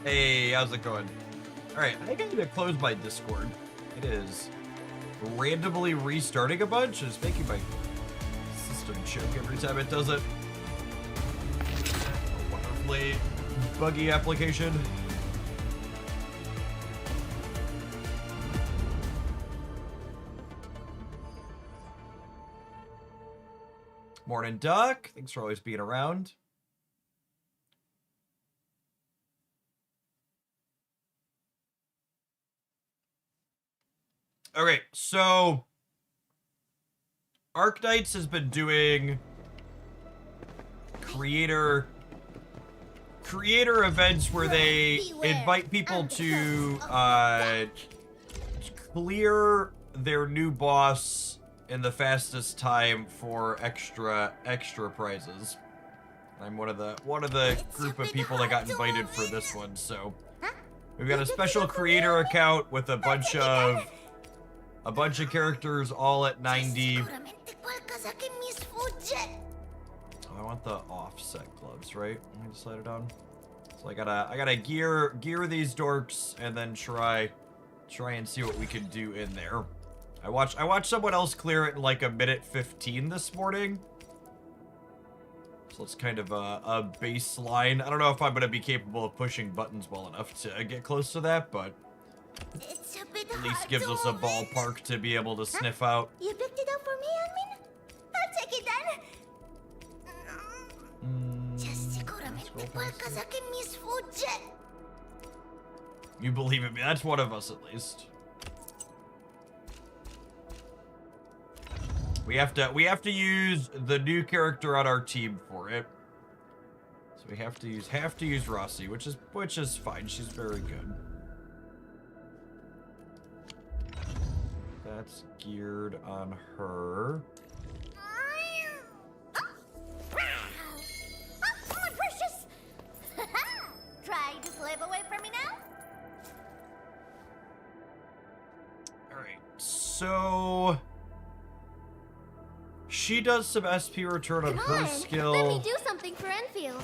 Hey, how's it going? Alright, I think I need to close my Discord. It is randomly restarting a bunch. It's making my system choke every time it does it. A wonderfully buggy application. Morning, Duck. Thanks for always being around. Okay, so Arknights has been doing creator events where they invite people to clear their new boss in the fastest time for extra prizes. I'm one of the group of people that got invited for this one, so we've got a special creator account with a bunch of characters all at 90. Oh, I want the offset gloves, right? Let me slide it on. So I gotta gear these dorks and then try and see what we can do in there. I watched someone else clear it in like a minute 15 this morning. So it's kind of a baseline. I don't know if I'm gonna be capable of pushing buttons well enough to get close to that, but at least gives us a ballpark to be able to sniff out. You picked it up for me, Admin? I'll take it then. You believe in me? That's one of us at least. We have to use the new character on our team for it. So we have to use Rossi, which is fine. She's very good. That's geared on her. My precious! Try to slip away from me now? Alright, so she does some SP return on her skill. Let me do something for Enfield.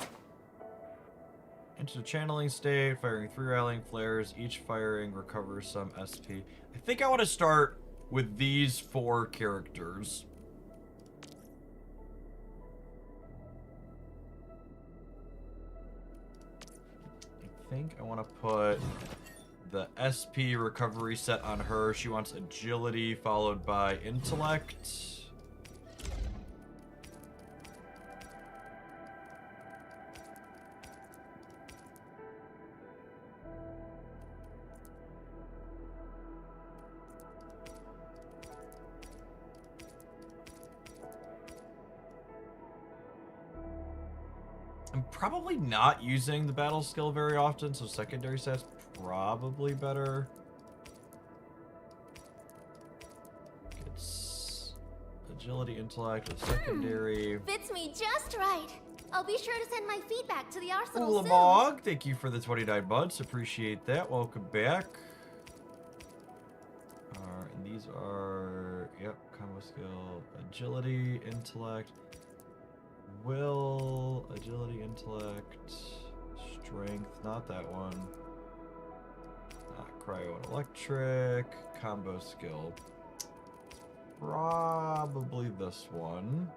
Into the channeling state, firing 3 rallying flares. Each firing recovers some SP. I think I want to start with these 4 characters. I think I want to put the SP recovery set on her. She wants agility followed by intellect. I'm probably not using the battle skill very often, so secondary set's probably better. It's agility, intellect, with secondary. Fits me just right. I'll be sure to send my feedback to the arsenal soon. Ulamog, thank you for the 29 months. Appreciate that. Welcome back. And these are, yep, combo skill, agility, intellect. Will, agility, intellect, strength, not that one. Not cryo and electric, combo skill. Probably this one.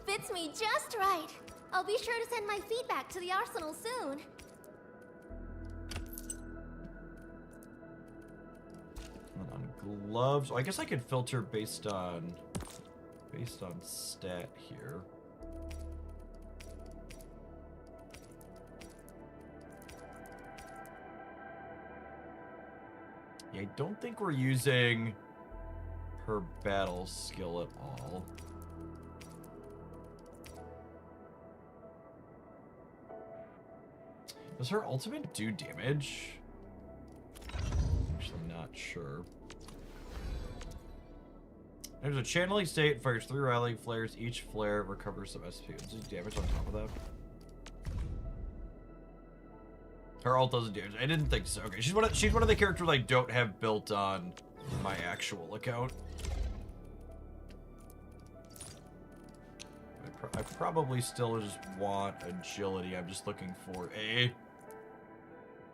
Fits me just right. I'll be sure to send my feedback to the arsenal soon. And on gloves, oh, I guess I could filter based on stat here. Yeah, I don't think we're using her battle skill at all. Does her ultimate do damage? Actually not sure. There's a channeling state, fires 3 rallying flares. Each flare recovers some SP. Does it do damage on top of that? Her ult doesn't do damage. I didn't think so. Okay, she's one of the characters I don't have built on my actual account. I probably still just want agility. I'm just looking for a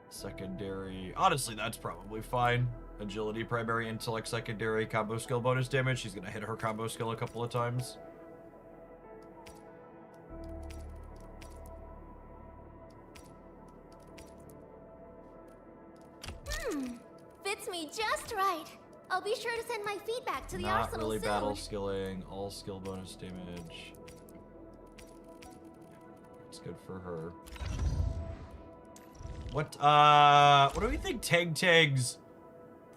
secondary. Honestly, that's probably fine. Agility, primary, intellect, secondary, combo skill, bonus damage. She's gonna hit her combo skill a couple of times. Fits me just right. I'll be sure to send my feedback to the Not arsenal really soon. battle skilling. All skill bonus damage. It's good for her. What do we think Tag's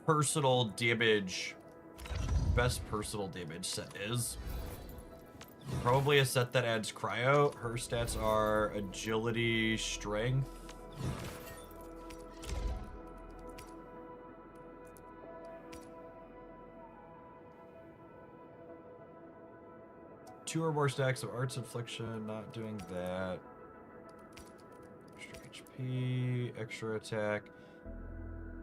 personal damage, best personal damage set is? Probably a set that adds cryo. Her stats are agility, strength. Two or more stacks of arts infliction, not doing that. Extra HP, extra attack.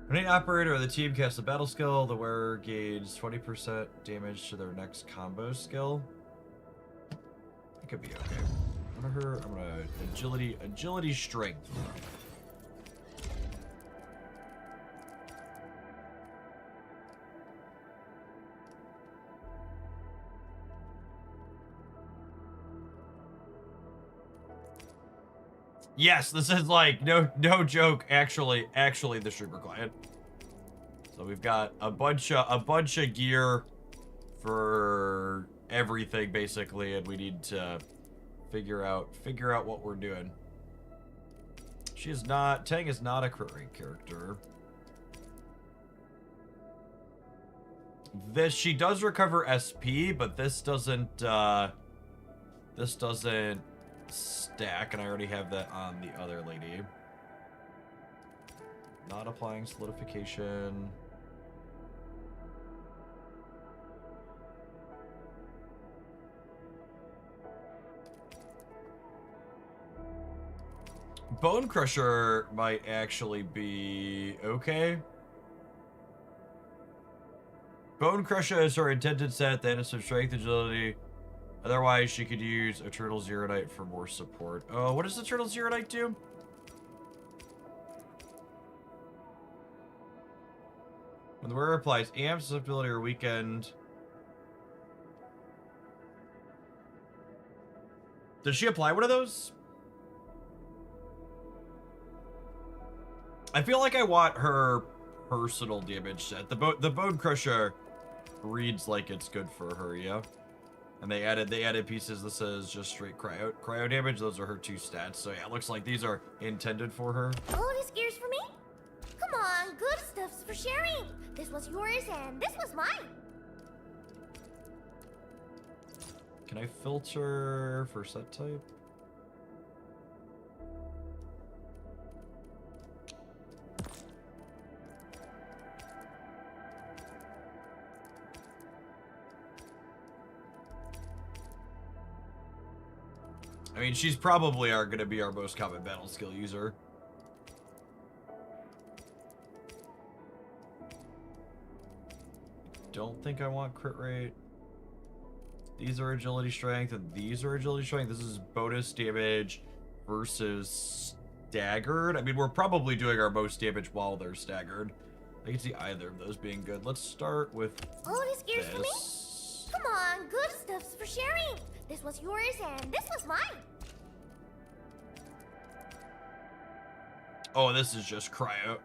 When an operator of the team casts a battle skill, the wearer gains 20% damage to their next combo skill. It could be okay. I'm gonna agility, strength. Yes, this is like no joke. Actually, the streamer client. So we've got a bunch of gear for everything basically, and we need to figure out what we're doing. Tang is not a crit rate character. She does recover SP, but this doesn't stack, and I already have that on the other lady. Not applying solidification. Bone Crusher might actually be okay. Bone Crusher is her intended set that has some strength, agility. Otherwise, she could use Eternal Zerodite for more support. Oh, what does Eternal Zerodite do? When the wearer applies amp, susceptibility, or weakened. Does she apply one of those? I feel like I want her personal damage set. The Bone Crusher reads like it's good for her, yeah? And they added pieces that says just straight cryo damage. Those are her two stats. So yeah, it looks like these are intended for her. Oh, this gear's for me? Come on, good stuff's for sharing. This was yours and this was mine. Can I filter for set type? I mean, she's probably going to be our most common battle skill user. Don't think I want crit rate. These are agility strength, and these are agility strength. This is bonus damage versus staggered. I mean, we're probably doing our most damage while they're staggered. I can see either of those being good. Let's start with this gear's for me? Come on, good stuff's for sharing. This was yours and this was mine. Oh, this is just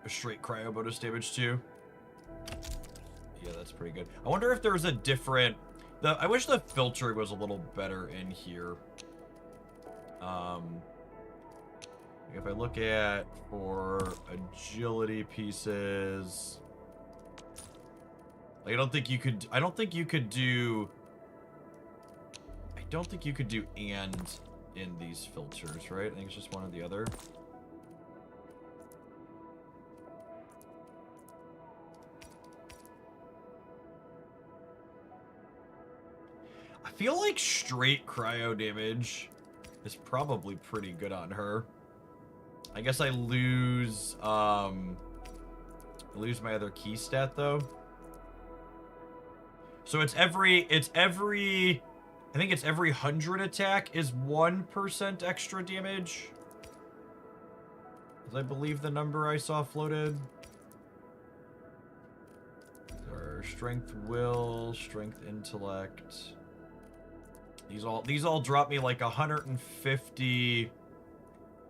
straight cryo bonus damage too. Yeah, that's pretty good. I wonder if there's a different... I wish the filtering was a little better in here. If I look at for agility pieces... I don't think you could do and in these filters, right? I think it's just one or the other. I feel like straight cryo damage is probably pretty good on her. I guess I lose my other key stat though. So it's every I think it's every 100 attack is 1% extra damage. As I believe the number I saw floated. Or strength, will, strength, intellect. These all drop me like 150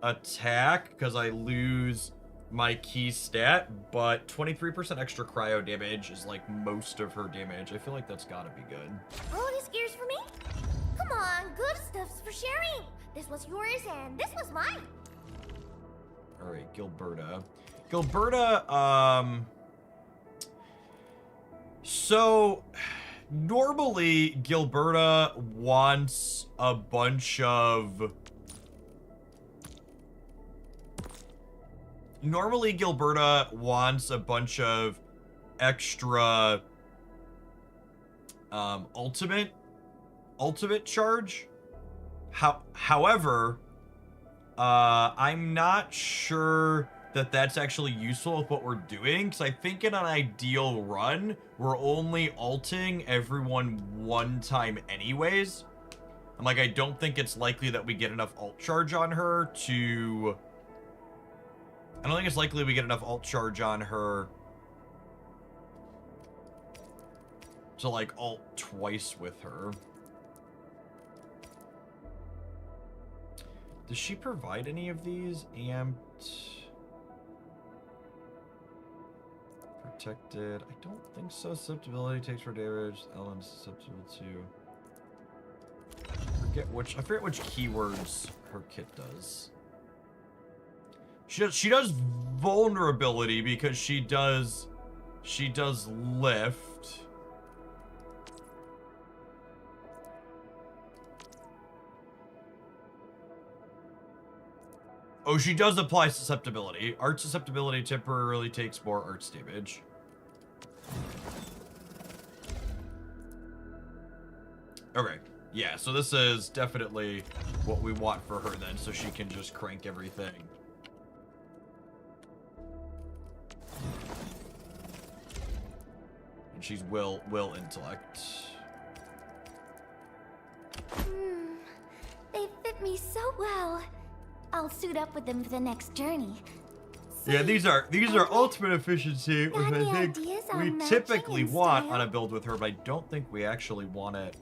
attack because I lose my key stat, but 23% extra cryo damage is like most of her damage. I feel like that's gotta be good. All this gear's for me? Come on, good stuff's for sharing. This was yours and this was mine. All right, Gilberta. Gilberta, so normally Gilberta wants a bunch of... Normally Gilberta wants a bunch of extra ultimate charge. However, I'm not sure that that's actually useful with what we're doing, because I think in an ideal run, we're only ulting everyone one time anyways. And like, I don't think it's likely that we get enough ult charge on her to... I don't think it's likely we get enough ult charge on her to like ult twice with her. Does she provide any of these? Amped, protected. I don't think so. Susceptibility takes for damage. Ellen's susceptible to. I forget which keywords her kit does. She does vulnerability because she does lift. Oh, she does apply susceptibility. Art susceptibility temporarily takes more arts damage. Okay. Yeah, so this is definitely what we want for her then, so she can just crank everything. And she's will intellect. They fit me so well. I'll suit up with them for the next journey. Yeah, these are ultimate efficiency, which I think we typically want on a build with her, but I don't think we actually want it.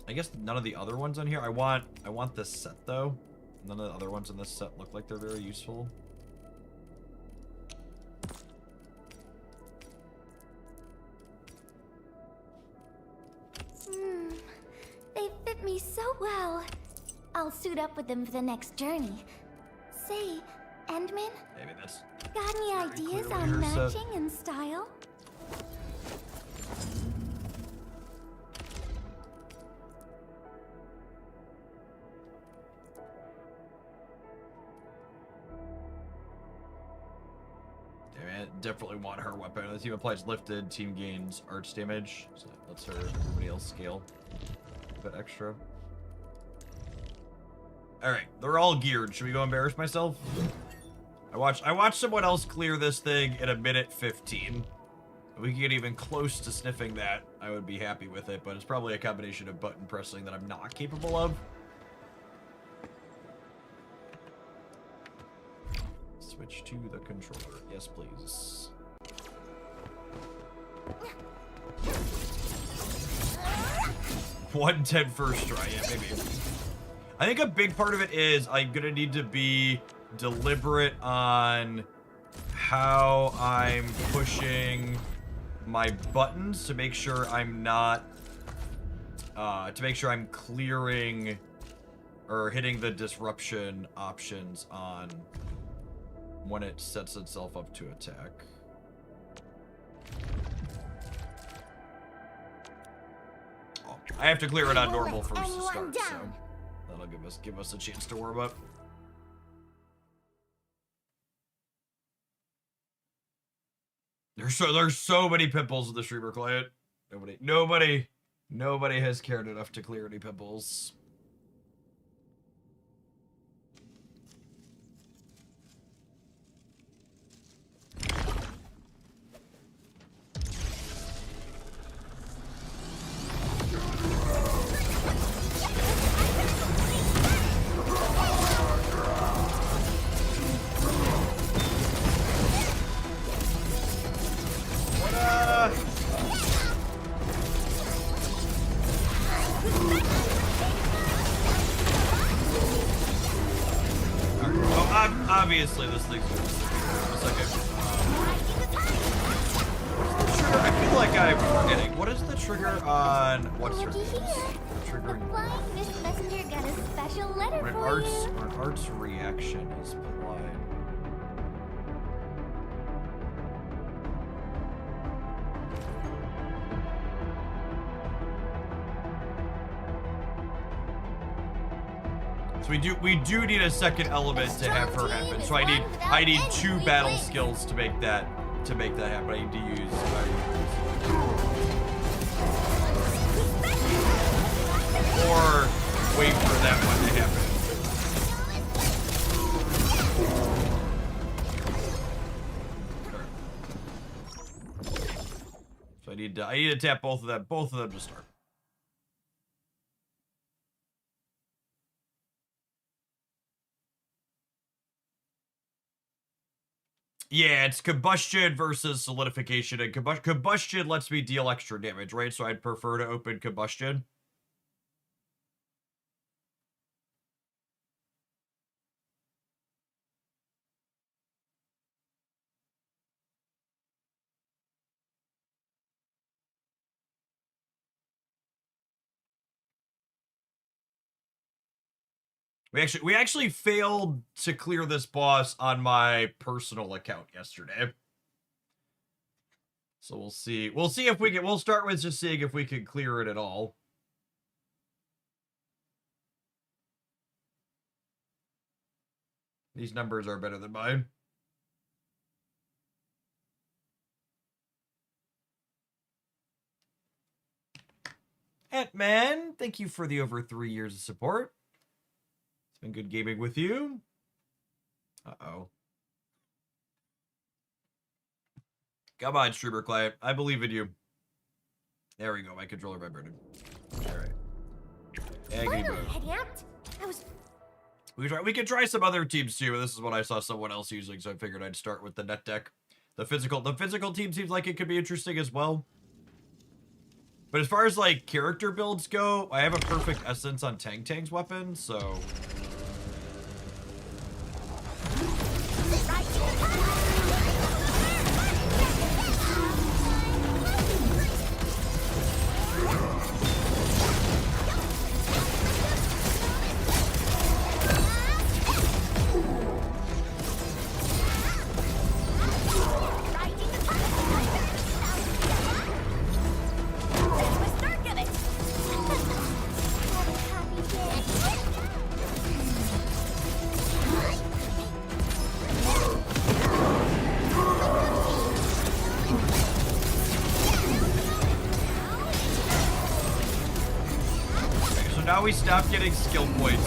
I guess none of the other ones on here. I want this set though. None of the other ones in this set look like they're very useful. They fit me so well. I'll suit up with them for the next journey. Say, Endman? Maybe that's... Got any ideas on matching and style? Yeah, I definitely want her weapon. The team applies lifted, team gains arch damage, so that lets everybody else scale a bit extra. Alright, they're all geared. Should we go embarrass myself? I watched someone else clear this thing in 1:15. If we could get even close to sniffing that, I would be happy with it, but it's probably a combination of button pressing that I'm not capable of. Switch to the controller. Yes, please. $110 first try, yeah, maybe. I think a big part of it is I'm gonna need to be deliberate on how I'm pushing my buttons to make sure I'm not, to make sure I'm clearing or hitting the disruption options on when it sets itself up to attack. Oh, I have to clear it on normal first to start, so that'll give us a chance to warm up. There's so many pimples in the streamer client. Nobody has cared enough to clear any pimples. obviously this thing's gonna a second. Trigger, I feel like I'm forgetting. What is the trigger on what's her name? The flying mist messenger got a special letter When for you. an art's reaction is applied. So we do need a second element to have her happen. So I need 2 battle skills to make that happen. I need to use or wait for that one to happen. So I need to tap both of them to start. Yeah, it's combustion versus solidification, and combustion lets me deal extra damage, right? So I'd prefer to open combustion. We actually failed to clear this boss on my personal account yesterday. So we'll see. We'll see if we can. We'll start with just seeing if we can clear it at all. These numbers are better than mine. Ant-Man, thank you for the over 3 years of support. It's been good gaming with you. Uh-oh. Come on, streamer client. I believe in you. There we go. My controller vibrated. All right. We could try some other teams too. This is what I saw someone else using, so I figured I'd start with the net deck. The physical team seems like it could be interesting as well. But as far as like character builds go, I have a perfect essence on Tang's weapon, so. Now we stop getting skill points.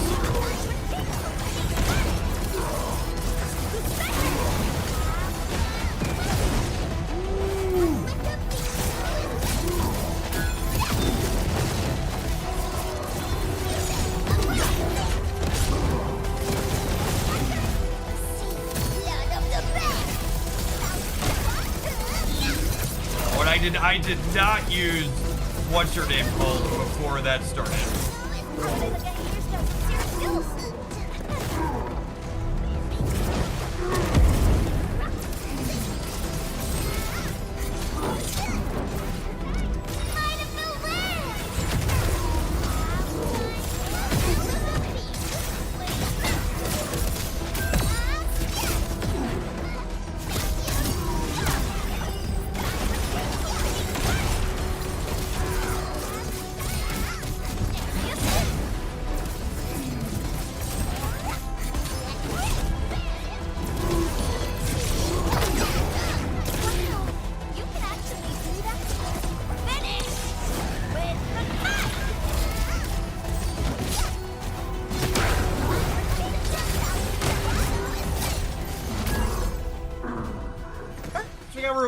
What I did not use what's her name called before that started.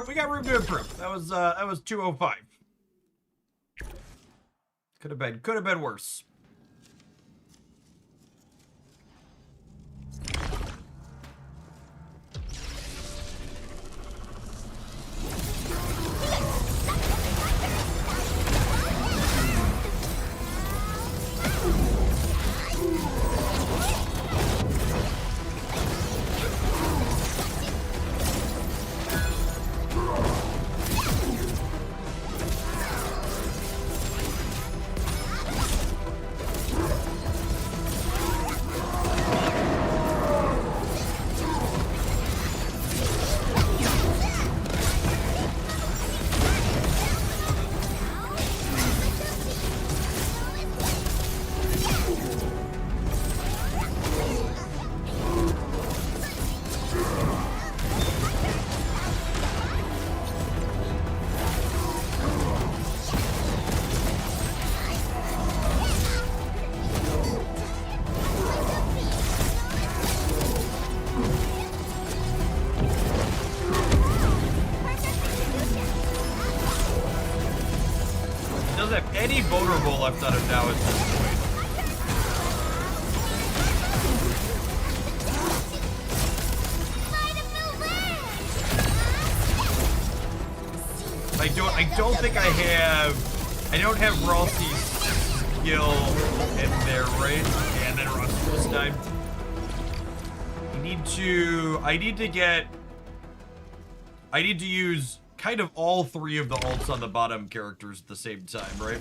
We got room to improve. That was 205. Could have been worse. any vulnerable left out of now at this point. I don't think I don't have Rossi's skill in there, right? And then Rossi this time. I need to use kind of all three of the ults on the bottom characters at the same time, right?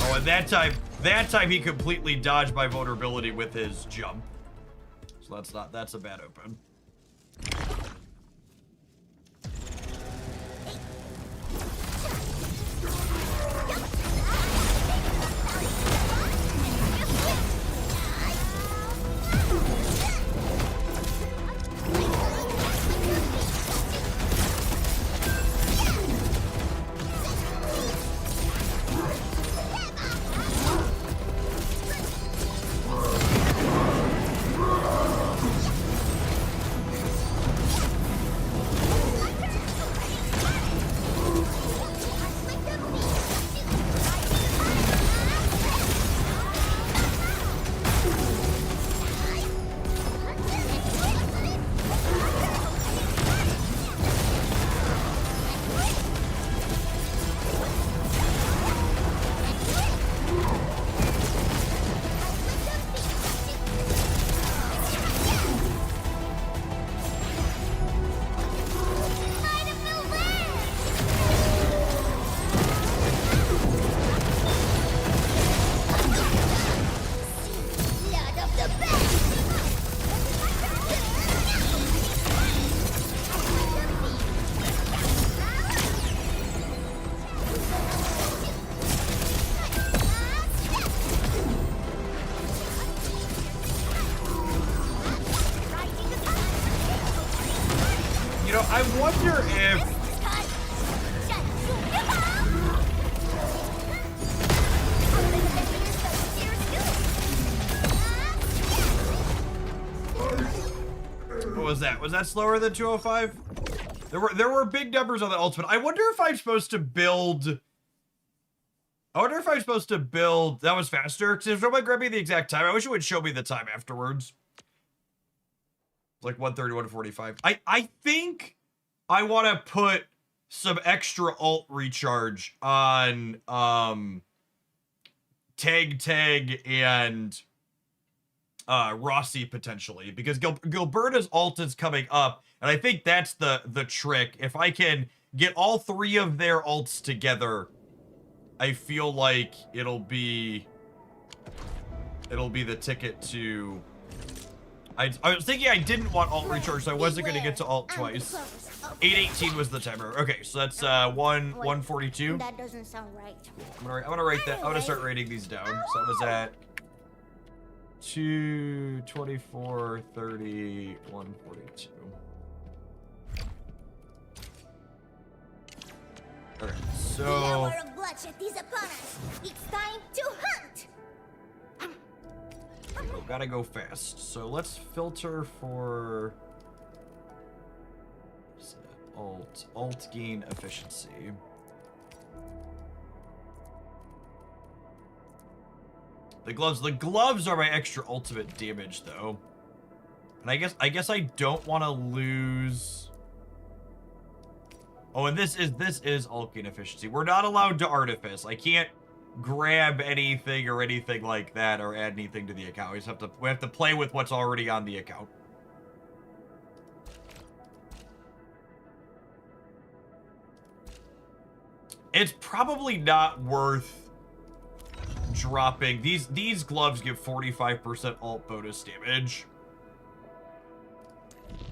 Oh, and that time he completely dodged my vulnerability with his jump. So that's a bad open. I wonder if... What was that? Was that slower than 205? There were big numbers on the ultimate. I wonder if I'm supposed to build... That was faster? Because if nobody grabbed me the exact time, I wish it would show me the time afterwards. It's like 1:30, 1:45. I think I want to put some extra ult recharge on Tag and Rossi potentially, because Gilberta's ult is coming up, and I think that's the trick. If I can get all three of their ults together, I feel like it'll be the ticket to... I was thinking I didn't want ult recharge, so I wasn't going to get to ult twice. 8:18 was the timer. Okay, so that's 142. That doesn't sound right. I'm gonna rate that. I'm gonna start rating these down. So I was at 2, 24, 30, 142. Okay, so The hour of bloodshed is upon us. It's time to hunt. oh, gotta go fast. So let's filter for alt gain efficiency. The gloves are my extra ultimate damage though. And I guess I don't want to lose. Oh, and this is alt gain efficiency. We're not allowed to artifice. I can't grab anything or anything like that or add anything to the account. We have to play with what's already on the account. It's probably not worth dropping. These gloves give 45% alt bonus damage.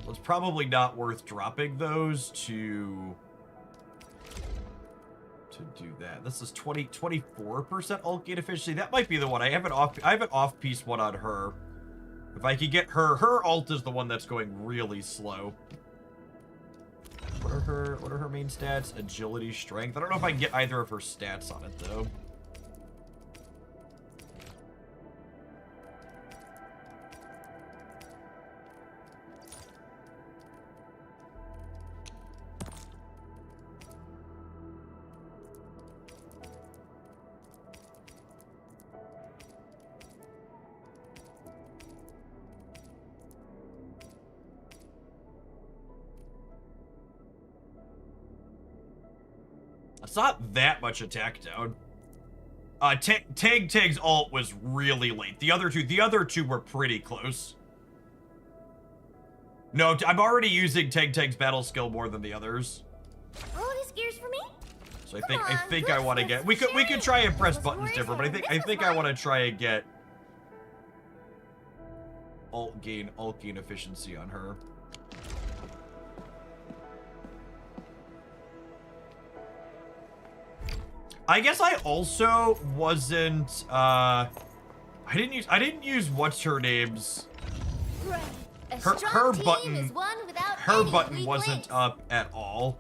So it's probably not worth dropping those to do that. This is 24% alt gain efficiency. That might be the one. I have an off-piece one on her. If I could get her alt is the one that's going really slow. What are her main stats? Agility, strength. I don't know if I can get either of her stats on it though. It's not that much attack down. Tag's ult was really late. The other two were pretty close. No, I'm already using Tag's battle skill more than the others. All these gears for me? So I think I want to get. We could try and press buttons different, but I think I want to try and get ult gain efficiency on her. I guess I also wasn't I didn't use what's her name's her button wasn't up at all.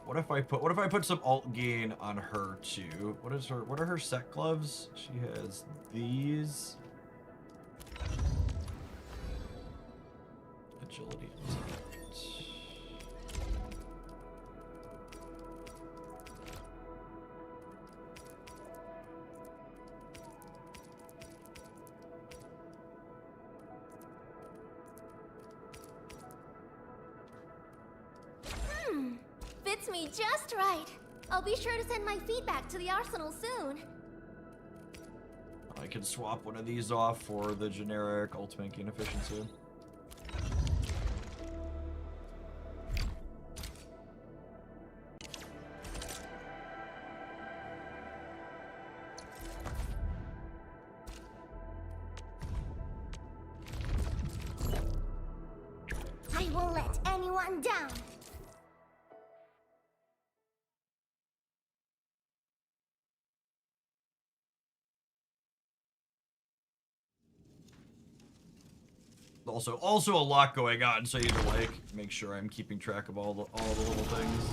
What if I put some alt gain on her too? What are her set gloves? She has these. Agility. Fits me just right. I'll be sure to send my feedback to the arsenal soon. I can swap one of these off for the generic ultimate gain efficiency. I won't let anyone down. Also a lot going on, so you need to like make sure I'm keeping track of all the little things.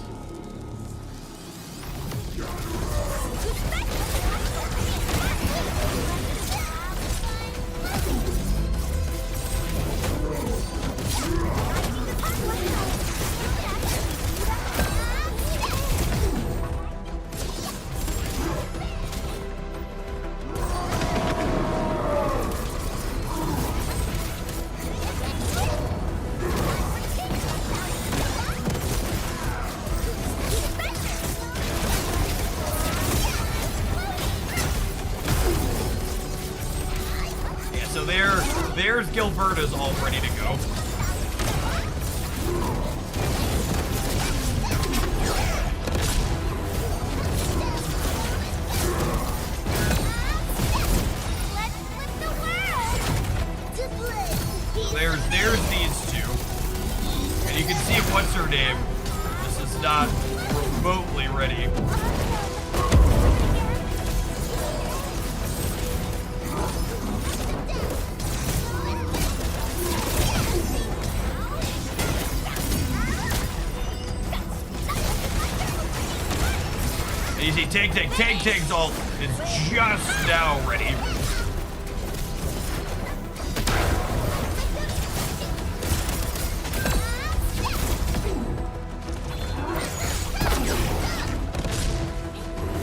There's Gilberta's all ready to go. There's these two. And you can see what's her name. This is not remotely ready. You see, Tag's ult is just now ready.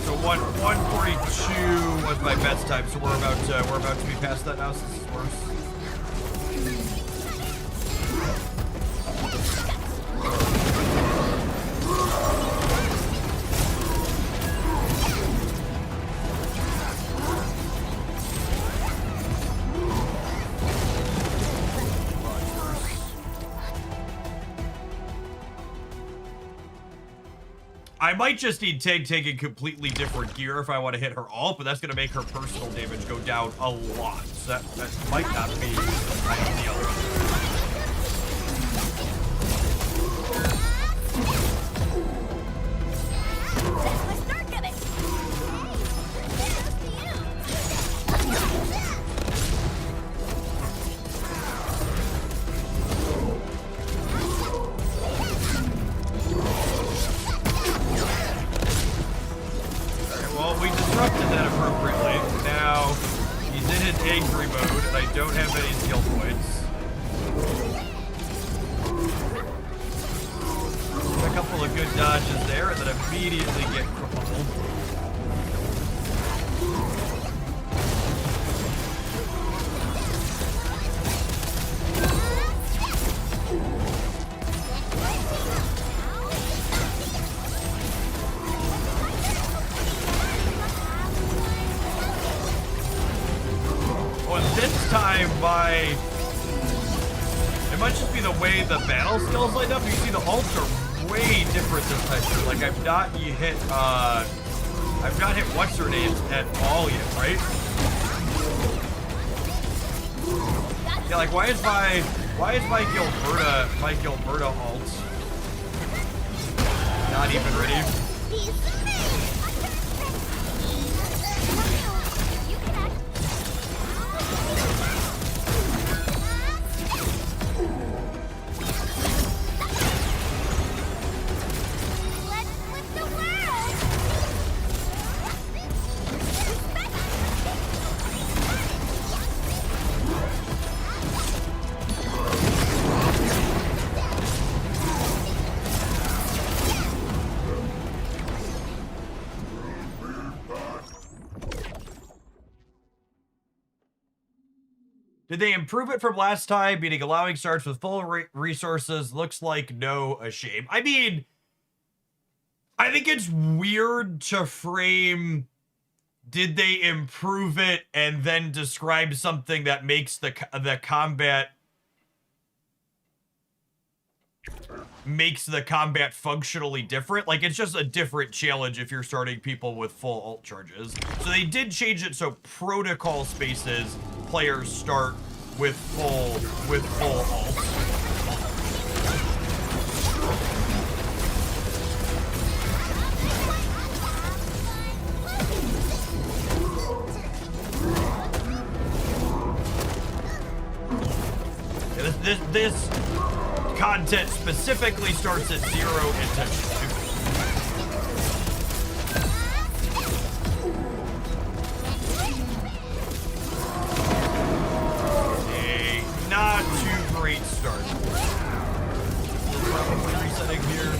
So 142 was my best time, so we're about to be past that now, so this is worse. I might just need Tag taking completely different gear if I want to hit her ult, but that's going to make her personal damage go down a lot. So that might not be ideal. time, it might just be the way the battle skills light up. You see the ults are way different this time too. Like I've not hit what's her name at all yet, right? Yeah, like why is my Gilberta ult not even ready? Did they improve it from last time? Meaning allowing starts with full resources. Looks like no, a shame. I mean, I think it's weird to frame, did they improve it and then describe something that makes the combat functionally different. Like, it's just a different challenge if you're starting people with full ult charges. So they did change it so protocol spaces players start with full ult. This content specifically starts at 0 intention. A not too great start. We're probably resetting here.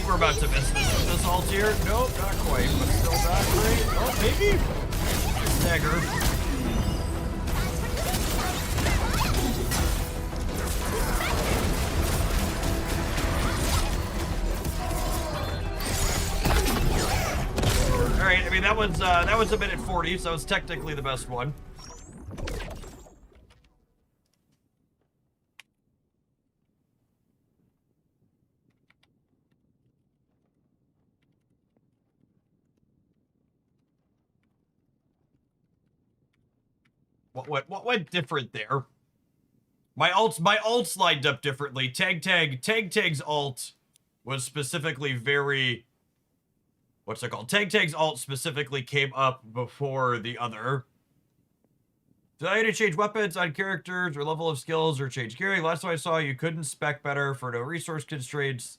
We're about to miss this ult here. Nope, not quite, but still not great. Oh, maybe? Stagger. Alright, I mean that was a minute 40, so it's technically the best one. What went different there? My ults lined up differently. Tag's ult was specifically very, what's it called? Tag's ult specifically came up before the other. Did I need to change weapons on characters or level of skills or change gearing? Last time I saw you couldn't spec better for no resource constraints.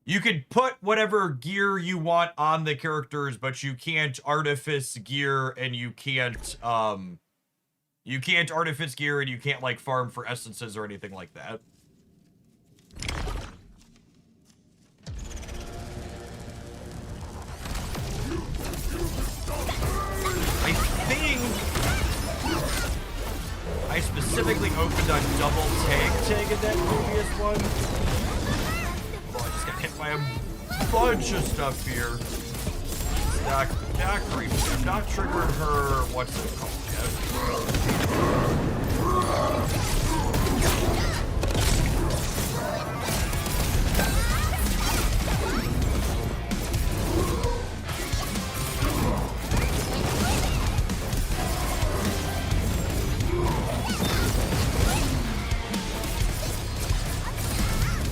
You could put whatever gear you want on the characters, but you can't artifice gear and you can't artifice gear and you can't like farm for essences or anything like that. I think I specifically opened on double tag in that previous one. I just got hit by a bunch of stuff here. Not great. I've not triggered her, what's it called yet.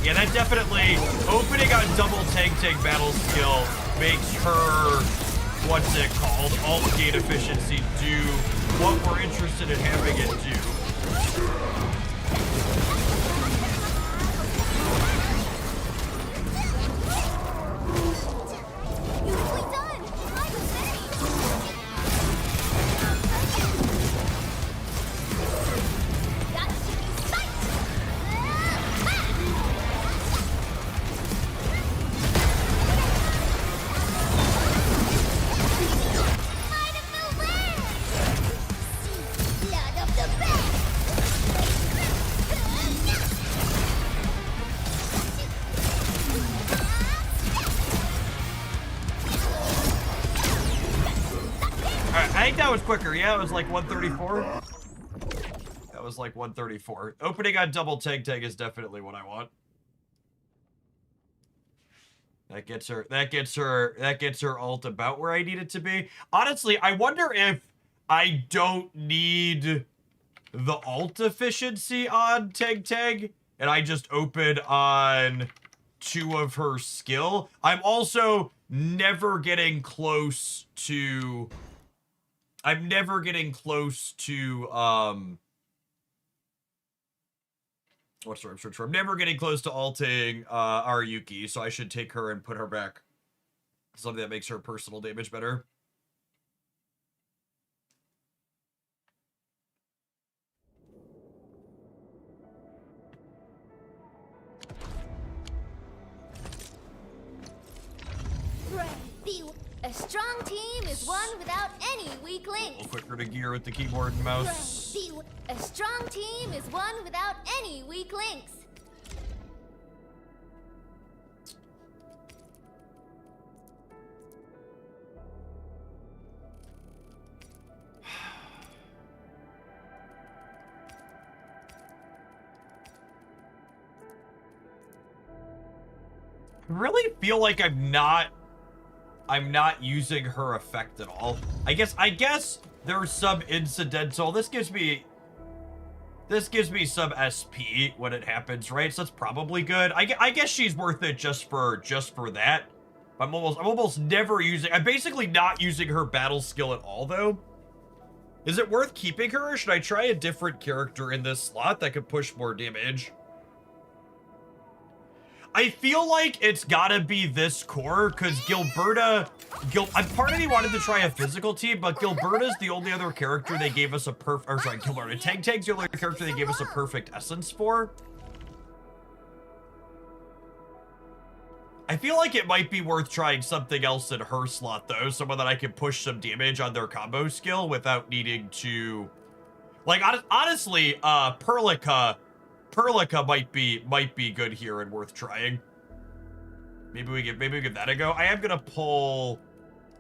Yeah, that definitely, opening on double tag battle skill makes her, what's it called, alt gate efficiency do what we're interested in having it do. I think that was quicker. Yeah, it was like 134. That was like 134. Opening on double tag is definitely what I want. That gets her ult about where I need it to be. Honestly, I wonder if I don't need the ult efficiency on tag and I just open on 2 of her skill. I'm also never getting close to what's the word I'm searching for? I'm never getting close to ulting Aruyuki, so I should take her and put her back. Something that makes her personal damage better. A strong team is one without any weak A links. little quicker to gear with the keyboard and mouse. A strong team is one without any weak links. I really feel like I'm not using her effect at all. I guess there's some incidental. This gives me some SP when it happens, right? So that's probably good. I guess she's worth it just for that. I'm almost never using. I'm basically not using her battle skill at all, though. Is it worth keeping her, or should I try a different character in this slot that could push more damage? I feel like it's gotta be this core, because Gilberta... part of me wanted to try a physical team, but Gilberta's the only other character they gave us a Gilberta. Tag's the only character they gave us a perfect essence for. I feel like it might be worth trying something else in her slot, though. Someone that I can push some damage on their combo skill without needing to... Like, honestly, Perlica might be good here and worth trying. Maybe we give that a go. I am gonna pull.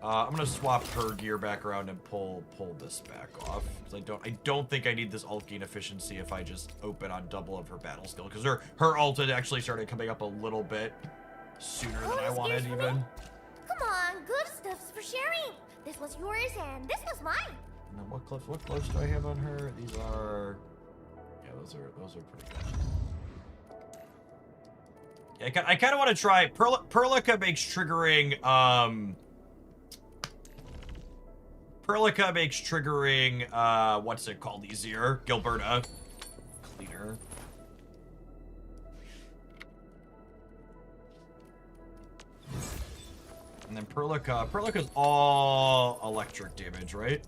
I'm gonna swap her gear back around and pull this back off, because I don't think I need this ult gain efficiency if I just open on double of her battle skill, because her ult had actually started coming up a little bit sooner than I wanted even. Come on, good stuff's for sharing. This was yours and this was mine. And then what gloves do I have on her? These are. Yeah, those are pretty good. Yeah, I kind of want to try Perlica makes triggering what's it called, easier. Gilberta cleaner. And then Perlica's all electric damage, right?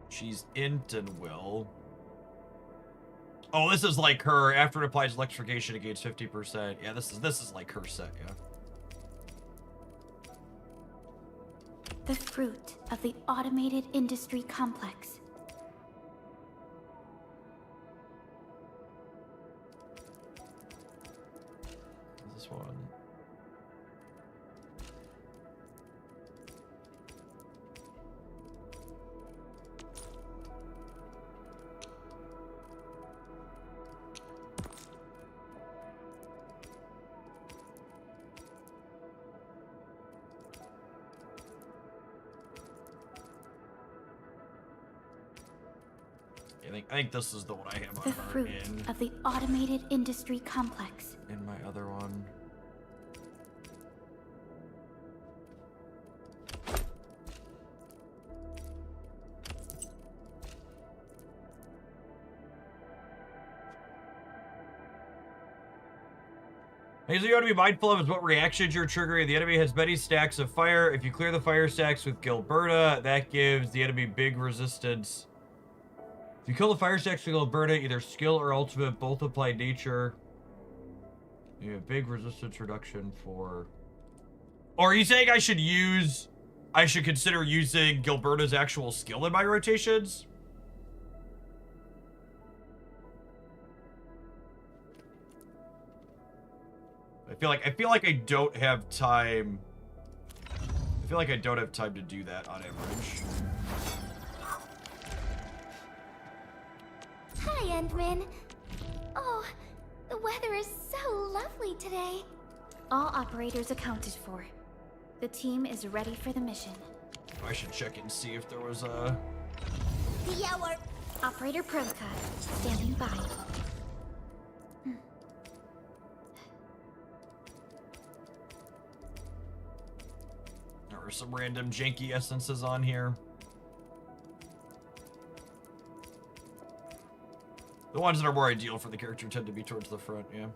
She's int and will. Oh, this is like her. After it applies electrification, it gains 50%. Yeah, this is like her set, yeah. The fruit of the automated industry complex. This one. I think this is the one I have on The heart fruit in. of the automated industry complex. In my other one. Things you want to be mindful of is what reactions you're triggering. The enemy has many stacks of fire. If you clear the fire stacks with Gilberta, that gives the enemy big resistance. If you kill the fire stacks with Gilberta, either skill or ultimate, both apply nature. You have big resistance reduction for... Or are you saying I should consider using Gilberta's actual skill in my rotations? I feel like I don't have time. I feel like I don't have time to do that on average. Hi, Endman. Oh, the weather is so lovely today. All operators accounted for. The team is ready for the mission. I should check and see if there was a... The hour. Operator Prescott, standing by. Or some random janky essences on here. The ones that are more ideal for the character tend to be towards the front, yeah.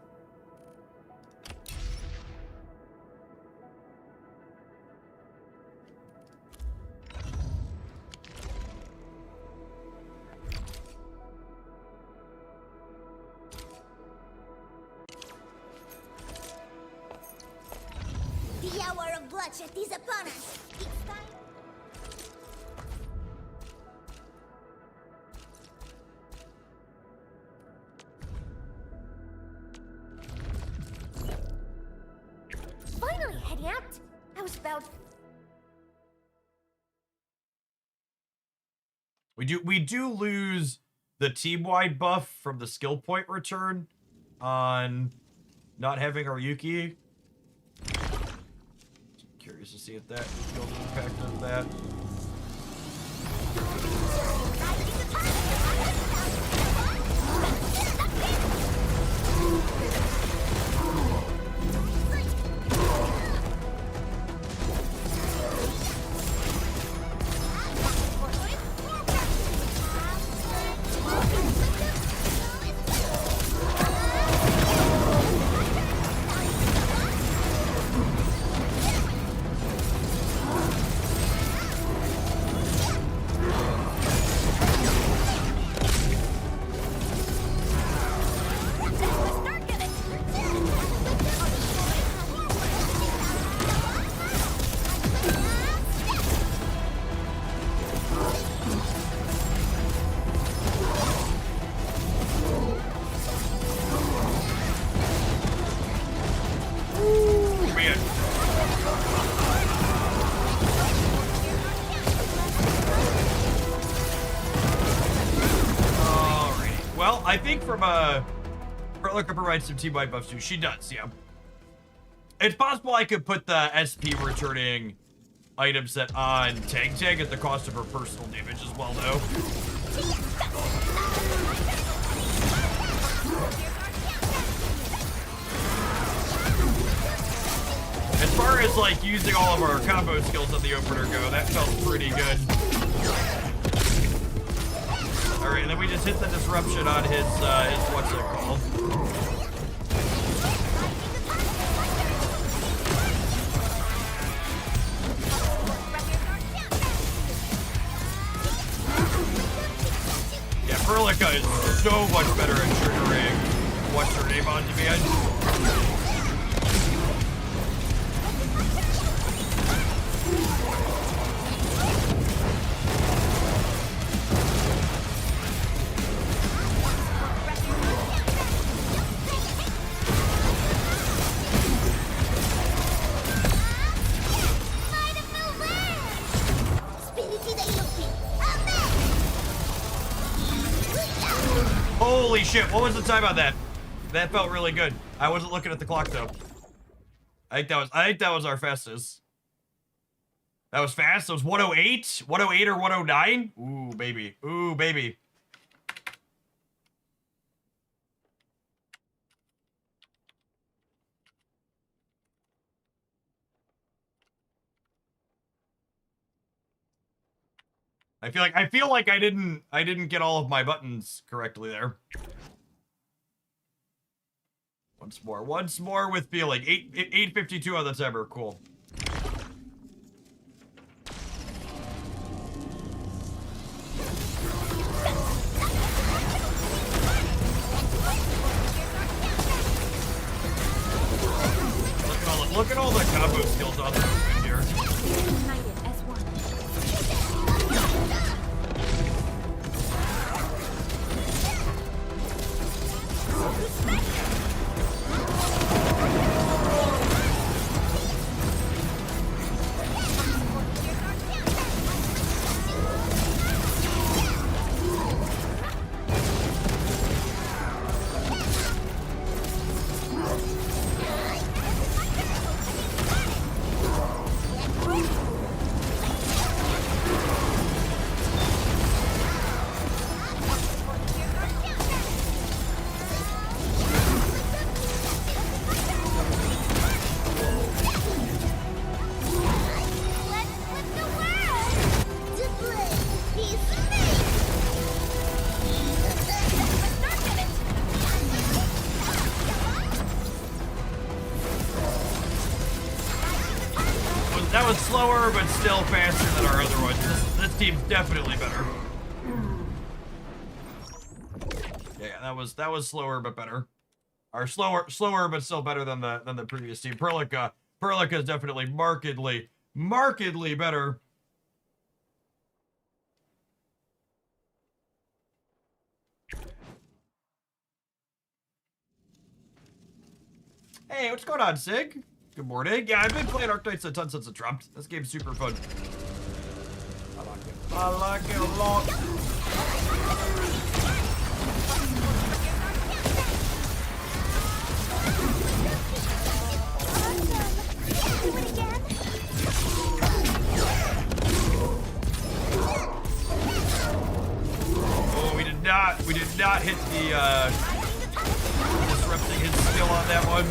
The hour of bloodshed is upon us. It's time. Finally, heading out. I was about... We do lose the team-wide buff from the skill point return on not having our Yuki. Curious to see if that feels the impact of that. I think from Perla could provide some team-wide buffs too. She does, yeah. It's possible I could put the SP returning item set on Tag at the cost of her personal damage as well, though. As far as like using all of our combo skills on the opener go, that felt pretty good. Alright, and then we just hit the disruption on his what's it called? Yeah, Perlica is so much better at triggering what's her name on demand. Holy shit, what was the time on that? That felt really good. I wasn't looking at the clock though. I think that was our fastest. That was fast. It was 108? 108 or 109? Ooh, baby. Ooh, baby. I feel like I didn't get all of my buttons correctly there. Once more with feeling. 8:52 on the timer. Cool. Look at all the combo skills on the movement here. United as one. That was slower, but still faster than our other ones. This team's definitely better. Yeah, that was slower but better. Or slower but still better than the previous team. Perlica is definitely markedly better. Hey, what's going on, Sig? Good morning. Yeah, I've been playing Archetypes a ton since it dropped. This game's super fun. I like it a lot. Oh, we did not hit the disrupting his skill on that one.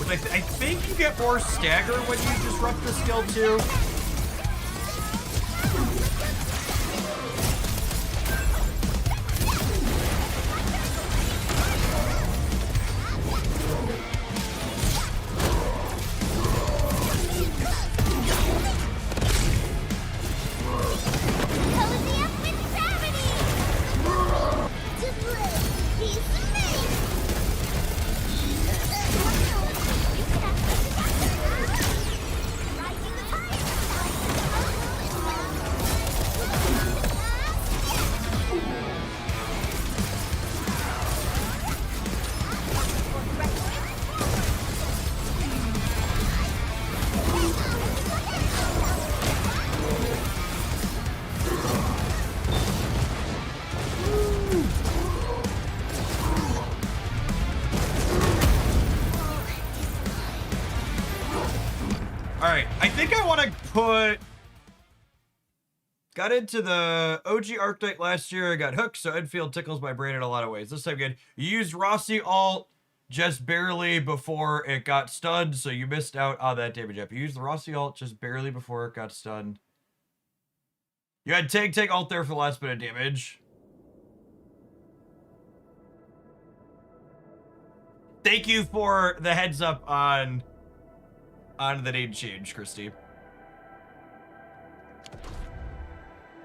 I think you get more stagger when you disrupt the skill too. Alright, I think I want to put... Got into the OG Archetype last year, I got hooked, so Enfield tickles my brain in a lot of ways. This time again, you used Rossi ult just barely before it got stunned, so you missed out on that damage up. You used the Rossi ult just barely before it got stunned. You had Tank ult there for the last bit of damage. Thank you for the heads up on the name change, Christy.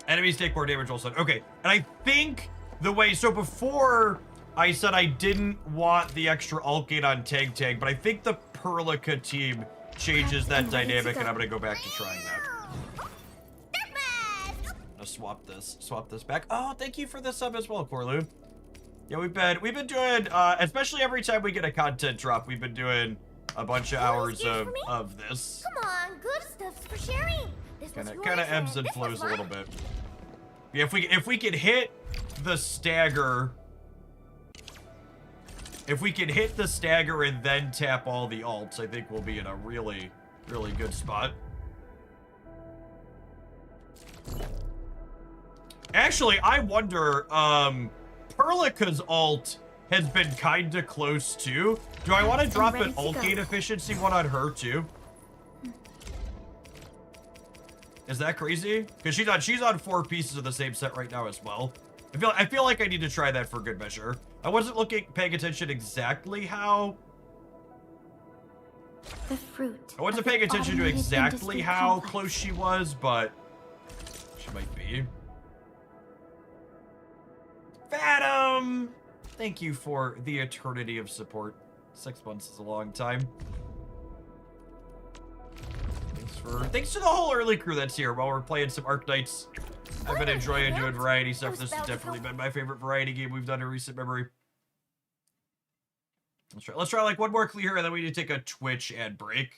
Enemies take more damage also. Okay, and I think the way, so before I said I didn't want the extra ult gate on Tank, but I think the Perlica team changes that dynamic, and I'm gonna go back to trying that. I'm gonna swap this back. Oh, thank you for the sub as well, Corlu. Yeah, we've been doing, especially every time we get a content drop, we've been doing a bunch of hours of this. Come on, good stuff's for sharing. Kind of ebbs and flows a little bit. Yeah, if we could hit the stagger, and then tap all the ults, I think we'll be in a really good spot. Actually, I wonder, Perlica's ult has been kinda close too. Do I want to drop an ult gate efficiency one on her too? Is that crazy? Because she's on 4 pieces of the same set right now as well. I feel like I need to try that for good measure. I wasn't paying attention exactly how. The fruit. I wasn't paying attention to exactly how close she was, but she might be. Phantom! Thank you for the eternity of support. 6 months is a long time. Thanks to the whole early crew that's here while we're playing some Arknights. I've been enjoying doing variety stuff. This has definitely been my favorite variety game we've done in recent memory. Let's try like one more clear, and then we need to take a Twitch ad break.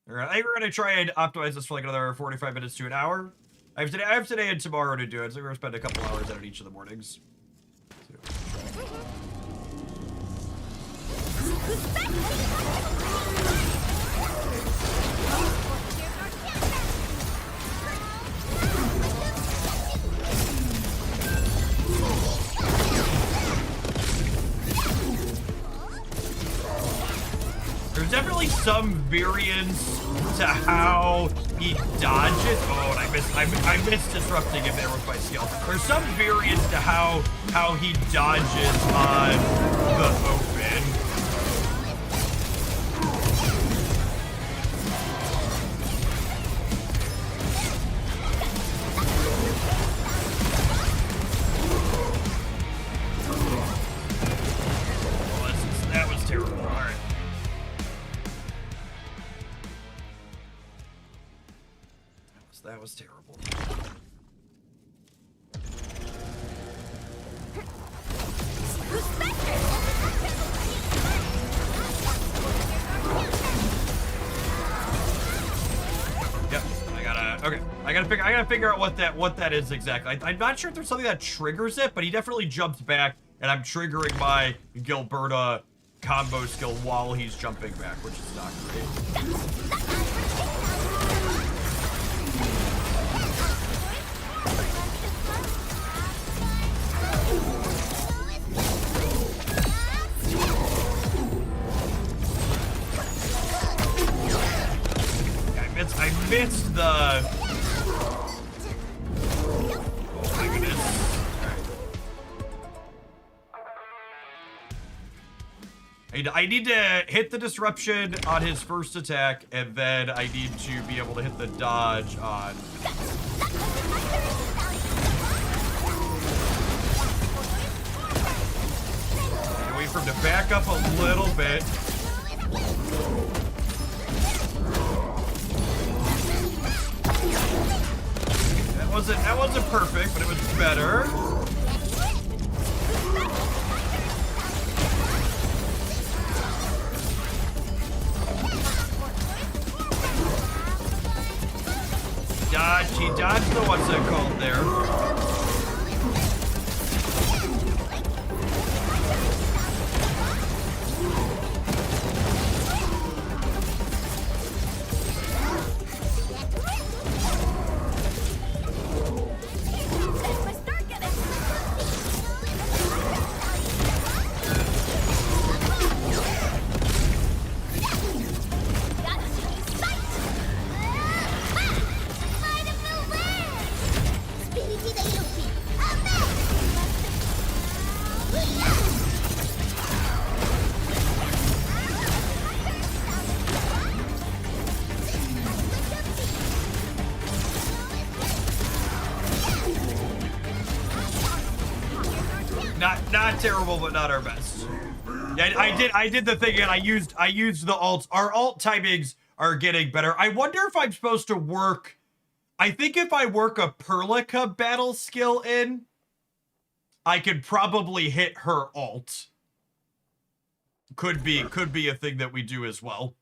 I think we're gonna try and optimize this for like another 45 minutes to an hour. I have today and tomorrow to do it, so we're gonna spend a couple hours at it each of the mornings. There's definitely some variance to how he dodges. Oh, and I missed disrupting him there with my skill. There's some variance to how he dodges on the open. Oh, that was terrible. All right. That was terrible. Yep, I gotta figure out what that is exactly. I'm not sure if there's something that triggers it, but he definitely jumps back, and I'm triggering my Gilberta combo skill while he's jumping back, which is not great. I missed the... Oh my goodness. Right. I need to hit the disruption on his first attack, and then I need to be able to hit the dodge on... And wait for him to back up a little bit. That wasn't perfect, but it was better. He dodged the what's it called there. Not terrible, but not our best. Yeah, I did the thing, and I used the alts. Our alt timings are getting better. I wonder if I'm supposed to work. I think if I work a Perlica battle skill in, I could probably hit her alt. Could be a thing that we do as well.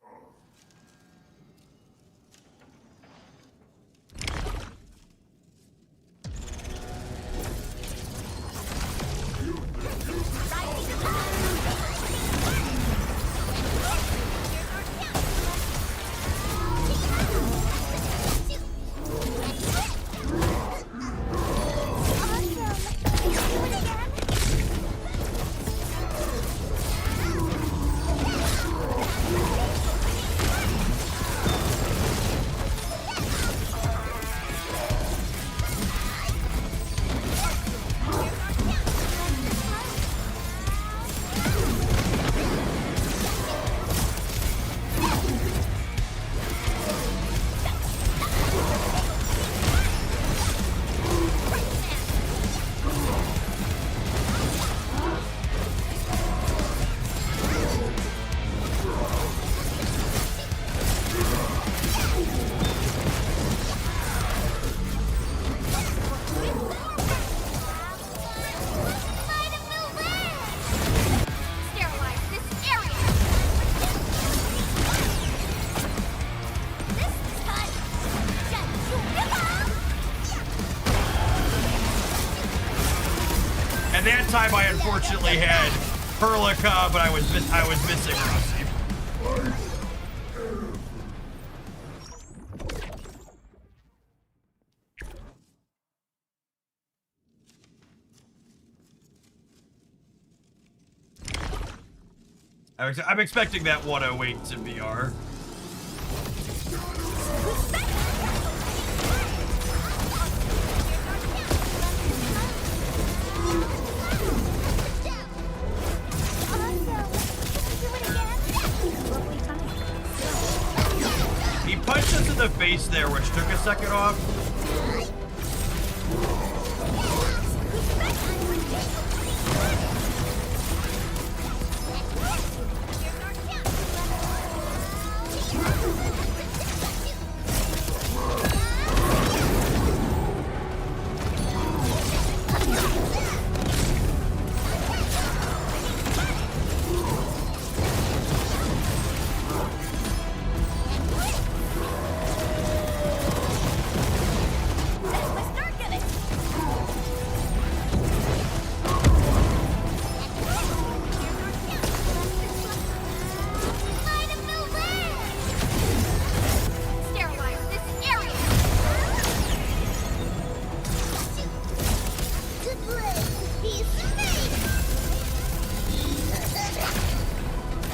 And that time I unfortunately had Perlica, but I was missing Rossi. I'm expecting that 108 to VR. He punched us in the face there, which took a second off.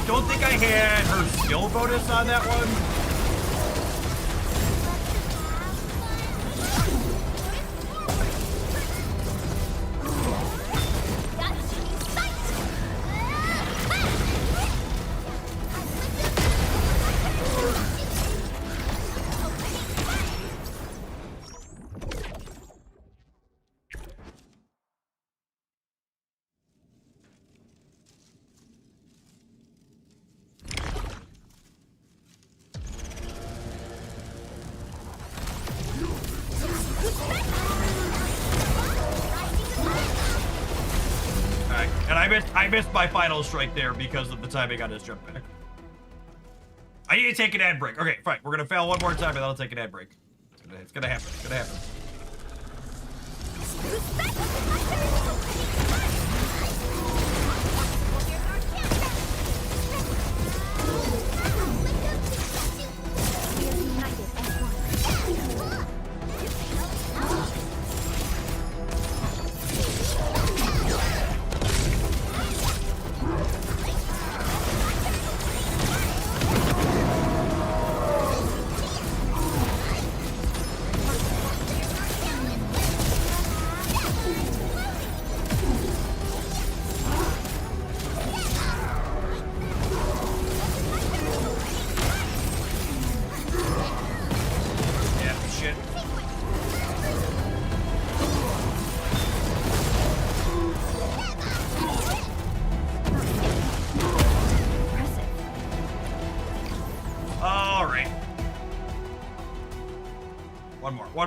Don't think I had her skill bonus on that one. I missed my final strike there because of the timing on his jump back. I need to take an ad break. Okay, fine. We're gonna fail one more time and then I'll take an ad break. It's gonna happen. It's gonna happen.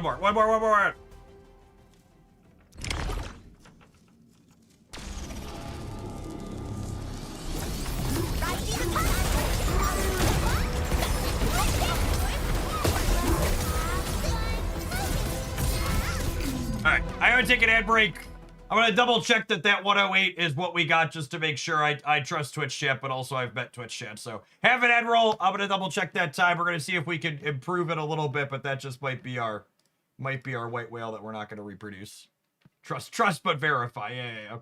One more. Alright, I'm gonna take an ad break. I'm gonna double check that 108 is what we got just to make sure I trust Twitch chat, but also I've bet Twitch chat. So have an ad roll. I'm gonna double check that time. We're gonna see if we can improve it a little bit, but that just might be our white whale that we're not gonna reproduce. Trust but verify. Yeah.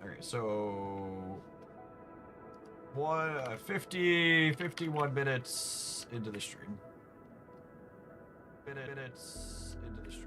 Okay, so 51 minutes into the stream. Minutes into the stream.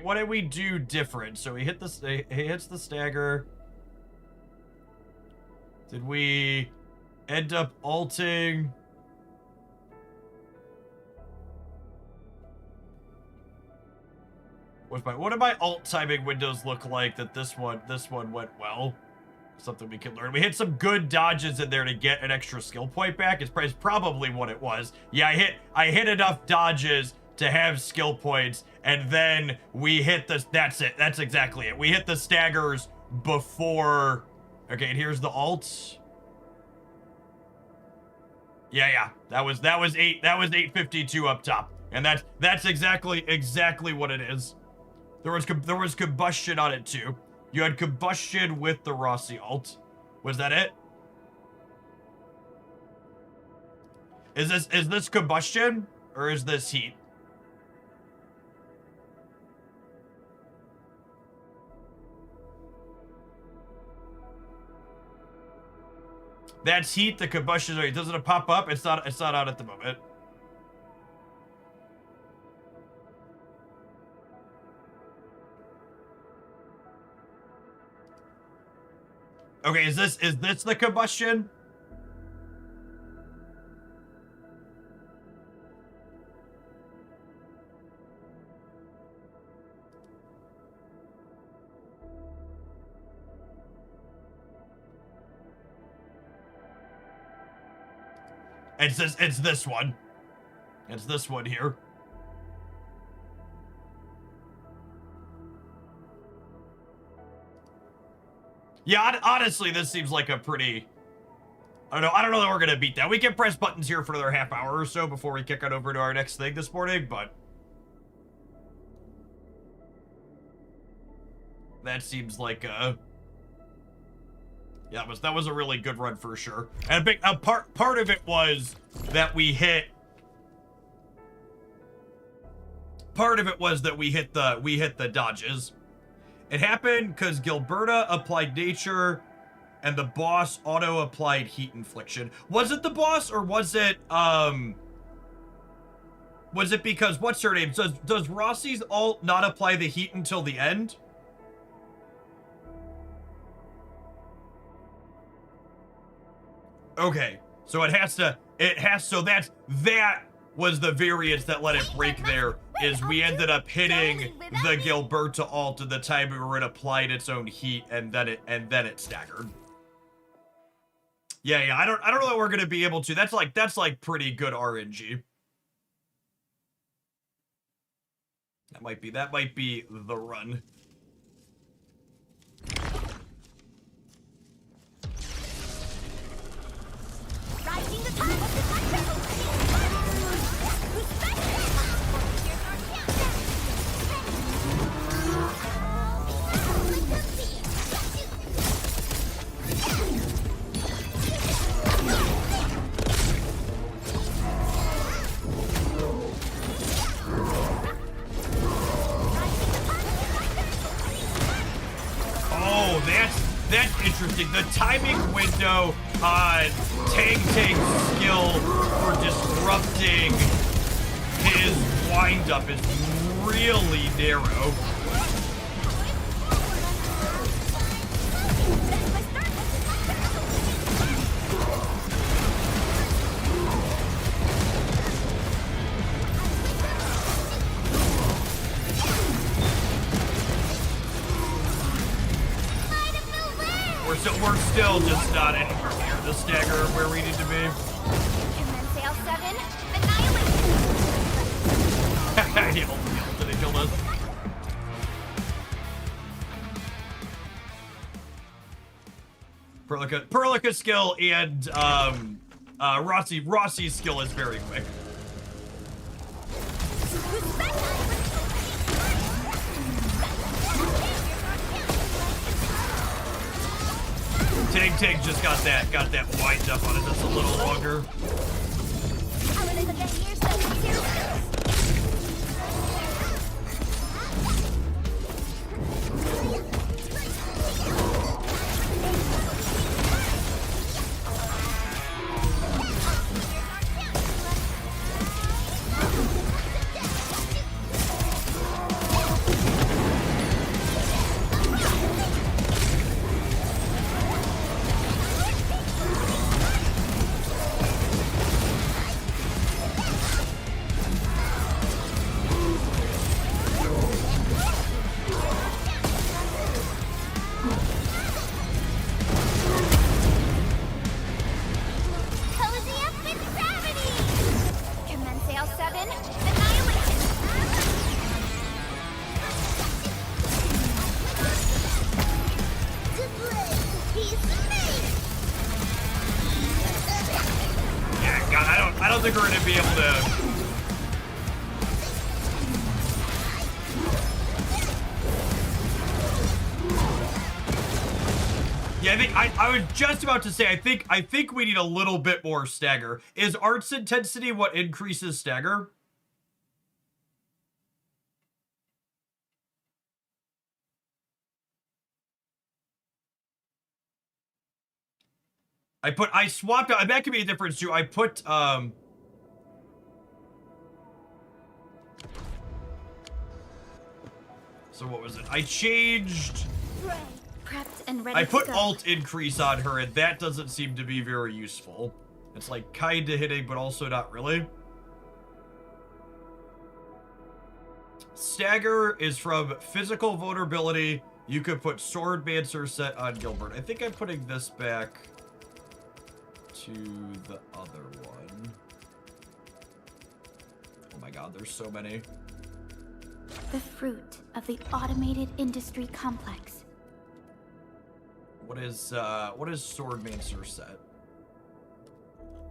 What did we do different? So he hits the stagger. Did we end up alting. What do my alt timing windows look like that this one went well? Something we can learn. We hit some good dodges in there to get an extra skill point back. It's probably what it was. Yeah, I hit enough dodges to have skill points, and then we hit the, that's it. That's exactly it. We hit the staggers before. Okay, and here's the alt. Yeah. That was 852 up top. And that's exactly what it is. There was combustion on it too. You had combustion with the Rossi alt. Was that it? Is this combustion or is this heat? That's heat. The combustion rate. Doesn't it pop up? It's not out at the moment. Okay, is this the combustion? It's this one. It's this one here. Yeah, honestly, this seems like a pretty... I don't know that we're gonna beat that. We can press buttons here for another half hour or so before we kick on over to our next thing this morning, but... that seems like a... yeah, that was a really good run for sure. And part of it was that we hit... part of it was that we hit the dodges. It happened because Gilberta applied nature and the boss auto-applied heat infliction. Was it the boss or was it because, what's her name? Does Rossi's alt not apply the heat until the end? Okay, so that was the variance that let it break there, is we ended up hitting the Gilberta alt at the time where it applied its own heat and then it staggered. Yeah, I don't know that we're gonna be able to. That's like pretty good RNG. That might be the run. Rising the top of the thunder! Oh, that's interesting. The timing window on Tang's skill for disrupting his wind-up is really narrow. We're still just not anywhere near the stagger where we need to be. Sail 7, annihilation! Did he kill us? Perlica skill and Rossi's skill is very quick. Tang just got that wind up on it that's a little longer. don't think we're gonna be able to. Yeah, I was just about to say, I think we need a little bit more stagger. Is arts intensity what increases stagger? I swapped out, that could be a difference too. I put, so what was it? I changed, prepped and ready I put to go. alt increase on her, and that doesn't seem to be very useful. It's like kinda hitting, but also not really. Stagger is from physical vulnerability. You could put Swordmancer set on Gilbert. I think I'm putting this back to the other one. Oh my god, there's so many. The fruit of the automated industry complex. What is Swordmancer set?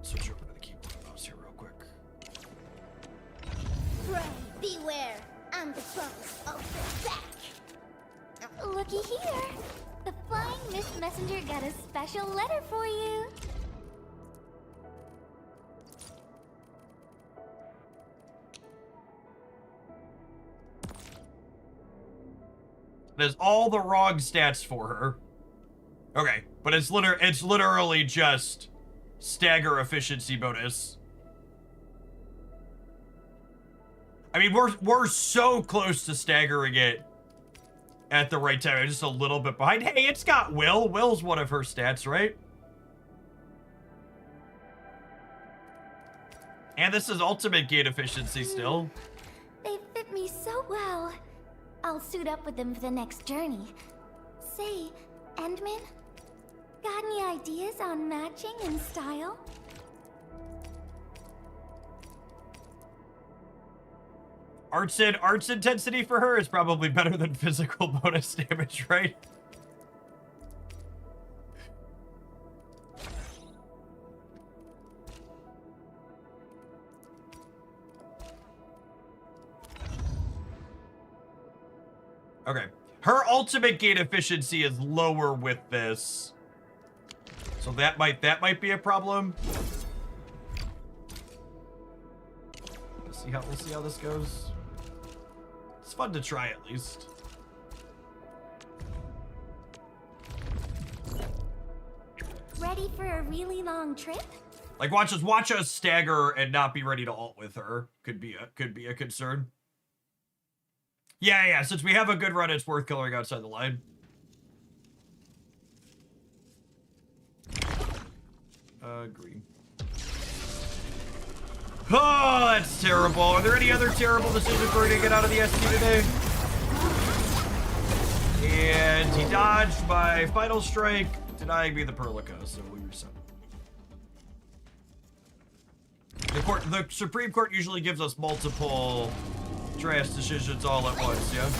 Switch over to the keyboard and mouse here real quick. Pray, beware. I'm the boss of the back. Looky here. The Flying Miss Messenger got a special letter for you. There's all the wrong stats for her. Okay, but it's literally just stagger efficiency bonus. I mean, we're so close to staggering it at the right time. I'm just a little bit behind. Hey, it's got Will. Will's one of her stats, right? And this is ultimate gate efficiency still. They fit me so well. I'll suit up with them for the next journey. Say, Endman, got any ideas on matching and style? Arts intensity for her is probably better than physical bonus damage, right? Okay. Her ultimate gate efficiency is lower with this. So that might be a problem. We'll see how this goes. It's fun to try at least. Ready for a really long trip? Like watch us stagger and not be ready to ult with her. Could be a concern. Yeah, since we have a good run, it's worth coloring outside the line. Agree. Oh, that's terrible. Are there any other terrible decisions we're gonna get out of the SD today? And he dodged my final strike, denying me the Perlica, so we reset. The Supreme Court usually gives us multiple trash decisions all at once, yeah?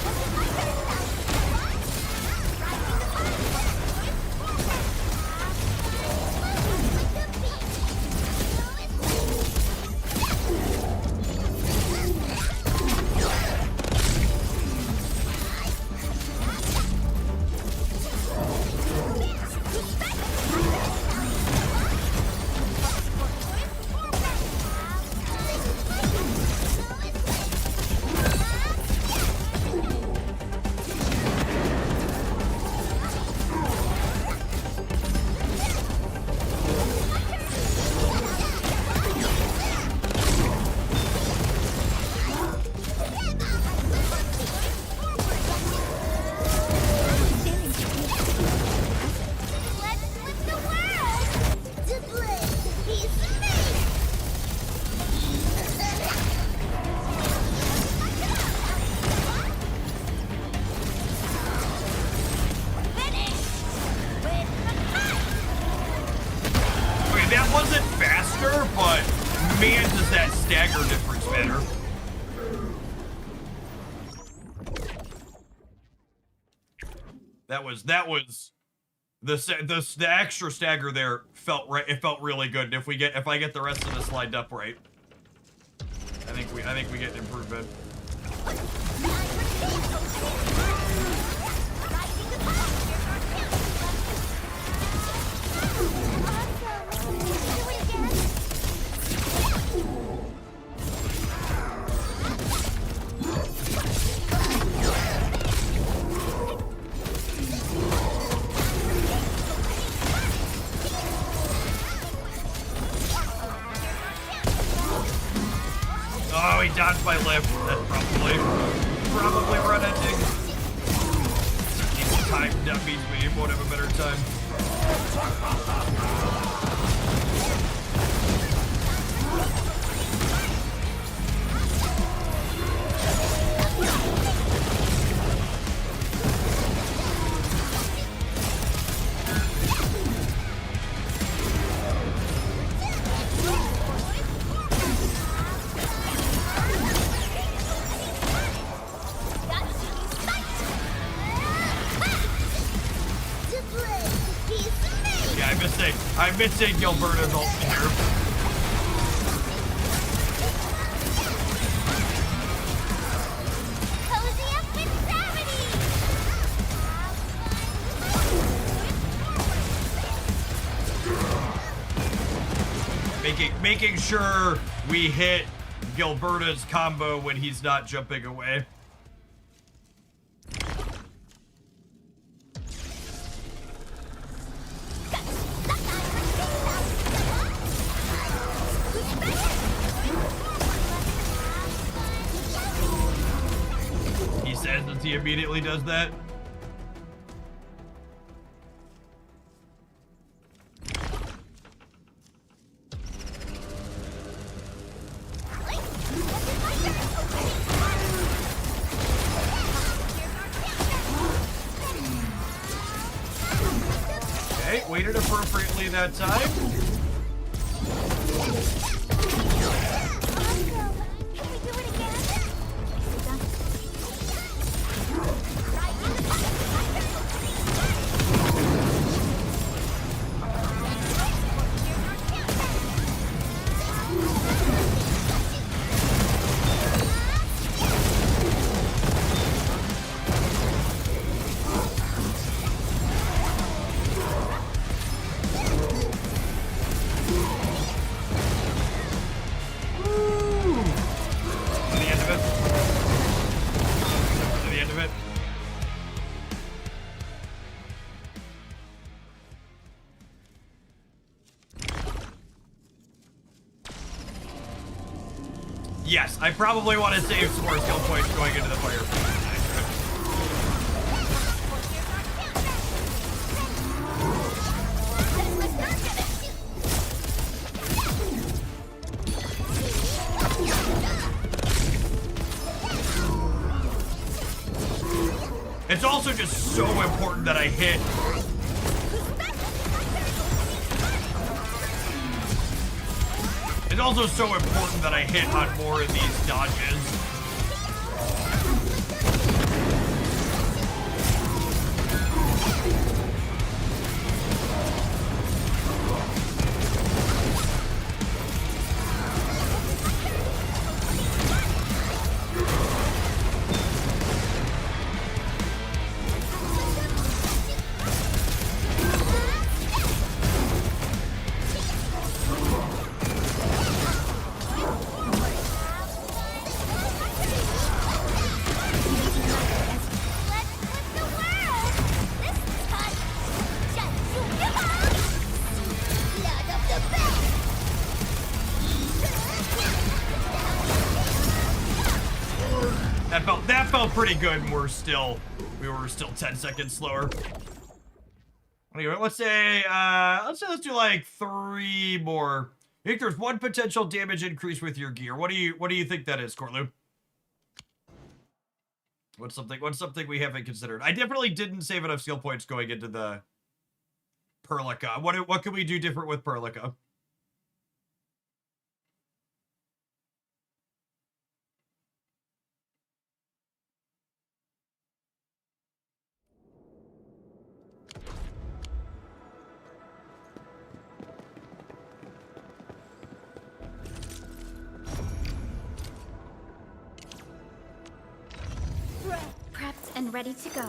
That was The extra stagger there felt right. It felt really good. If I get the rest of this lined up right, I think we get an improvement. Oh, he dodged my lift. That's probably run ending. He's time that beats me. He won't have a better time. I'm missing Gilberto's ult here. Cozy up with gravity! Making sure we hit Gilberto's combo when he's not jumping away. He immediately does that. Okay, waited appropriately that time. Yes, I probably want to save some more skill points going into the fire. It's also just so important that I hit. It's also so important that I hit on more of these dodges. That felt pretty good, and we were still 10 seconds slower. Anyway, let's do like 3 more. I think there's 1 potential damage increase with your gear. What do you think that is, Cortlu? What's something we haven't considered? I definitely didn't save enough skill points going into the Perlica. What can we do different with Perlica? and ready to go.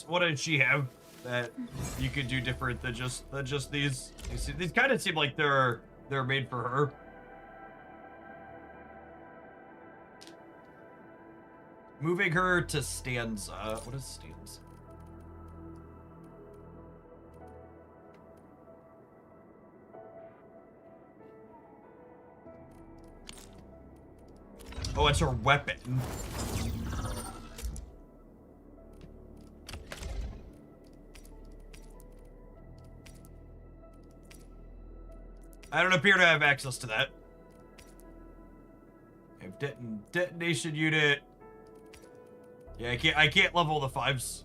What does she have that you could do different than just these? These kind of seem like they're made for her. Moving her to stanza. What is stanza? Oh, it's her weapon. I don't appear to have access to that. I have detonation unit. Yeah, I can't level the 5s.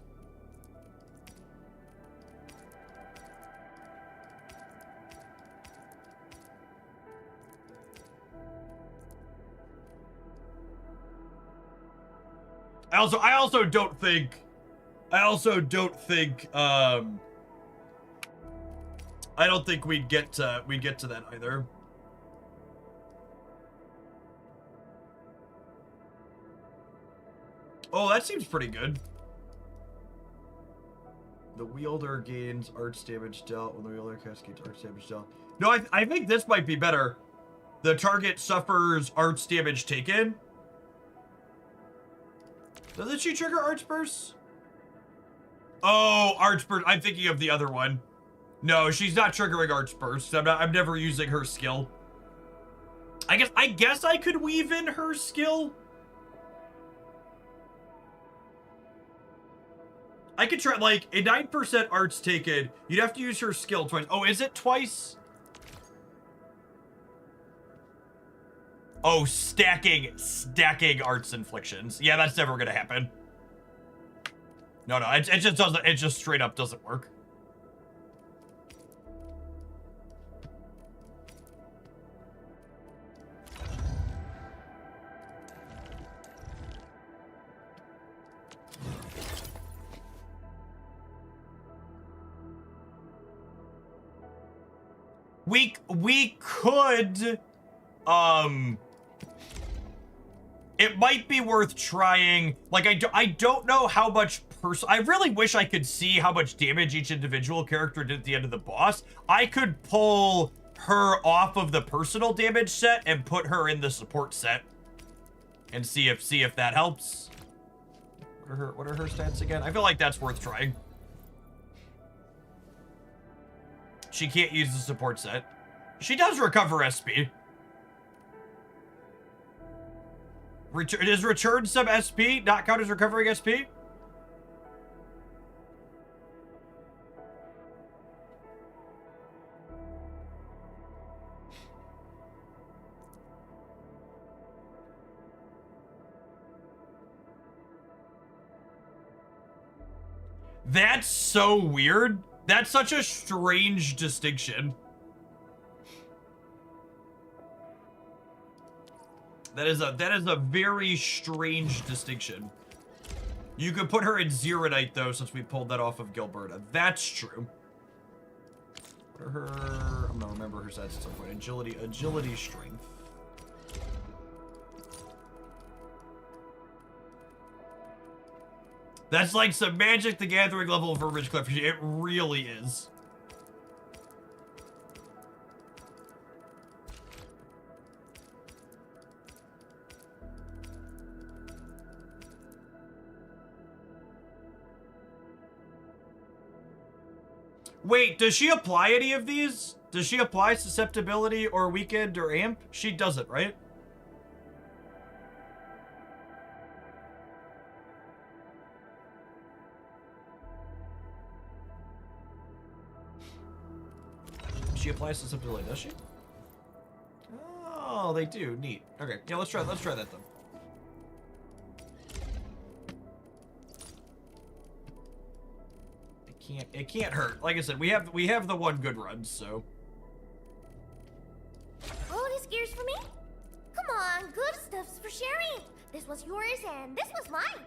I also don't think I don't think we'd get to that either. Oh, that seems pretty good. The wielder gains arts damage dealt when the wielder cascades arts damage dealt. No, I think this might be better. The target suffers arts damage taken. Doesn't she trigger Arch Burst? Oh, Arch Burst. I'm thinking of the other one. No, she's not triggering Arch Burst. I'm never using her skill. I guess I could weave in her skill. I could try, like, a 9% arts taken. You'd have to use her skill twice. Oh, is it twice? Oh, stacking arts inflictions. Yeah, that's never gonna happen. No, it just doesn't. It just straight up doesn't work. We could, it might be worth trying. Like, I don't know how much I really wish I could see how much damage each individual character did at the end of the boss. I could pull her off of the personal damage set and put her in the support set and see if that helps. What are her stats again? I feel like that's worth trying. She can't use the support set. She does recover SP. Does return some SP not count as recovering SP? That's so weird. That's such a strange distinction. That is a very strange distinction. You could put her in Zeronite though, since we pulled that off of Gilberta. That's true. What are her? I'm gonna remember her stats at some point. Agility, strength. That's like some Magic the Gathering level of Verbiage Cliff. It really is. Wait, does she apply any of these? Does she apply susceptibility or weakened or amp? She doesn't, right? She applies susceptibility, does she? Oh, they do. Neat. Okay, yeah, let's try that then. It can't hurt. Like I said, we have the one good run, so. Oh, this gear's for me? Come on, good stuff's for sharing. This was yours and this was mine.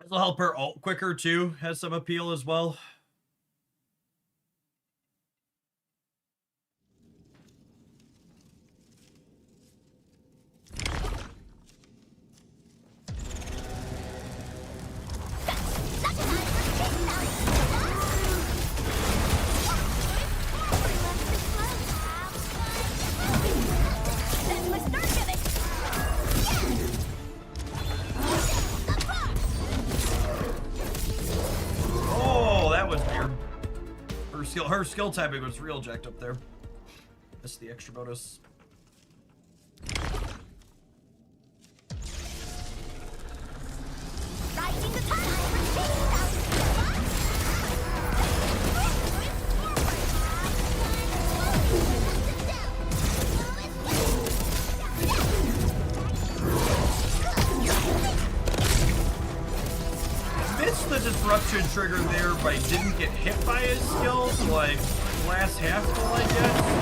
This will help her ult quicker too. Has some appeal as well. Her skill typing was real jacked up there. Missed the extra bonus. Missed the disruption trigger there, but I didn't get hit by his skills, like last half full, I guess.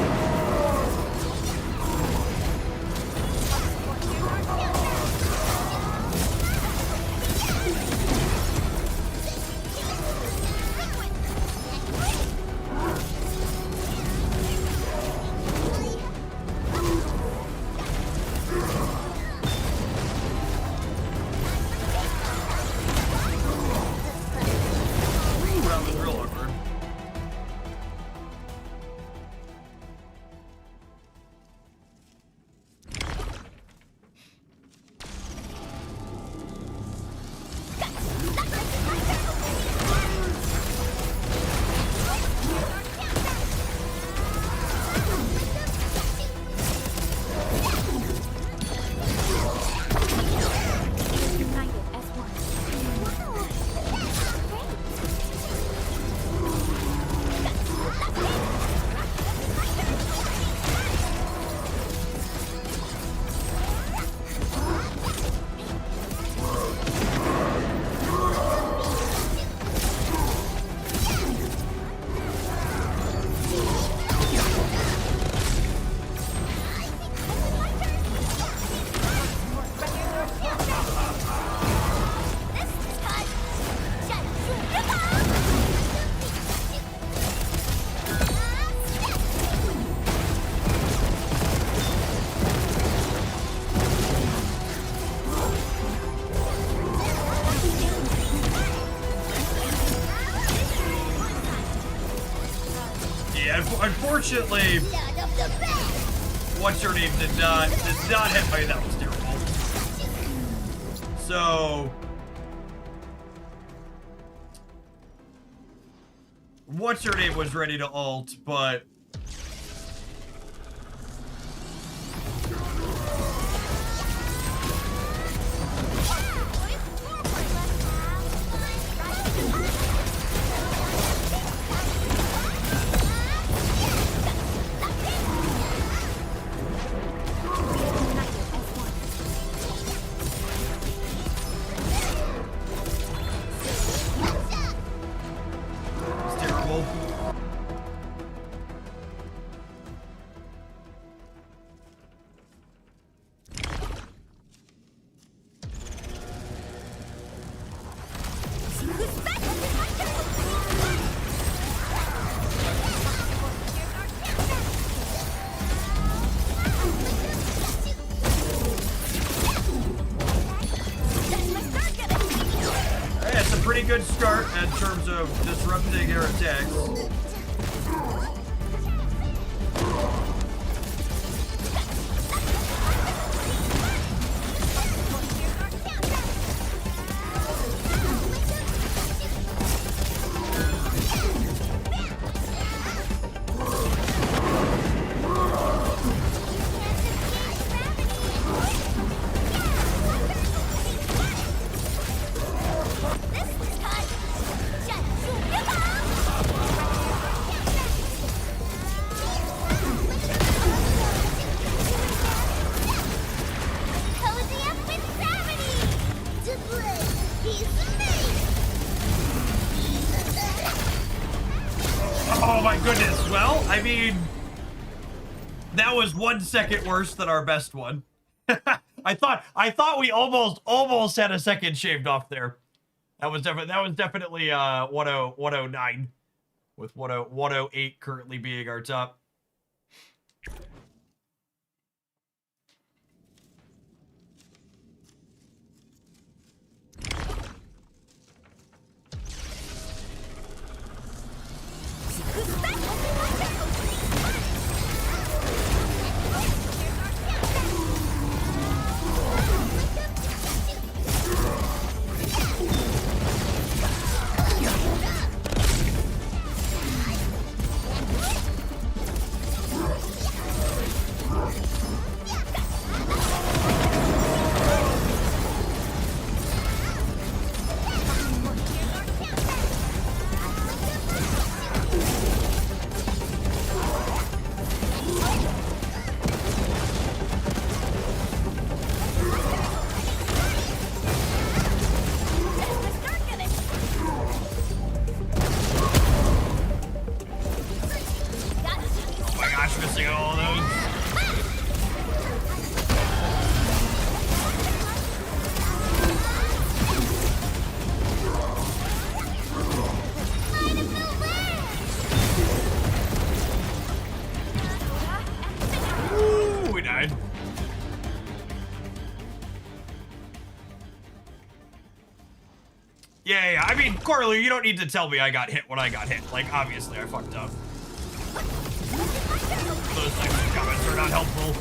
Unfortunately, what's her name did not hit me. That was terrible. So, what's her name was ready to ult, but good start in terms of disrupting air attacks. Oh my goodness. Well, I mean, that was 1 second worse than our best one. I thought we almost had a second shaved off there. That was definitely 109, with 108 currently being our top. Missing all of those. Ooh, we died. Yeah, I mean, Corley, you don't need to tell me I got hit when I got hit. Like, obviously I fucked up. Those types of comments are not helpful.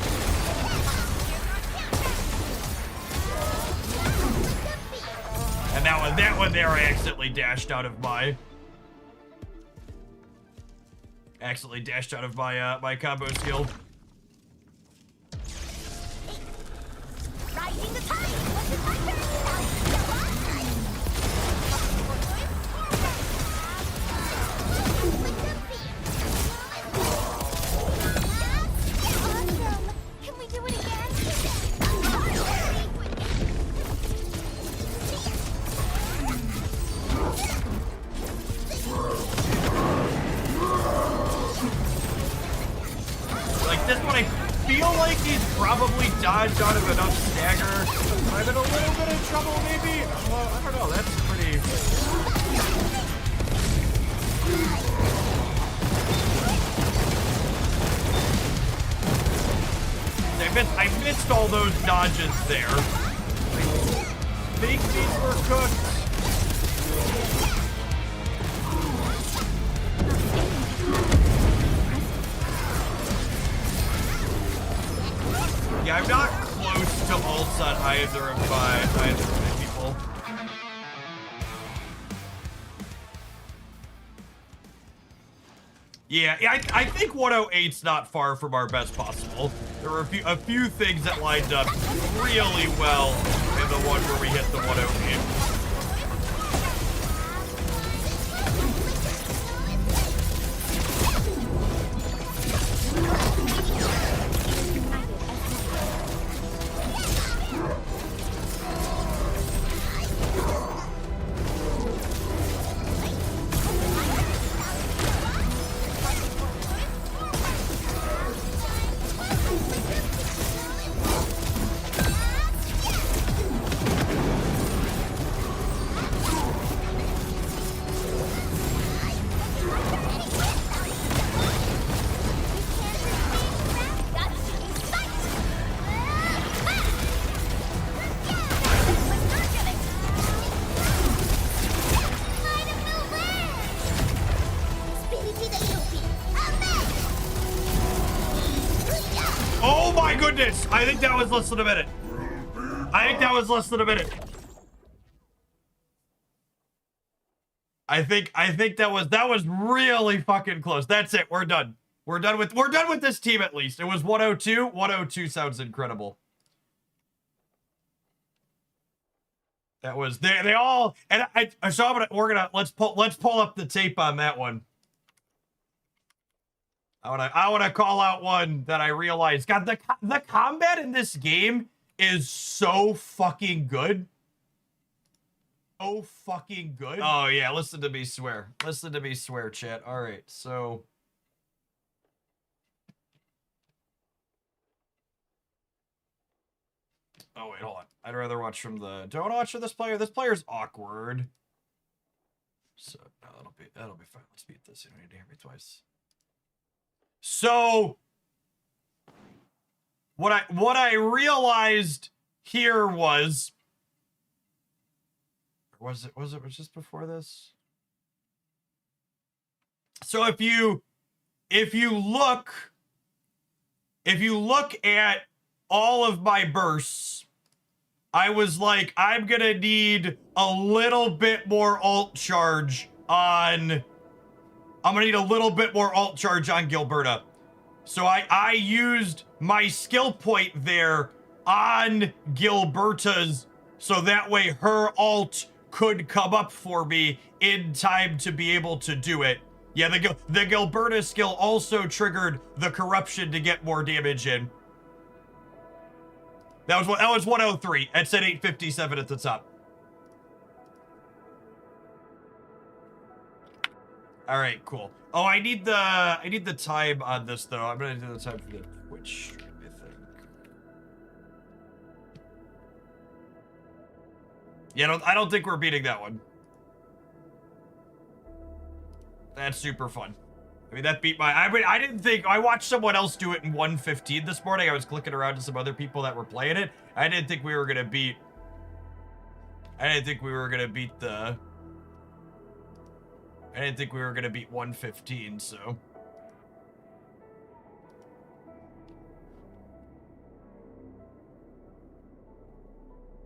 And that one there I accidentally dashed out of my my combo skill. Rising the tide! What's it my turn? Awesome! Can we do it again? Like this one, I feel like he's probably dodged out of enough stagger. I'm in a little bit of trouble, maybe? I don't know, that's pretty... I missed all those dodges there. I think these were cooked. Yeah, I'm not close to ults on either of my people. Yeah, I think 108's not far from our best possible. There were a few things that lined up really well in the one where we hit the 108. Oh my goodness! I think that was less than a minute. I think that was less than a minute. I think that was really fucking close. That's it. We're done. We're done with this team at least. It was 102. 102 sounds incredible. That was they all, and let's pull up the tape on that one. I wanna call out one that I realized. God, the combat in this game is so fucking good. So fucking good. Oh yeah, listen to me swear. Listen to me swear, chat. All right, so. Oh wait, hold on. I'd rather watch from the. Do I want to watch from this player? This player's awkward. So no, that'll be fine. Let's beat this. You don't need to hear me twice. So what I realized here was it just before this? So if you look at all of my bursts, I was like, I'm gonna need a little bit more ult charge on Gilberta. So I used my skill point there on Gilberta's, so that way her ult could come up for me in time to be able to do it. Yeah, the Gilberta skill also triggered the corruption to get more damage in. That was 103. It said 857 at the top. All right, cool. Oh, I need the time on this though. I'm gonna do the time for the Twitch stream, I think. Yeah, I don't think we're beating that one. That's super fun. I mean, that beat my... I didn't think... I watched someone else do it in 1:15 this morning. I was clicking around to some other people that were playing it. I didn't think we were gonna beat... I didn't think we were gonna beat 1:15, so...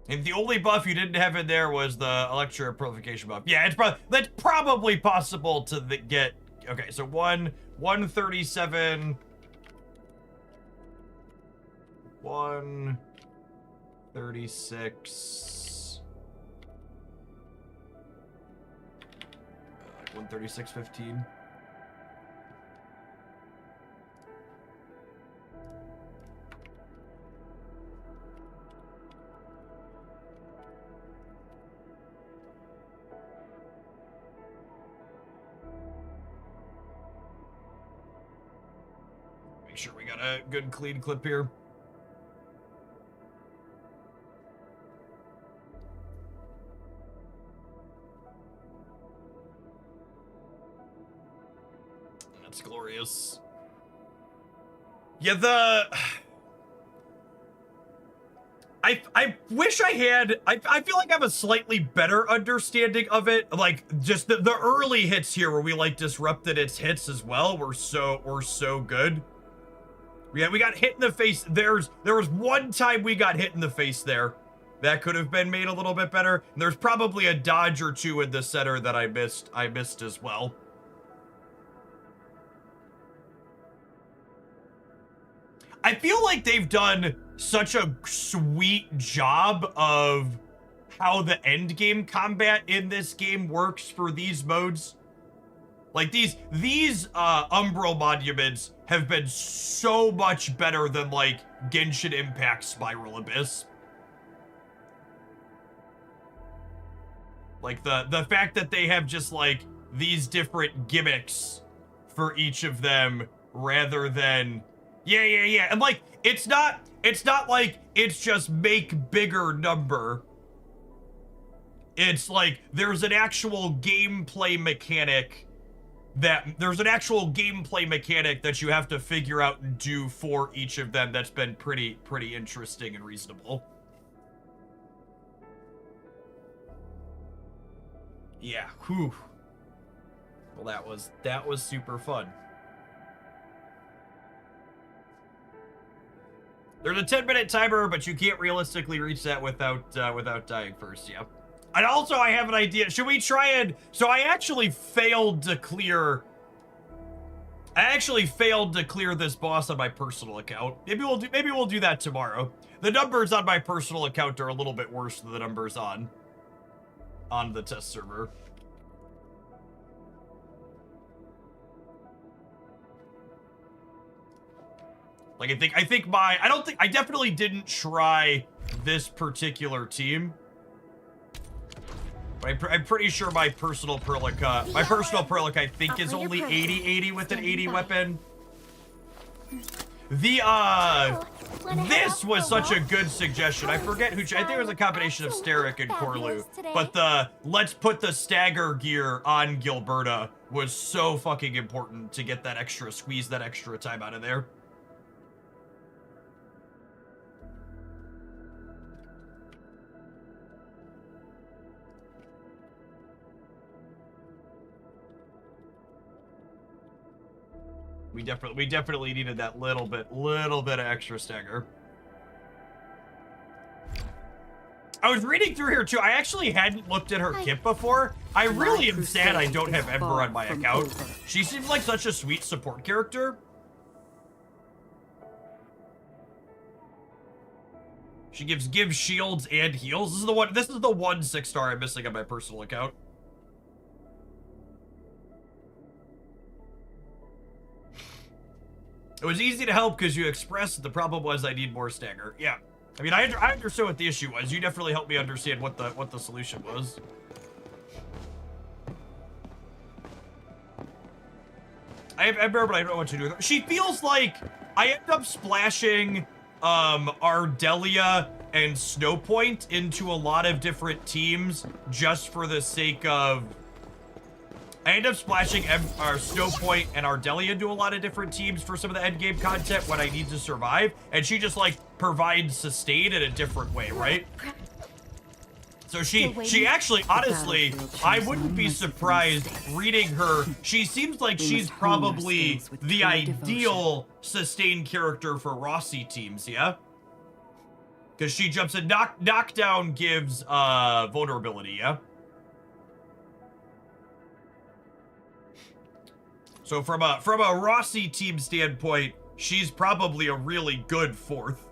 And the only buff you didn't have in there was the Electro Purification buff. Yeah, that's probably possible to get... Okay, so 137... 136... 136.15. Make sure we got a good clean clip here. That's glorious. Yeah, I wish I had... I feel like I have a slightly better understanding of it. Like, just the early hits here where we, like, disrupted its hits as well were so good. Yeah, we got hit in the face. There was one time we got hit in the face there. That could have been made a little bit better. And there's probably a dodge or two in the center that I missed as well. I feel like they've done such a sweet job of how the end game combat in this game works for these modes. Like these Umbral monuments have been so much better than like Genshin Impact Spiral Abyss. Like the fact that they have just like these different gimmicks for each of them rather than yeah. And like it's not like it's just make bigger number. It's like there's an actual gameplay mechanic that you have to figure out and do for each of them that's been pretty interesting and reasonable. Yeah, whew. Well, that was super fun. There's a 10-minute timer, but you can't realistically reach that without dying first, yeah. And also, I have an idea. Should we try and... So I actually failed to clear this boss on my personal account. Maybe we'll do that tomorrow. The numbers on my personal account are a little bit worse than the numbers on the test server. Like I definitely didn't try this particular team. But I'm pretty sure my personal Perlica, I think is only 80 with an 80 weapon. The This was such a good suggestion. I forget who. I think it was a combination of Steric and Corlu. But the let's put the stagger gear on Gilberta was so fucking important to get that extra, squeeze that extra time out of there. We definitely needed that little bit of extra stagger. I was reading through here too. I actually hadn't looked at her kit before. I really am sad I don't have Ember on my account. She seems like such a sweet support character. She gives shields and heals. This is the one 6-star I'm missing on my personal account. It was easy to help because you expressed the problem was I need more stagger. Yeah. I mean, I understood what the issue was. You definitely helped me understand what the solution was. I have Ember, but I don't know what to do with her. She feels like I end up splashing Ardelia and Snowpoint into a lot of different teams just for the sake of... I end up splashing Snowpoint and Ardelia into a lot of different teams for some of the endgame content when I need to survive, and she just, like, provides sustain in a different way, right? So she actually, honestly, I wouldn't be surprised reading her. She seems like she's probably the ideal sustain character for Rossi teams, yeah? Because she jumps in, knockdown gives vulnerability, yeah? So from a Rossi team standpoint, she's probably a really good fourth.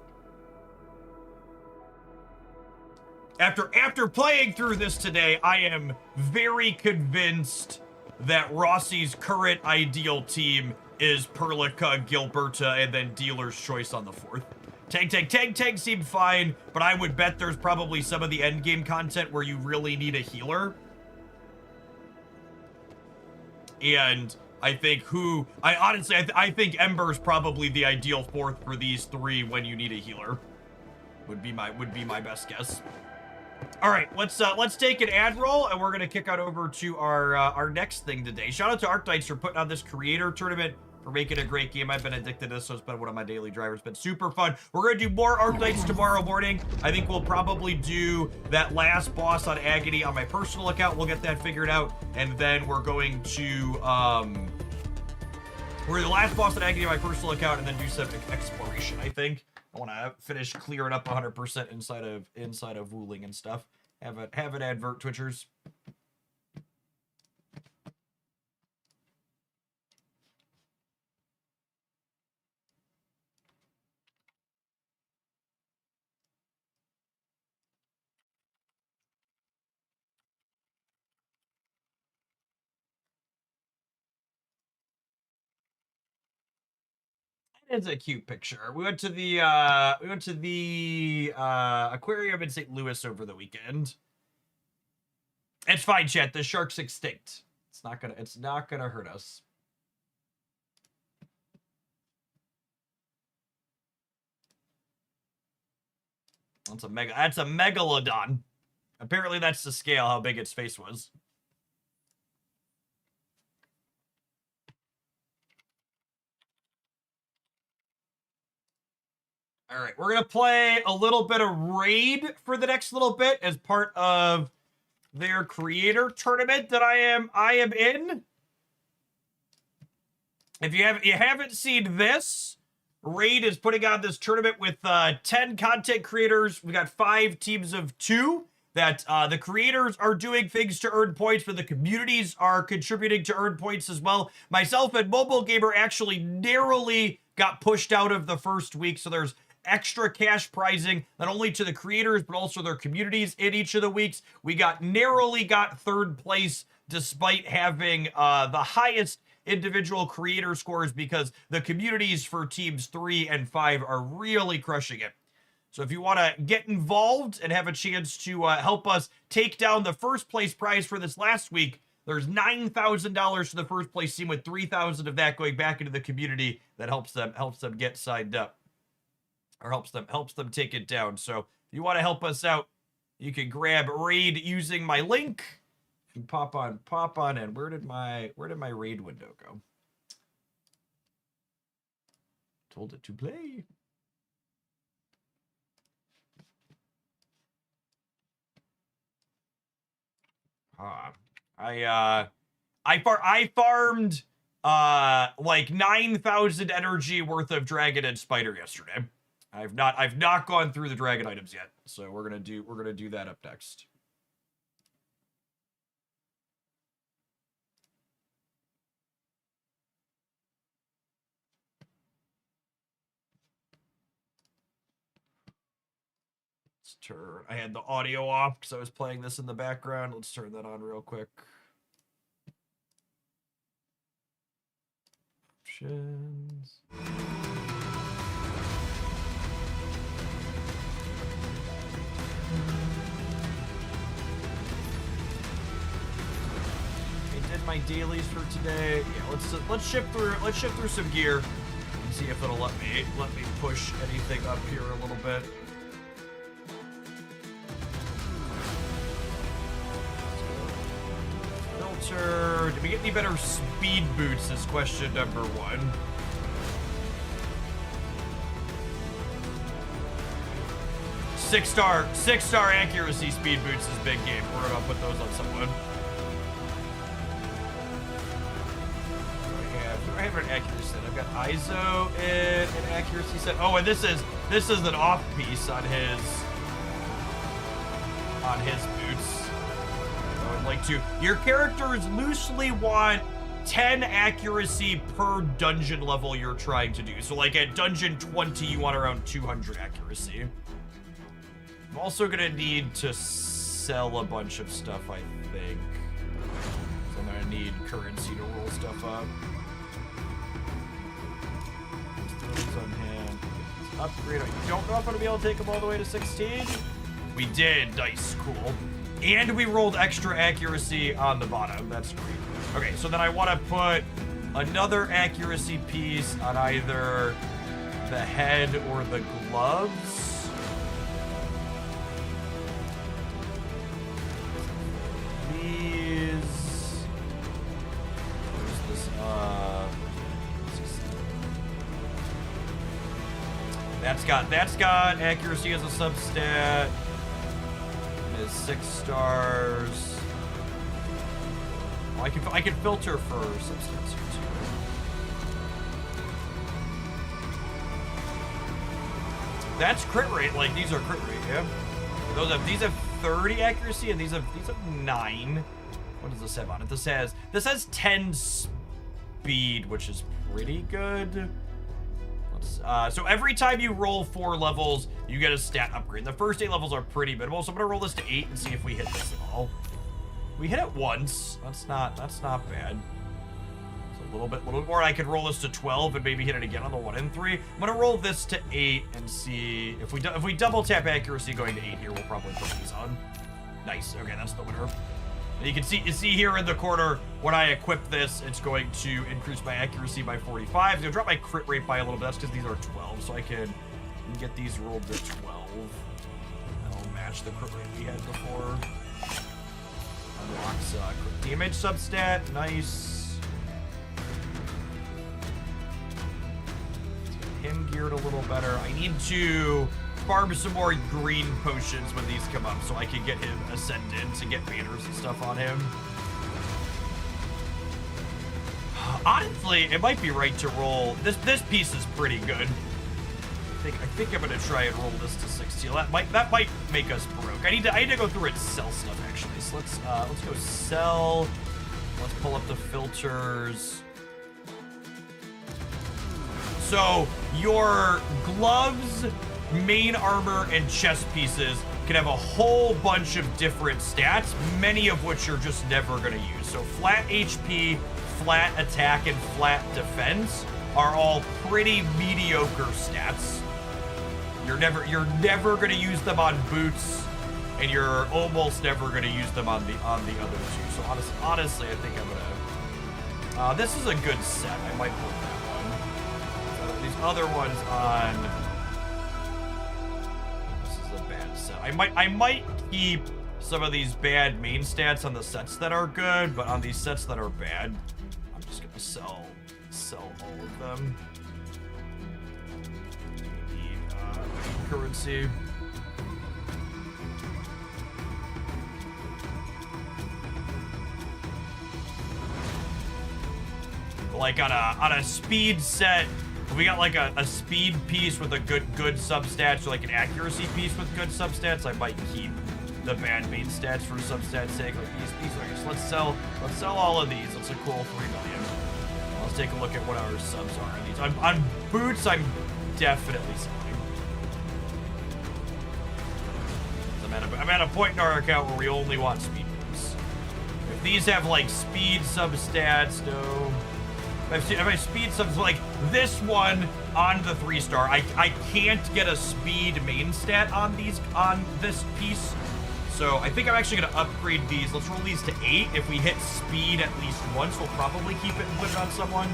After playing through this today, I am very convinced that Rossi's current ideal team is Perlica, Gilberta, and then Dealer's Choice on the fourth. Tank seemed fine, but I would bet there's probably some of the endgame content where you really need a healer. And I think I think Ember's probably the ideal fourth for these three when you need a healer. Would be my best guess. All right, let's take an ad roll, and we're gonna kick out over to our next thing today. Shout out to Arctites for putting on this creator tournament, for making a great game. I've been addicted to this, so it's been one of my daily drivers. It's been super fun. We're gonna do more Arctites tomorrow morning. I think we'll probably do that last boss on Agony on my personal account. We'll get that figured out, and then we're going to we're the last boss on Agony on my personal account, and then do some exploration. I think I want to finish clearing up 100% inside of Wuling and stuff. Have an advert, Twitchers. It's a cute picture. We went to the aquarium in St. Louis over the weekend. It's fine, chat. The shark's extinct. It's not gonna hurt us. That's a megalodon. Apparently that's the scale how big its face was. All right, we're gonna play a little bit of Raid for the next little bit as part of their creator tournament that I am in. If you haven't seen this, Raid is putting on this tournament with 10 content creators. We got 5 teams of 2 that the creators are doing things to earn points, but the communities are contributing to earn points as well. Myself and Mobile Gamer actually narrowly got pushed out of the first week, so there's extra cash prizing, not only to the creators, but also their communities in each of the weeks. We narrowly got 3rd place, despite having the highest individual creator scores, because the communities for teams 3 and 5 are really crushing it. So if you want to get involved and have a chance to help us take down the 1st place prize for this last week, there's $9,000 to the 1st place team, with $3,000 of that going back into the community that helps them get signed up. or helps them take it down. So if you want to help us out, you can grab raid using my link. You pop on in. Where did my raid window go? Told it to play. I farmed like 9,000 energy worth of dragon and spider yesterday. I've not gone through the dragon items yet, so we're gonna do that up next. Let's turn. I had the audio off because I was playing this in the background. Let's turn that on real quick. Options. I did my dailies for today. Yeah, let's shift through some gear and see if it'll let me push anything up here a little bit. Filter. Did we get any better speed boots is question number 1. Six-star accuracy speed boots is big game. We're gonna put those on someone. I have an accuracy set. I've got ISO in an accuracy set. Oh, and this is an off piece on his boots. I would like to. Your characters loosely want 10 accuracy per dungeon level you're trying to do. So like at dungeon 20, you want around 200 accuracy. I'm also gonna need to sell a bunch of stuff, I think. So I'm gonna need currency to roll stuff up. On him. Upgrade. I don't know if I'm gonna be able to take him all the way to 16. We did. Nice. Cool. And we rolled extra accuracy on the bottom. That's great. Okay, so then I want to put another accuracy piece on either the head or the gloves. These. Where's this? That's got accuracy as a substat. It is 6 stars. Oh, I can filter for substats here too. That's crit rate. Like these are crit rate, yeah. These have 30 accuracy and these have 9. What does this have on it? This has 10 speed, which is pretty good. So every time you roll 4 levels, you get a stat upgrade. The first 8 levels are pretty minimal, so I'm gonna roll this to 8 and see if we hit this at all. We hit it once. That's not bad. It's a little bit more. I could roll this to 12 and maybe hit it again on the 1 and 3. I'm gonna roll this to 8 and see if we double tap accuracy going to 8 here. We'll probably put these on. Nice. Okay, that's the winner. And you can see here in the corner, when I equip this, it's going to increase my accuracy by 45. It's gonna drop my crit rate by a little bit. That's because these are 12, so I can get these rolled to 12. That'll match the crit rate we had before. Unlocks crit damage substat. Nice. Let's get him geared a little better. I need to farm some more green potions when these come up so I can get him ascended to get banners and stuff on him. Honestly, it might be right to roll. This piece is pretty good. I think I'm gonna try and roll this to 16. That might make us broke. I need to go through and sell stuff actually. So let's go sell. Let's pull up the filters. So your gloves, main armor, and chest pieces can have a whole bunch of different stats, many of which you're just never gonna use. So flat HP, flat attack, and flat defense are all pretty mediocre stats. You're never gonna use them on boots, and you're almost never gonna use them on the other two. So honestly, I think I'm gonna. This is a good set. I might hold that one. These other ones on I might keep some of these bad main stats on the sets that are good, but on these sets that are bad, I'm just gonna sell all of them. We need currency. Like on a speed set, we got like a speed piece with a good substats, or like an accuracy piece with good substats. I might keep the bad main stats for substats sake. Like these are. So let's sell all of these. That's a cool 3 million. Let's take a look at what our subs are on these. On boots, I'm definitely selling. I'm at a point in our account where we only want speed boots. If these have like speed substats, no. If I speed subs like this one on the 3-star, I can't get a speed main stat on this piece. So I think I'm actually gonna upgrade these. Let's roll these to 8. If we hit speed at least once, we'll probably keep it and put it on someone.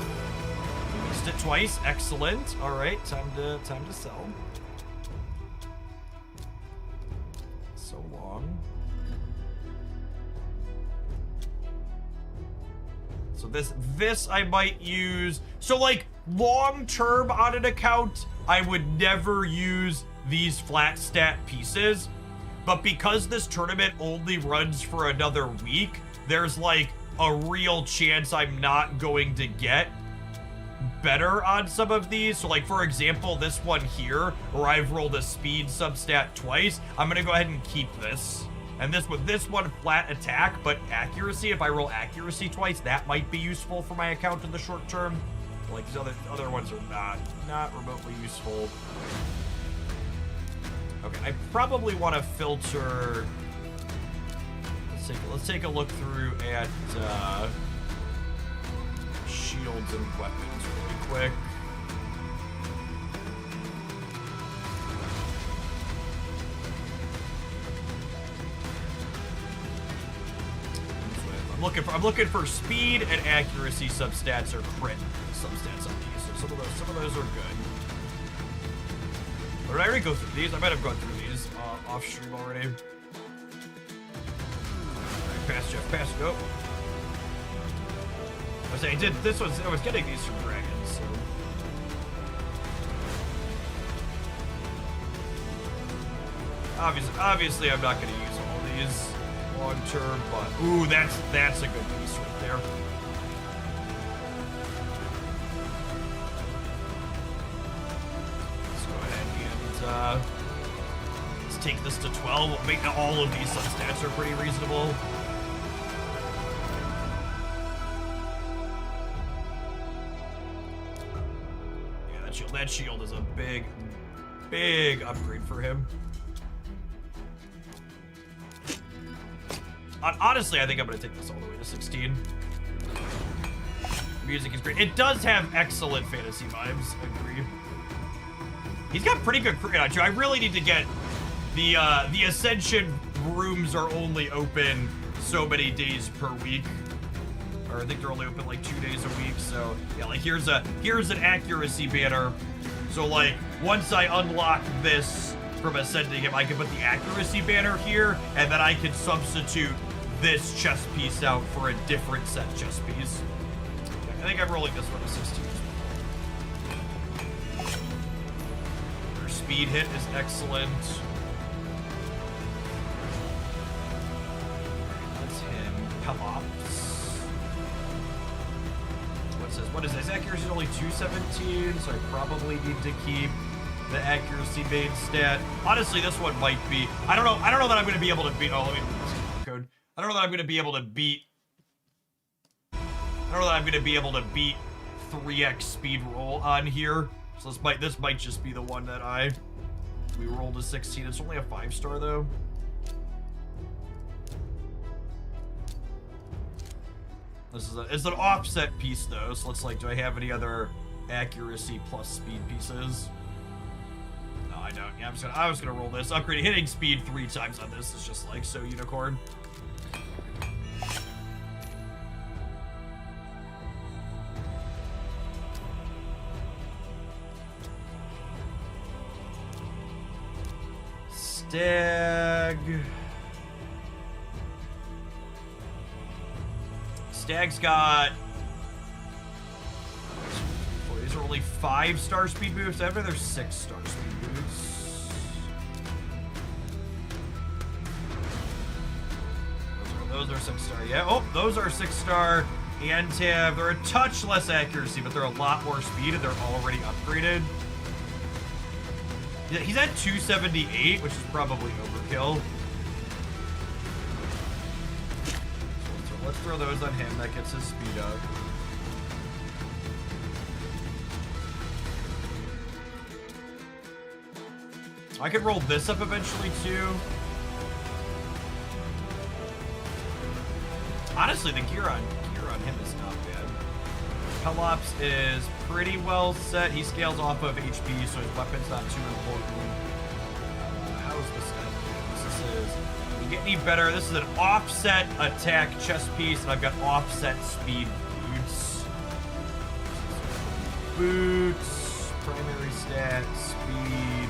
We missed it twice. Excellent. All right, time to sell. So long. So this I might use. So like long term on an account, I would never use these flat stat pieces. But because this tournament only runs for another week, there's like a real chance I'm not going to get better on some of these. So like for example, this one here, where I've rolled a speed substat twice, I'm gonna go ahead and keep this. And this one flat attack, but accuracy, if I roll accuracy twice, that might be useful for my account in the short term. Like these other ones are not remotely useful. Okay, I probably want to filter. Let's take a look through at shields and weapons really quick. I'm looking for speed and accuracy substats or crit substats on these. So some of those are good. Or did I already go through these? I might have gone through these off stream already. Alright, pass Jeff, pass. Nope. I was saying I was getting these from dragons, so. Obviously I'm not gonna use all these long term, but ooh, that's a good piece right there. Let's go ahead and let's take this to 12. Make all of these stats are pretty reasonable. Yeah, that shield is a big upgrade for him. Honestly, I think I'm going to take this all the way to 16. Music is great. It does have excellent fantasy vibes, I agree. He's got pretty good cricket on too. I really need to get the Ascension rooms are only open so many days per week. Or I think they're only open like 2 days a week. So yeah, like here's an accuracy banner. So like once I unlock this from ascending him, I can put the accuracy banner here, and then I can substitute this chess piece out for a different set chess piece. I think I'm rolling this one to 16 as well. Her speed hit is excellent. That's him. Pelops. What is this? Accuracy is only 217, so I probably need to keep the accuracy main stat. Honestly, this one might be. I don't know that I'm going to be able to beat. Oh, let me read this code. I don't know that I'm going to be able to beat. I don't know that I'm going to be able to beat 3x speed roll on here. So this might just be the one that we rolled a 16. It's only a 5-star though. It's an offset piece though. So let's like, do I have any other accuracy plus speed pieces? No, I don't. Yeah, I was gonna roll this. Upgrade hitting speed 3 times on this is just like so unicorn. Stag. Stag's got. These are only 5-star speed boosts. I bet there's 6-star speed boosts. Those are 6-star. Yeah. Oh, those are 6-star. And have they're a touch less accuracy, but they're a lot more speed, and they're already upgraded. Yeah, he's at 278, which is probably overkill. So let's throw those on him. That gets his speed up. I could roll this up eventually too. Honestly, the gear on him is not bad. Pelops is pretty well set. He scales off of HP, so his weapon's not too important. How is this guy? This is. You get any better? This is an offset attack chest piece, and I've got offset speed boots. Boots, primary stat, speed.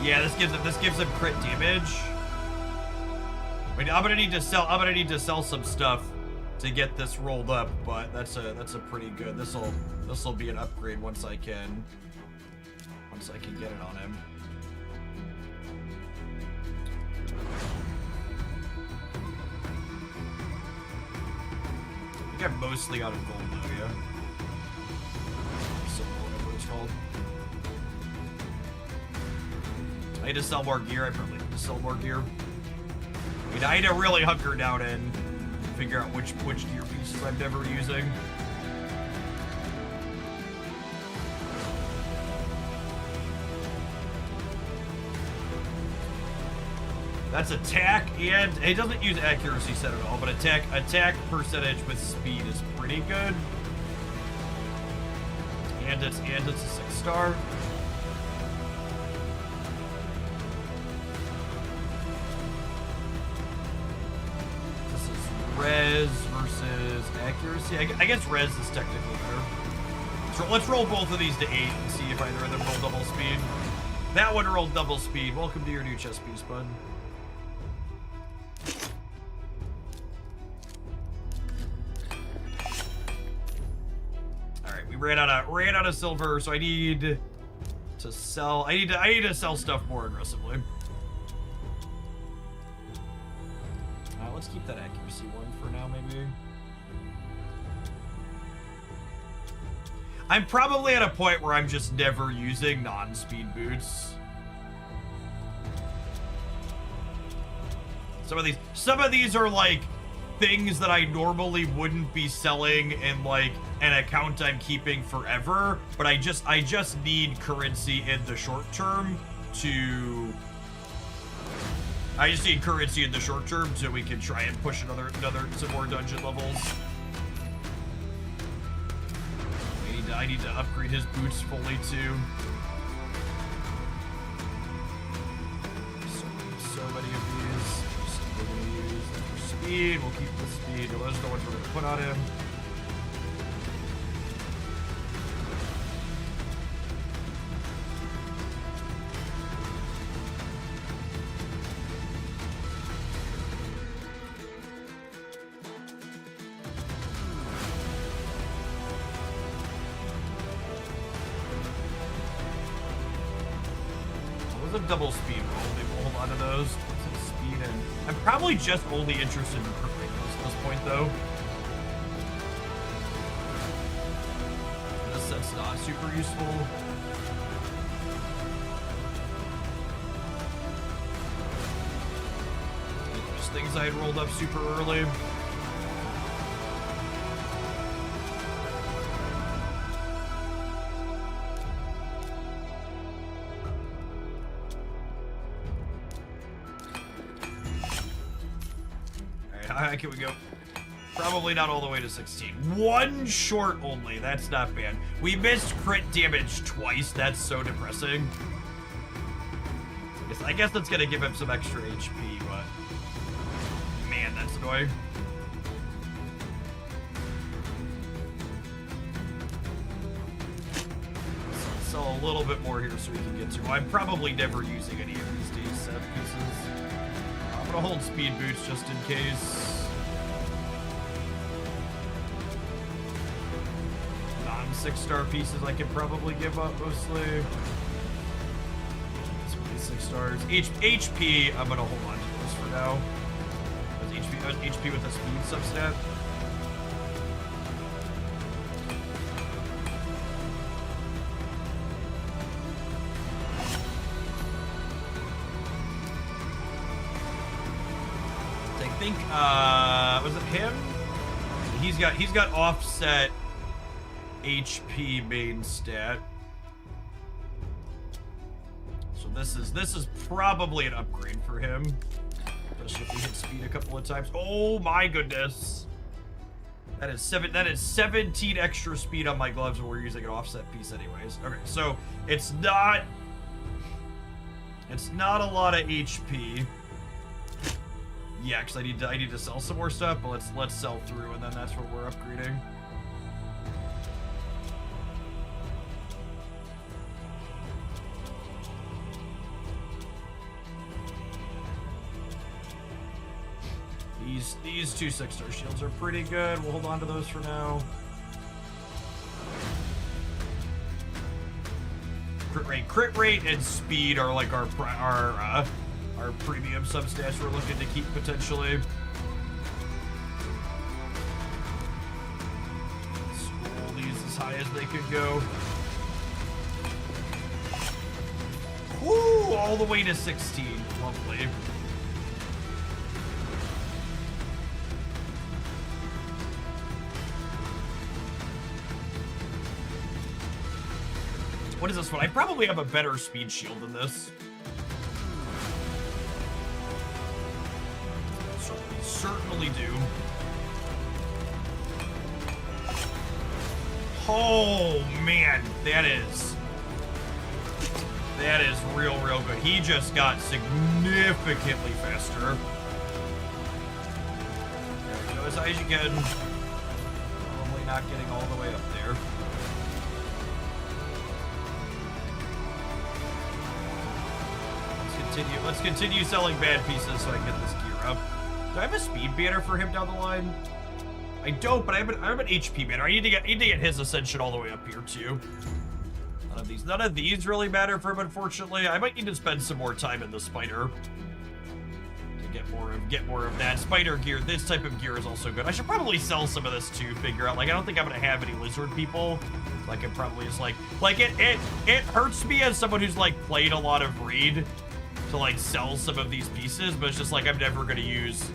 Yeah, this gives him crit damage. Wait, I'm gonna need to sell some stuff to get this rolled up, but that's a pretty good. This'll be an upgrade once I can get it on him. I think I'm mostly out of gold though, yeah. Silver, whatever it's called. I need to sell more gear. I probably need to sell more gear. I mean, I need to really hunker down and figure out which gear pieces I'm never using. That's attack, and it doesn't use accuracy set at all, but attack percentage with speed is pretty good. And it's a 6-star. Res versus accuracy. I guess res is technically better. So let's roll both of these to 8 and see if either of them roll double speed. That one rolled double speed. Welcome to your new chess piece, bud. All right, we ran out of silver, so I need to sell. I need to sell stuff more aggressively. Let's keep that accuracy one for now, maybe. I'm probably at a point where I'm just never using non-speed boots. Some of these are like things that I normally wouldn't be selling in like an account I'm keeping forever, but I just need currency in the short term to. I just need currency in the short term so we can try and push some more dungeon levels. I need to upgrade his boots fully too. So many of these. We're gonna use them for speed. We'll keep the speed. Those are the ones we're gonna put on him. Double speed roll. They roll a lot of those. What's his speed and I'm probably just only interested in crit radius at this point though. This set's not super useful. Just things I had rolled up super early. How high can we go? Probably not all the way to 16. One short only. That's not bad. We missed crit damage twice. That's so depressing. I guess that's gonna give him some extra HP, but man, that's annoying. sell a little bit more here so we can get to. I'm probably never using any of these days set pieces. I'm gonna hold speed boots just in case. Non-6-star pieces I can probably give up mostly. 6 stars. HP, I'm gonna hold on to this for now. HP with a speed substat. I think was it him? He's got offset HP main stat. So this is probably an upgrade for him. Especially if we hit speed a couple of times. Oh my goodness. That is 17 extra speed on my gloves when we're using an offset piece anyways. Okay, so it's not a lot of HP. Yeah, because I need to sell some more stuff, but let's sell through and then that's what we're upgrading. These 2 6-star shields are pretty good. We'll hold on to those for now. Crit rate and speed are like our premium substats we're looking to keep potentially. Let's roll these as high as they could go. Woo! All the way to 16. Lovely. What is this one? I probably have a better speed shield than this. Certainly do. Oh man, that is real good. He just got significantly faster. There we go, as high as you can. Probably not getting all the way up there. Let's continue selling bad pieces so I can get this gear up. Do I have a speed banner for him down the line? I don't, but I have an HP banner. I need to get his ascension all the way up here too. None of these really matter for him, unfortunately. I might need to spend some more time in the spider to get more of that spider gear. This type of gear is also good. I should probably sell some of this to figure out. Like, I don't think I'm gonna have any lizard people. Like, it probably is like it hurts me as someone who's like played a lot of Raid to like sell some of these pieces, but it's just like I'm never gonna use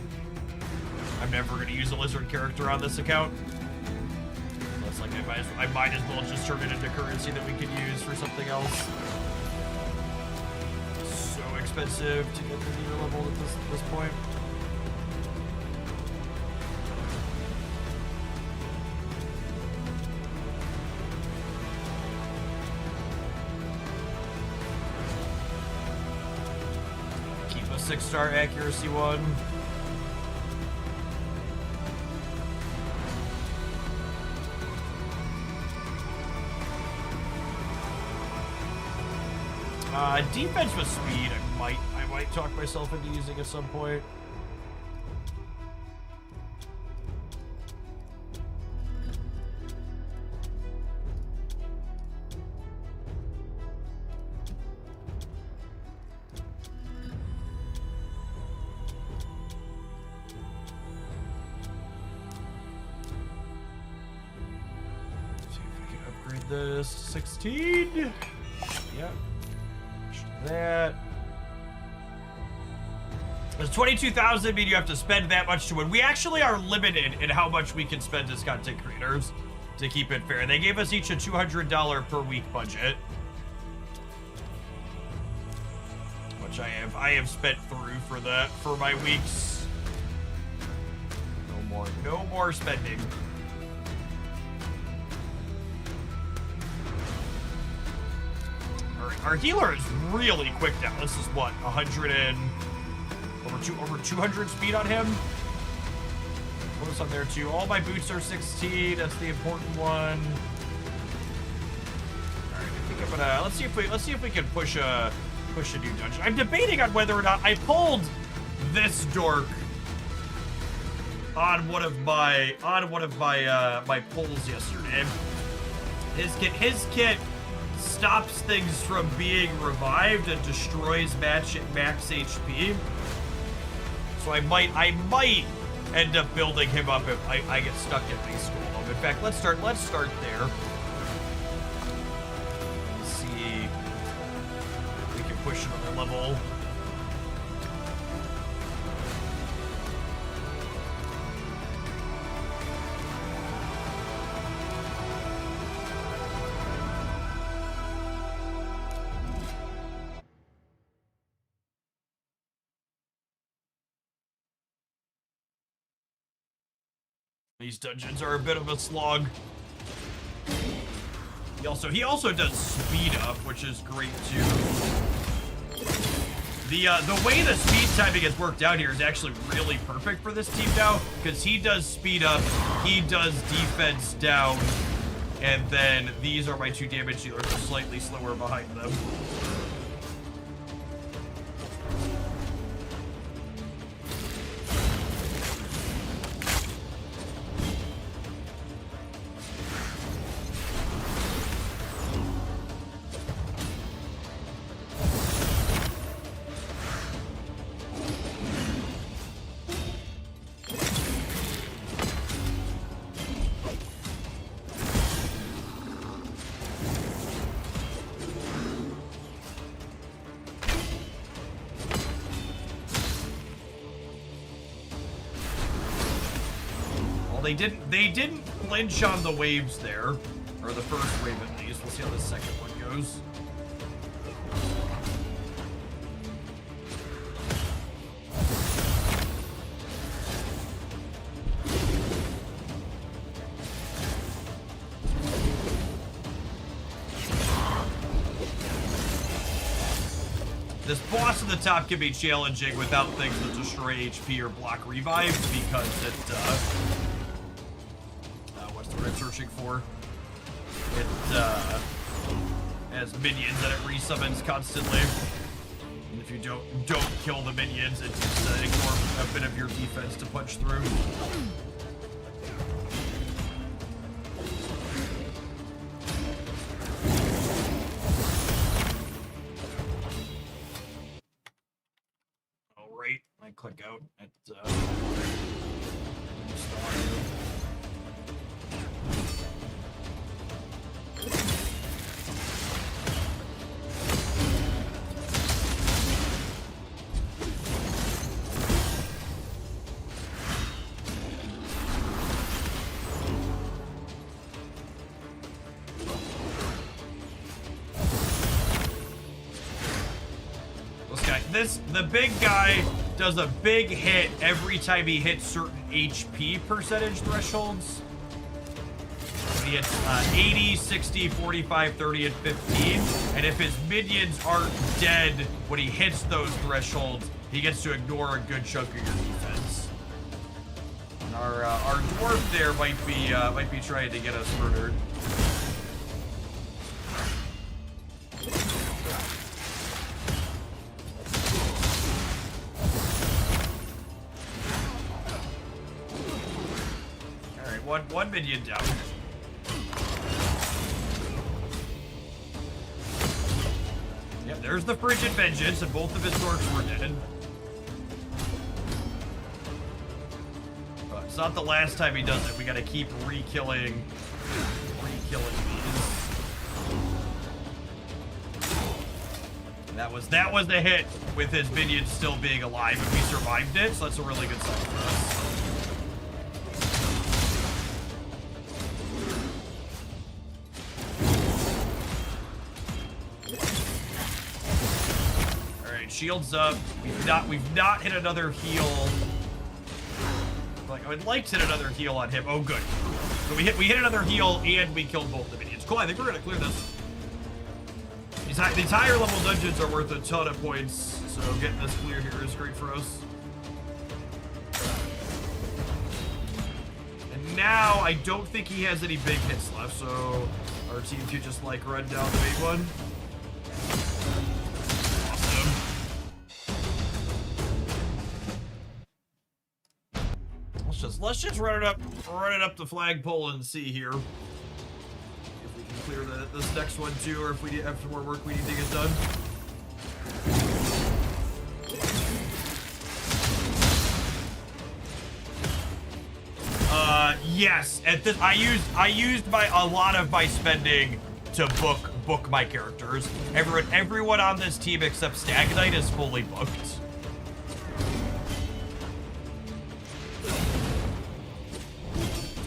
a lizard character on this account. So it's like I might as well just turn it into currency that we could use for something else. So expensive to get to the level at this point. Keep a 6-star accuracy one. Defense with speed, I might talk myself into using at some point. See if I can upgrade this to 16. Yep. That. Does 22,000 mean you have to spend that much to win? We actually are limited in how much we can spend as content creators to keep it fair. They gave us each a $200 per week budget, which I have spent through for my weeks. No more spending. Our healer is really quick now. This is what, over 200 speed on him. What's on there too? All my boots are 16. That's the important one. All right, I think I'm let's see if we can push a new dungeon. I'm debating on whether or not I pulled this dork on one of my my pulls yesterday. His kit stops things from being revived and destroys max HP. So I might end up building him up if I get stuck at base school. In fact, let's start there. Let's see if we can push another level. These dungeons are a bit of a slog. He also does speed up, which is great too. The way the speed timing has worked out here is actually really perfect for this team now, because he does speed up, he does defense down, and then these are my 2 damage dealers, are slightly slower behind them. They didn't flinch on the waves there, or the first wave at least. We'll see how the second one goes. This boss at the top can be challenging without things that destroy HP or block revive, because it, what's the word I'm searching for? It, has minions that it resummons constantly. And if you don't kill the minions, it just ignore a bit of your defense to punch through. I click out at the big guy does a big hit every time he hits certain HP percentage thresholds. He hits 80, 60, 45, 30, and 15. And if his minions aren't dead when he hits those thresholds, he gets to ignore a good chunk of your defense. And our dwarf there might be trying to get us murdered. One minion down. Yep, there's the Frigid Vengeance, and both of his dorks were dead. But it's not the last time he does it. We gotta keep re-killing these. And that was the hit with his minions still being alive, and we survived it, so that's a really good sign for us. Shields up. We've not hit another heal. Like, I would like to hit another heal on him. Oh, good. So we hit another heal and we killed both the minions. Cool. I think we're gonna clear this. These higher level dungeons are worth a ton of points, so getting this clear here is great for us. And now I don't think he has any big hits left, so our team to just like run down the big one. Awesome. Let's just run it up the flagpole and see here if we can clear this next one too, or if we have some more work we need to get done. Yes. At this, I used a lot of my spending to book my characters. Everyone on this team except Stag Knight is fully booked.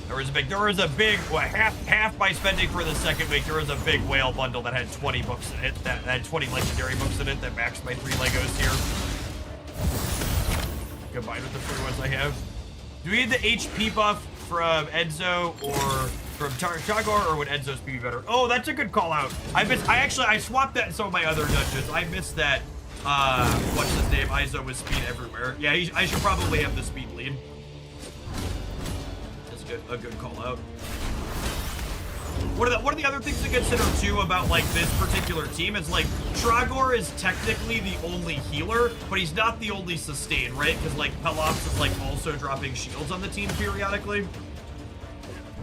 There was a big well, half my spending for the second week. There was a big whale bundle that had 20 books in it, that had 20 legendary books in it that maxed my 3 Legos here. Combined with the free ones I have. Do we need the HP buff from Enzo or from Chagor, or would Enzo's be better? Oh, that's a good call out. I swapped that in some of my other dungeons. I missed that. What's his name? Izo with speed everywhere. Yeah, I should probably have the speed lead. That's a good call out. What are the other things to consider too about like this particular team is like Tragor is technically the only healer, but he's not the only sustain, right? Because like Pelops is like also dropping shields on the team periodically.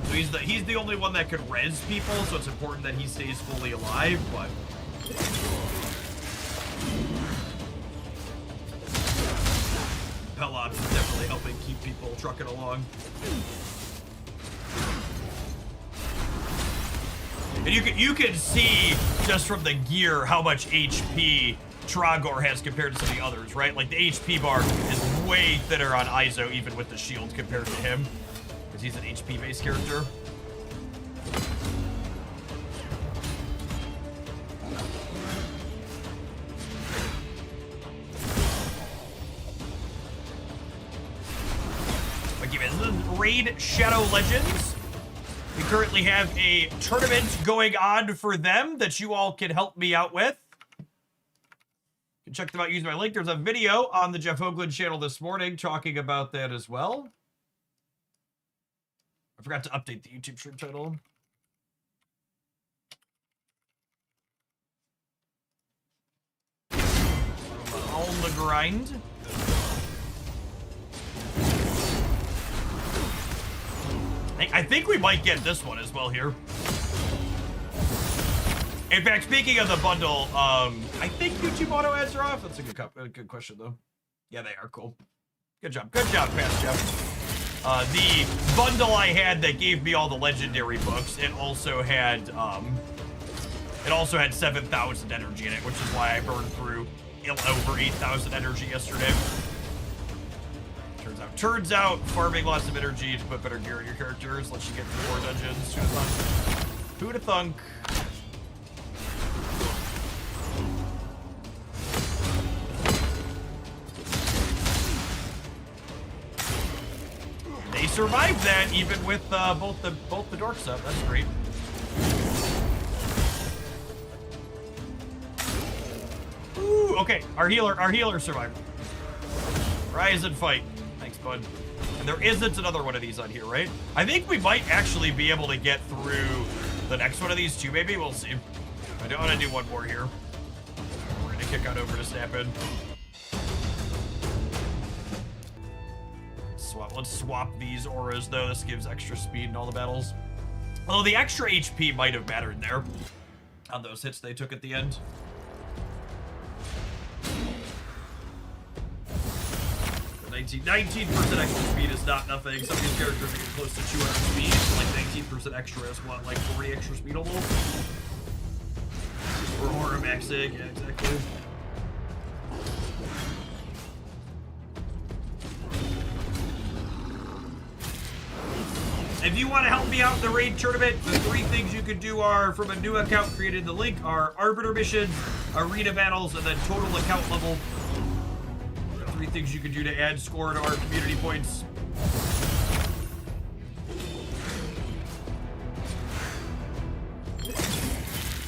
So he's the only one that could res people, so it's important that he stays fully alive, but Pelops is definitely helping keep people trucking along. And you can see just from the gear how much HP Tragor has compared to some of the others, right? Like the HP bar is way thinner on Izo even with the shield compared to him, because he's an HP based character. But give it Raid Shadow Legends. We currently have a tournament going on for them that you all can help me out with. You can check them out using my link. There's a video on the Jeff Hoagland channel this morning talking about that as well. I forgot to update the YouTube stream title. On the grind. I think we might get this one as well here. In fact, speaking of the bundle, I think YouTube auto ads are off. That's a good question though. Yeah, they are cool. Good job, Past Jeff. The bundle I had that gave me all the legendary books, it also had 7,000 energy in it, which is why I burned through over 8,000 energy yesterday. Turns out, farming lots of energy to put better gear in your characters lets you get through more dungeons. Who'da thunk? They survived that even with both the dorks up. That's great. Ooh, okay. Our healer survived. Rise and fight. Thanks, bud. And there isn't another one of these on here, right? I think we might actually be able to get through the next one of these too, maybe. We'll see. I don't want to do one more here. We're going to kick on over to Snap In. Let's swap these auras, though. This gives extra speed in all the battles. Although the extra HP might have mattered there on those hits they took at the end. 19% extra speed is not nothing. Some of these characters are getting close to 200 speed. Like 19% extra is what, like 40 extra speed almost? Or Aura maxing, yeah, exactly. If you want to help me out in the raid tournament, the 3 things you can do are, from a new account created in the link, are Arbiter missions, arena battles, and then total account level. 3 things you can do to add score to our community points.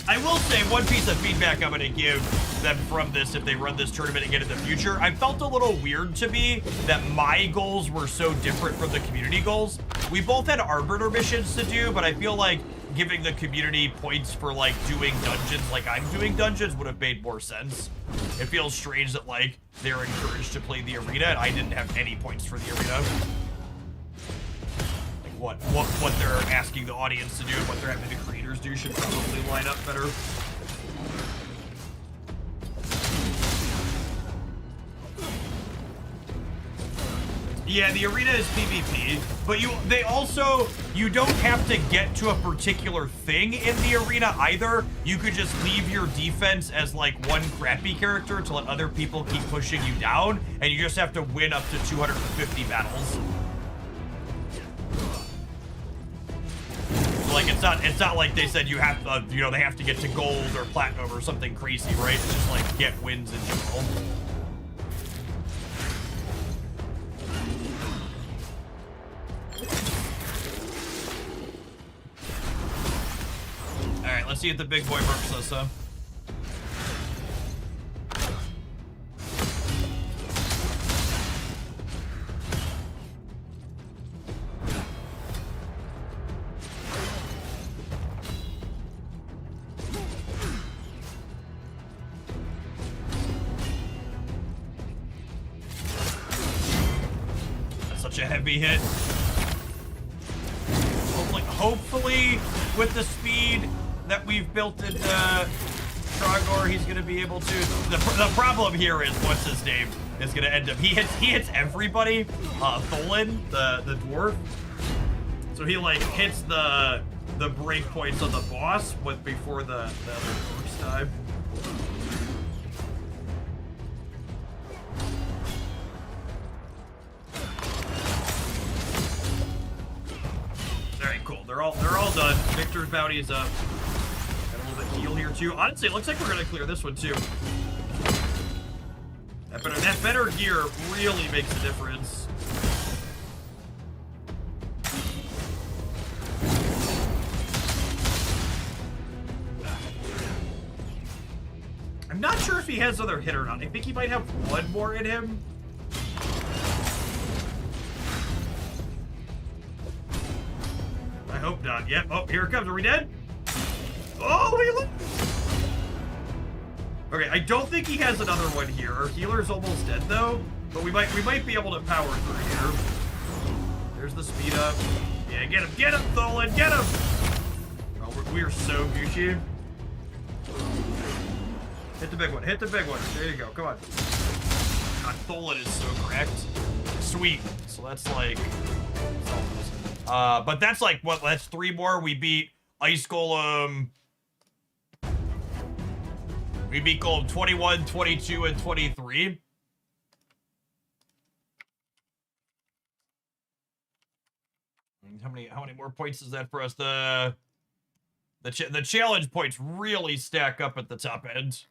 I will say one piece of feedback I'm going to give them from this if they run this tournament again in the future. I felt a little weird to me that my goals were so different from the community goals. We both had Arbiter missions to do, but I feel like giving the community points for like doing dungeons like I'm doing dungeons would have made more sense. It feels strange that like they're encouraged to play the arena and I didn't have any points for the arena. Like what they're asking the audience to do and what they're having the creators do should probably line up better. Yeah, the arena is PvP, but you don't have to get to a particular thing in the arena either. You could just leave your defense as like one crappy character to let other people keep pushing you down, and you just have to win up to 250 battles. So like it's not like they said you have to, they have to get to gold or platinum or something crazy, right? It's just like get wins in general. Alright, let's see if the big boy works us, huh? That's such a heavy hit. Hopefully with the speed that we've built into Trogor, he's gonna be able to. The problem here is what's his name is gonna end up. He hits everybody. Tholen, the dwarf. So he like hits the breakpoints on the boss, but before the other first time. Alright, cool. They're all done. Victor's bounty is up. Heal here too. Honestly, it looks like we're gonna clear this one too. That better gear really makes a difference. I'm not sure if he has another hit or not. I think he might have one more in him. I hope not. Yep. Oh, here it comes. Are we dead? Oh, we look. Okay, I don't think he has another one here. Our healer's almost dead though, but we might be able to power through here. There's the speed up. Yeah, get him, Tholen, get him! Oh, we are so Gucci. Hit the big one, There you go, come on. God, Tholen is so cracked. Sweet. So that's like, but that's like what? That's 3 more. We beat Ice Golem. We beat Golem 21, 22, and 23. How many more points is that for us? The challenge points really stack up at the top end.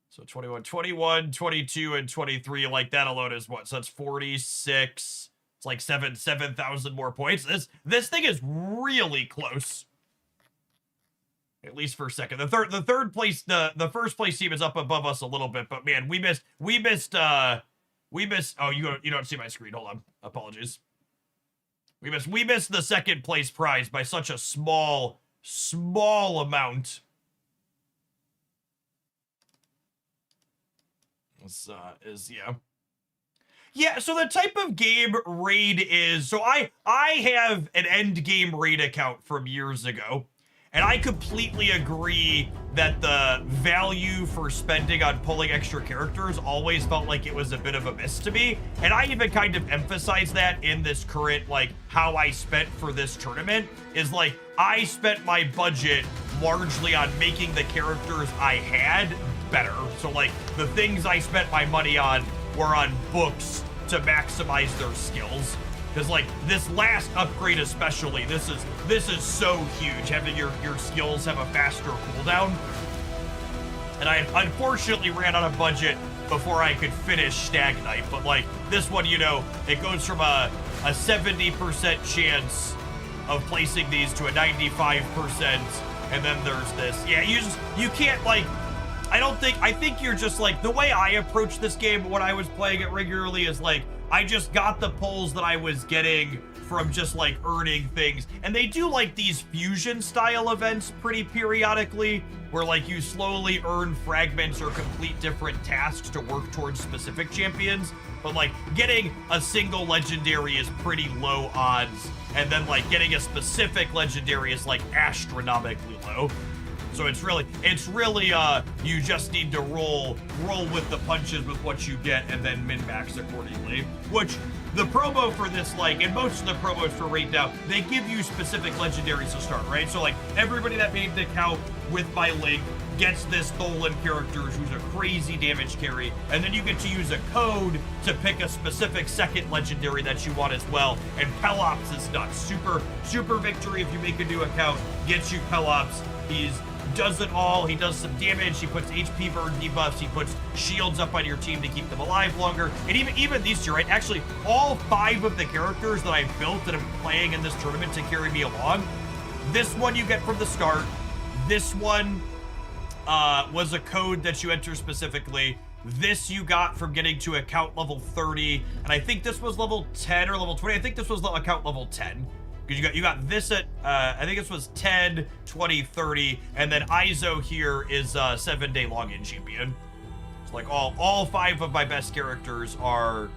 So 21, 22, and 23, like that alone is what? So that's 46. It's like 7,000 more points. This thing is really close. At least for a second. The third place, the first place team is up above us a little bit, but man, we missed, oh, you don't see my screen. Hold on. Apologies. We missed the second place prize by such a small amount. Yeah. Yeah, so the type of game raid is, so I have an end game raid account from years ago. And I completely agree that the value for spending on pulling extra characters always felt like it was a bit of a miss to me. And I even kind of emphasize that in this current, like, how I spent for this tournament is like, I spent my budget largely on making the characters I had better. So like, the things I spent my money on were on books to maximize their skills. Because like this last upgrade especially, this is so huge, having your skills have a faster cooldown. And I unfortunately ran out of budget before I could finish Stag Knight, but like this one, you know, it goes from a 70% chance of placing these to a 95%, and then there's this. Yeah, you can't like, I think you're just like, the way I approach this game when I was playing it regularly is like, I just got the pulls that I was getting from just like earning things. And they do like these fusion style events pretty periodically where like you slowly earn fragments or complete different tasks to work towards specific champions. But like getting a single legendary is pretty low odds. And then like getting a specific legendary is like astronomically low. So it's really, you just need to roll with the punches with what you get and then min-max accordingly. Which, the promo for this, like, and most of the promos for right now, they give you specific legendaries to start, right? So like, everybody that made the account with my link gets this Tholen character who's a crazy damage carry, and then you get to use a code to pick a specific second legendary that you want as well, and Pelops is nuts. Super victory if you make a new account, gets you Pelops. He's does it all. He does some damage. He puts HP burn debuffs. He puts shields up on your team to keep them alive longer. And even these two, right? Actually, all 5 of the characters that I've built that I'm playing in this tournament to carry me along, this one you get from the start. This one was a code that you enter specifically. This you got from getting to account level 30. And I think this was level 10 or level 20. I think this was account level 10. Because you got this at, I think this was 10, 20, 30, and then Izo here is 7-day login champion. So like all 5 of my best characters are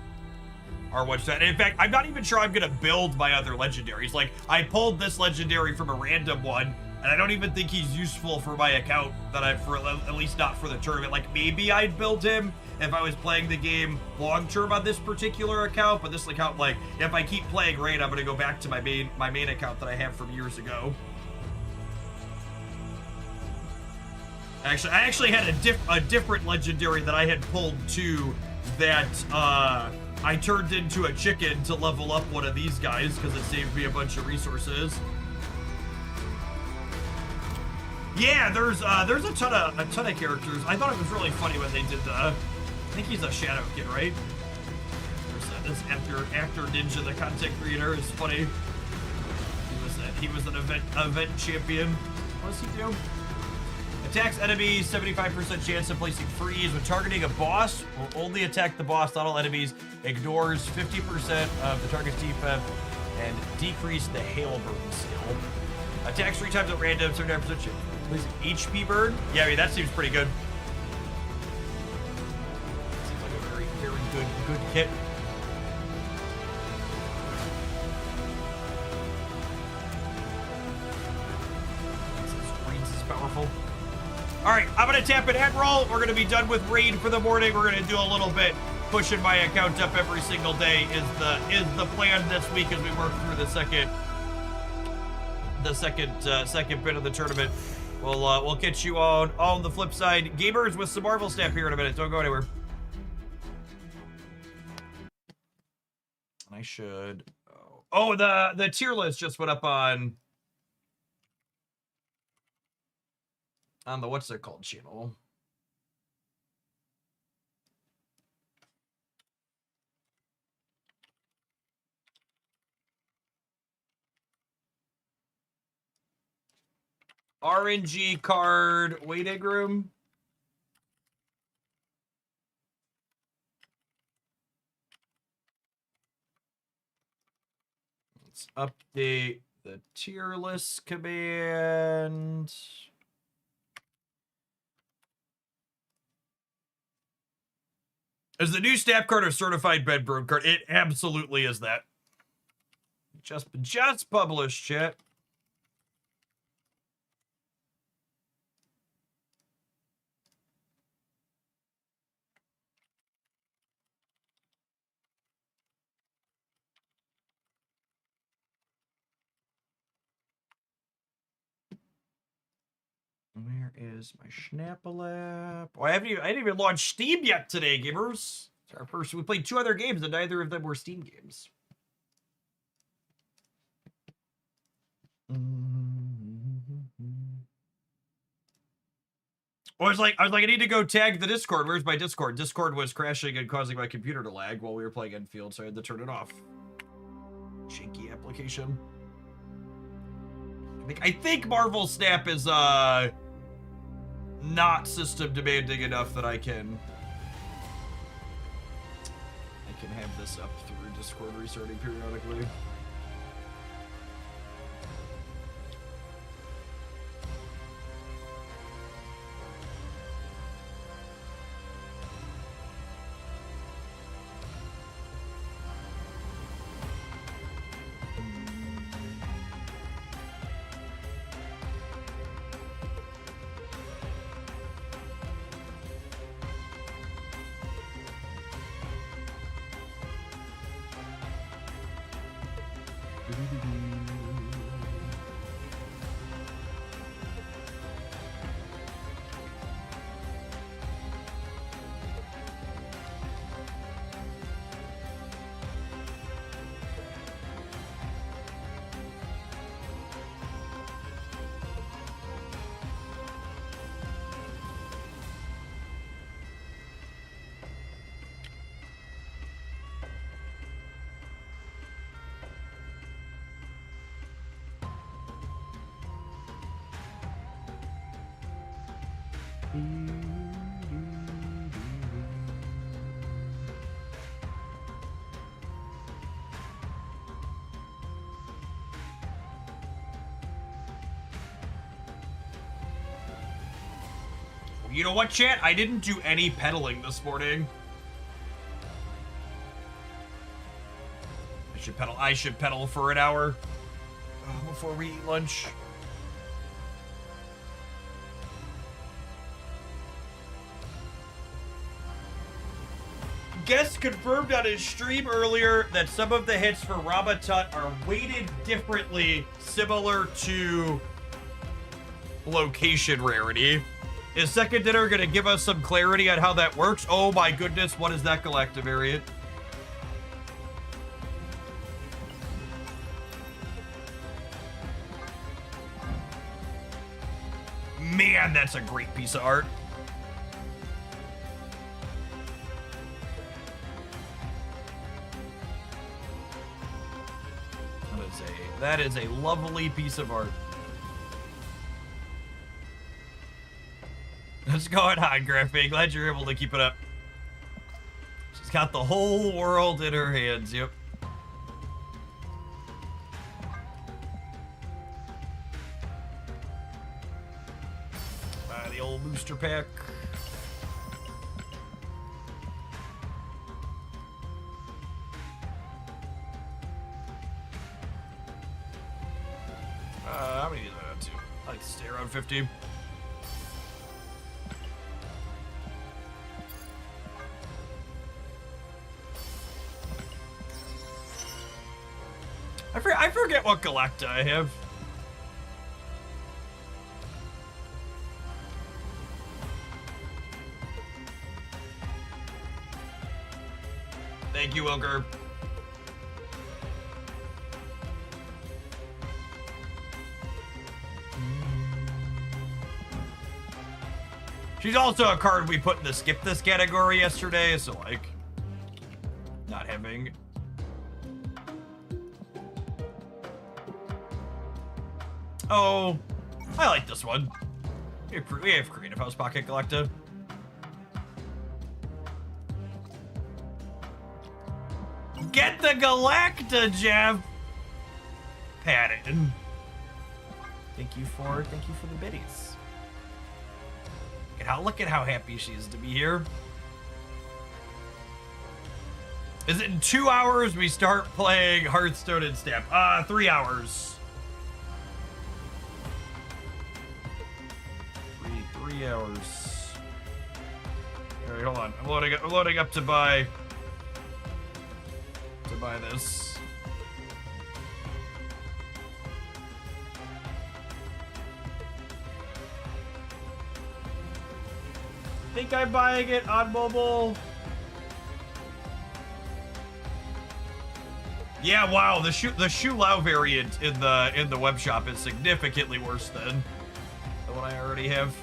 what's that. And in fact, I'm not even sure I'm gonna build my other legendaries. Like, I pulled this legendary from a random one, and I don't even think he's useful for my account at least not for the tournament. Like, maybe I'd build him if I was playing the game long-term on this particular account, but this account, like, if I keep playing Raid, I'm gonna go back to my main account that I have from years ago. Actually, I actually had a different legendary that I had pulled too that I turned into a chicken to level up one of these guys because it saved me a bunch of resources. Yeah, there's a ton of characters. I thought it was really funny when they did I think he's a Shadow Kid, right? This actor ninja, the content creator, is funny. He was an event champion. What does he do? Attacks enemies, 75% chance of placing freeze. When targeting a boss, will only attack the boss, not all enemies. Ignores 50% of the target's defense and decrease the hail burn skill. Attacks 3 times at random, 79% chance. HP burn? Yeah, I mean, that seems pretty good. Seems like a very, very good kit. Screens is powerful. Alright, I'm gonna tap an end roll. We're gonna be done with Raid for the morning. We're gonna do a little bit. Pushing my account up every single day is the plan this week as we work through the second bit of the tournament. We'll catch you on the flip side. Gamers with some Marvel Snap here in a minute. Don't go anywhere. I should. Oh, the tier list just went up on the what's it called channel. RNG card waiting room. Let's update the tier list command. Is the new snap card a certified bedroom card? It absolutely is that. Just published, chat. Where is my Schnappel app? Oh, I didn't even launch Steam yet today, gamers. It's our first. We played 2 other games, and neither of them were Steam games. I was like, I need to go tag the Discord. Where's my Discord? Discord was crashing and causing my computer to lag while we were playing Enfield, so I had to turn it off. Shaky application. I think Marvel Snap is not system demanding enough that I can have this up through Discord restarting periodically. You know what, chat? I didn't do any pedaling this morning. I should pedal for an hour before we eat lunch. Guest confirmed on his stream earlier that some of the hits for Rama are weighted differently, similar to location rarity. Is Second Dinner gonna give us some clarity on how that works? Oh my goodness, what is that galactic variant? Man, that's a great piece of art. That is a lovely piece of art. What's going on, Griffin? Glad you're able to keep it up. She's got the whole world in her hands, yep. The old booster pack. How many is that up to? I like to stay around 50. I forget what Galacta I have. Thank you, Wilker. She's also a card we put in the skip this category yesterday, so like, not having. Oh, I like this one. We have Creative House Pocket Galacta. Get the Galacta, Jeff. Patton. Thank you for the biddies. Look at how happy she is to be here. Is it in 2 hours we start playing Hearthstone and Snap? 3 hours. 3 hours. All right, hold on. I'm loading up to buy this. Think I'm buying it on mobile. Yeah, wow, the Shu Lao variant in the web shop is significantly worse than the one I already have.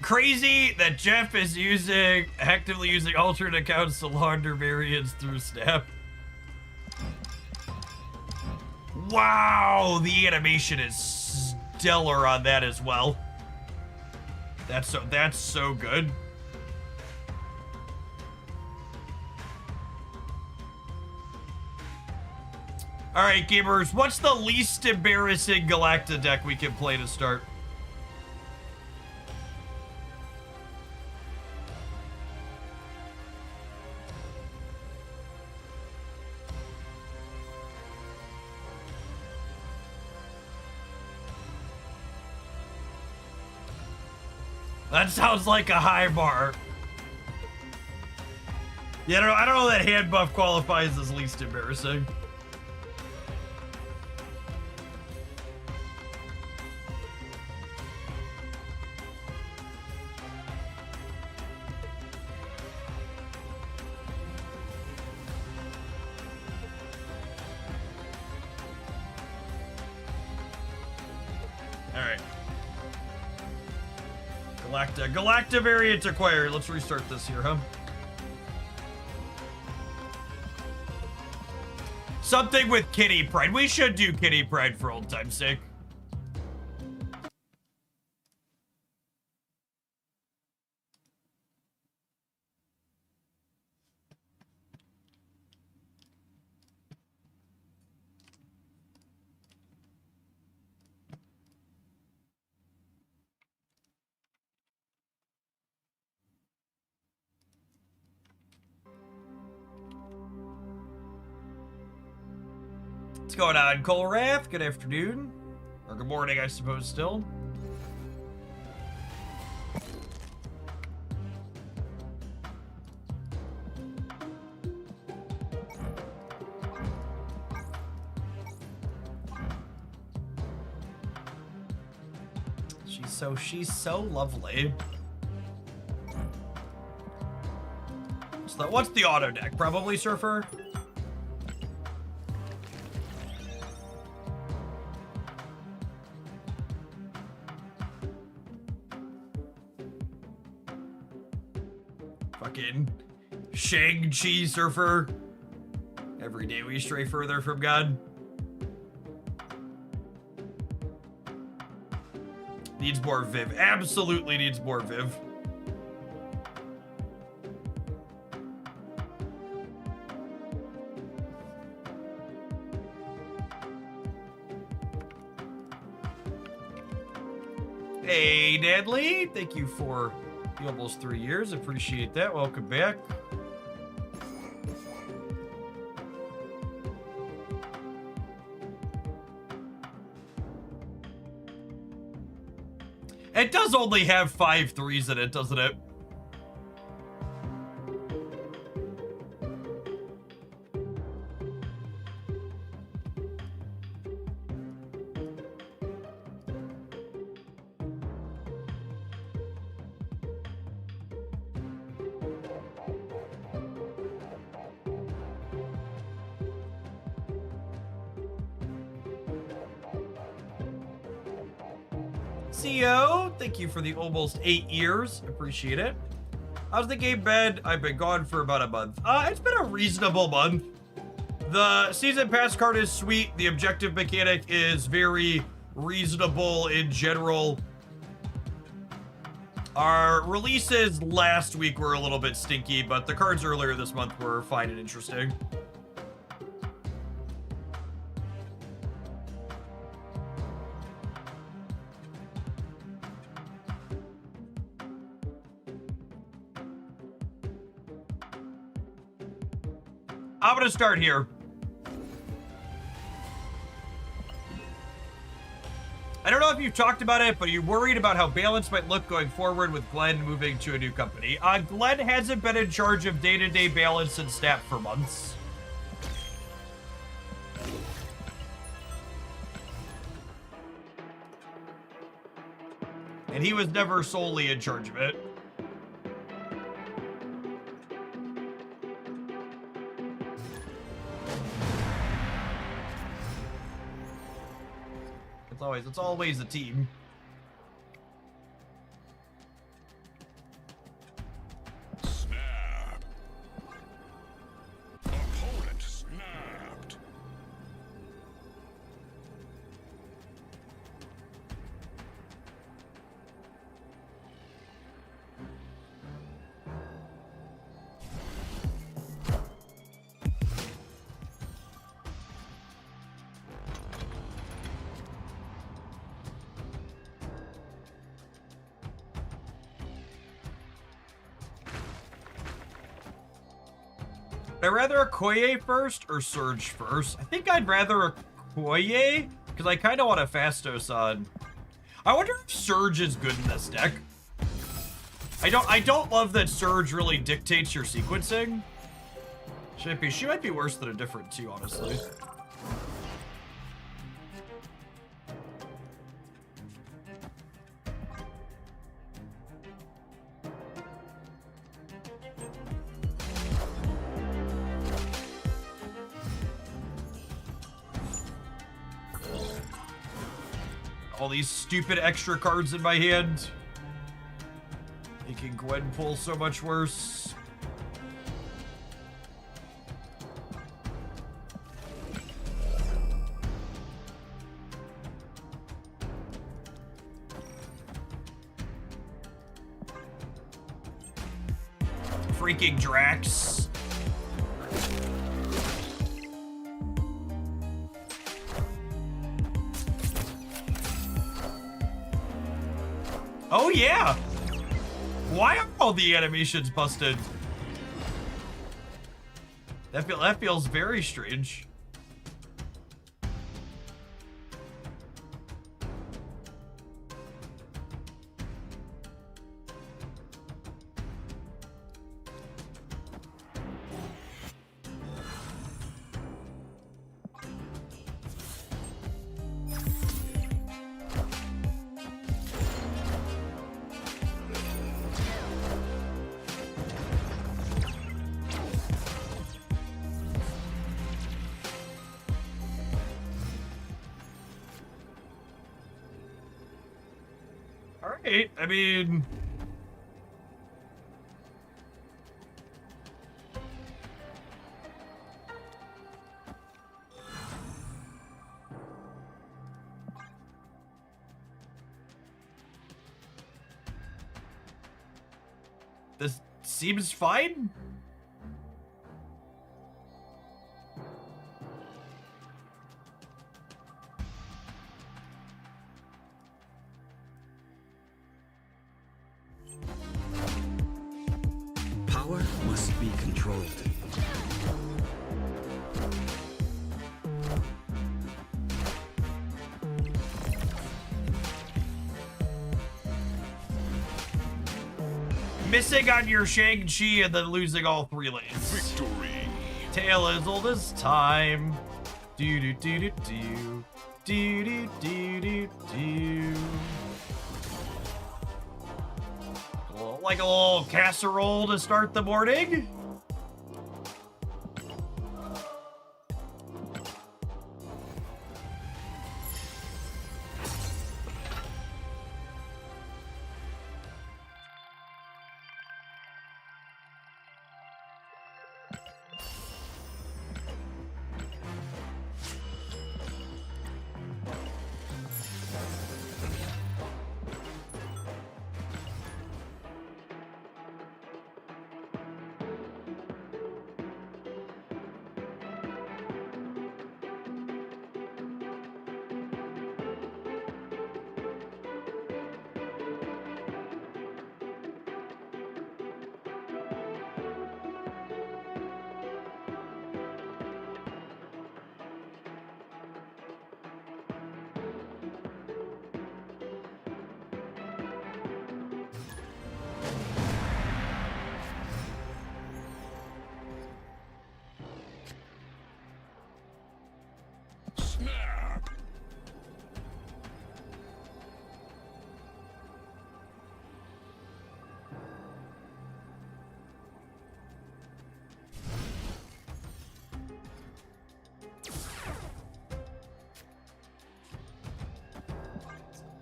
Crazy that Jeff is actively using alternate accounts to launder variants through Snap. Wow, the animation is stellar on that as well. That's so good. All right, gamers, what's the least embarrassing Galacta deck we can play to start? That sounds like a high bar. Yeah, I don't know that hand buff qualifies as least embarrassing. Alright. Galacta variant acquired. Let's restart this here, huh? Something with Kitty Pride. We should do Kitty Pride for old time's sake. What's going on, Colrath? Good afternoon. Or good morning, I suppose, still. She's so lovely. So what's the auto deck? Probably Surfer? Fucking Shang-Chi Surfer. Every day we stray further from God. Needs more Viv. Absolutely needs more Viv. Hey, Nadley. Thank you for the almost 3 years. Appreciate that. Welcome back. It does only have 5 3s in it, doesn't it? CO, thank you for the almost 8 years. Appreciate it. How's the game been? I've been gone for about a month. It's been a reasonable month. The season pass card is sweet. The objective mechanic is very reasonable in general. Our releases last week were a little bit stinky, but the cards earlier this month were fine and interesting. I'm gonna start here. I don't know if you've talked about it, but you're worried about how balance might look going forward with Glenn moving to a new company. Glenn hasn't been in charge of day-to-day balance and stat for months. And he was never solely in charge of it. It's always a team. Snap. Opponent snapped. Would I rather a Koye first or Surge first? I think I'd rather a Koye, because I kind of want a Fastos on. I wonder if Surge is good in this deck. I don't love that Surge really dictates your sequencing. She might be worse than a different 2, honestly. All these stupid extra cards in my hand. Making Gwen pull so much worse. Freaking Drax. Oh yeah! Why are all the animations busted? That feels very strange. Alright, I mean... This seems fine? Power must be controlled. Missing on your Shang-Chi and then losing all 3 lanes. Victory. Tale as old as time. Do do do do do. Do do do do do. Like a little casserole to start the morning. Snap.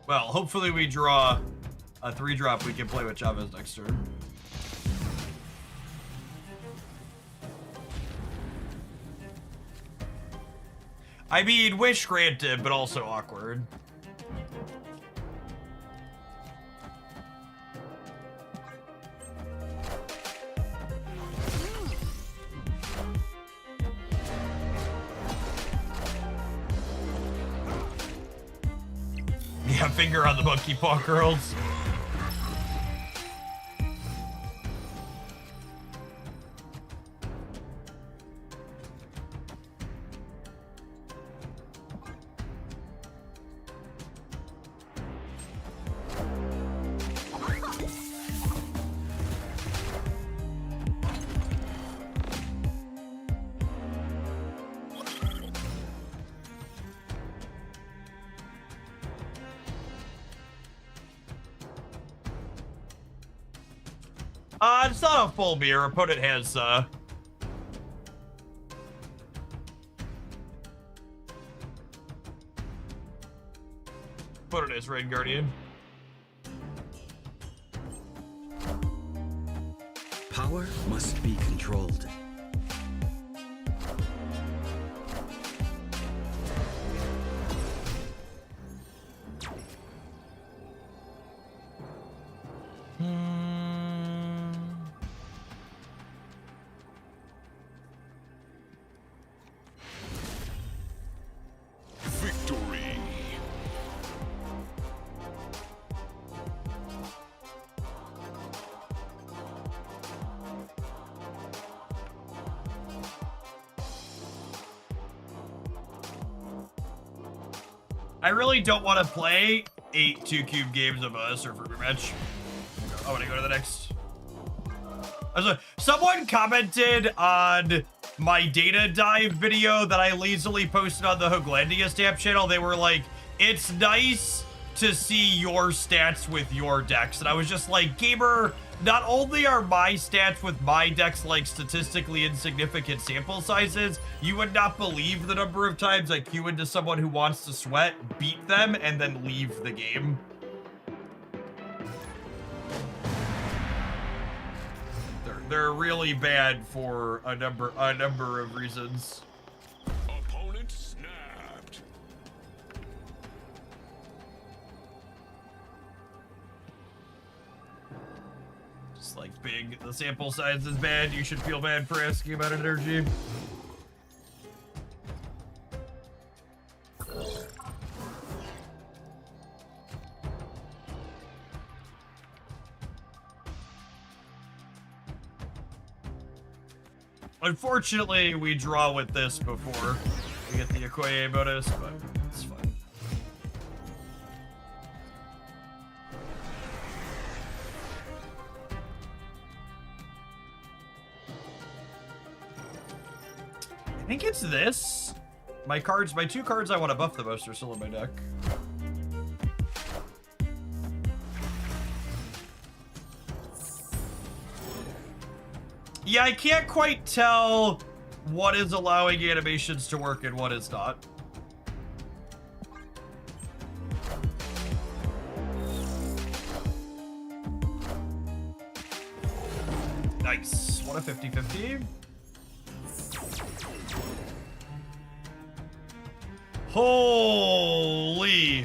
Well, hopefully we draw a 3-drop we can play with Chavez next turn. I mean, wish granted, but also awkward. Yeah, finger on the monkey paw girls. It's not a full mirror. Opponent has, Opponent has Rain Guardian. Power must be controlled. Victory. I really don't want to play 8 2-cube games of a surfer rematch. I want to go to the next. Someone commented on my data dive video that I lazily posted on the Hooglandia stamp channel. They were like, it's nice to see your stats with your decks. And I was just like, gamer, not only are my stats with my decks like statistically insignificant sample sizes, you would not believe the number of times I queue into someone who wants to sweat, beat them, and then leave the game. They're really bad for a number of reasons. Opponent snapped. Just like big, the sample size is bad. You should feel bad for asking about energy. Unfortunately, we draw with this before we get the Okoye bonus, but it's fine. I think it's this. My 2 cards I want to buff the most are still in my deck. Yeah, I can't quite tell what is allowing animations to work and what is not. Nice. What a 50-50. Holy.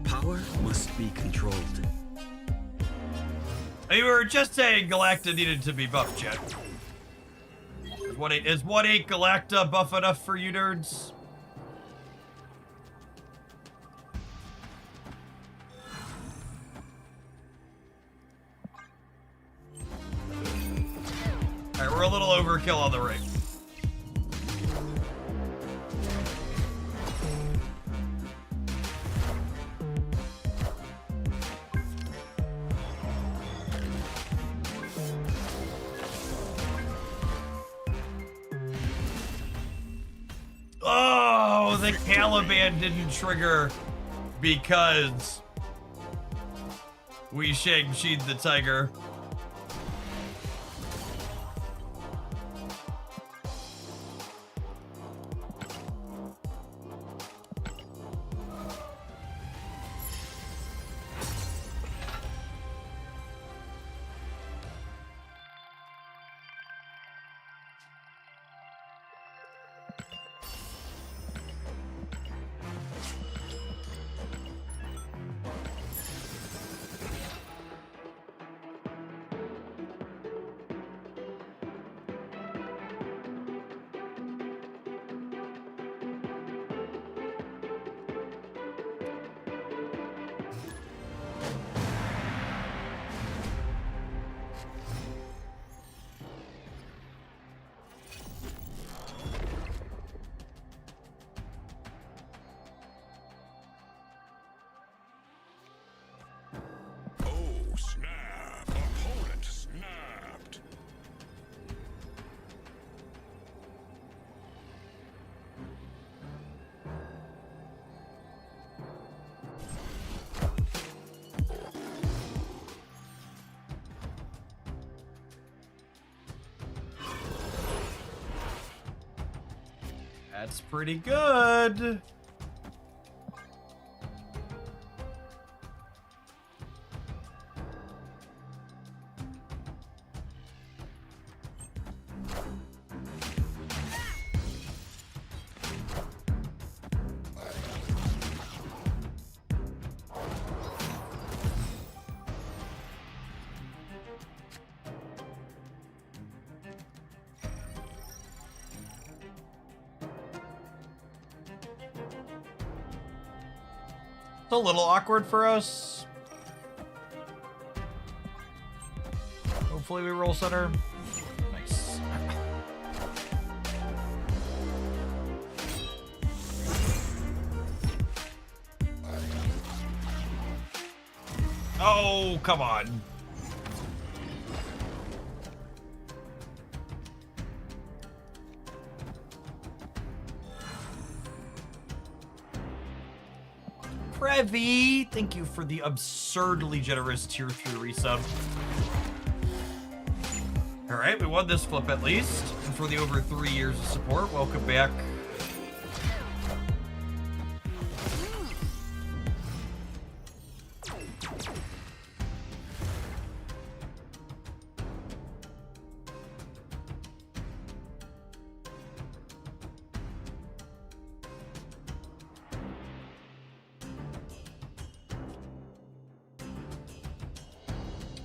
Power must be controlled. You were just saying Galacta needed to be buffed, Jet. Is 1/8 Galacta buff enough for you nerds? Alright, we're a little overkill on the ring. Oh, the Caliban didn't trigger because we Shang-Chi'd the tiger. That's pretty good. It's a little awkward for us. Hopefully we roll center. Nice. Oh, come on. Previ, thank you for the absurdly generous tier 3 resub. All right, we won this flip at least. And for the over 3 years of support, welcome back.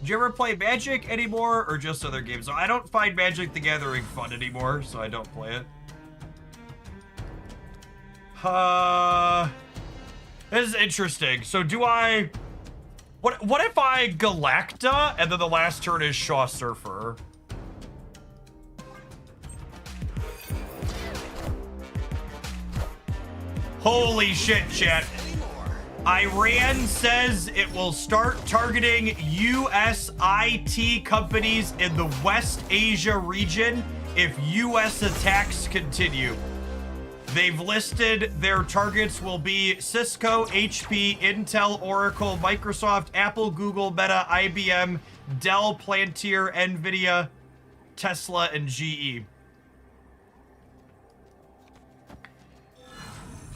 Do you ever play Magic anymore, or just other games? I don't find Magic the Gathering fun anymore, so I don't play it. This is interesting. So do I... What if I Galacta, and then the last turn is Shaw Surfer? Holy shit, chat. Iran says it will start targeting US IT companies in the West Asia region if US attacks continue. They've listed their targets will be Cisco, HP, Intel, Oracle, Microsoft, Apple, Google, Meta, IBM, Dell, Palantir, Nvidia, Tesla, and GE.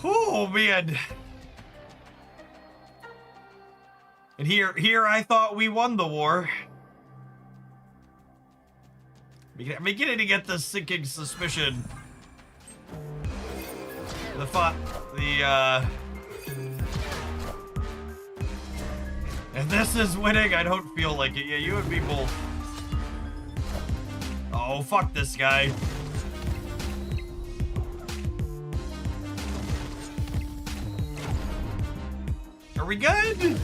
Oh, man. And here I thought we won the war. I'm beginning to get the sinking suspicion. If this is winning, I don't feel like it. Yeah, you and me both. Oh, fuck this guy. Are we good?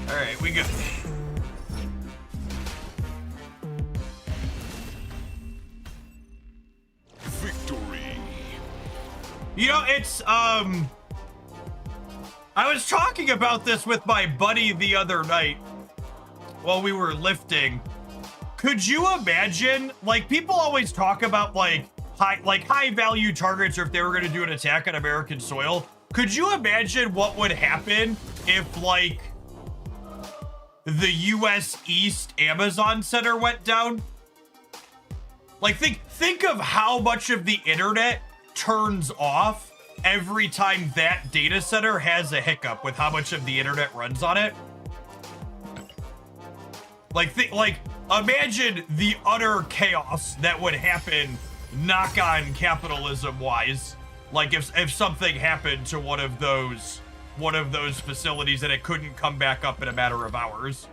Alright, we good. Victory. You know, it's, I was talking about this with my buddy the other night while we were lifting. Could you imagine, like, people always talk about, like, high value targets, or if they were going to do an attack on American soil. Could you imagine what would happen if, like, the US East Amazon Center went down? Like, think of how much of the internet turns off every time that data center has a hiccup with how much of the internet runs on it. Like, imagine the utter chaos that would happen knock-on capitalism-wise. Like, if something happened to one of those facilities and it couldn't come back up in a matter of hours.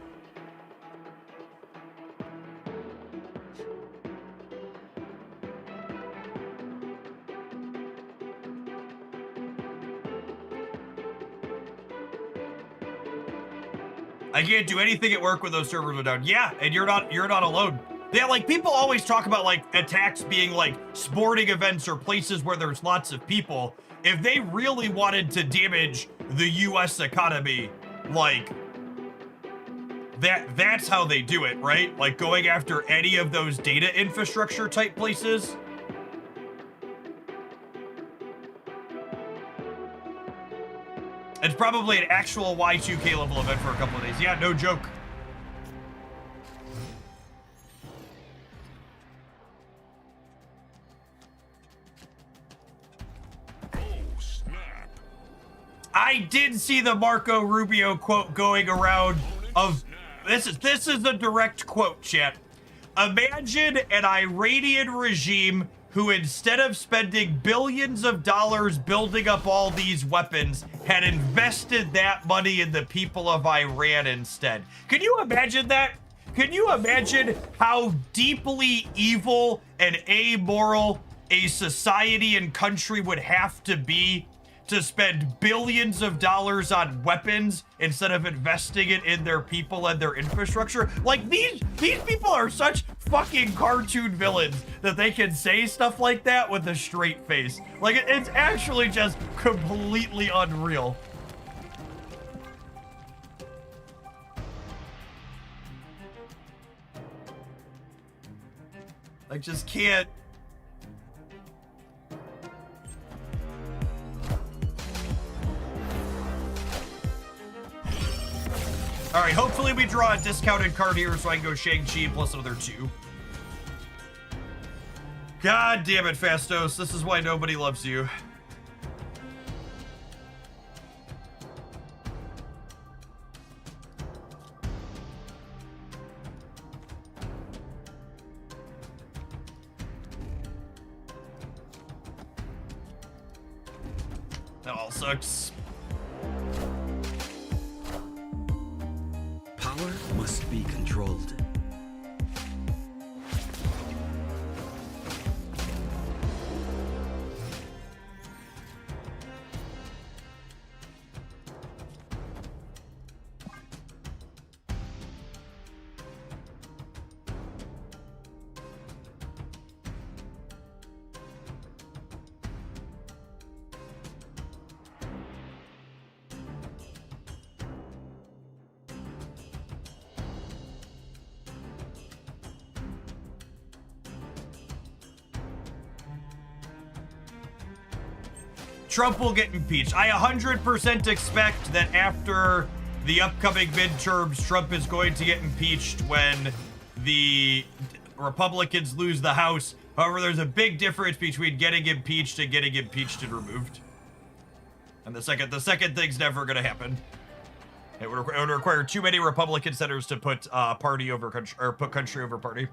I can't do anything at work when those servers are down. Yeah, and you're not alone. Yeah, like, people always talk about, like, attacks being, like, sporting events or places where there's lots of people. If they really wanted to damage the US economy, like, that's how they do it, right? Like, going after any of those data infrastructure type places. It's probably an actual Y2K level event for a couple of days. Yeah, no joke. I did see the Marco Rubio quote going around of this is a direct quote, chat. Imagine an Iranian regime who, instead of spending billions of dollars building up all these weapons, had invested that money in the people of Iran instead. Can you imagine that? Can you imagine how deeply evil and amoral a society and country would have to be to spend billions of dollars on weapons instead of investing it in their people and their infrastructure? Like, these people are such fucking cartoon villains that they can say stuff like that with a straight face. Like, it's actually just completely unreal. I just can't. All right, hopefully we draw a discounted card here so I can go Shang-Chi plus another 2. God damn it, Fastos. This is why nobody loves you. That all sucks. Power must be controlled. Trump will get impeached. I 100% expect that after the upcoming midterms, Trump is going to get impeached when the Republicans lose the House. However, there's a big difference between getting impeached and getting impeached and removed. And the second thing's never going to happen. It would require too many Republican senators to put party over country, or put country over party.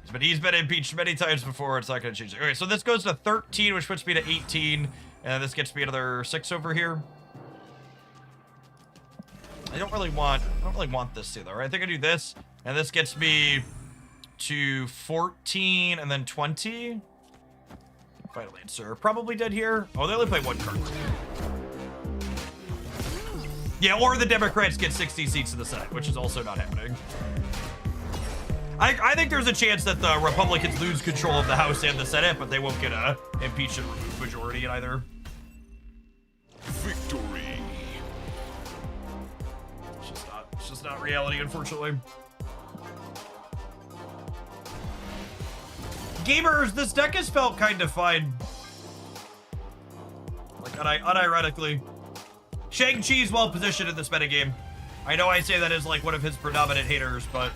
But he's been impeached many times before. It's not going to change. Okay, so this goes to 13, which puts me to 18. And this gets me another 6 over here. I don't really want this either, right? I think I do this, and this gets me to 14 and then 20. Final answer. Probably dead here. Oh, they only play 1 card. Yeah, or the Democrats get 60 seats in the Senate, which is also not happening. I think there's a chance that the Republicans lose control of the House and the Senate, but they won't get a impeach and remove majority in either. Victory. It's just not reality, unfortunately. Gamers, this deck has felt kind of fine. Like, unironically. Shang-Chi's well positioned in this metagame. I know I say that as like one of his predominant haters, but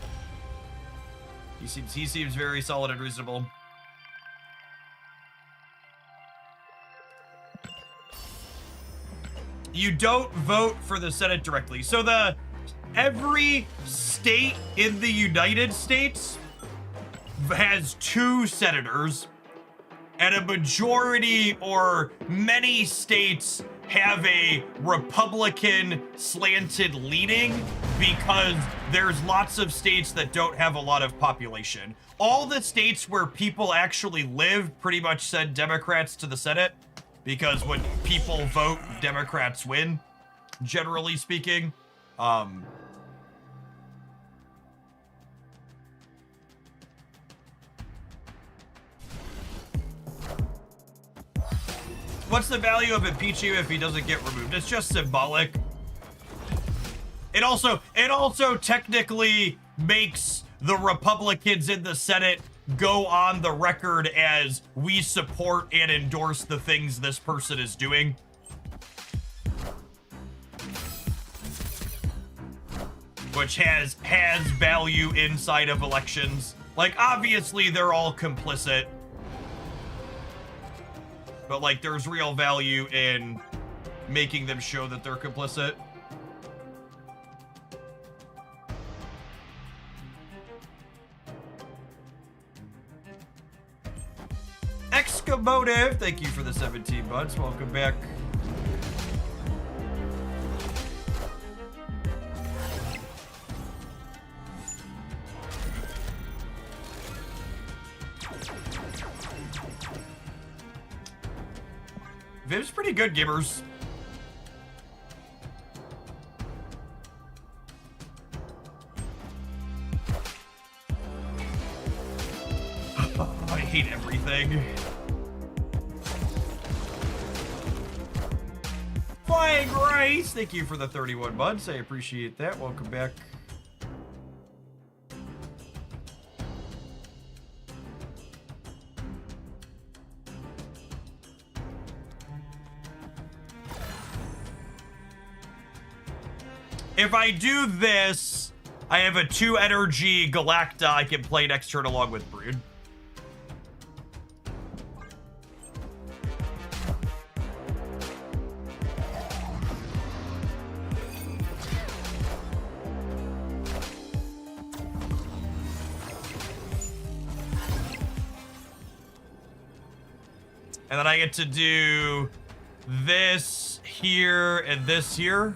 he seems very solid and reasonable. You don't vote for the Senate directly. So every state in the United States has 2 senators, and a majority or many states have a Republican slanted leaning because there's lots of states that don't have a lot of population. All the states where people actually live pretty much send Democrats to the Senate because when people vote, Democrats win, generally speaking. What's the value of impeaching him if he doesn't get removed? It's just symbolic. It also technically makes the Republicans in the Senate go on the record as we support and endorse the things this person is doing. Which has value inside of elections. Like, obviously they're all complicit. but like there's real value in making them show that they're complicit. Excomotive, thank you for the 17 months. Welcome back. Viv's pretty good, Gibbers. I hate everything. Flying Rice, thank you for the 31 months. I appreciate that. Welcome back. If I do this, I have a 2 energy Galacta I can play next turn along with Brood. And then I get to do this here and this here.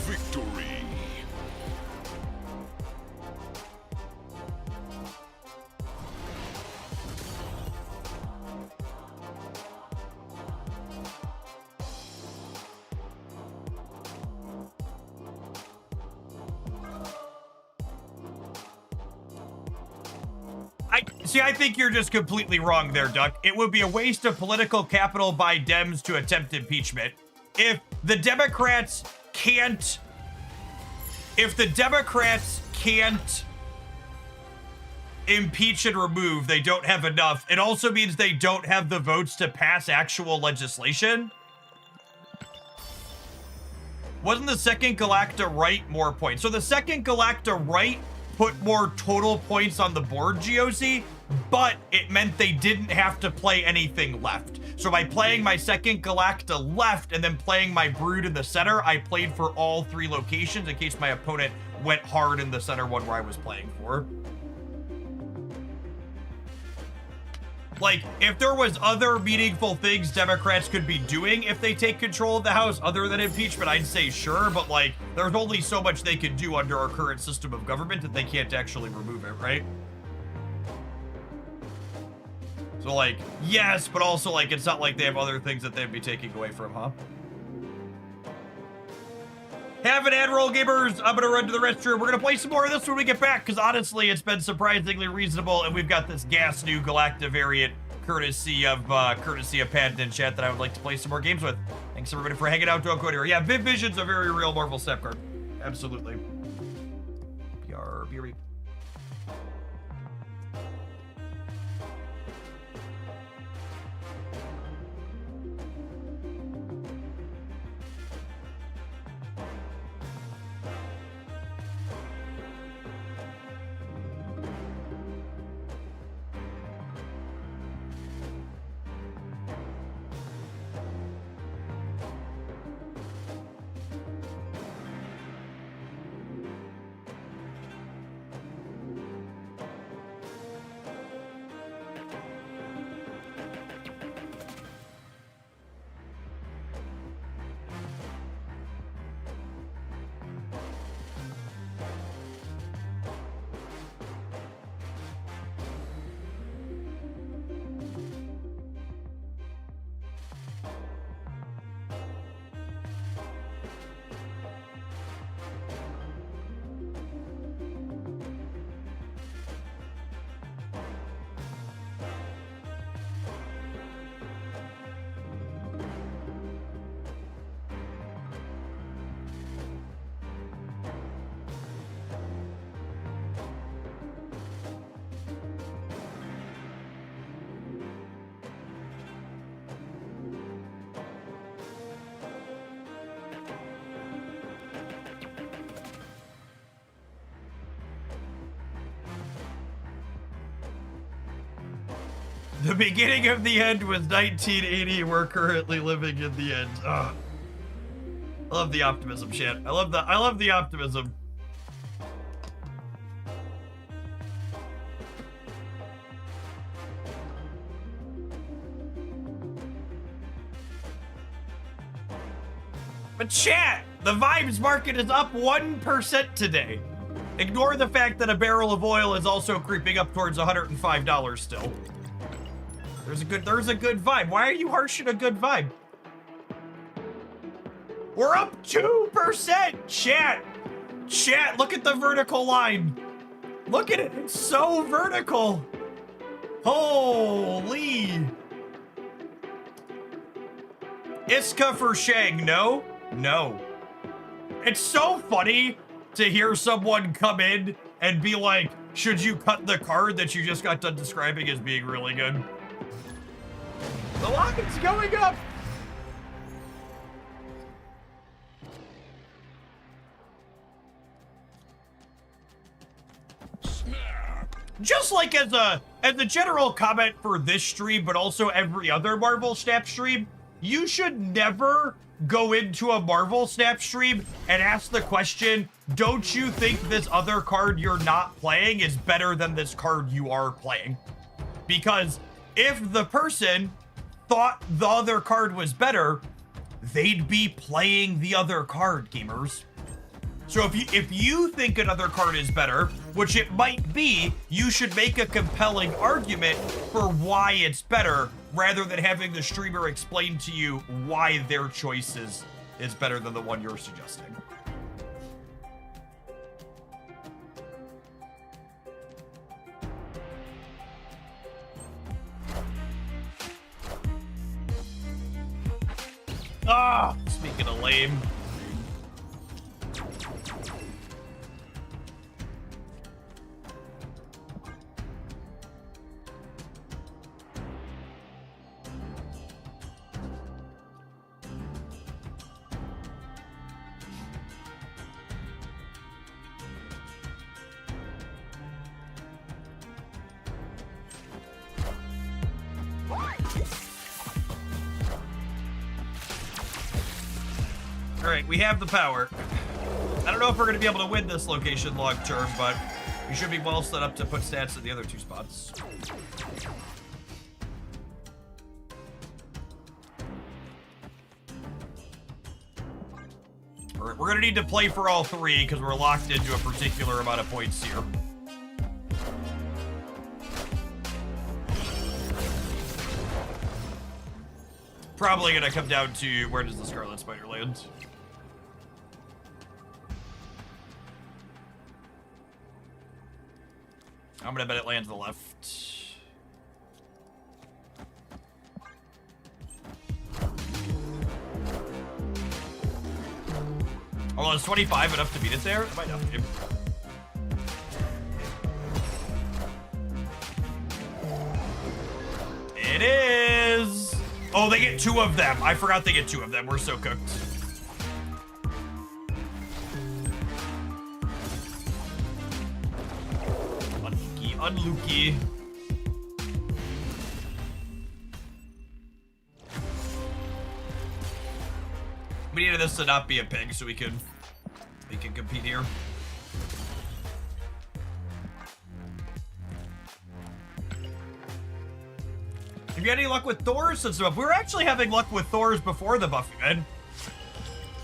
Victory. I think you're just completely wrong there, Duck. It would be a waste of political capital by Dems to attempt impeachment. If the Democrats can't impeach and remove, they don't have enough. It also means they don't have the votes to pass actual legislation. Wasn't the second Galacta right more points? So the second Galacta right put more total points on the board, GOC, but it meant they didn't have to play anything left. So by playing my second Galacta left and then playing my Brood in the center, I played for all 3 locations in case my opponent went hard in the center one where I was playing for. Like, if there was other meaningful things Democrats could be doing if they take control of the House other than impeachment, I'd say sure, but like, there's only so much they can do under our current system of government that they can't actually remove it, right? So like, yes, but also like, it's not like they have other things that they'd be taking away from, huh? Have an ad roll, gamers. I'm gonna run to the restroom. We're gonna play some more of this when we get back, because honestly, it's been surprisingly reasonable, and we've got this gas new Galacta variant, courtesy of Paddington in chat, that I would like to play some more games with. Thanks everybody for hanging out. Don't go anywhere. Yeah, Viv Vision's a very real Marvel step card. Absolutely. BRB. The beginning of the end was 1980. We're currently living in the end. Ugh. I love the optimism, chat. I love the optimism. But chat, the Vibes market is up 1% today. Ignore the fact that a barrel of oil is also creeping up towards $105 still. There's a good vibe. Why are you harshing a good vibe? We're up 2%, chat. Chat, look at the vertical line. Look at it, it's so vertical. Holy. Iska for Shang, no? No. It's so funny to hear someone come in and be like, should you cut the card that you just got done describing as being really good? The line's going up. Just like as a general comment for this stream, but also every other Marvel Snap stream, you should never go into a Marvel Snap stream and ask the question, don't you think this other card you're not playing is better than this card you are playing? Because if the person thought the other card was better, they'd be playing the other card, gamers. So if you think another card is better, which it might be, you should make a compelling argument for why it's better, rather than having the streamer explain to you why their choice is better than the one you're suggesting. Ah, speaking of lame. Alright, we have the power. I don't know if we're going to be able to win this location long term, but we should be well set up to put stats in the other two spots. Alright, we're going to need to play for all three because we're locked into a particular amount of points here. Probably going to come down to where does the Scarlet Spider land? I'm gonna bet it lands to the left. Although it's 25 enough to beat it there? It might not be. It is! Oh, they get two of them. I forgot they get two of them. We're so cooked. Unlucky. We needed this to not be a pig so we can compete here. Have you had any luck with Thors since the buff? We were actually having luck with Thors before the buff event.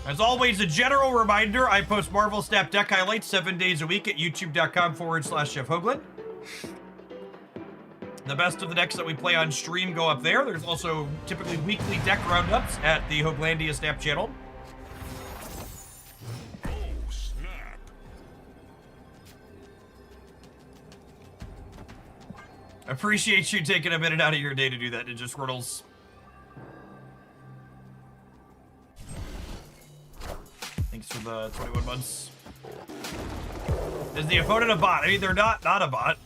As always, a general reminder, I post Marvel Snap deck highlights 7 days a week at youtube.com/Jeff Hoagland. The best of the decks that we play on stream go up there. There's also typically weekly deck roundups at the Hoaglandia Snap channel. Oh, snap. Appreciate you taking a minute out of your day to do that, Ninja Squirtles. Thanks for the 21 months. Is the opponent a bot? I mean, they're not a bot.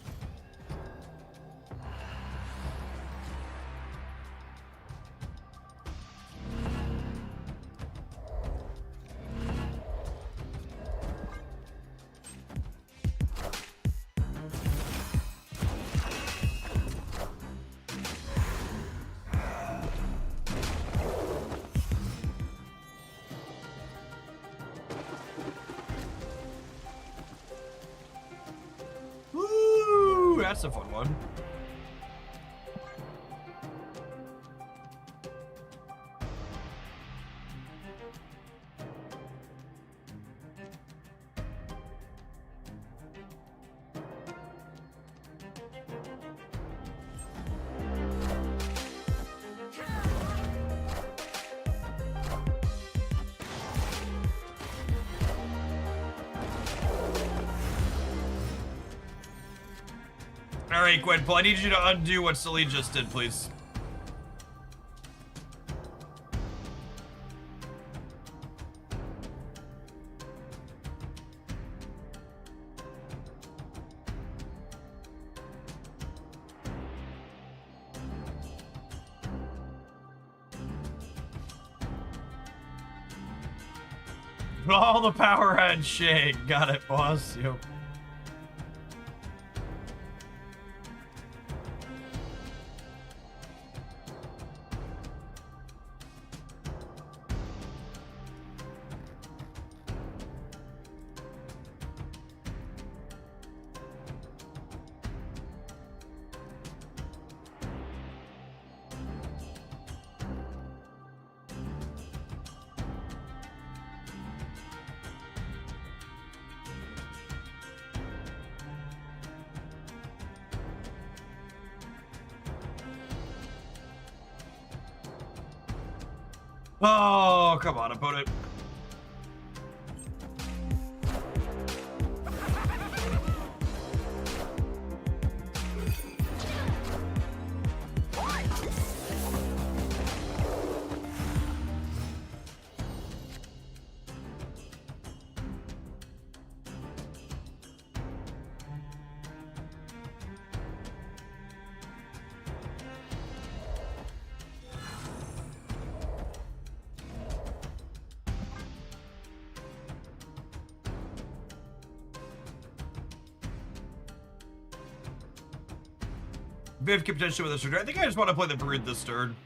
That's a fun one. Alright, Gwenpool, I need you to undo what Celine just did, please. All the power on Shang. Got it, boss. Yep. Oh, come on, opponent. Viv can potentially with this turn. I think I just want to play the Brood this turn.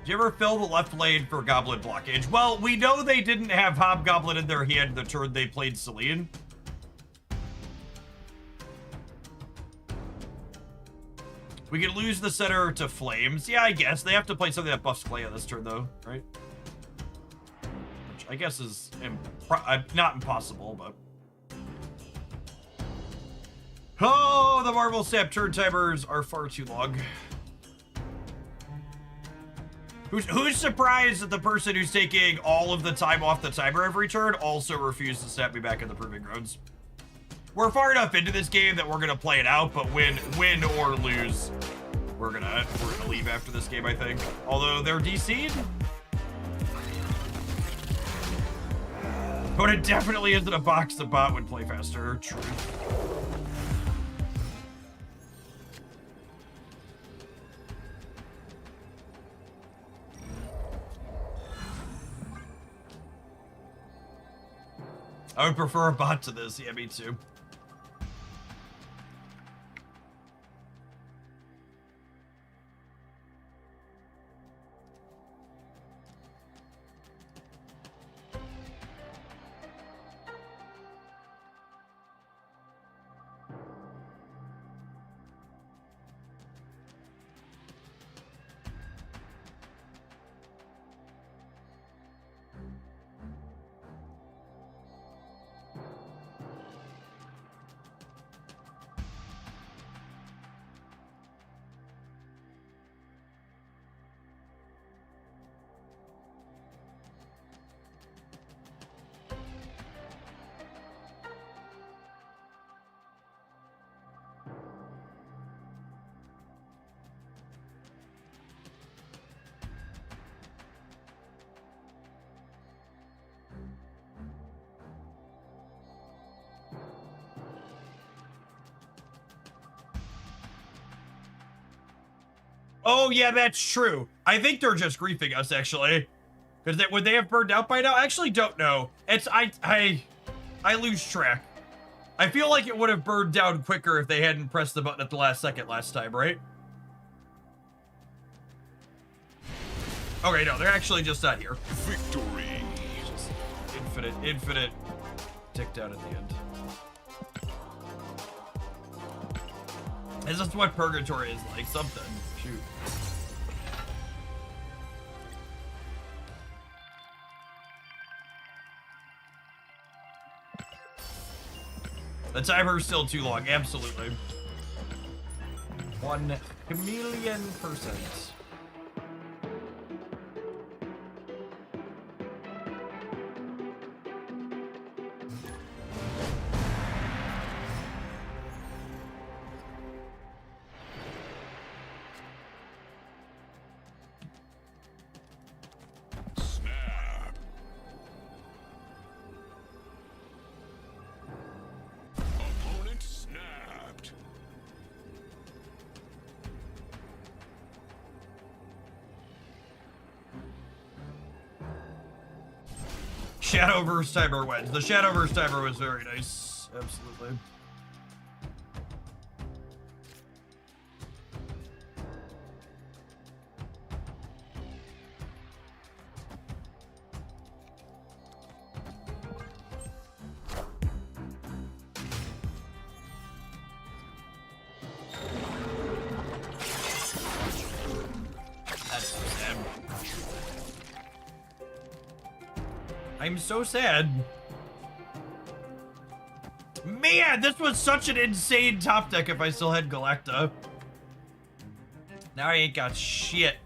Did you ever fill the left lane for Goblin blockage? Well, we know they didn't have Hobgoblin in their hand the turn they played Celine. We could lose the center to Flames. Yeah, I guess. They have to play something that buffs Clay on this turn, though, right? Which I guess is not impossible, but... Oh, the Marvel Sap turn timers are far too long. Who's surprised that the person who's taking all of the time off the timer every turn also refused to snap me back in the Proving Grounds? We're far enough into this game that we're gonna play it out, but win or lose, we're gonna leave after this game, I think. Although they're DC'd. But it definitely isn't a box the bot would play faster. True. I would prefer a bot to this. Yeah, me too. Oh, yeah, that's true. I think they're just griefing us, actually. Because would they have burned out by now? I actually don't know. I lose track. I feel like it would have burned down quicker if they hadn't pressed the button at the last second last time, right? Okay, no, they're actually just not here. Victory. Just infinite tick down at the end. Is this what purgatory is like? Something. Shoot. The timer's still too long, absolutely. 1,000,000%. Snap. Opponent snapped. Shadowverse timer wins. The Shadowverse timer was very nice. Absolutely. That's so sad. I'm so sad. Man, this was such an insane top deck if I still had Galacta. Now I ain't got shit.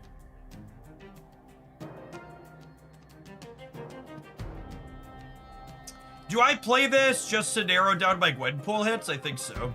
Do I play this just to narrow down my Gwenpool hits? I think so.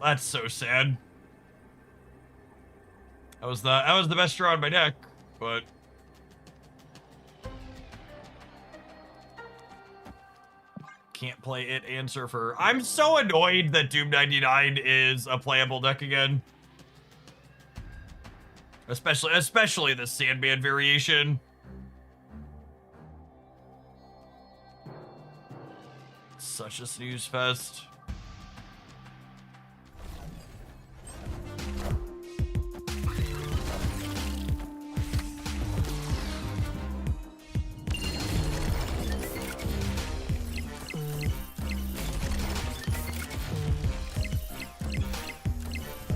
That's so sad. That was the best draw on my deck, but can't play it and Surfer. I'm so annoyed that Doom 99 is a playable deck again. Especially the Sandman variation. Such a snooze fest.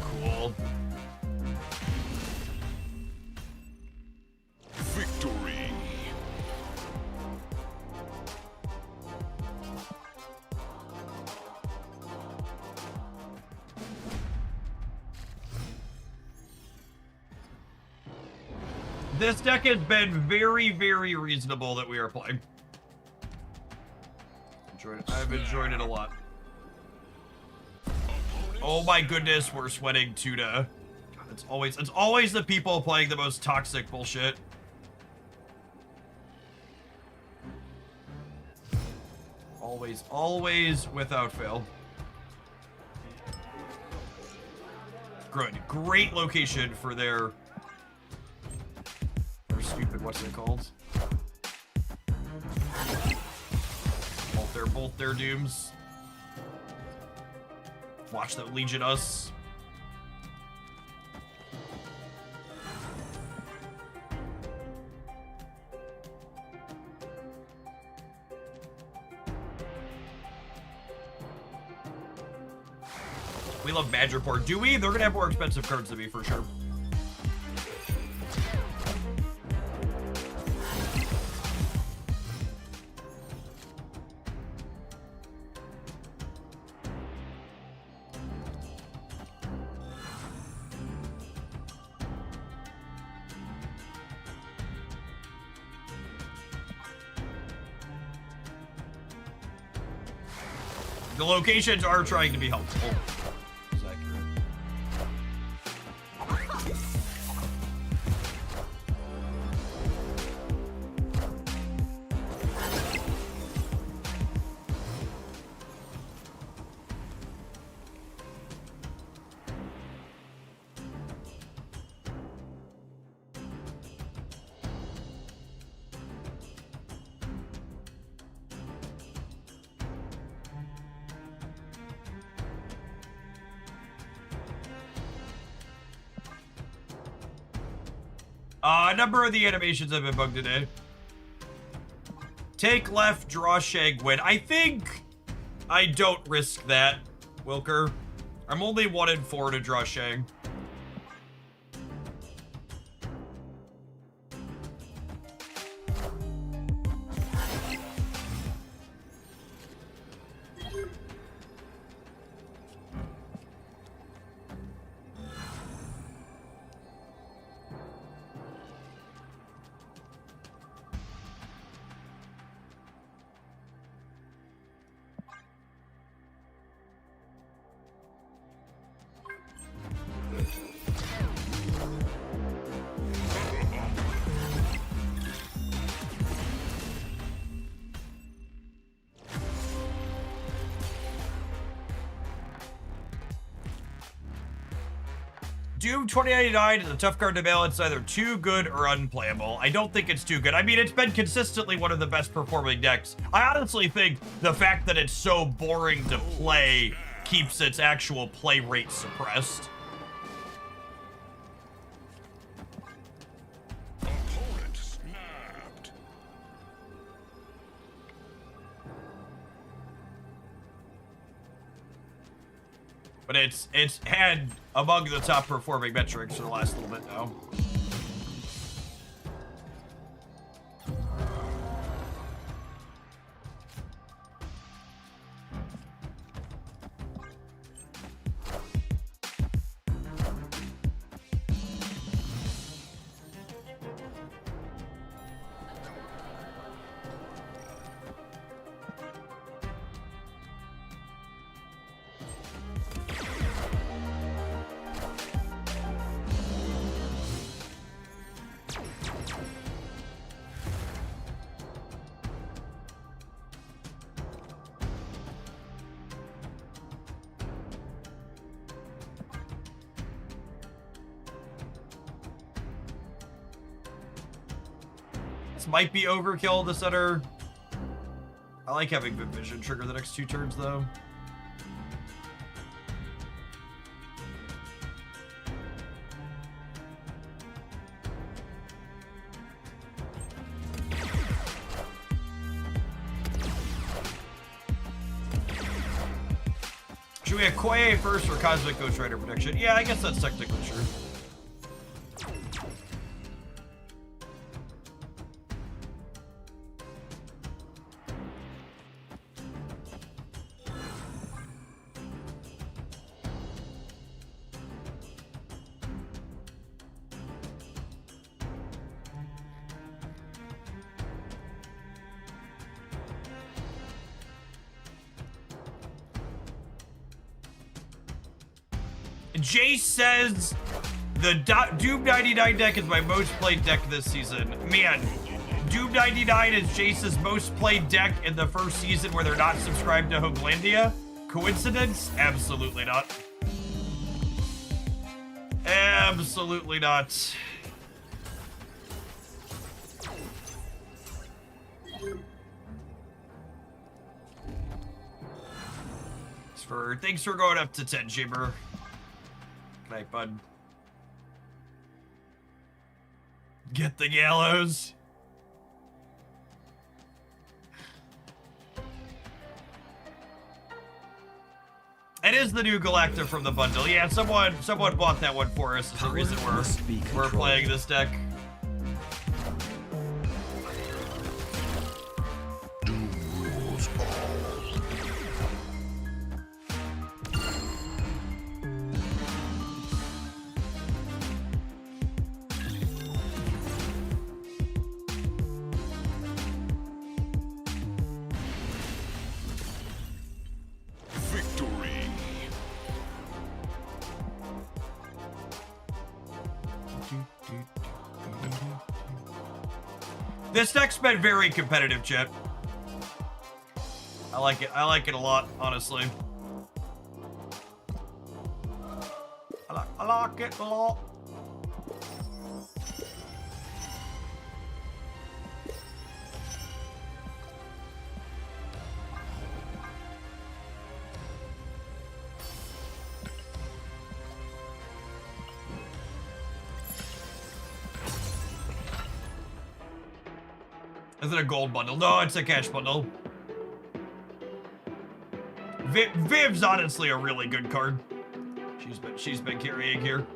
Cool. Victory. This deck has been very, very reasonable that we are playing. I've enjoyed it a lot. Oh my goodness, we're sweating Tuda. God, it's always the people playing the most toxic bullshit. Always without fail. Great location for their stupid, what's it called? Both their dooms. Watch them Legion us. We love Madripoor. Do we? They're gonna have more expensive cards than me for sure. The locations are trying to be helpful. Is accurate. A number of the animations have been bugged today. Take left, draw Shag, win. I think I don't risk that, Wilker. I'm only 1 in 4 to draw Shag. Doom 2099 is a tough card to balance, either too good or unplayable. I don't think it's too good. I mean, it's been consistently one of the best performing decks. I honestly think the fact that it's so boring to play keeps its actual play rate suppressed. Opponent snapped. But it's had among the top performing metrics for the last little bit now. This might be overkill, the center. I like having Vivid Vision trigger the next 2 turns, though. Should we have Koei first for Cosmic Ghost Rider prediction? Yeah, I guess that's technically true. Jace says the Doom 99 deck is my most played deck this season. Man, Doom 99 is Jace's most played deck in the first season where they're not subscribed to Homelandia. Coincidence? Absolutely not. Absolutely not. Thanks for going up to 10, Jimmer. Good night, bud. Get the gallows. And that is the new Galacta from the bundle. Yeah, someone bought that one for us. Is the reason we're playing this deck. Doom rules all. Victory. This deck's been very competitive, chat. I like it. I like it a lot, honestly. I like it a lot. Is it a gold bundle? No, it's a cash bundle. Viv's honestly a really good card. She's been carrying here.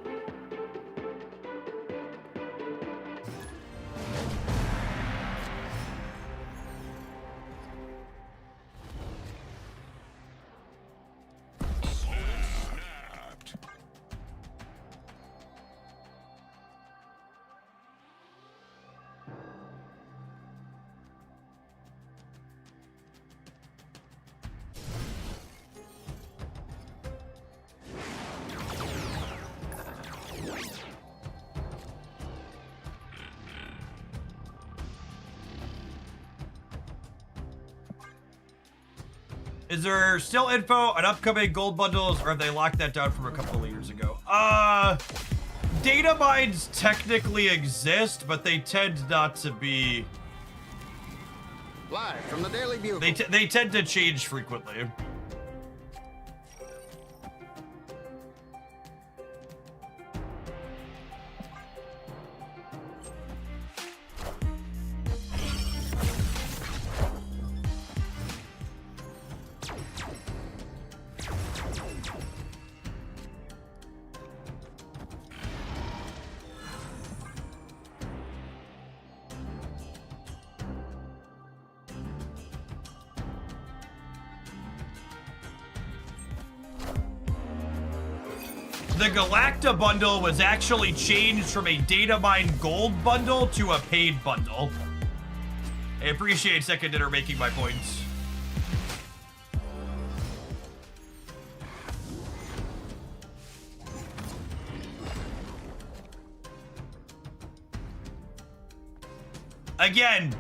Snapped. Is there still info on upcoming gold bundles, or have they locked that down from a couple of years ago? Data mines technically exist, but they tend not to be. Live from the Daily Bugle. They tend to change frequently. The Galacta bundle was actually changed from a data mine gold bundle to a paid bundle. I appreciate Second Dinner making my points. Again,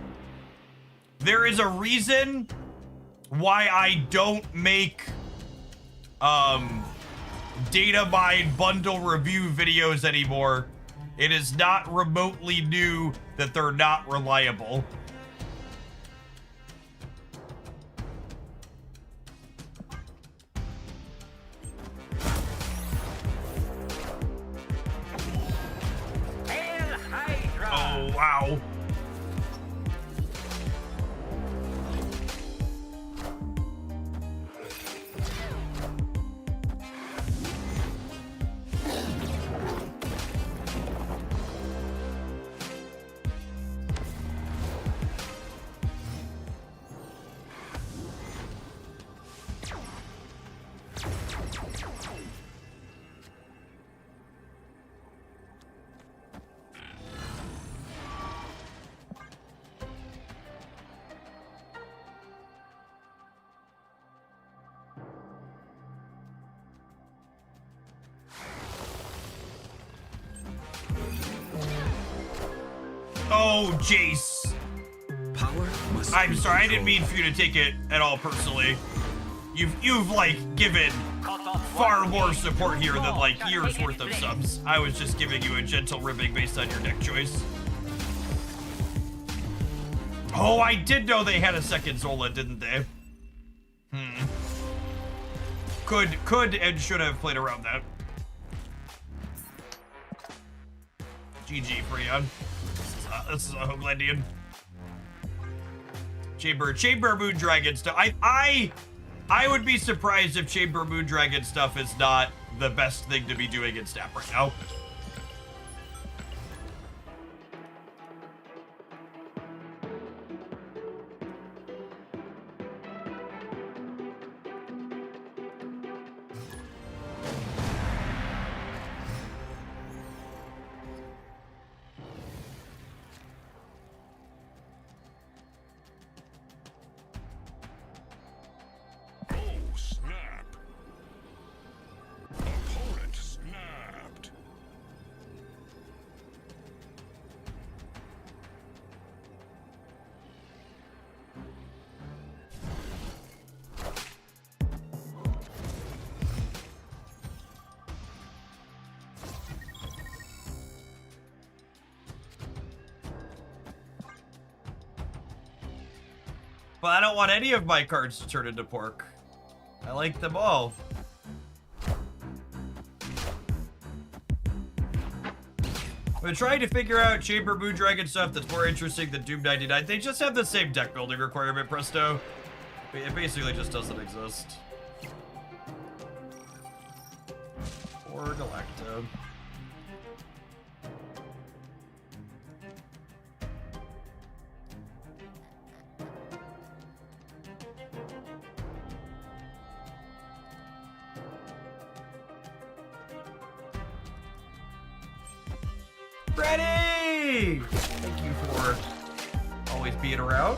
there is a reason why I don't make data mine bundle review videos anymore. It is not remotely new that they're not reliable. Oh, wow. Oh, Jace. Power must I'm be sorry, I didn't mean controlled. for you to take it at all personally. You've like given far more support here than like years worth of subs. I was just giving you a gentle ribbing based on your deck choice. Oh, I did know they had a second Zola, didn't they? Could and should have played around that. GG, Freon. This is a Homelandian. Chamber Moon Dragon stuff. I would be surprised if Chamber Moondragon stuff is not the best thing to be doing in Snap right now. Oh, snap. Opponent snapped. But I don't want any of my cards to turn into pork. I like them all. I'm trying to figure out Chamber Moondragon stuff that's more interesting than Doom 99. They just have the same deck building requirement, Presto. It basically just doesn't exist. Or Galacta. Freddy! Thank you for always being around.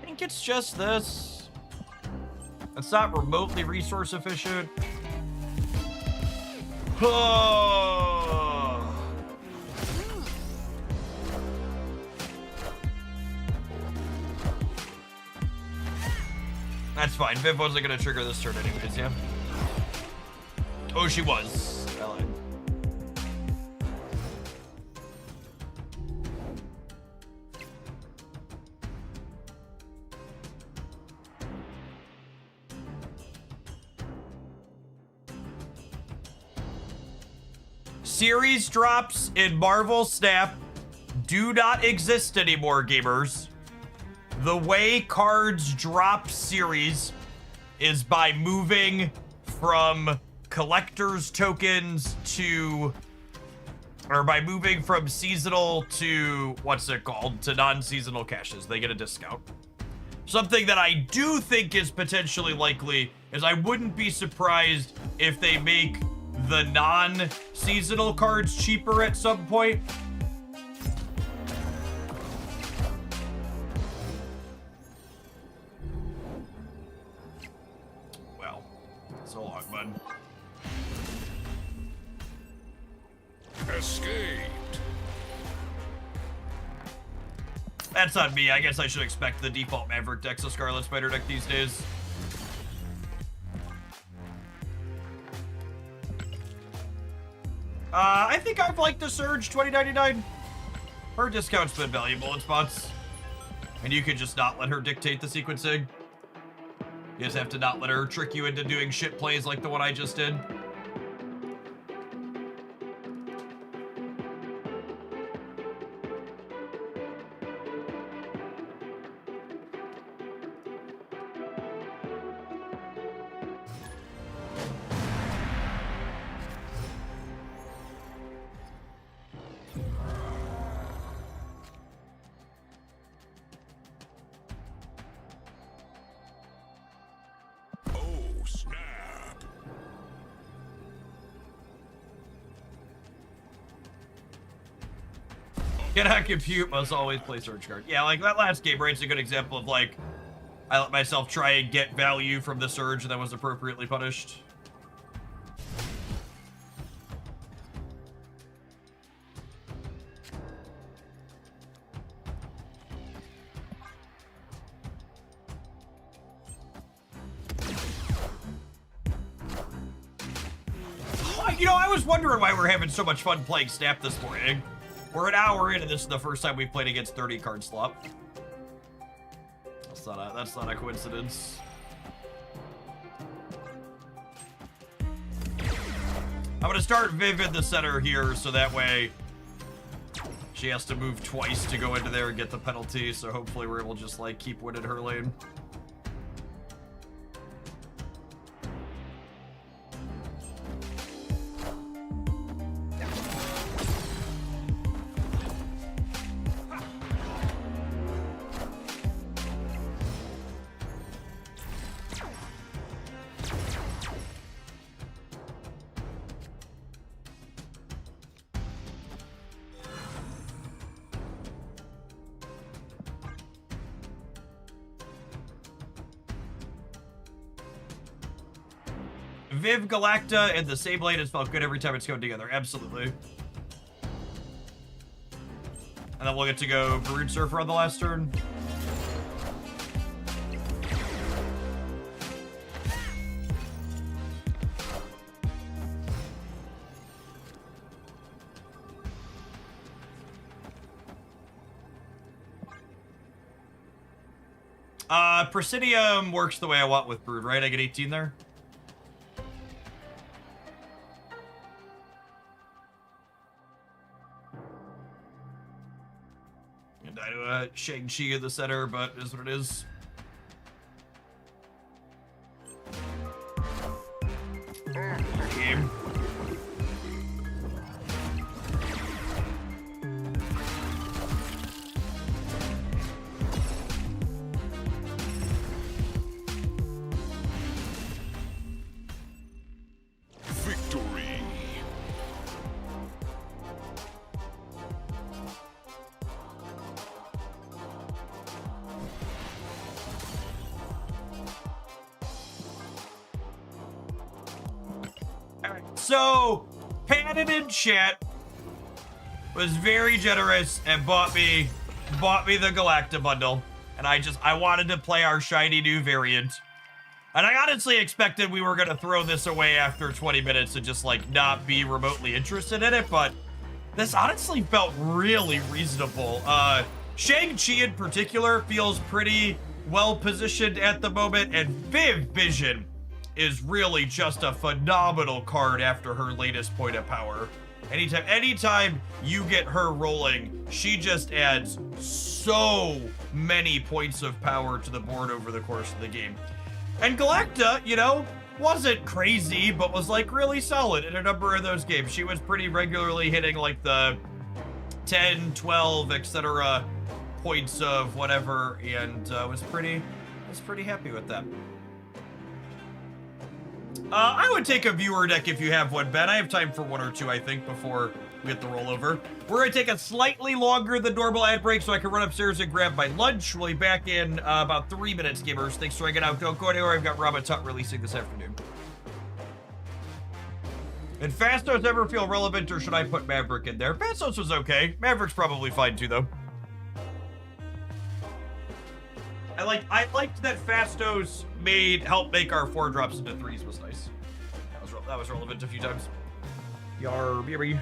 I think it's just this. It's not remotely resource efficient. Oh. That's fine. Viv wasn't gonna trigger this turn anyways, yeah? Oh, she was. I lied. Series drops in Marvel Snap do not exist anymore, gamers. The way cards drop series is by moving from collector's tokens to, or by moving from seasonal to, what's it called, to non-seasonal caches. They get a discount. Something that I do think is potentially likely is I wouldn't be surprised if they make the non-seasonal cards cheaper at some point. Well, so long, bud. Escaped. That's on me. I guess I should expect the default Maverick decks of Scarlet Spider deck these days. I think I've liked the Surge 2099. Her discount's been valuable in spots. And you can just not let her dictate the sequencing. You just have to not let her trick you into doing shit plays like the one I just did. Oh, snap. Cannot compute, must always play Surge card. Yeah, like that last game, right? It's a good example of like, I let myself try and get value from the Surge that was appropriately punished. You know, I was wondering why we're having so much fun playing Snap this morning. We're an hour in, and this is the first time we've played against 30 card slop. That's not a coincidence. I'm gonna start Viv in the center here, so that way she has to move twice to go into there and get the penalty, so hopefully we're able to just, like, keep winning her lane. Viv, Galacta, and the same lane has felt good every time it's going together. Absolutely. And then we'll get to go Brood Surfer on the last turn. Presidium works the way I want with Brood, right? I get 18 there? And I do Shang-Chi in the center, but it is what it is. Game. Victory. So, Padded in chat was very generous and bought me the Galacta bundle. And I wanted to play our shiny new variant. And I honestly expected we were gonna throw this away after 20 minutes and just, like, not be remotely interested in it, but this honestly felt really reasonable. Shang-Chi in particular feels pretty well positioned at the moment, and Viv Vision is really just a phenomenal card after her latest point of power. Anytime you get her rolling, she just adds so many points of power to the board over the course of the game. And Galacta, you know, wasn't crazy, but was, like, really solid in a number of those games. She was pretty regularly hitting, like, the 10, 12, etc. points of whatever, and was pretty happy with that. I would take a viewer deck if you have one, Ben. I have time for one or two, I think, before we get the rollover. We're going to take a slightly longer than normal ad break so I can run upstairs and grab my lunch. We'll be back in about 3 minutes, gamers. Thanks for hanging out. Don't go anywhere. I've got Rama releasing this afternoon. Did Fastos ever feel relevant, or should I put Maverick in there? Fastos was okay. Maverick's probably fine, too, though. I liked that Fastos helped make our 4-drops into 3s was nice. That was relevant a few times. Yar, baby.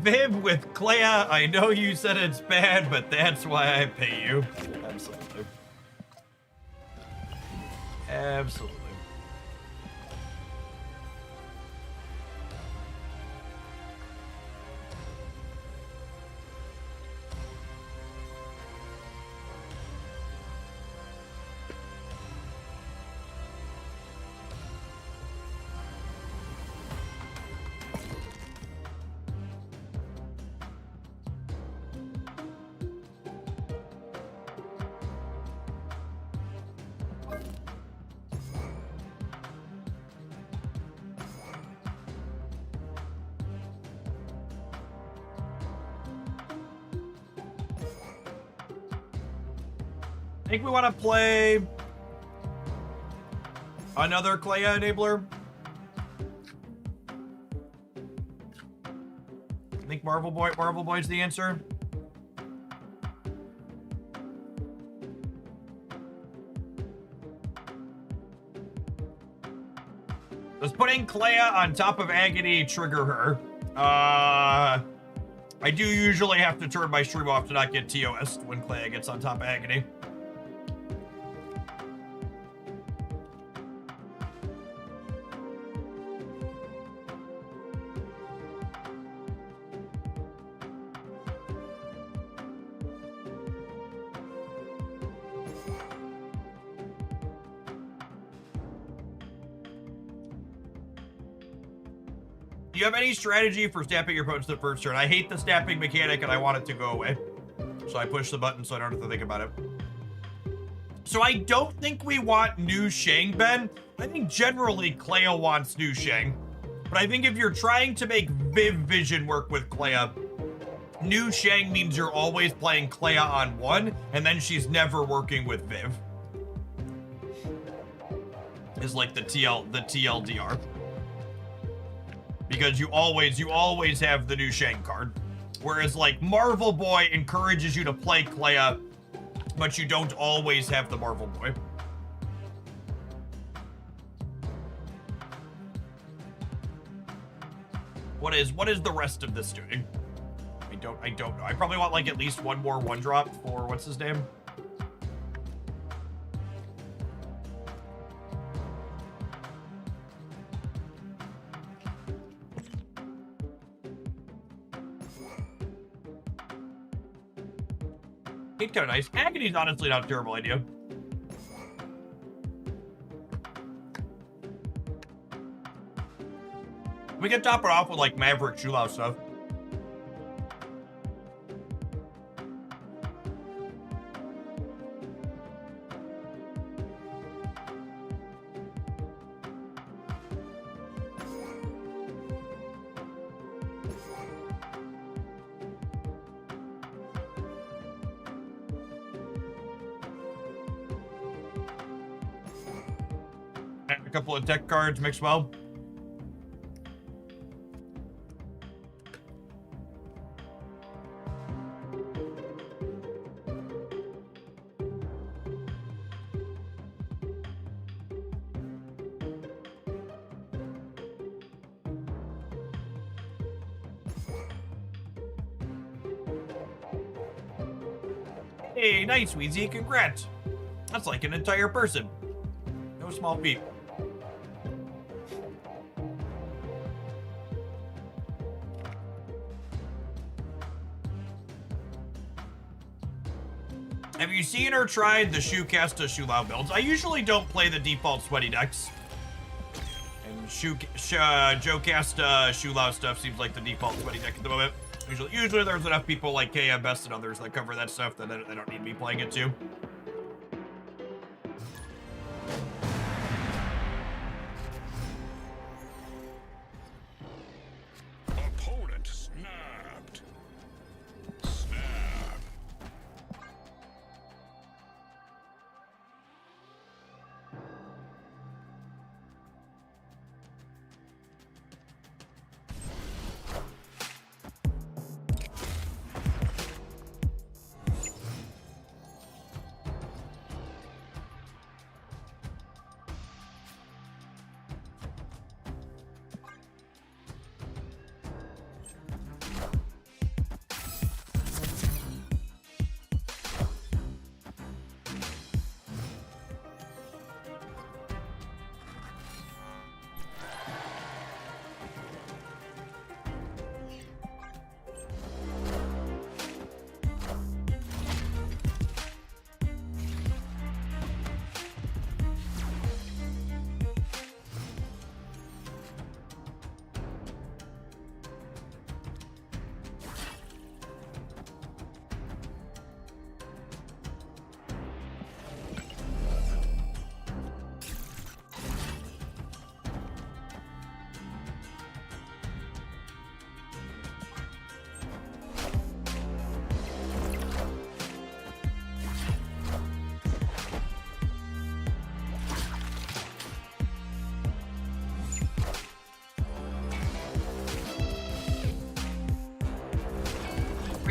Viv with Clea, I know you said it's bad, but that's why I pay you. Absolutely. Absolutely. I think we want to play another Clea enabler. I think Marvel Boy's the answer. Does putting Clea on top of Agony trigger her? I do usually have to turn my stream off to not get TOS'd when Clea gets on top of Agony. Do you have any strategy for snapping your opponents the first turn? I hate the snapping mechanic and I want it to go away. So I push the button so I don't have to think about it. So I don't think we want new Shang, Ben. I think generally Clea wants new Shang. But I think if you're trying to make Viv Vision work with Clea, new Shang means you're always playing Clea on one, and then she's never working with Viv. Is like the TLDR. Because you always have the new Shang card. Whereas like Marvel Boy encourages you to play Clea, but you don't always have the Marvel Boy. What is the rest of this doing? I don't know. I probably want like at least one more 1-drop for what's his name? It's kind of nice. Agony's honestly not a terrible idea. We can top it off with like Maverick Shulao stuff. A couple of tech cards mix well. Hey, nice, Weezy. Congrats. That's like an entire person. No small feat. Have you seen or tried the Shukasta Shulao builds? I usually don't play the default sweaty decks. And Jokasta Shulao stuff seems like the default sweaty deck at the moment. Usually there's enough people like KM Best and others that cover that stuff that they don't need me playing it too. Opponent snapped. Snap.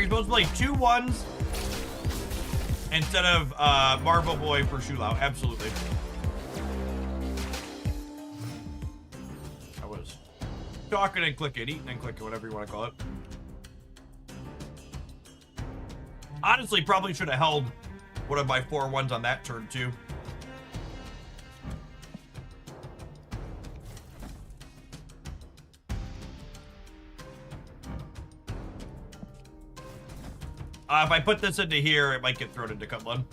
you're supposed to play 2 1s instead of Marble Boy for Shulao. Absolutely. I was talking and clicking, eating and clicking, whatever you want to call it. Honestly, probably should have held one of my 4 1s on that turn too. If I put this into here, it might get thrown into Cutland.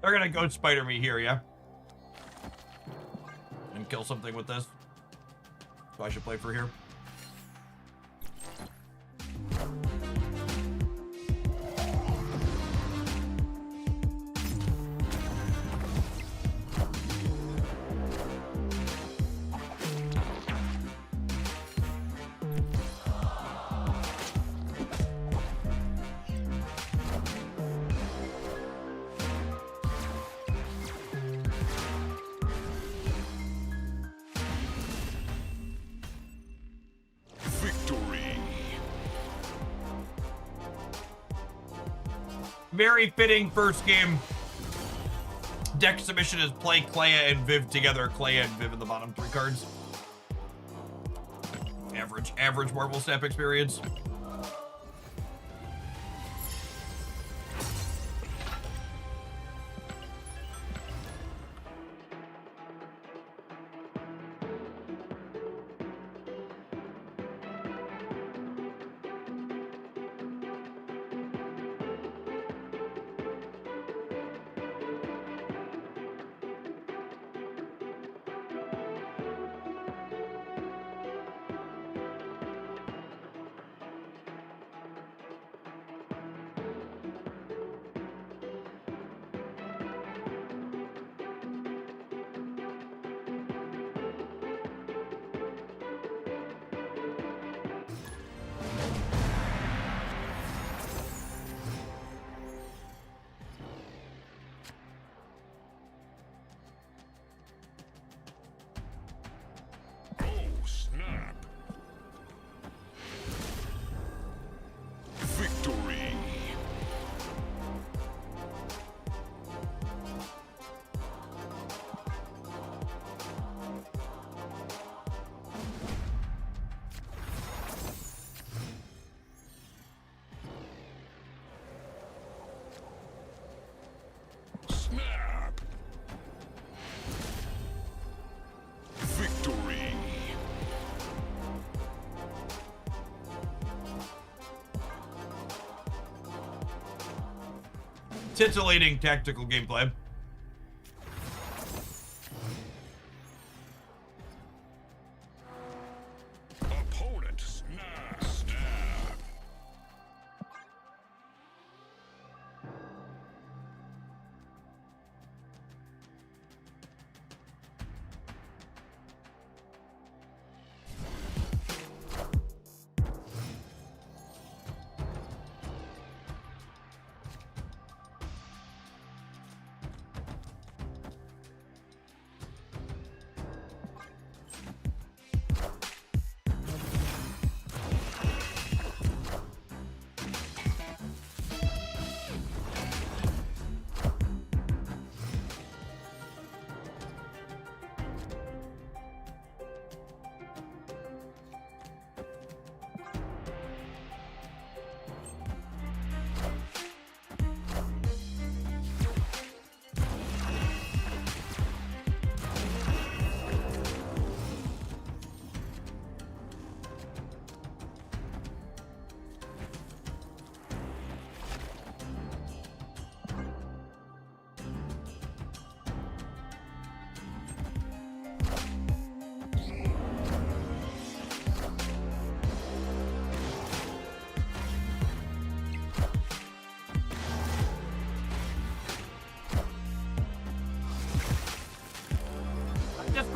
They're gonna Ghost Spider me here, yeah? And kill something with this. So I should play for here. Very fitting first game deck submission is play Clea and Viv together. Clea and Viv in the bottom 3 cards. Average Marvel Snap experience. Titillating tactical gameplay. Opponent snap.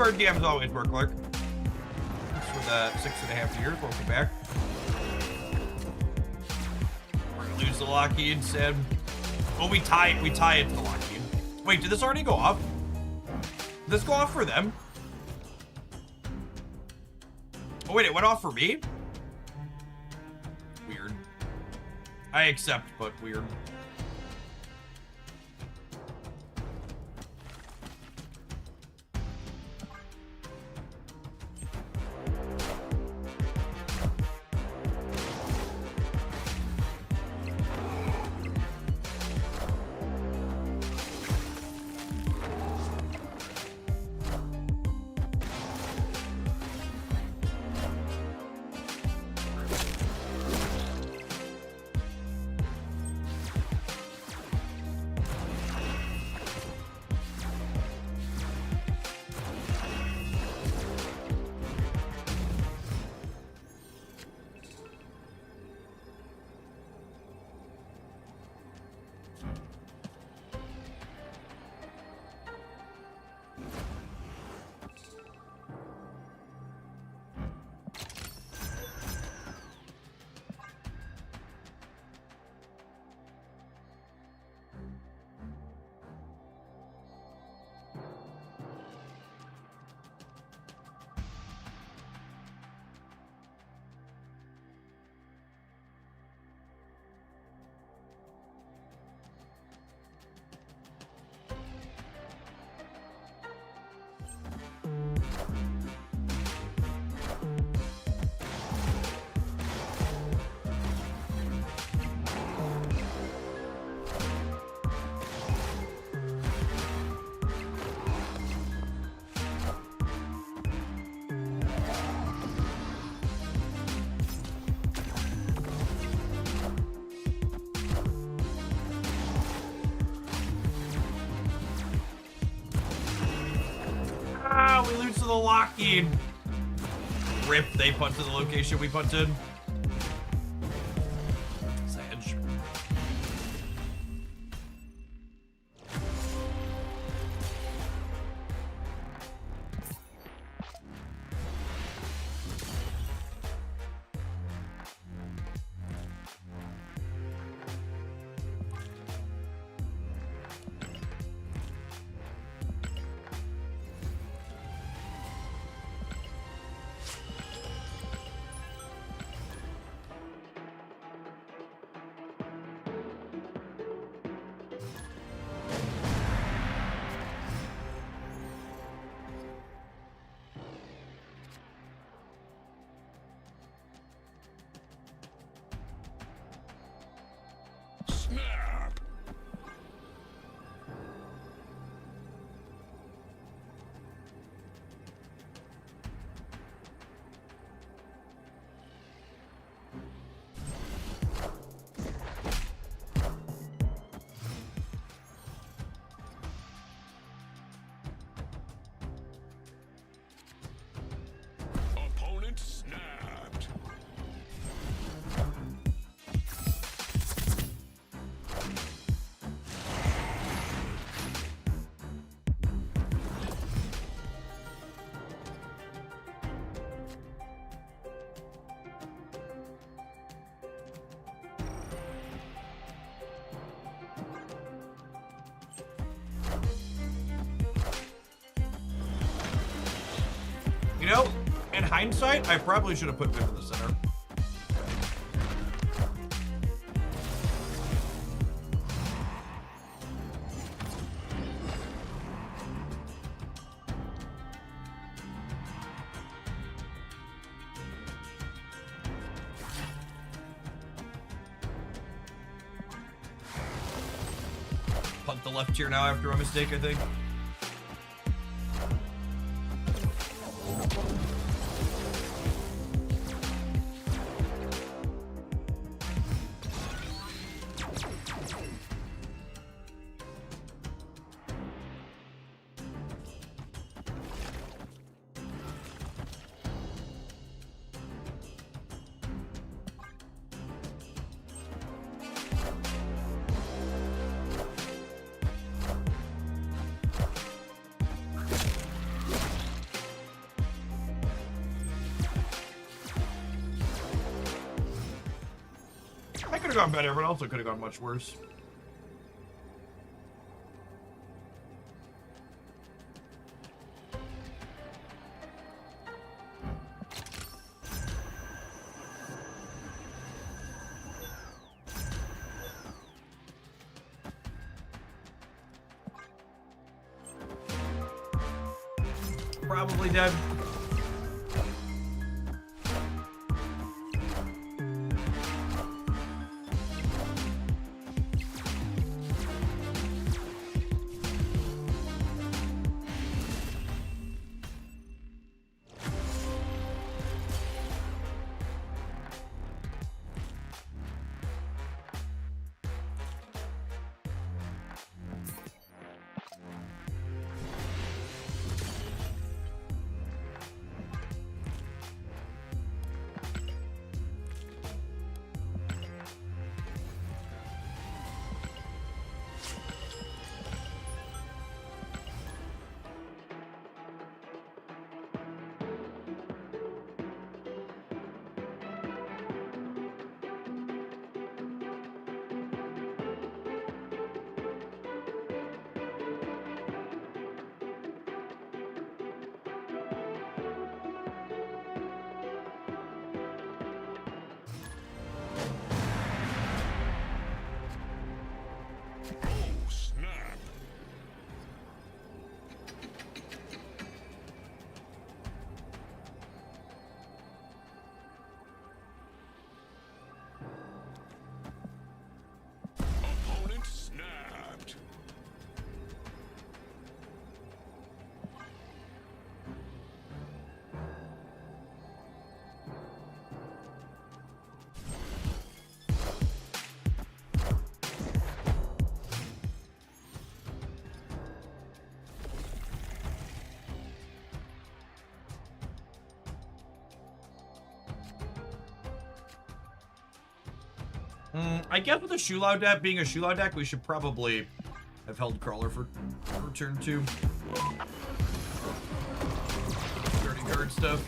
card games always work, Clark. Thanks for the 6.5 years. Welcome back. Lose the Lockheed, said. Oh, we tie it to the Lockheed. Wait, did this already go off? Did this go off for them? Oh wait, it went off for me? Weird. I accept, but weird. We lose to the Lockheed. Rip, they punt to the location we punted. Sage. Snap! Opponent snapped. You know, in hindsight, I probably should have put Viv in the center. Punt the left tier now after a mistake, I think. I could have gone better, but also could have gone much worse. Probably dead. Oh, snap. Opponent snapped. I guess with a Shulao deck being a Shulao deck, we should probably have held Crawler for turn 2. Dirty card stuff.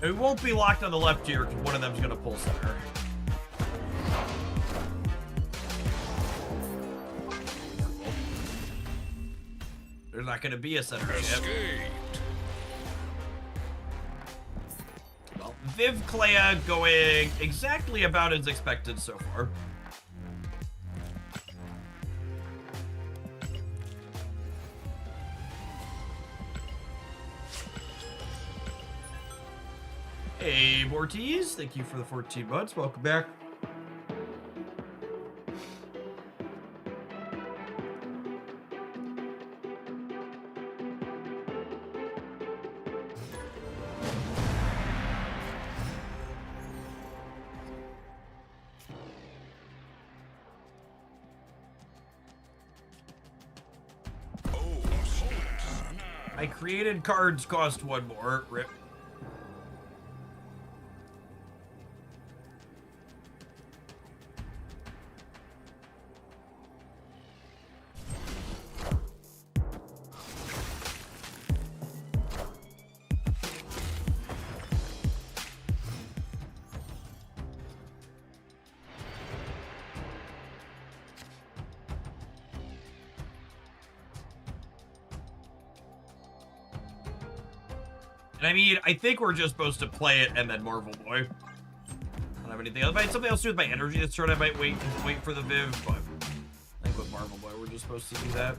It won't be locked on the left here because one of them's going to pull center. There's not going to be a center chip. Escaped. Well, Viv Clea going exactly about as expected so far. Hey, Mortiz, thank you for the 14 months. Welcome back. Oh, snap. I created cards cost 1 more. Rip. And I mean, I think we're just supposed to play it and then Marvel Boy. I don't have anything else. Something else to do with my energy this turn. I might wait for the Viv, but I think with Marvel Boy, we're just supposed to do that.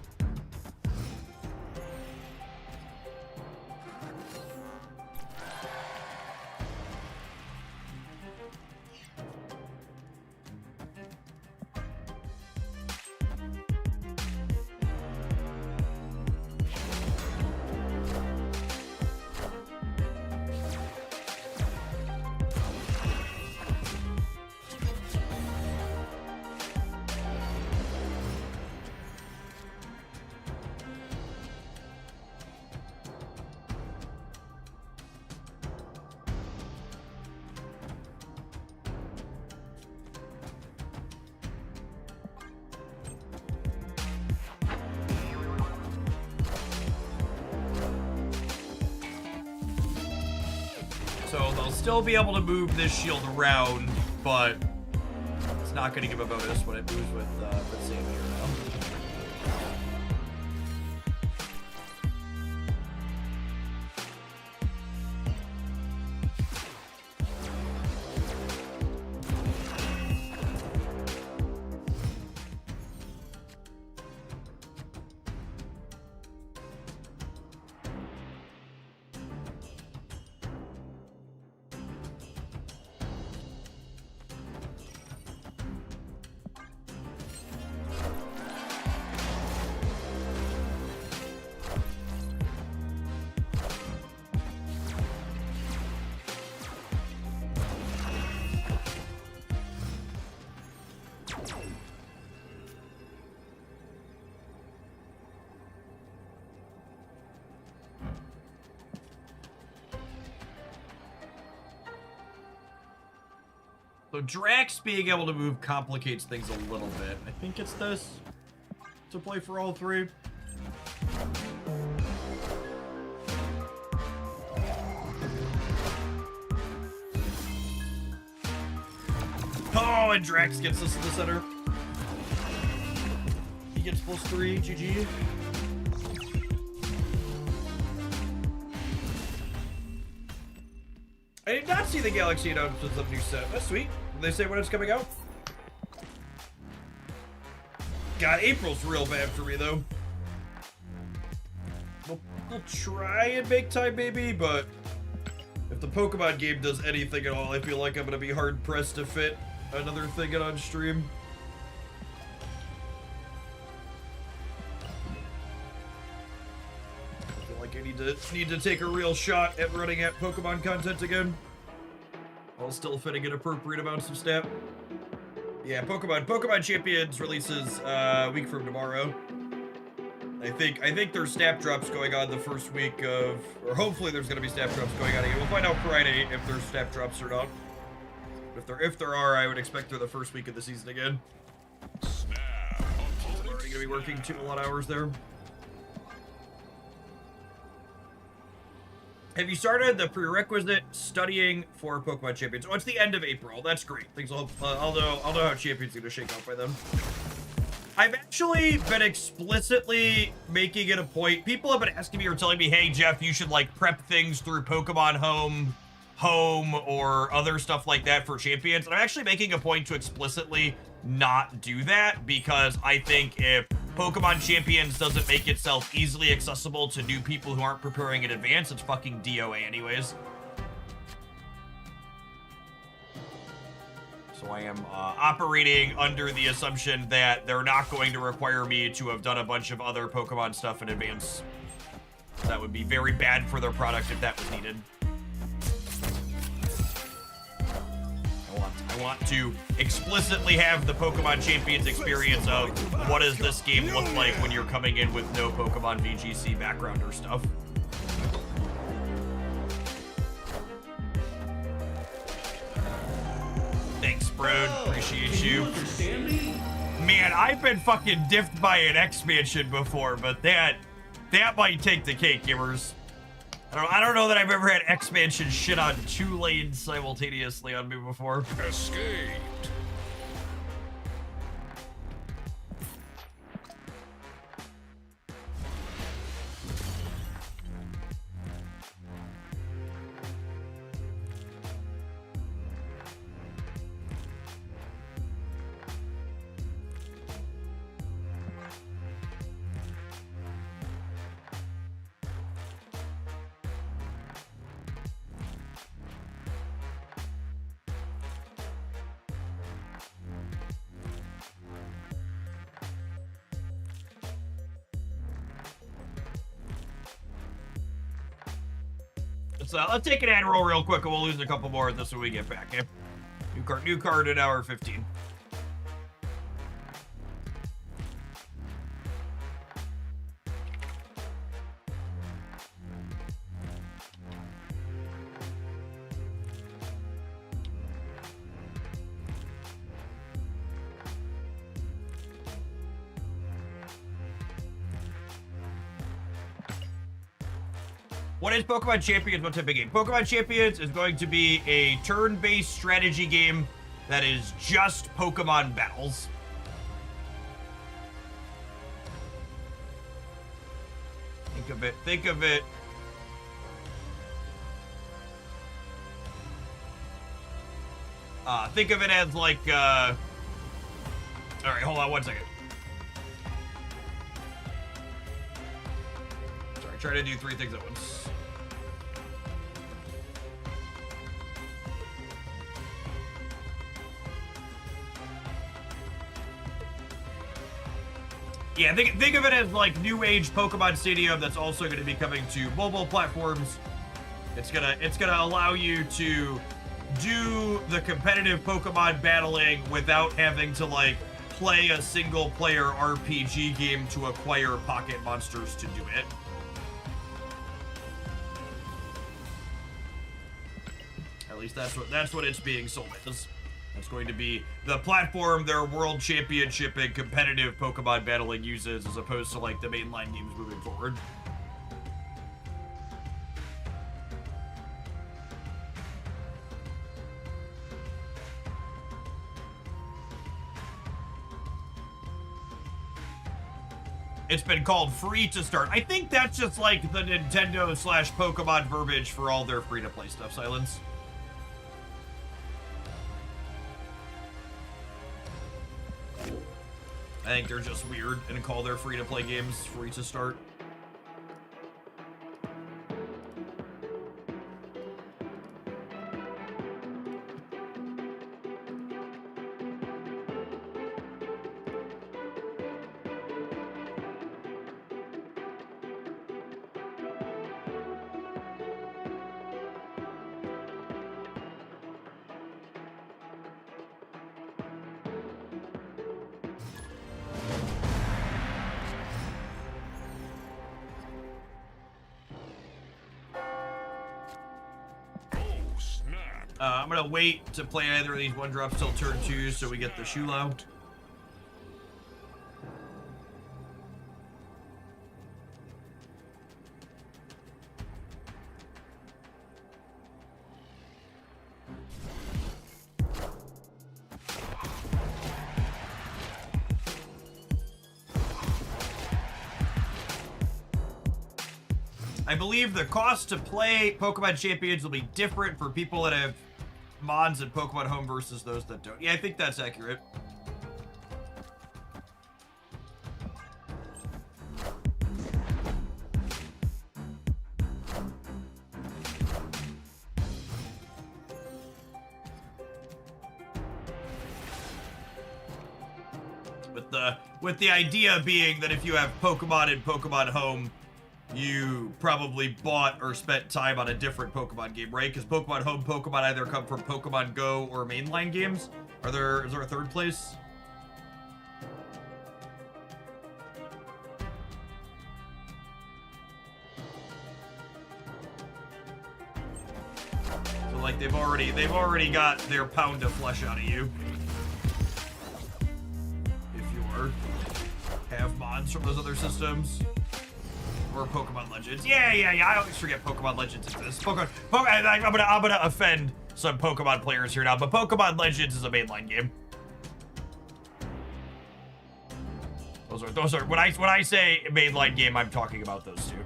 So they'll still be able to move this shield around, but it's not going to give a bonus when it moves with Sam here now. So Drax being able to move complicates things a little bit. I think it's this to play for all three. Oh, and Drax gets us to the center. He gets +3, GG. I did not see the Galaxy announcements of the new set. That's sweet. Did they say when it's coming out? God, April's real bad for me, though. We'll try and make time, maybe, but if the Pokemon game does anything at all, I feel like I'm going to be hard-pressed to fit another thing in on stream. I need to take a real shot at running at Pokemon content again, while still fitting in appropriate amounts of stat. Yeah, Pokemon Champions releases a week from tomorrow. I think there's snap drops going on the first week of, or hopefully there's gonna be snap drops going on again. We'll find out Friday if there's snap drops or not. If there are, I would expect they're the first week of the season again. Snap. We're already gonna be working a lot of hours there. Have you started the prerequisite studying for Pokemon Champions? Oh, it's the end of April. That's great. Things will. I'll know how Champions are gonna shake out by then. I've actually been explicitly making it a point. People have been asking me or telling me, "Hey, Jeff, you should like prep things through Pokemon Home, or other stuff like that for Champions." And I'm actually making a point to explicitly not do that because I think if Pokemon Champions doesn't make itself easily accessible to new people who aren't preparing in advance, it's fucking DOA anyways. So I am operating under the assumption that they're not going to require me to have done a bunch of other Pokemon stuff in advance. That would be very bad for their product if that was needed. I want to explicitly have the Pokemon Champions experience of what does this game look like when you're coming in with no Pokemon VGC background or stuff. Thanks, bro. Appreciate you. Man, I've been fucking diffed by an expansion before, but that might take the cake, gamers. I don't know that I've ever had expansion shit on 2 lanes simultaneously on me before. Escaped. let's take an ad roll real quick, and we'll lose a couple more of this when we get back. Okay? New card in hour 15. What is Pokemon Champions? What type of game? Pokemon Champions is going to be a turn-based strategy game that is just Pokemon battles. Think of it. Think of it. Think of it as like, all right, hold on one second. Sorry, try to do 3 things at once. Yeah, think of it as like new age Pokemon Stadium that's also going to be coming to mobile platforms. It's gonna allow you to do the competitive Pokemon battling without having to like play a single player RPG game to acquire pocket monsters to do it. At least that's what it's being sold as. It's going to be the platform their World Championship and competitive Pokemon battling uses, as opposed to like the mainline games moving forward. It's been called free to start. I think that's just like the Nintendo / Pokemon verbiage for all their free-to-play stuff, Silence. I think they're just weird and call their free-to-play games free to start. I'm gonna wait to play either of these 1-drops till turn 2 so we get the Shulo. I believe the cost to play Pokemon Champions will be different for people that have mods in Pokemon Home versus those that don't. Yeah, I think that's accurate. With the idea being that if you have Pokemon in Pokemon Home, you probably bought or spent time on a different Pokemon game, right? Because Pokemon Home Pokemon either come from Pokemon Go or mainline games. Is there a third place? So like they've already got their pound of flesh out of you. If you have mods from those other systems. Or Pokemon Legends. Yeah. I always forget Pokemon Legends exists. I'm gonna offend some Pokemon players here now, but Pokemon Legends is a mainline game. Those are when I say mainline game, I'm talking about those two.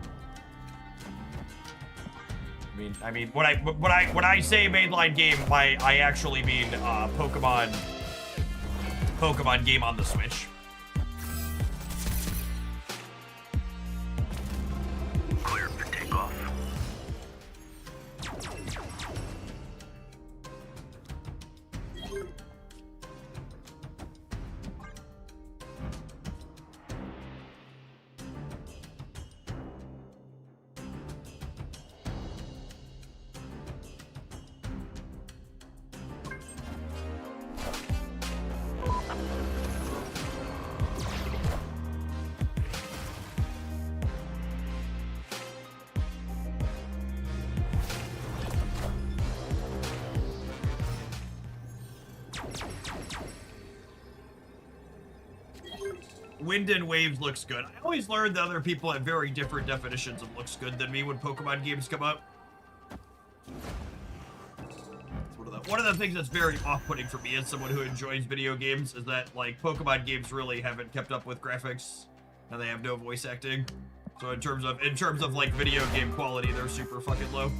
I mean when I say mainline game, I actually mean Pokemon game on the Switch. Clear for takeoff. Wind and Waves looks good. I always learned that other people have very different definitions of looks good than me when Pokemon games come up. One of the things that's very off-putting for me as someone who enjoys video games is that, like, Pokemon games really haven't kept up with graphics, and they have no voice acting. So in terms of like video game quality, they're super fucking low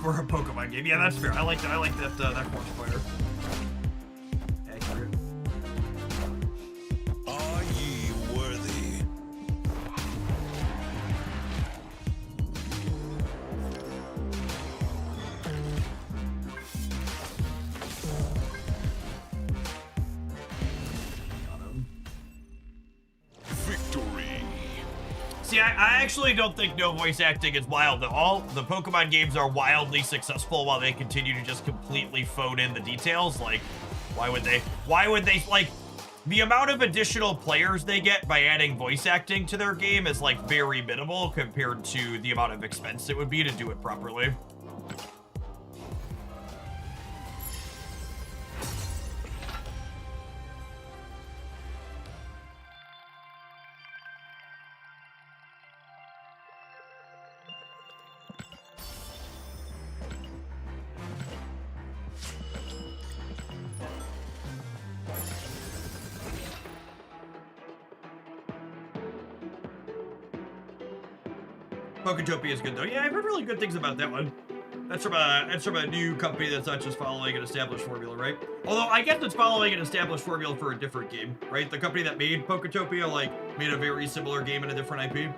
for a Pokemon game. Yeah, that's fair. I like that. I like that force fighter. Accurate. Are ye worthy? Victory. See, I actually don't think no voice acting is wild at all. The Pokemon games are wildly successful while they continue to just completely phone in the details. Like, why would they, like, the amount of additional players they get by adding voice acting to their game is, like, very minimal compared to the amount of expense it would be to do it properly. Poketopia is good though. Yeah, I've heard really good things about that one. That's from a new company that's not just following an established formula, right? Although I guess it's following an established formula for a different game, right? The company that made Poketopia like made a very similar game in a different IP.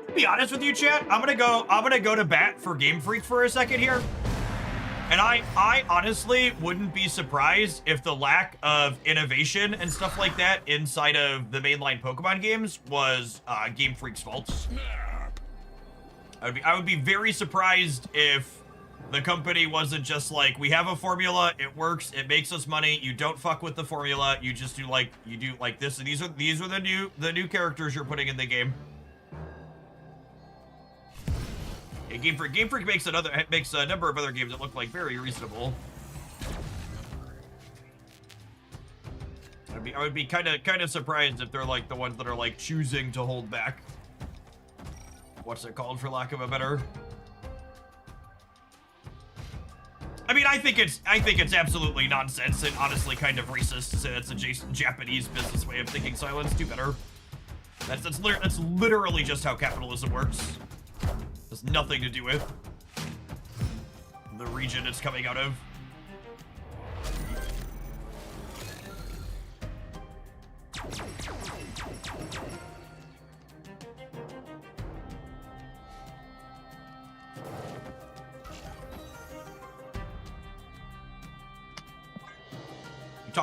To be honest with you, chat, I'm gonna go to bat for Game Freak for a second here. And I honestly wouldn't be surprised if the lack of innovation and stuff like that inside of the mainline Pokemon games was Game Freak's fault. Snap. I would be very surprised if the company wasn't just like, we have a formula, it works, it makes us money, you don't fuck with the formula, you just do like this, and these are the new characters you're putting in the game. Yeah, Game Freak makes a number of other games that look like very reasonable. I would be kind of surprised if they're like the ones that are like choosing to hold back. What's it called, for lack of a better? I mean, I think it's absolutely nonsense and honestly kind of racist to say that's a Japanese business way of thinking. Silence, do better. That's literally just how capitalism works. Has nothing to do with the region it's coming out of.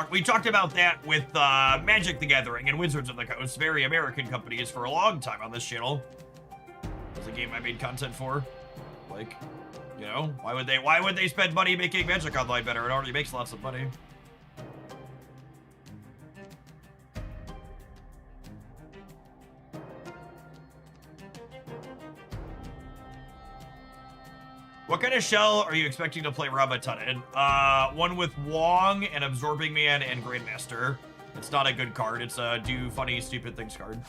We talked about that with Magic the Gathering and Wizards of the Coast, very American companies, for a long time on this channel. It's a game I made content for. Like, you know, why would they spend money making Magic Online better? It already makes lots of money. What kind of shell are you expecting to play Rama in? One with Wong and Absorbing Man and Grandmaster. It's not a good card. It's a do funny, stupid things card.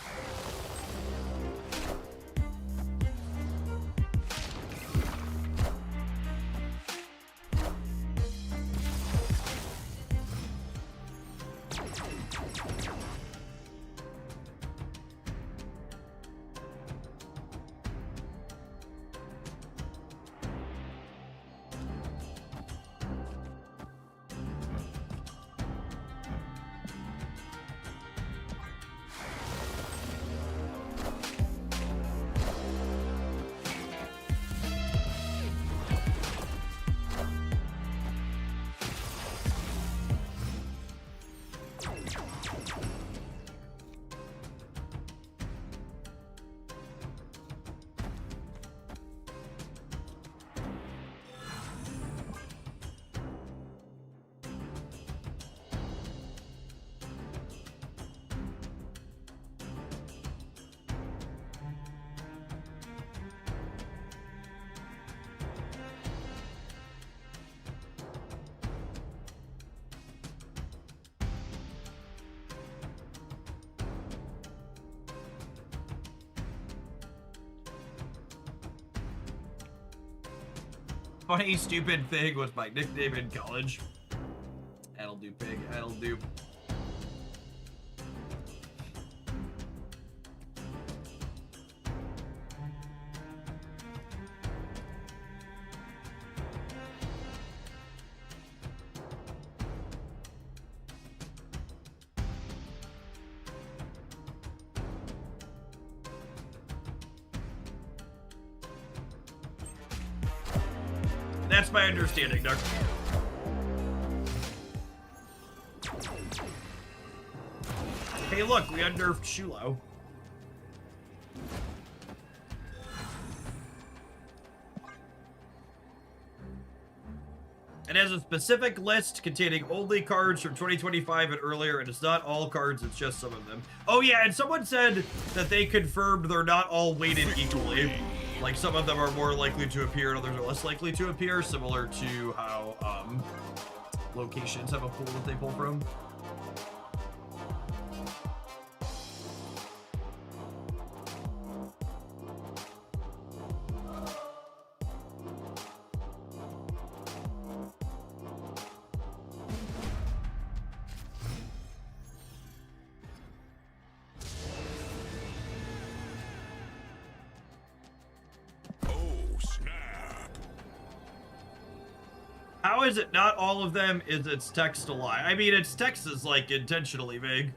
funny, stupid thing was my nickname in college. That'll do, pig. That'll do. That's my understanding, Doc. Hey, look, we unnerfed Shulo. It has a specific list containing only cards from 2025 and earlier, and it's not all cards, it's just some of them. Oh yeah, and someone said that they confirmed they're not all weighted equally. Like, some of them are more likely to appear and others are less likely to appear, similar to how locations have a pool that they pull from. How is it not all of them? Is its text a lie? I mean, its text is like intentionally vague.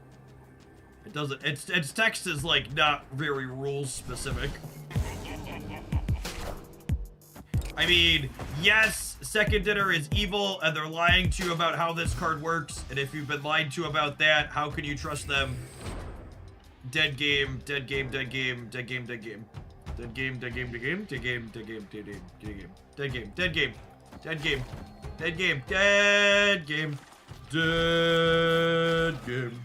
It doesn't. Its text is like not very rules specific. I mean, yes, Second Dinner is evil, and they're lying to you about how this card works. And if you've been lied to about that, how can you trust them? Dead game. Dead game. Dead game. Dead game. Dead game. Dead game. Dead game. Dead game. Dead game. Dead game. Dead game. Dead game. Dead game. Dead game. Dead game. Dead game. Dead game.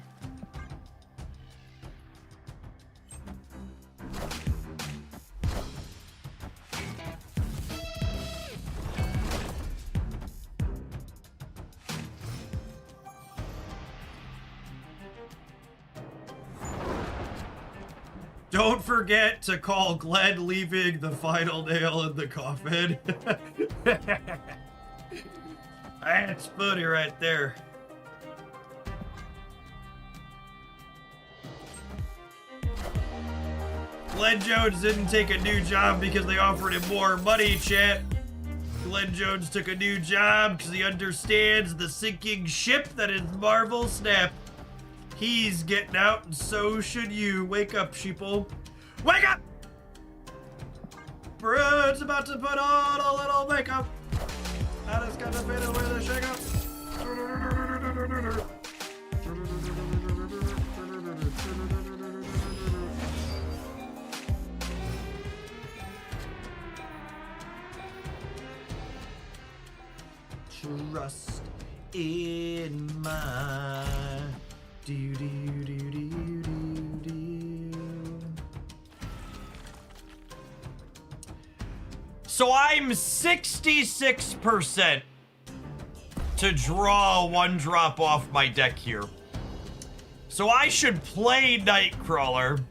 Don't forget to call Glenn leaving the final nail in the coffin. That's funny right there. Glenn Jones didn't take a new job because they offered him more money, chat. Glenn Jones took a new job because he understands the sinking ship that is Marvel Snap. He's getting out, and so should you. Wake up, sheeple. Wake up! Brood's about to put on a little makeup. I just got to fit it with a shake up. Trust in my do do do do do do. So I'm 66% to draw one drop off my deck here. So I should play Nightcrawler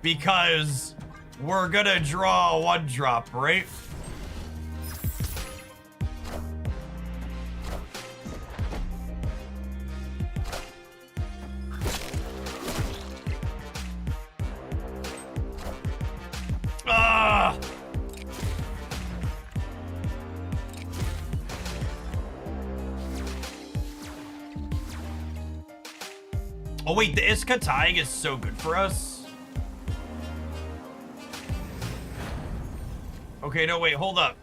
because we're gonna draw one drop, right? Ah! Oh wait, the Iska tying is so good for us. Okay, no wait, hold up.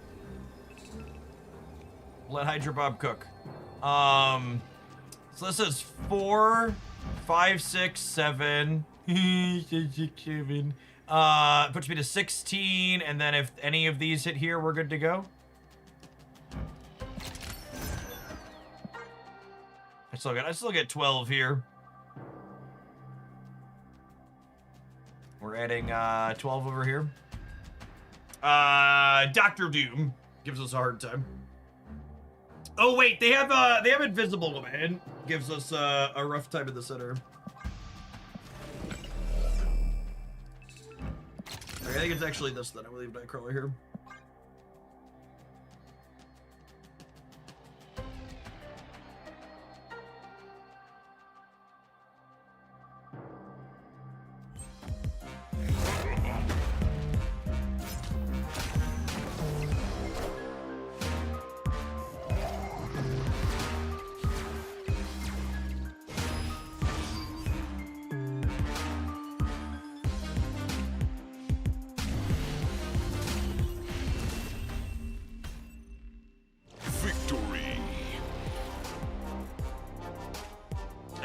Let Hydra Bob cook. So this is 4, 5, 6, 7. 6, 7. Puts me to 16, and then if any of these hit here, we're good to go. I still get 12 here. We're adding 12 over here. Dr. Doom gives us a hard time. Oh wait, they have Invisible Woman. Gives us a rough time in the center. I think it's actually this then. I'm gonna leave Nightcrawler here.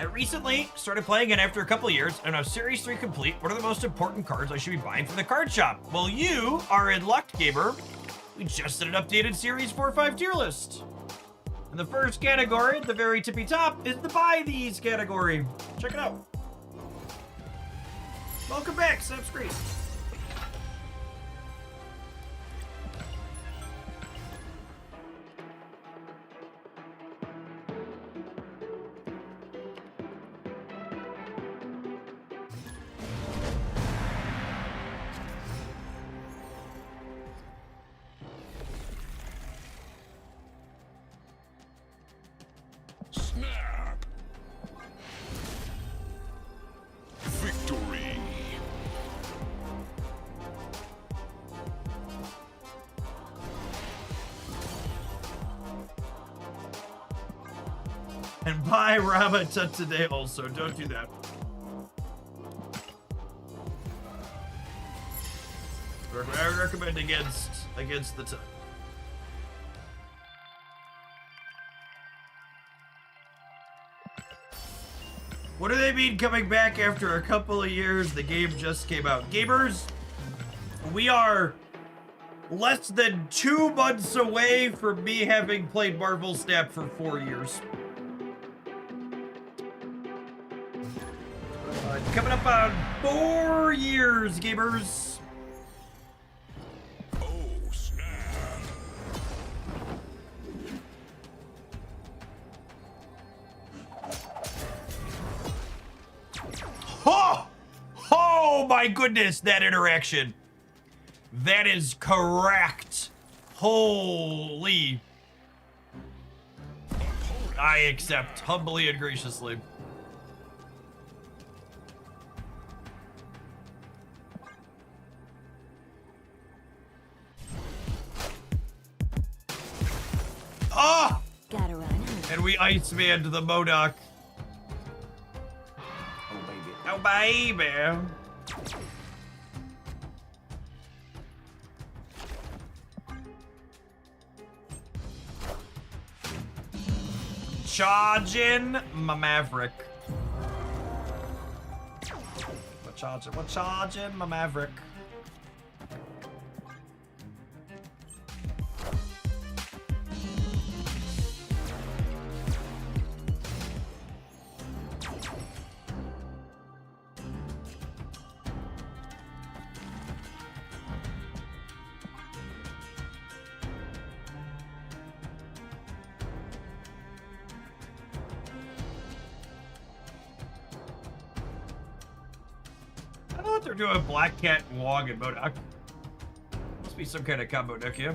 I recently started playing, and after a couple years, and now Series 3 complete, what are the most important cards I should be buying from the card shop? Well, you are in luck, gamer. We just did an updated Series 4-5 tier list. And the first category, at the very tippy top, is the Buy These category. Check it out. Welcome back, Snap Screen. Snap. Victory. And buy Rama today also. Don't do that. I recommend against the What do they mean coming back after a couple of years? The game just came out. Gamers, we are less than 2 months away from me having played Marvel Snap for 4 years. Coming up on 4 years, gamers. Oh, snap. Oh! Oh my goodness, that interaction. That is correct. Holy. I accept humbly and graciously. Oh! Gotta run. And we Ice-Manned the Modok. Oh, baby. Oh, baby. Charging my Maverick. We're charging my Maverick. I don't know what they're doing with Black Cat, Wong, and Modok. Must be some kind of combo deck here.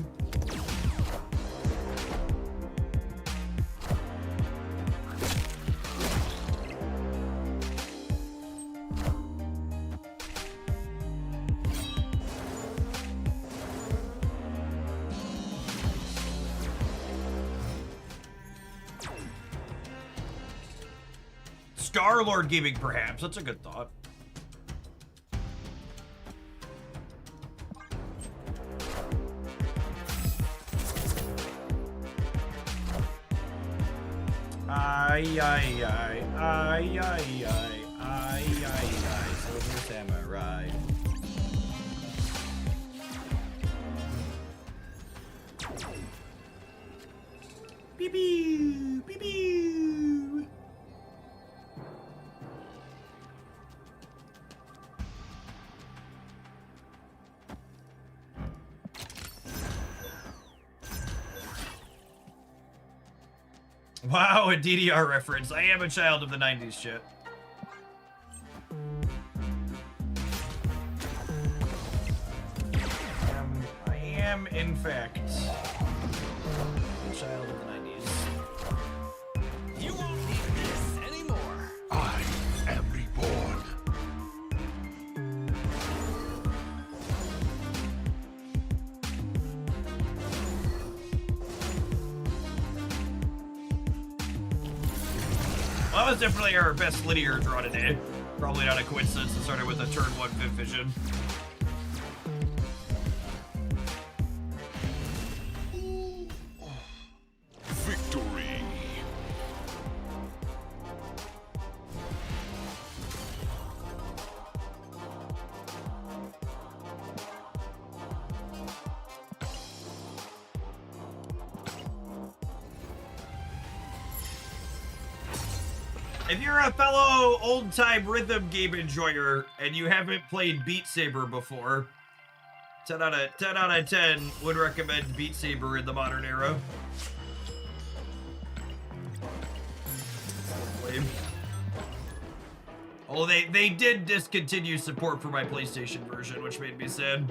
Star-Lord Gaming, perhaps. That's a good thought. Ay, ay, ay, ay, ay, ay, ay, ay, ay, Silver Samurai. Pew pew, pew pew. Wow, a DDR reference. I am a child of the 90s shit. I am, in fact, a child of the 90s. You won't need this anymore. I am reborn. Well, that was definitely our best linear draw today. Probably not a coincidence it started with a turn 1 Viv Vision. Victory. If you're a fellow old-time rhythm game enjoyer and you haven't played Beat Saber before, 10 out of 10 would recommend Beat Saber in the modern era. Oh, they did discontinue support for my PlayStation version, which made me sad.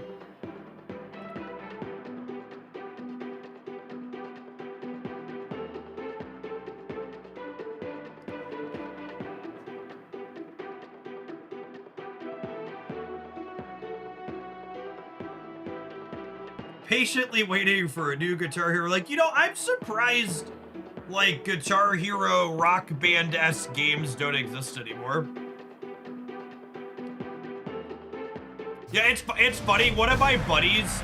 Patiently waiting for a new Guitar Hero. Like, you know, I'm surprised, like, Guitar Hero Rock Band-esque games don't exist anymore. Yeah, it's funny. One of my buddies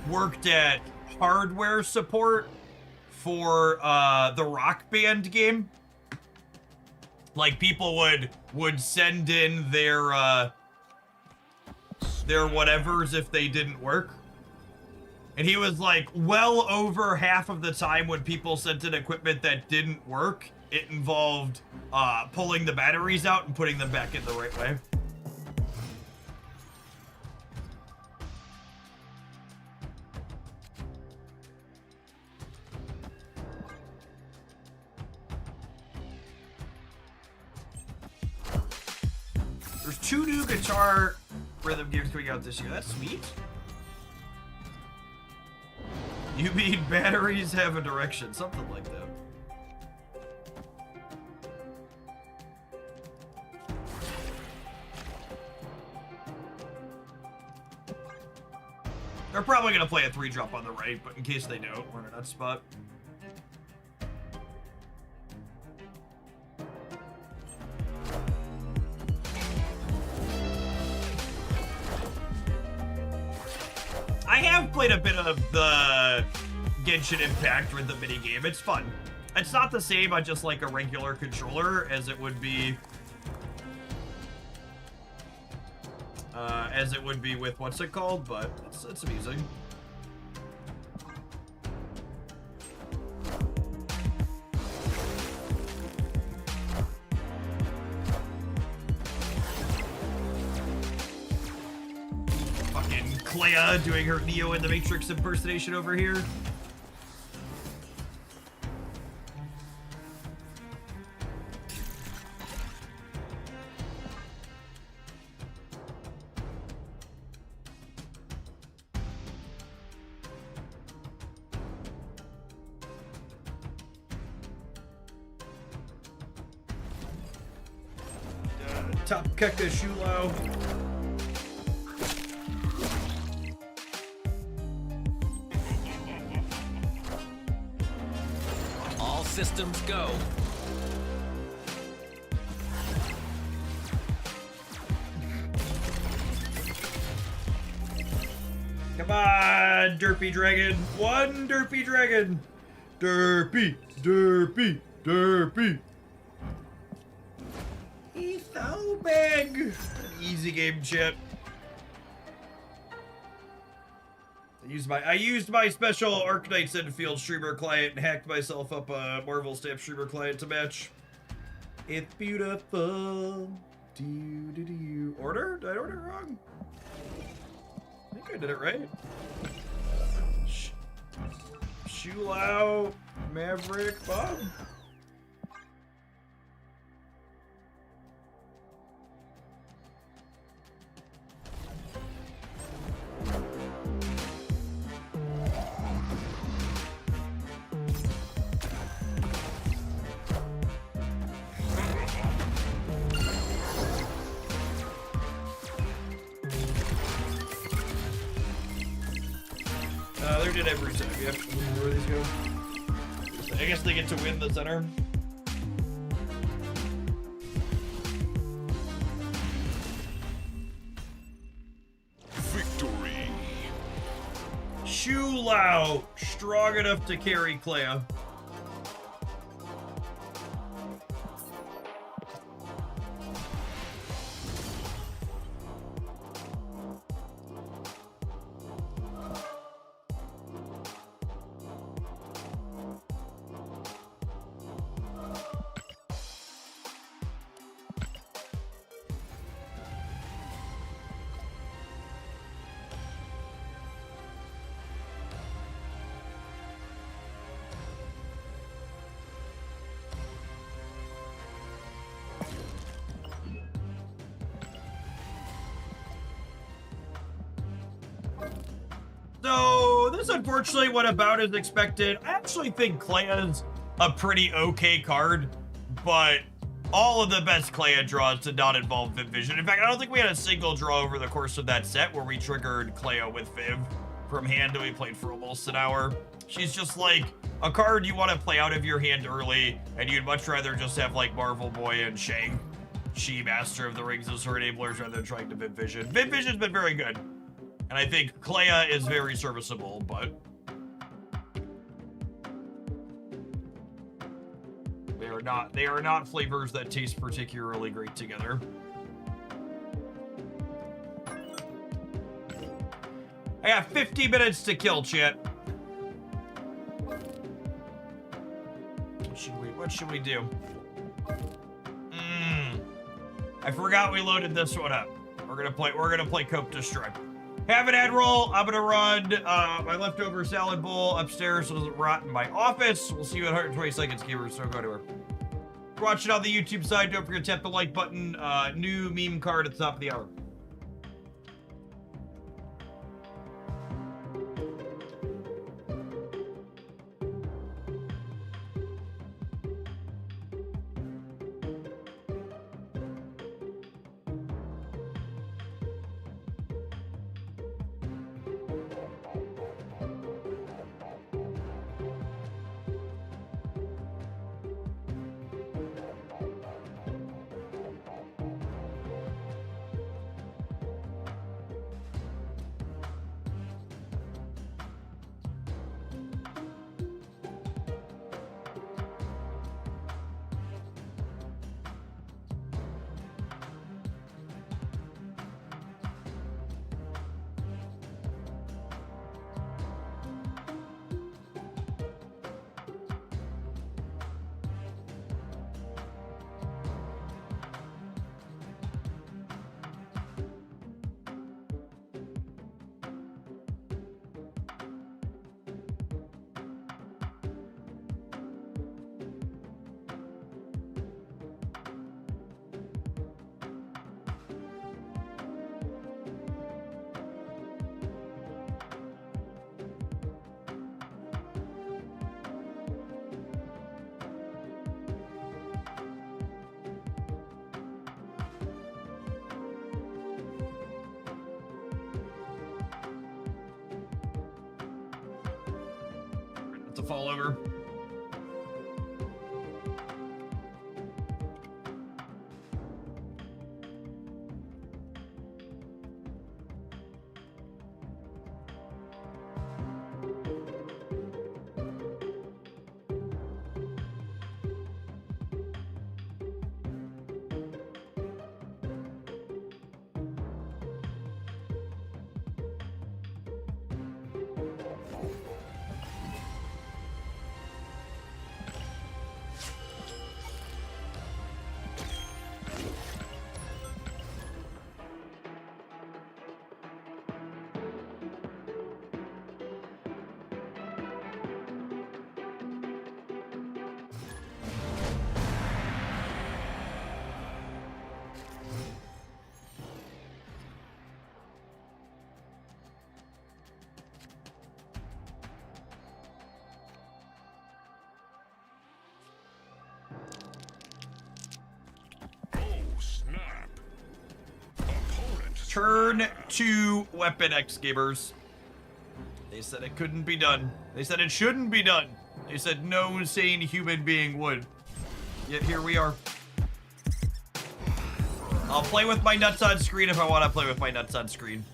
worked at hardware support for the Rock Band game. Like, people would send in their whatevers if they didn't work. And he was like, well over half of the time when people sent in equipment that didn't work, it involved pulling the batteries out and putting them back in the right way. There's 2 new guitar rhythm games coming out this year. That's sweet. You mean batteries have a direction, something like that. They're probably gonna play a 3-drop on the right, but in case they don't, we're in a nut spot. I have played a bit of the Genshin Impact with the minigame. It's fun. It's not the same on just like a regular controller as it would be with what's it called, but it's amusing. Fucking Clea doing her Neo in the Matrix impersonation over here. Top Keka Shulo. All systems go. Come on, Derpy Dragon. One Derpy Dragon. Derpy, Derpy, Derpy. He's so big. Easy game, chat. I used my special Arknights Enfield streamer client and hacked myself up a Marvel Stamp streamer client to match. It's beautiful. Order? Did I order it wrong? I think I did it right. Shulao, Maverick, Bob. They're dead every time. Yep. Where these go? I guess they get to win the center. Victory. Shu Lao, strong enough to carry Clea. this unfortunately went about as expected. I actually think Clea's a pretty okay card, but all of the best Clea draws did not involve Viv Vision. In fact, I don't think we had a single draw over the course of that set where we triggered Clea with Viv from hand and we played for almost an hour. She's just like a card you want to play out of your hand early, and you'd much rather just have like Marvel Boy and Shang, She Master of the Rings as her enablers rather than trying to Viv Vision. Viv Vision's been very good, and I think Clea is very serviceable, but they are not flavors that taste particularly great together. I got 50 minutes to kill, chat. What should we do? I forgot we loaded this one up. We're gonna play Cope Destroy. Have an ad roll. I'm gonna run my leftover salad bowl upstairs so it doesn't rot in my office. We'll see you in 120 seconds, gamers, so go to her. If you're watching on the YouTube side, don't forget to tap the like button. New meme card at the top of the hour. To fall over. Turn to Weapon X, gamers. They said it couldn't be done. They said it shouldn't be done. They said no sane human being would. Yet here we are. I'll play with my nuts on screen if I want to play with my nuts on screen.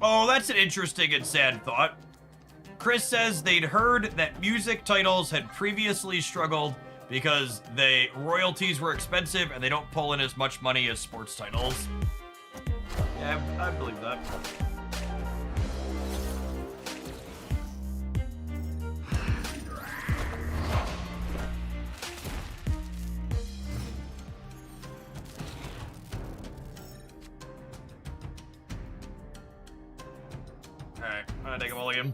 Oh, that's an interesting and sad thought. Chris says they'd heard that music titles had previously struggled because the royalties were expensive and they don't pull in as much money as sports titles. Yeah, I believe that. take a mulligan.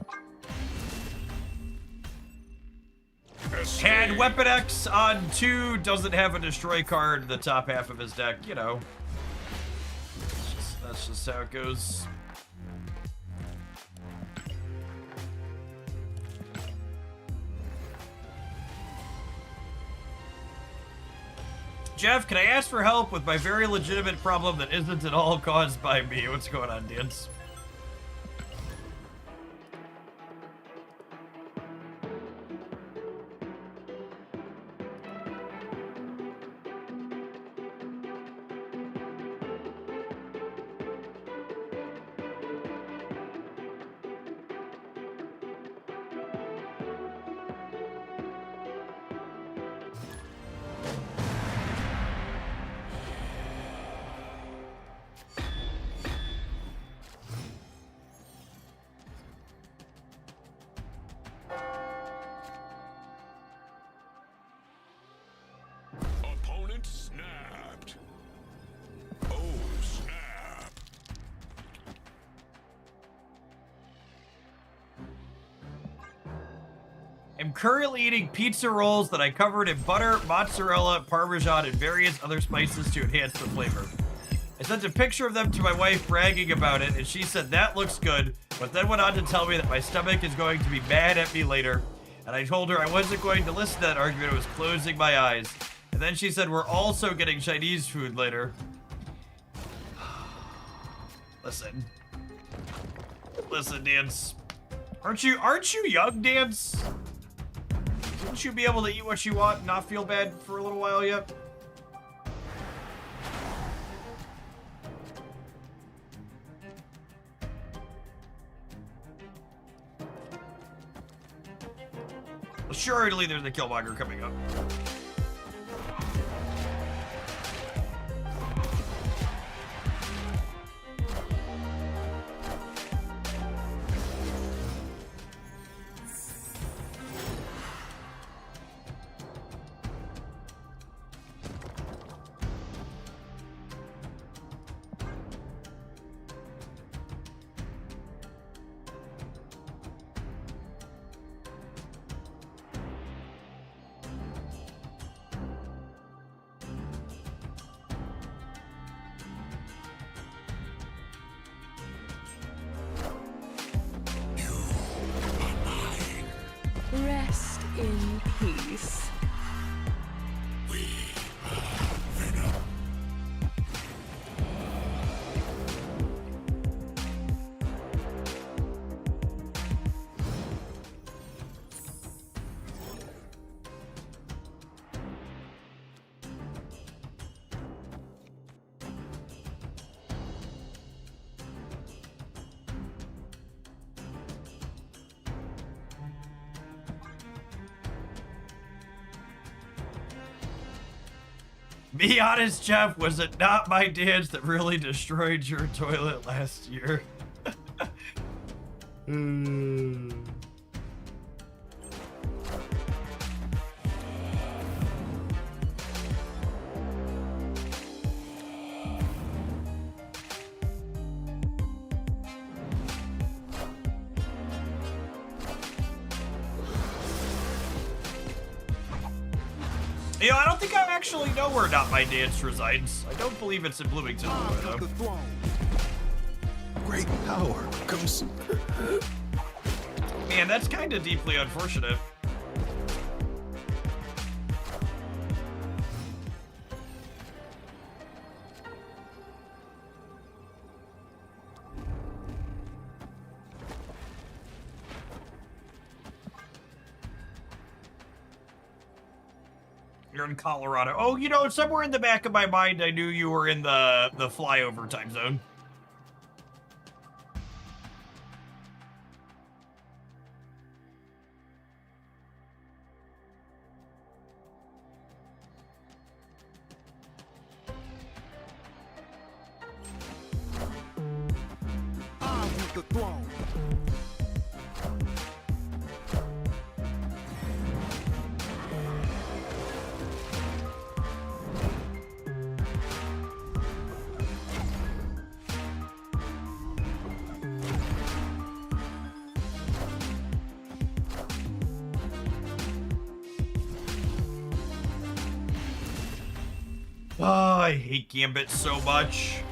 Escape. And Weapon X on 2 doesn't have a destroy card in the top half of his deck, you know. That's just how it goes. Jeff, can I ask for help with my very legitimate problem that isn't at all caused by me? What's going on, Dance? Opponent snapped. Oh, snap. I'm currently eating pizza rolls that I covered in butter, mozzarella, parmesan, and various other spices to enhance the flavor. I sent a picture of them to my wife bragging about it, and she said that looks good, but then went on to tell me that my stomach is going to be mad at me later. And I told her I wasn't going to listen to that argument, I was closing my eyes. And then she said we're also getting Chinese food later. Listen. Listen, Dance. Aren't you young, Dance? Shouldn't you be able to eat what you want and not feel bad for a little while yet? Assuredly, there's a Killmonger coming up. Rest in peace. Be honest, Jeff, was it not my dance that really destroyed your toilet last year? You know, I don't think I actually know where Not My Dance resides. I don't believe it's in Bloomington, though. Great power comes. Man, that's kind of deeply unfortunate. You're in Colorado. Oh, you know, somewhere in the back of my mind, I knew you were in the flyover time zone. I want the throne. Oh, I hate Gambit so much.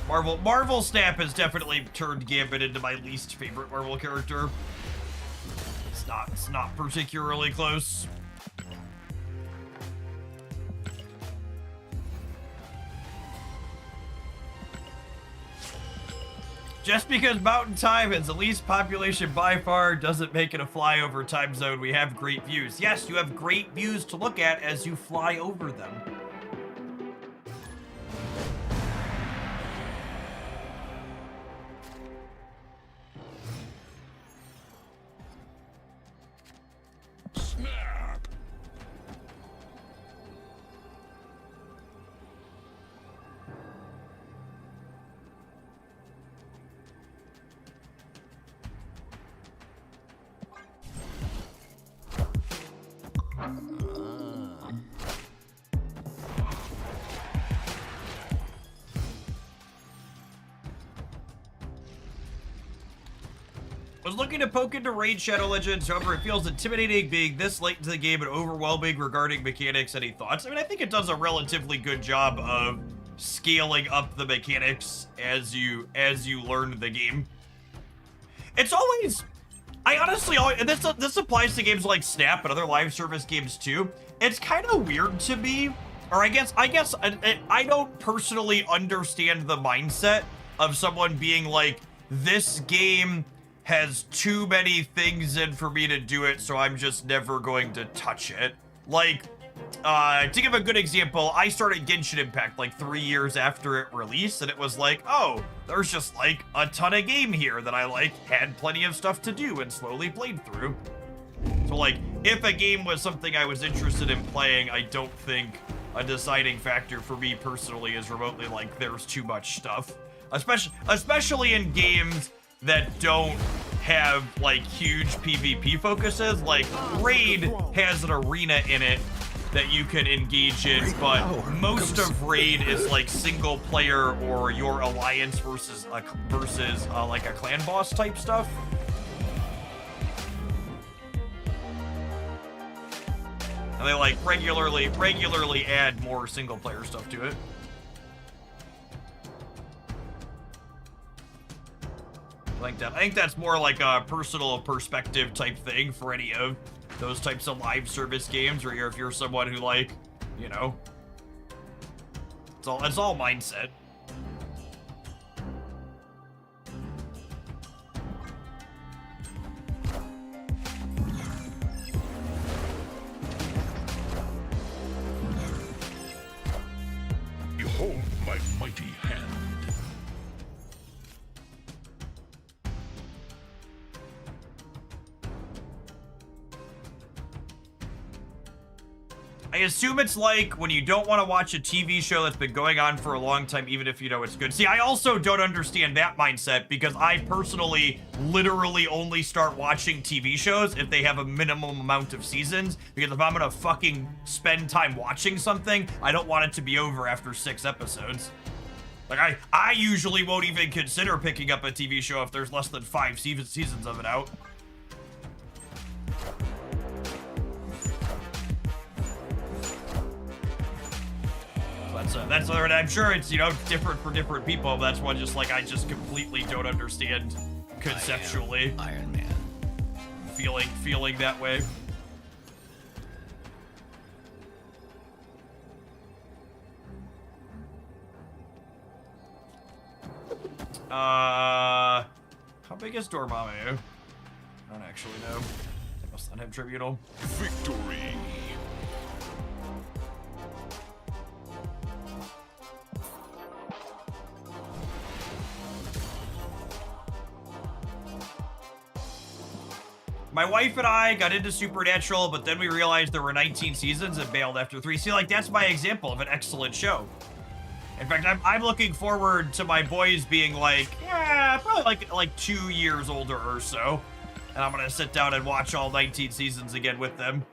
Marvel Snap has definitely turned Gambit into my least favorite Marvel character. It's not particularly close. Just because Mountain Time has the least population by far doesn't make it a flyover time zone. We have great views. Yes, you have great views to look at as you fly over them. Snap. Was looking to poke into Raid Shadow Legends, however, it feels intimidating being this late into the game and overwhelming regarding mechanics. Any thoughts? I mean, I think it does a relatively good job of scaling up the mechanics as you learn the game. It's always, I honestly always, and this applies to games like Snap and other live service games too. It's kind of weird to me, or I guess I don't personally understand the mindset of someone being like, this game has too many things in for me to do it, so I'm just never going to touch it. Like, to give a good example, I started Genshin Impact like 3 years after it released, and it was like, oh, there's just like a ton of game here that I like had plenty of stuff to do and slowly played through. So like, if a game was something I was interested in playing, I don't think a deciding factor for me personally is remotely like there's too much stuff. Especially in games that don't have like huge PvP focuses. Like Raid has an arena in it that you can engage in, but most of Raid is like single player or your alliance versus like a clan boss type stuff. And they like regularly add more single player stuff to it. I think that's more like a personal perspective type thing for any of those types of live service games, or if you're someone who like, you know, it's all mindset. Behold my mighty hand. I assume it's like when you don't want to watch a TV show that's been going on for a long time, even if you know it's good. See, I also don't understand that mindset because I personally literally only start watching TV shows if they have a minimum amount of seasons. Because if I'm gonna fucking spend time watching something, I don't want it to be over after 6 episodes. Like, I usually won't even consider picking up a TV show if there's less than 5 seasons of it out. That's I'm sure it's, you know, different for different people. That's one just like I just completely don't understand conceptually. Iron Man. Feeling that way. How big is Dormammu? I don't actually know. I must not have tribunal. Victory. My wife and I got into Supernatural, but then we realized there were 19 seasons and bailed after 3. See, like, that's my example of an excellent show. In fact, I'm looking forward to my boys being like, yeah, probably like 2 years older or so. And I'm gonna sit down and watch all 19 seasons again with them.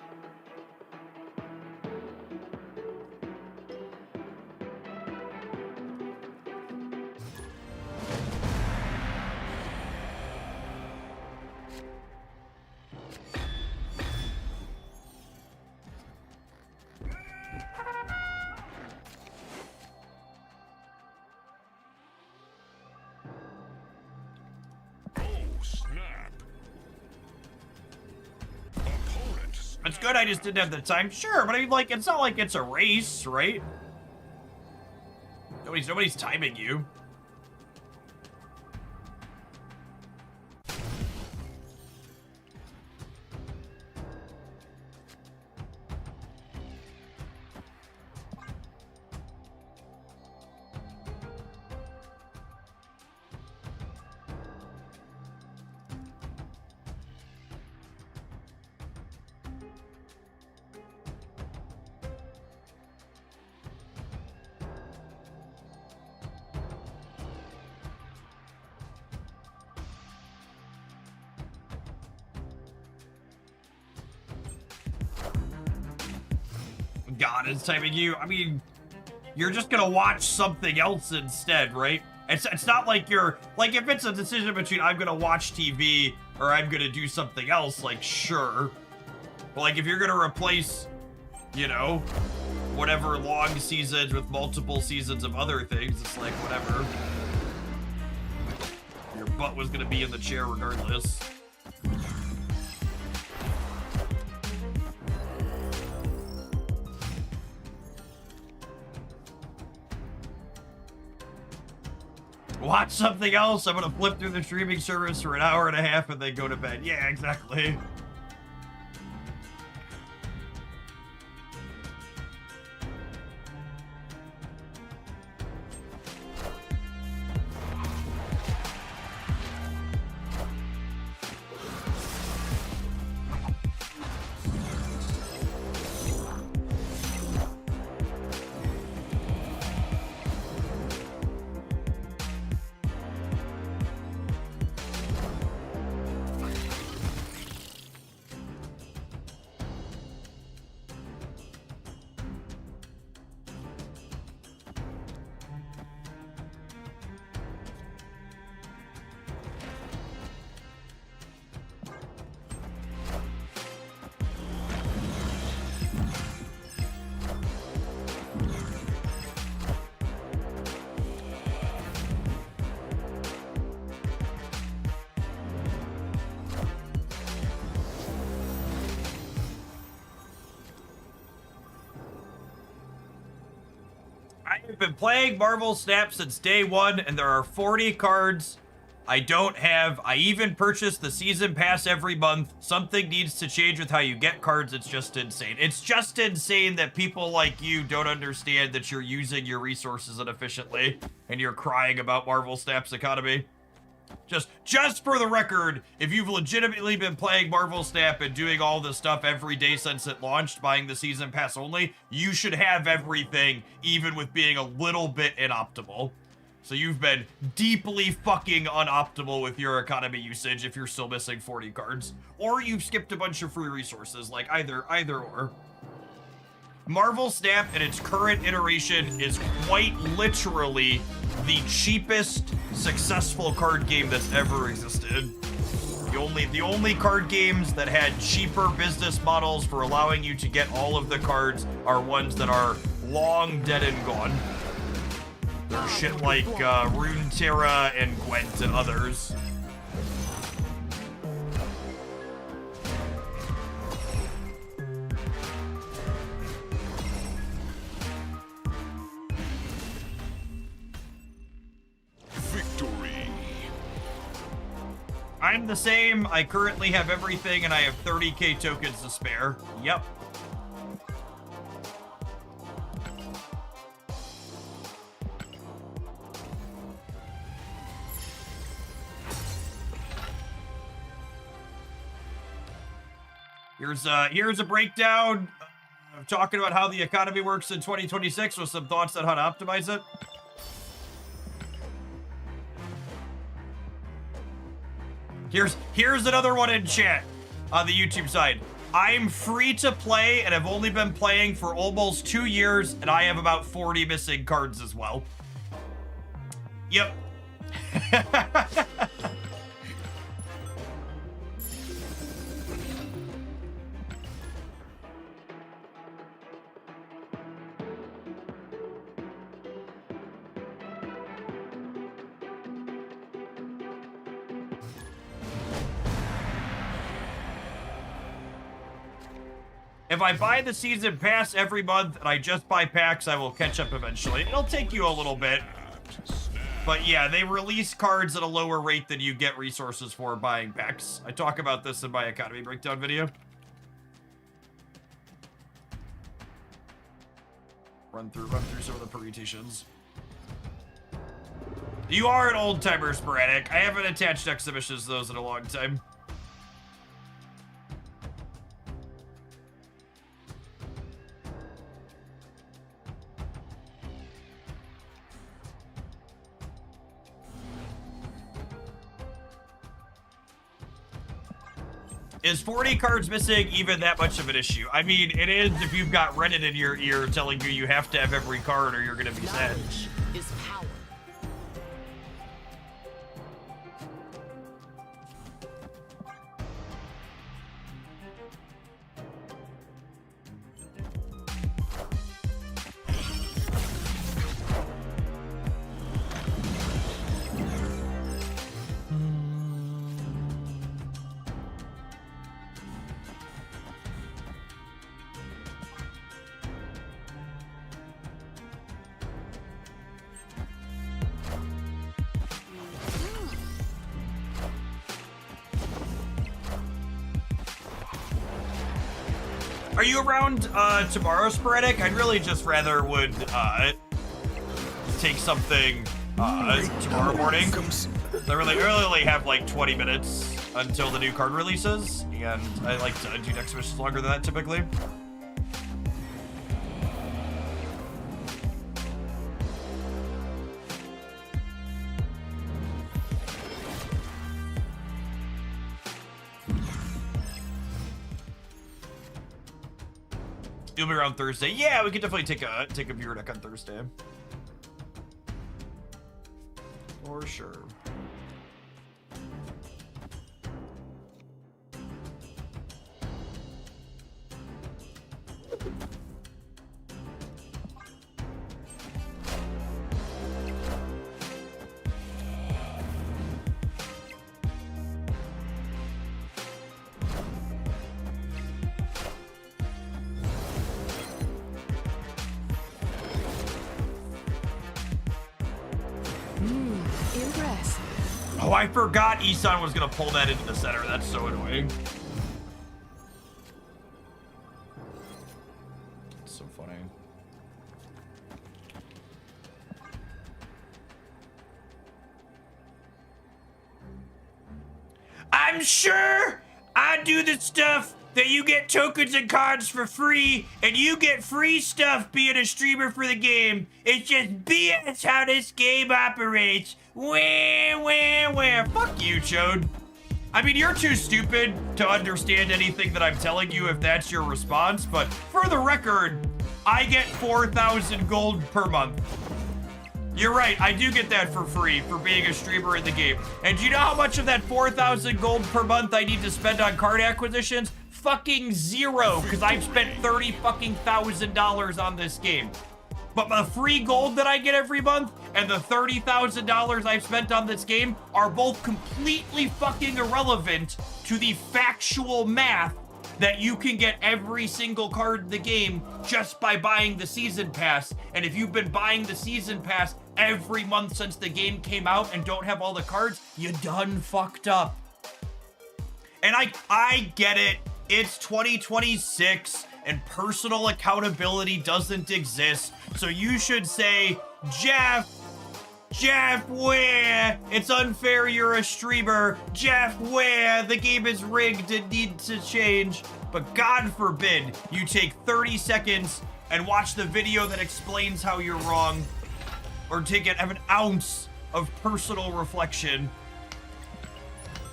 it's good I just didn't have the time. Sure, but I mean, like, it's not like it's a race, right? Nobody's timing you. God is timing you. I mean, you're just gonna watch something else instead, right? It's not like you're, like, if it's a decision between I'm gonna watch TV or I'm gonna do something else, like, sure. But, like, if you're gonna replace, you know, whatever long seasons with multiple seasons of other things, it's like, whatever. Your butt was gonna be in the chair regardless. Watch something else. I'm gonna flip through the streaming service for an hour and a half and then go to bed. Yeah, exactly. I've been playing Marvel Snap since day one, and there are 40 cards I don't have. I even purchased the season pass every month. Something needs to change with how you get cards. It's just insane. It's just insane that people like you don't understand that you're using your resources inefficiently, and you're crying about Marvel Snap's economy. Just for the record, if you've legitimately been playing Marvel Snap and doing all this stuff every day since it launched, buying the season pass only, you should have everything, even with being a little bit inoptimal. So you've been deeply fucking unoptimal with your economy usage if you're still missing 40 cards. Or you've skipped a bunch of free resources, like either or. Marvel Snap in its current iteration is quite literally the cheapest successful card game that's ever existed. The only card games that had cheaper business models for allowing you to get all of the cards are ones that are long dead and gone. They're shit like Runeterra and Gwent and others. I'm the same. I currently have everything, and I have 30k tokens to spare. Yep. Here's a breakdown of talking about how the economy works in 2026 with some thoughts on how to optimize it. Here's another one in chat on the YouTube side. I'm free to play and have only been playing for almost 2 years, and I have about 40 missing cards as well. Yep. If I buy the season pass every month and I just buy packs, I will catch up eventually. It'll take you a little bit. But yeah, they release cards at a lower rate than you get resources for buying packs. I talk about this in my economy breakdown video. Run through some of the permutations. You are an old timer, Sporadic. I haven't attached exhibitions to those in a long time. Is 40 cards missing even that much of an issue? I mean, it is if you've got Reddit in your ear telling you have to have every card or you're gonna be sad. Knowledge is power. Are you around tomorrow, Sporadic? I'd really just rather would take something tomorrow morning. I really only have like 20 minutes until the new card releases, and I like to do next missions longer than that typically. You'll be around Thursday. Yeah, we could definitely take a viewer deck on Thursday. For sure. Impressive. Oh, I forgot Isan was gonna pull that into the center. That's so annoying. It's so funny. I'm sure I do the stuff that you get tokens and cards for free, and you get free stuff being a streamer for the game. It's just BS how this game operates. Wah. Fuck you, Chode. I mean, you're too stupid to understand anything that I'm telling you if that's your response, but for the record, I get 4,000 gold per month. You're right, I do get that for free for being a streamer in the game. And do you know how much of that 4,000 gold per month I need to spend on card acquisitions? Fucking zero, because I've spent $30,000 on this game. But the free gold that I get every month and the $30,000 I've spent on this game are both completely fucking irrelevant to the factual math that you can get every single card in the game just by buying the season pass. And if you've been buying the season pass every month since the game came out and don't have all the cards, you done fucked up. And I get it. It's 2026 and personal accountability doesn't exist. So you should say, Jeff, where? It's unfair you're a streamer. Jeff, where? The game is rigged and needs to change. But God forbid you take 30 seconds and watch the video that explains how you're wrong, or have an ounce of personal reflection.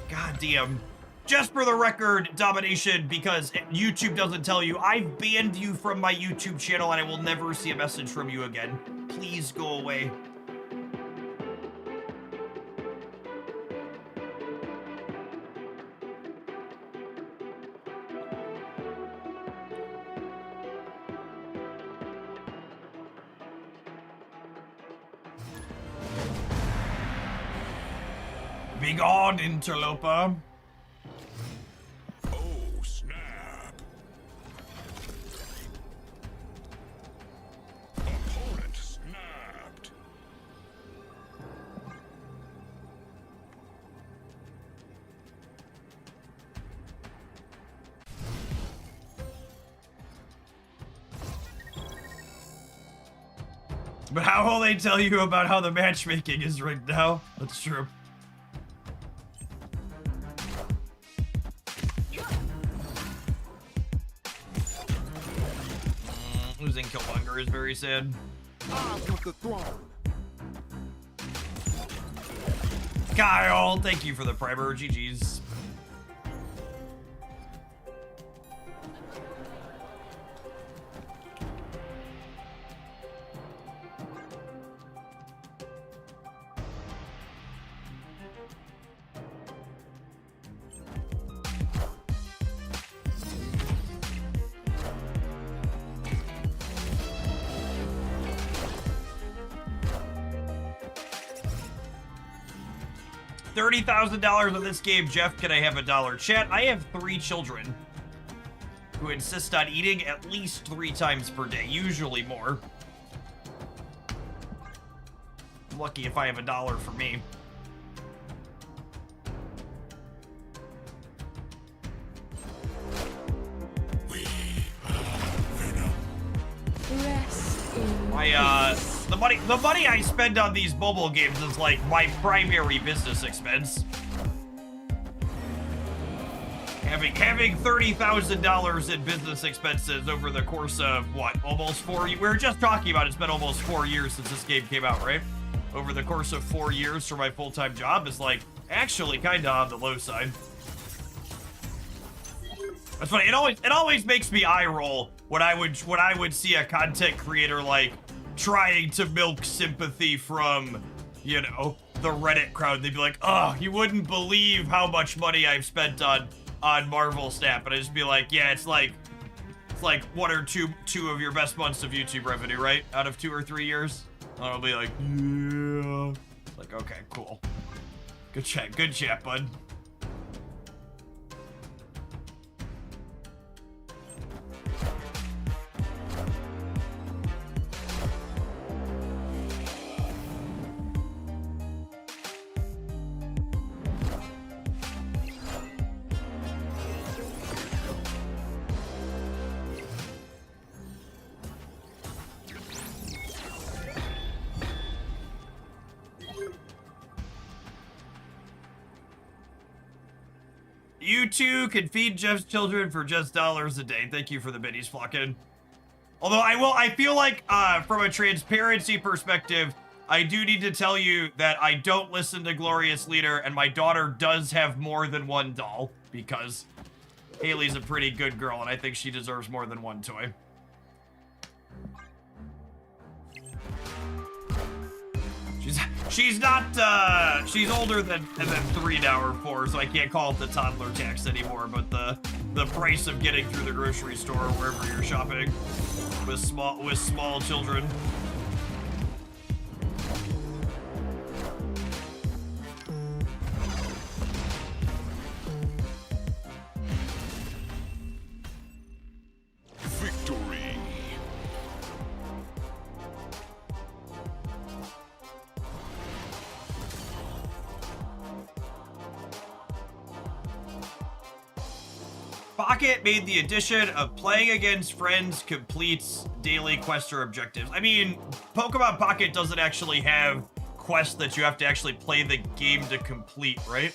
God damn. Just for the record, Domination, because YouTube doesn't tell you, I've banned you from my YouTube channel and I will never see a message from you again. Please go away. Be gone, interloper. Oh, snap. But how will they tell you about how the matchmaking is rigged now? That's true. Losing Killmonger is very sad. I want the throne. Kyle, thank you for the primer. GG's. $30,000 on this game. Jeff, can I have $1? Chat, I have 3 children who insist on eating at least 3 times per day, usually more. I'm lucky if I have $1 for me. Rest in My, peace. the money I spend on these mobile games is like my primary business expense. Having $30,000 in business expenses over the course of what, almost 4 years? We were just talking about it's been almost 4 years since this game came out, right? Over the course of 4 years for my full-time job is like actually kind of on the low side. That's funny. It always makes me eye roll when I would see a content creator like trying to milk sympathy from, you know, the Reddit crowd. They'd be like, "Oh, you wouldn't believe how much money I've spent on Marvel Snap," and I'd just be like, "Yeah, it's like 1 or 2 of your best months of YouTube revenue, right? Out of 2 or 3 years." And I'll be like, "Yeah." Like, okay, cool. Good chat, bud. You too can feed Jeff's children for just $1 a day. Thank you for the biddies flocking. Although I feel like from a transparency perspective, I do need to tell you that I don't listen to Glorious Leader, and my daughter does have more than 1 doll, because Haley's a pretty good girl, and I think she deserves more than 1 toy. She's not, she's older than 3 now or 4, so I can't call it the toddler tax anymore, but the price of getting through the grocery store or wherever you're shopping with small children. Victory. Pocket made the addition of playing against friends completes daily quests or objectives. I mean, Pokemon Pocket doesn't actually have quests that you have to actually play the game to complete, right?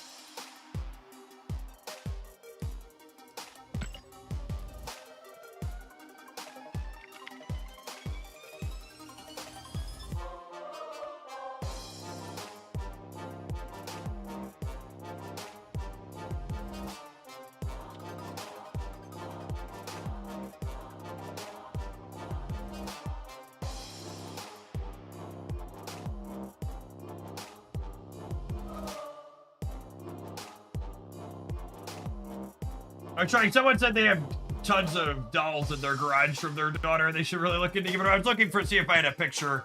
I'm trying. Someone said they have tons of dolls in their garage from their daughter. They should really look into giving her. I was looking for see if I had a picture.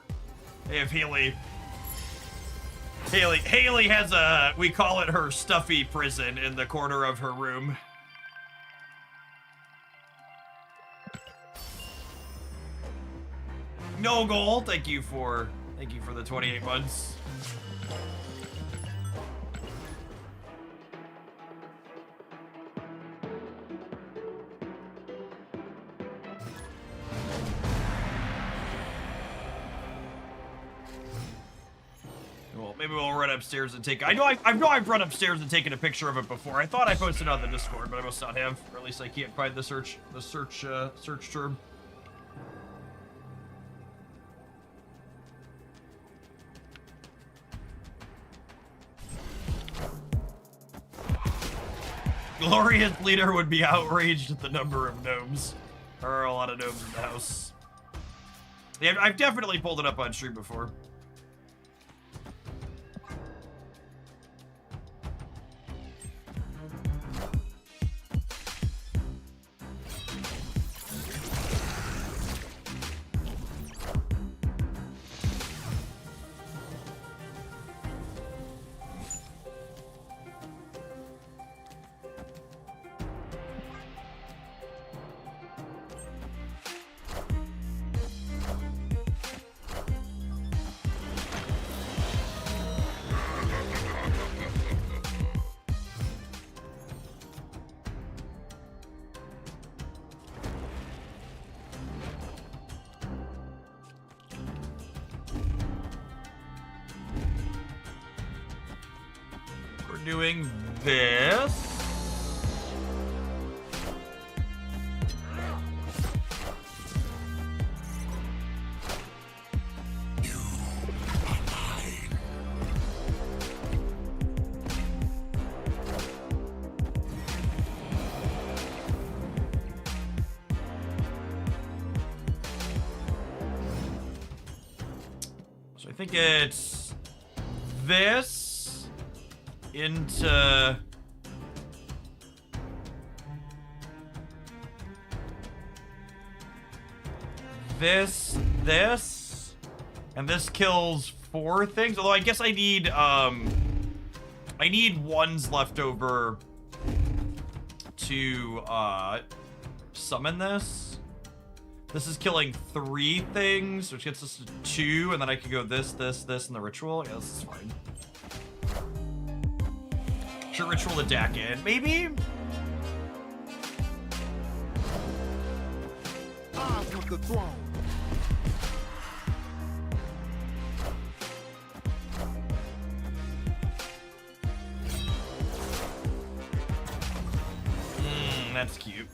If Haley has a, we call it her stuffy prison in the corner of her room. No goal. Thank you for the 28 months. Maybe we'll run upstairs and take. I know I've run upstairs and taken a picture of it before. I thought I posted it on the Discord, but I must not have. Or at least I can't find the search term. Glorious leader would be outraged at the number of gnomes. There are a lot of gnomes in the house. Yeah, I've definitely pulled it up on stream before. Doing this. So I think it's this. Into this, and this kills 4 things. Although I guess I need ones left over to summon this. This is killing 3 things, which gets us to 2, and then I can go this, and the ritual. Yeah, this is fine. Sure, ritual to deck in, maybe? I want the throne. That's cute.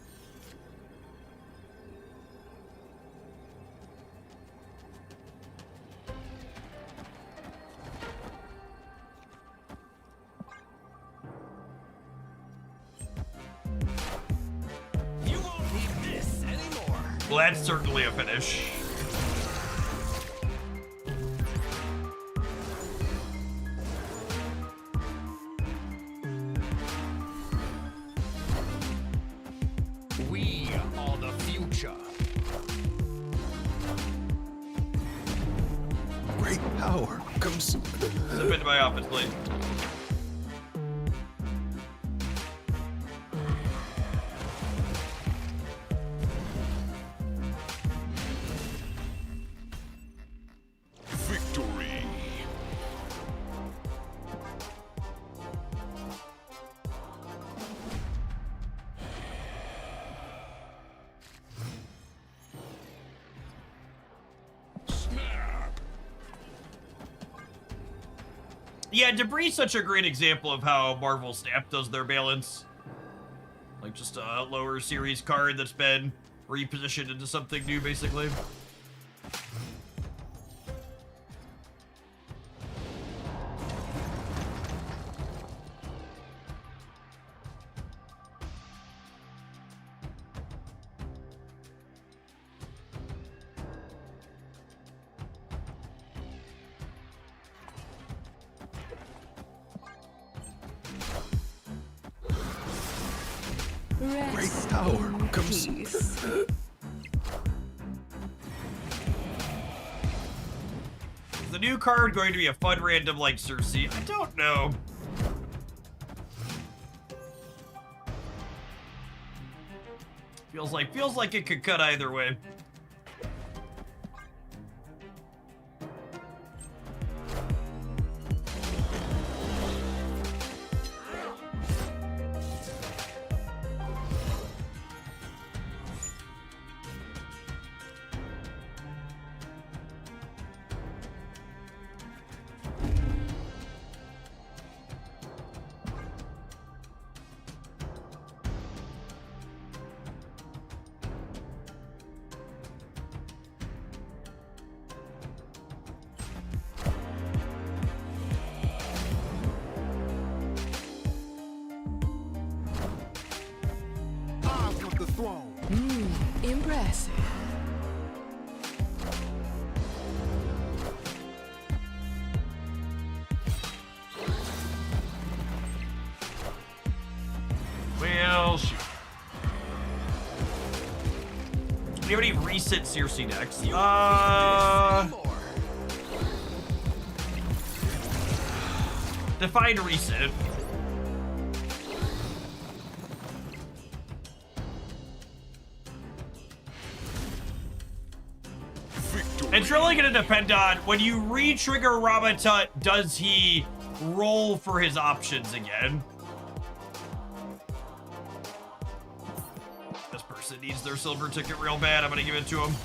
Well, that's certainly a finish. We are the future. Great power comes. Zip into my office, please. Victory. Snap. Yeah, Debris such a great example of how Marvel Snap does their balance. Like just a lower series card that's been repositioned into something new, basically. Great Rest power in comes. peace. Is the new card going to be a fun random like Cersei? I don't know. Feels like it could cut either way. Impressive. Well, shoot. Do you have any recent Circe decks? Define recent. Victory. It's really gonna depend on when you re-trigger Rama, does he roll for his options again? This person needs their silver ticket real bad. I'm gonna give it to him.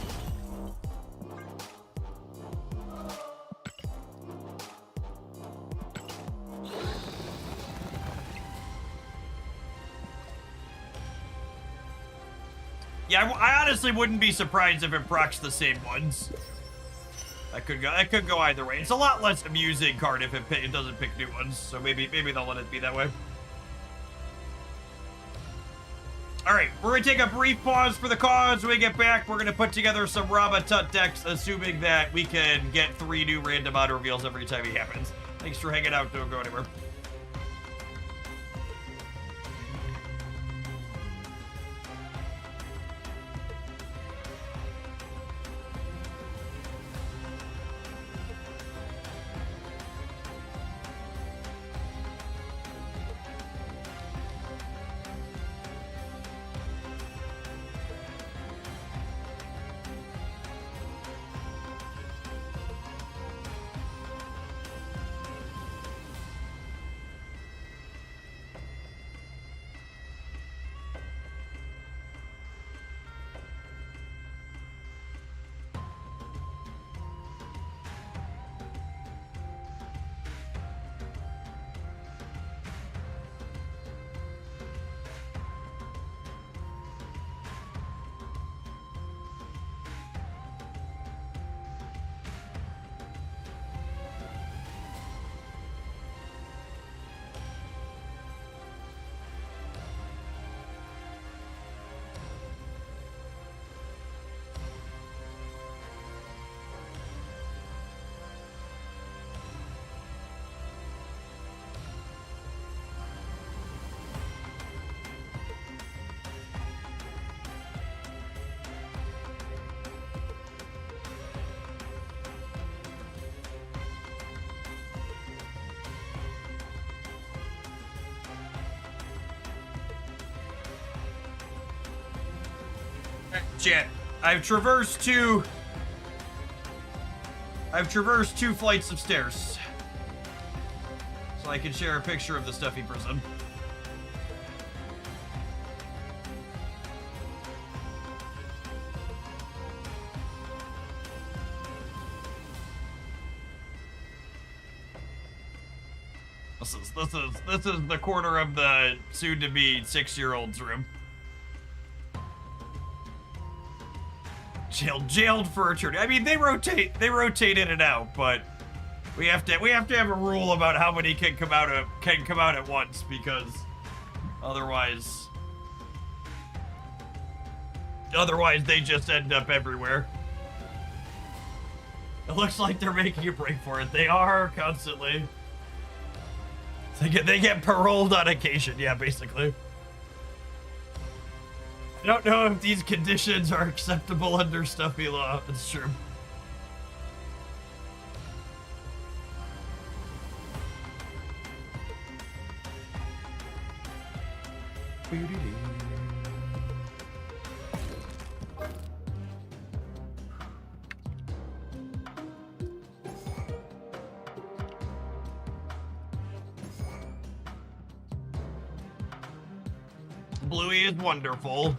Yeah, I honestly wouldn't be surprised if it procs the same ones. That could go either way. It's a lot less amusing card if it doesn't pick new ones. So maybe they'll let it be that way. All right, we're gonna take a brief pause for the cause. When we get back, we're gonna put together some Rama Tut decks, assuming that we can get 3 new random auto reveals every time he happens. Thanks for hanging out. Don't go anywhere. Chat, I've traversed two flights of stairs. So I can share a picture of the stuffy prison. This is the corner of the soon-to-be 6-year-old's room. Jailed for eternity. I mean, they rotate in and out, but we have to have a rule about how many can come out at once, because otherwise they just end up everywhere. It looks like they're making a break for it. They are constantly. They get paroled on occasion. Yeah, basically. I don't know if these conditions are acceptable under stuffy law. It's true. Bluey is wonderful.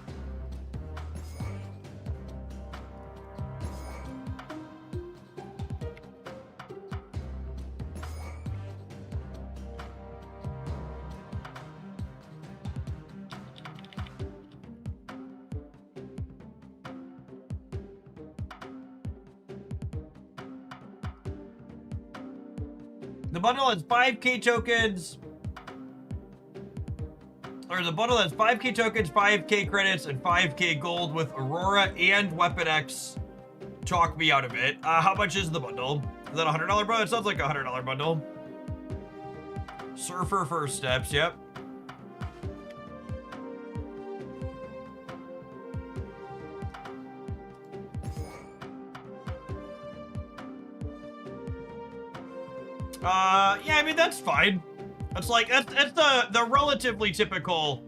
The bundle has 5K tokens, There's a bundle that's 5k tokens, 5k credits, and 5k gold with Aurora and Weapon X. Talk me out of it. How much is the bundle? Is that a $100 bundle? It sounds like a $100 bundle. Surfer First Steps, yep. Yeah, I mean, that's fine. That's like, that's the relatively typical.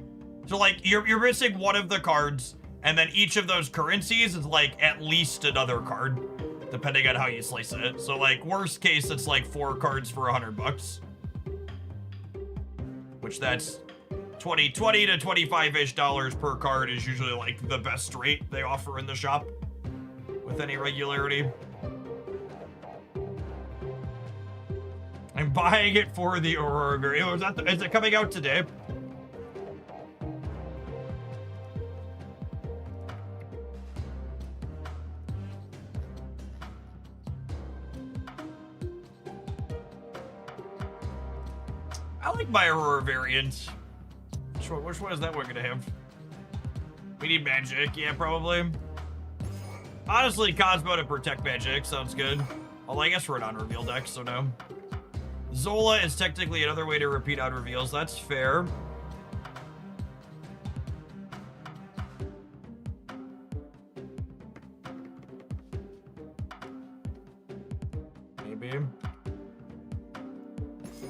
So like, you're missing one of the cards, and then each of those currencies is like at least another card, depending on how you slice it. So like, worst case, it's like 4 cards for $100. Which that's 20 to 25-ish dollars per card is usually like the best rate they offer in the shop with any regularity. I'm buying it for the Aurora variant. Is it coming out today? I like my Aurora variant. Which one is that one gonna have? We need magic, yeah, probably. Honestly, Cosmo to protect magic sounds good. Although I guess we're an on-reveal deck, so no. Zola is technically another way to repeat out reveals. That's fair. Maybe.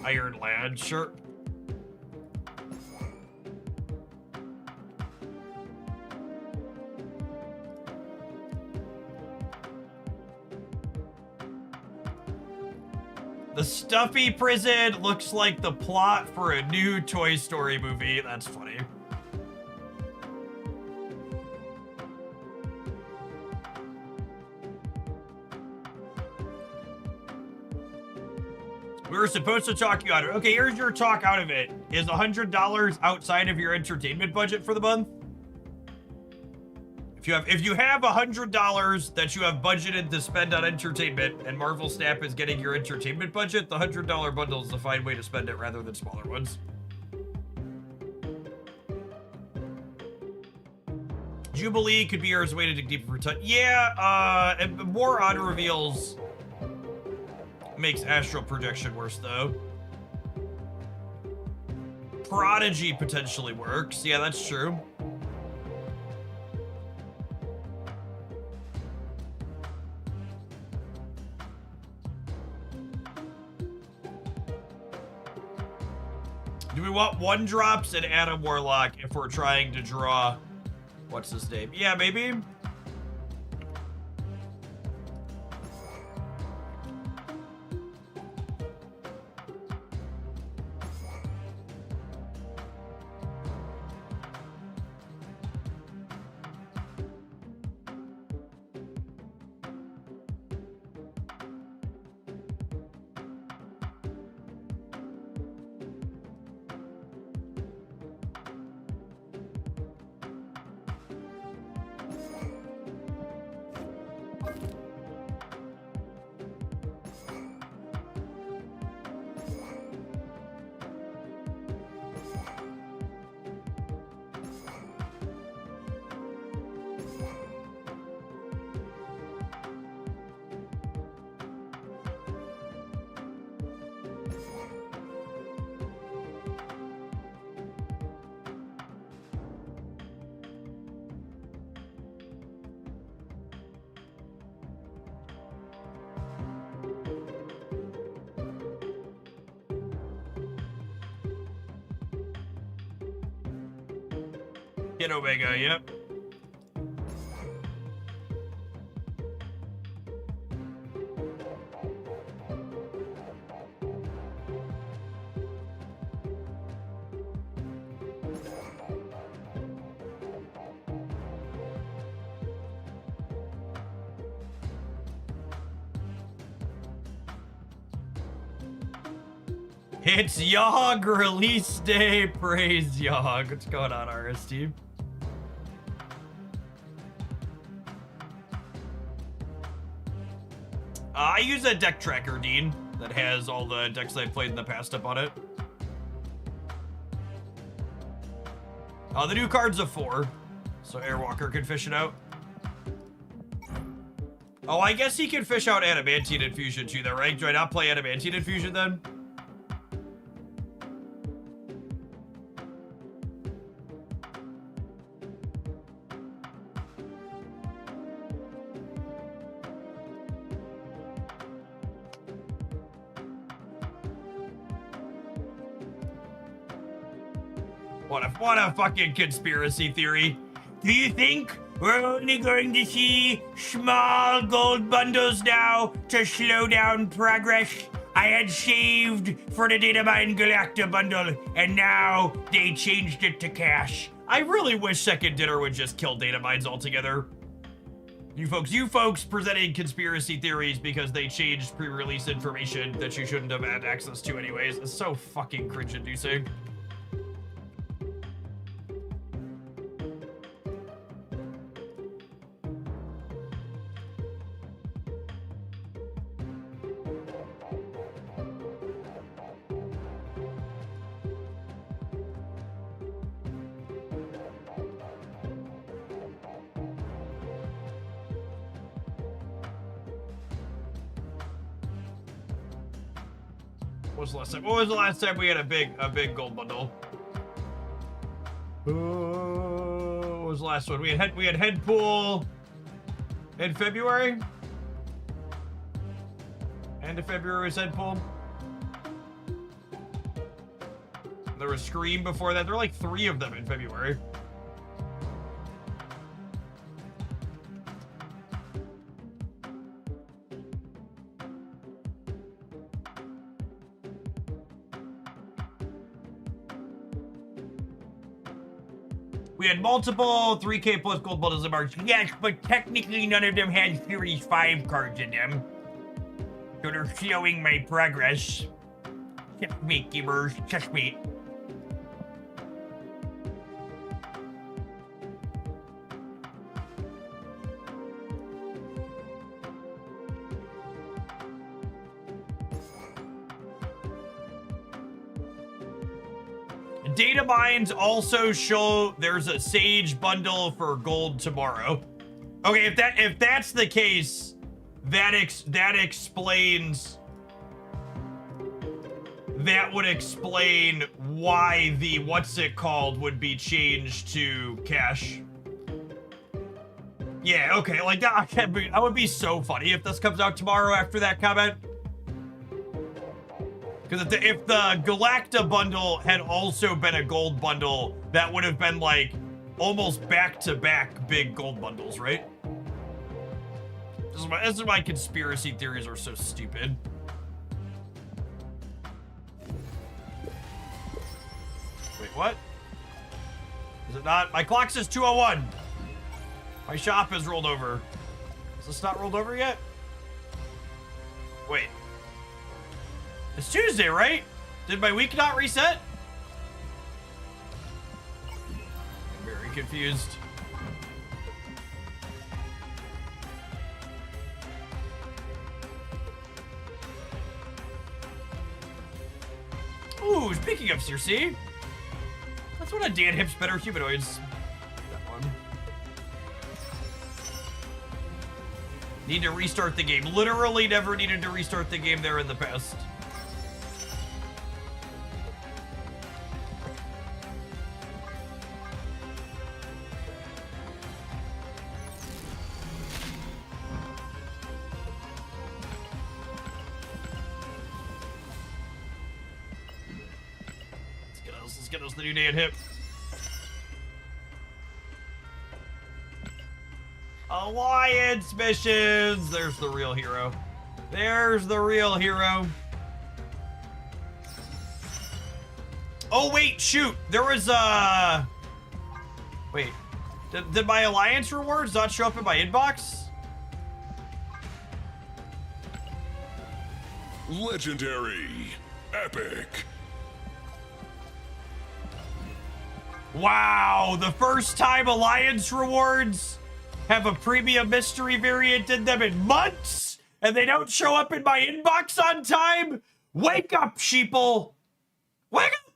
Iron Lad, sure. The stuffy prison looks like the plot for a new Toy Story movie. That's funny. We were supposed to talk you out of it. Okay, here's your talk out of it. Is $100 outside of your entertainment budget for the month? If you have $100 that you have budgeted to spend on entertainment, and Marvel Snap is getting your entertainment budget, the $100 bundle is a fine way to spend it rather than smaller ones. Jubilee could be yours way to dig deeper for touch. Yeah, and more auto reveals makes astral projection worse though. Prodigy potentially works. Yeah, that's true. Do we want 1-drops and Adam Warlock if we're trying to draw... What's his name? Yeah, maybe. Hit Omega, yep. It's Yogg release day. Praise Yogg. What's going on, RST? I use a deck tracker, Dean, that has all the decks I've played in the past up on it. The new card's a 4. So Airwalker can fish it out. Oh, I guess he can fish out Adamantine Infusion too, though, right? Do I not play Adamantine Infusion then? What a fucking conspiracy theory. Do you think we're only going to see small gold bundles now to slow down progress? I had saved for the Datamine Galacta bundle, and now they changed it to cash. I really wish Second Dinner would just kill Datamines altogether. You folks presenting conspiracy theories because they changed pre-release information that you shouldn't have had access to anyways. It's so fucking cringe-inducing. What was the last time we had a big gold bundle? What was the last one? We had Headpool in February. End of February was Headpool. There was Scream before that. There were like 3 of them in February. We had multiple 3K plus gold bundles in March. Yes, but technically none of them had Series 5 cards in them. So they're slowing my progress. Checkmate, gamers. Checkmate. Data mines also show there's a Sage bundle for gold tomorrow. Okay, if that's the case, that explains. That would explain why the what's it called would be changed to cash. Yeah, okay, like that would be so funny if this comes out tomorrow after that comment. Because if the Galacta bundle had also been a gold bundle, that would have been like almost back-to-back big gold bundles, right? This is why conspiracy theories are so stupid. Wait, what? Is it not? My clock says 2:01. My shop is rolled over. Is this not rolled over yet? Wait. It's Tuesday, right? Did my week not reset? I'm very confused. Ooh, speaking of Circe, that's one of Dan Hip's better humanoids. That one. Need to restart the game. Literally never needed to restart the game there in the past. Let's get us the new Dan Hip. Alliance missions. There's the real hero. There's the real hero. Oh, wait, shoot. There was wait. Did my Alliance rewards not show up in my inbox? Legendary. Epic. Wow, the first time Alliance rewards have a premium mystery variant in them in months, and they don't show up in my inbox on time? Wake up, sheeple! Wake up!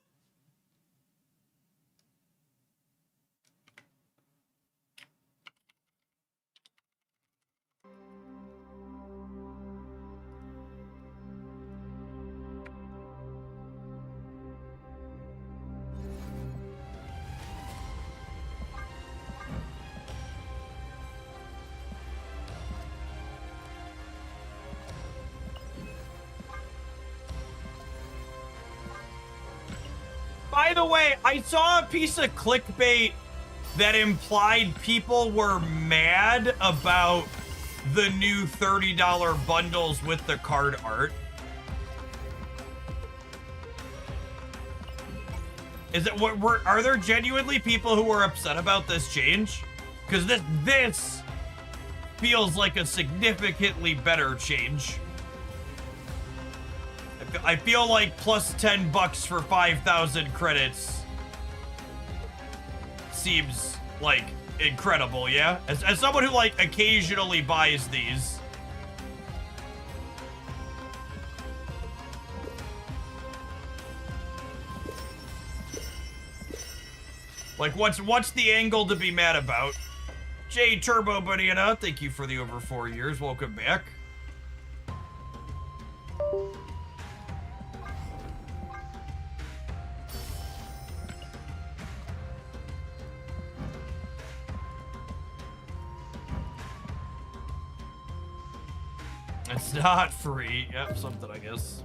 by the way, I saw a piece of clickbait that implied people were mad about the new $30 bundles with the card art. Is it are there genuinely people who are upset about this change? Because this feels like a significantly better change. I feel like plus $10 for 5,000 credits seems like incredible, yeah? As someone who like occasionally buys these. Like, what's the angle to be mad about? J Turbo Banana, thank you for the over 4 years. Welcome back. It's not free. Yep, something, I guess.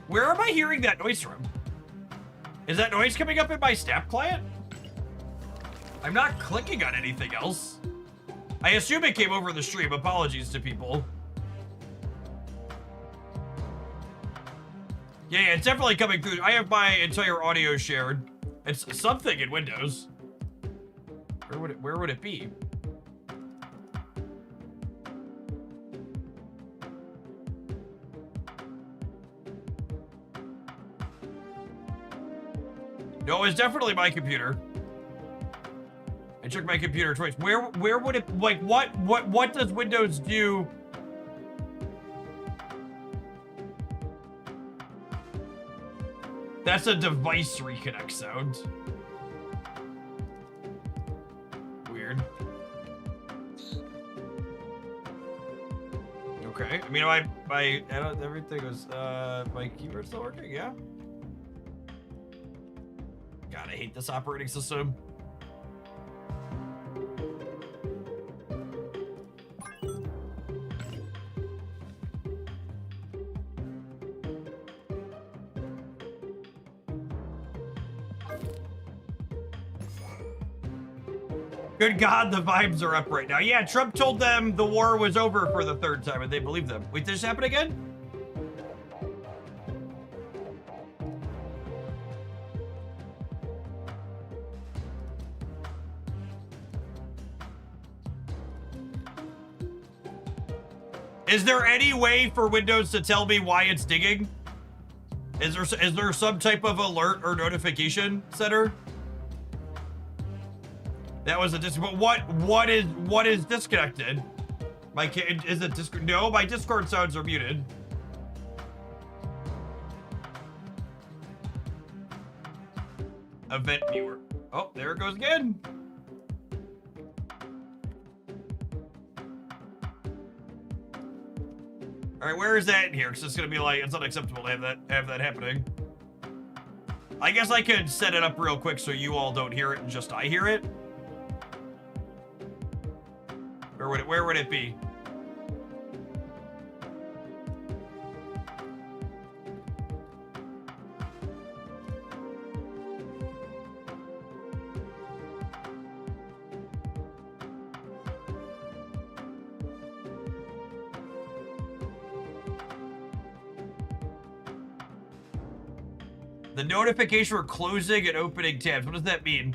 Where am I hearing that noise from? Is that noise coming up in my Snap client? I'm not clicking on anything else. I assume it came over the stream. Apologies to people. Yeah, it's definitely coming through. I have my entire audio shared. It's something in Windows. Where would it be? No, it's definitely my computer. I checked my computer twice. Where would it, like, what does Windows do? That's a device reconnect sound. Weird. Okay. I mean, everything was, my keyboard's still working, yeah? God, I hate this operating system. Good God, the vibes are up right now. Yeah, Trump told them the war was over for the 3rd time, and they believe them. Wait, did this happen again? Is there any way for Windows to tell me why it's digging? Is there some type of alert or notification center? That was a but what is disconnected? Is it Discord? No, my Discord sounds are muted. Event viewer. Oh, there it goes again. All right, where is that in here? Because it's gonna be like, it's unacceptable to have that happening. I guess I could set it up real quick so you all don't hear it and just I hear it. Where would it be? The notification for closing and opening tabs. What does that mean?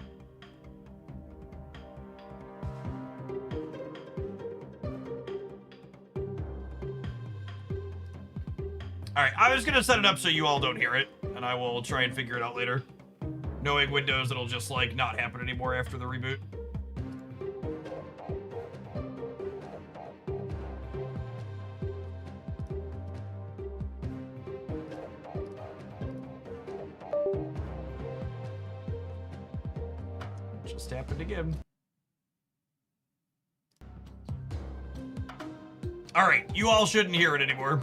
All right, I was gonna set it up so you all don't hear it, and I will try and figure it out later. Knowing Windows, it'll just like not happen anymore after the reboot. Just happened again. All right, you all shouldn't hear it anymore.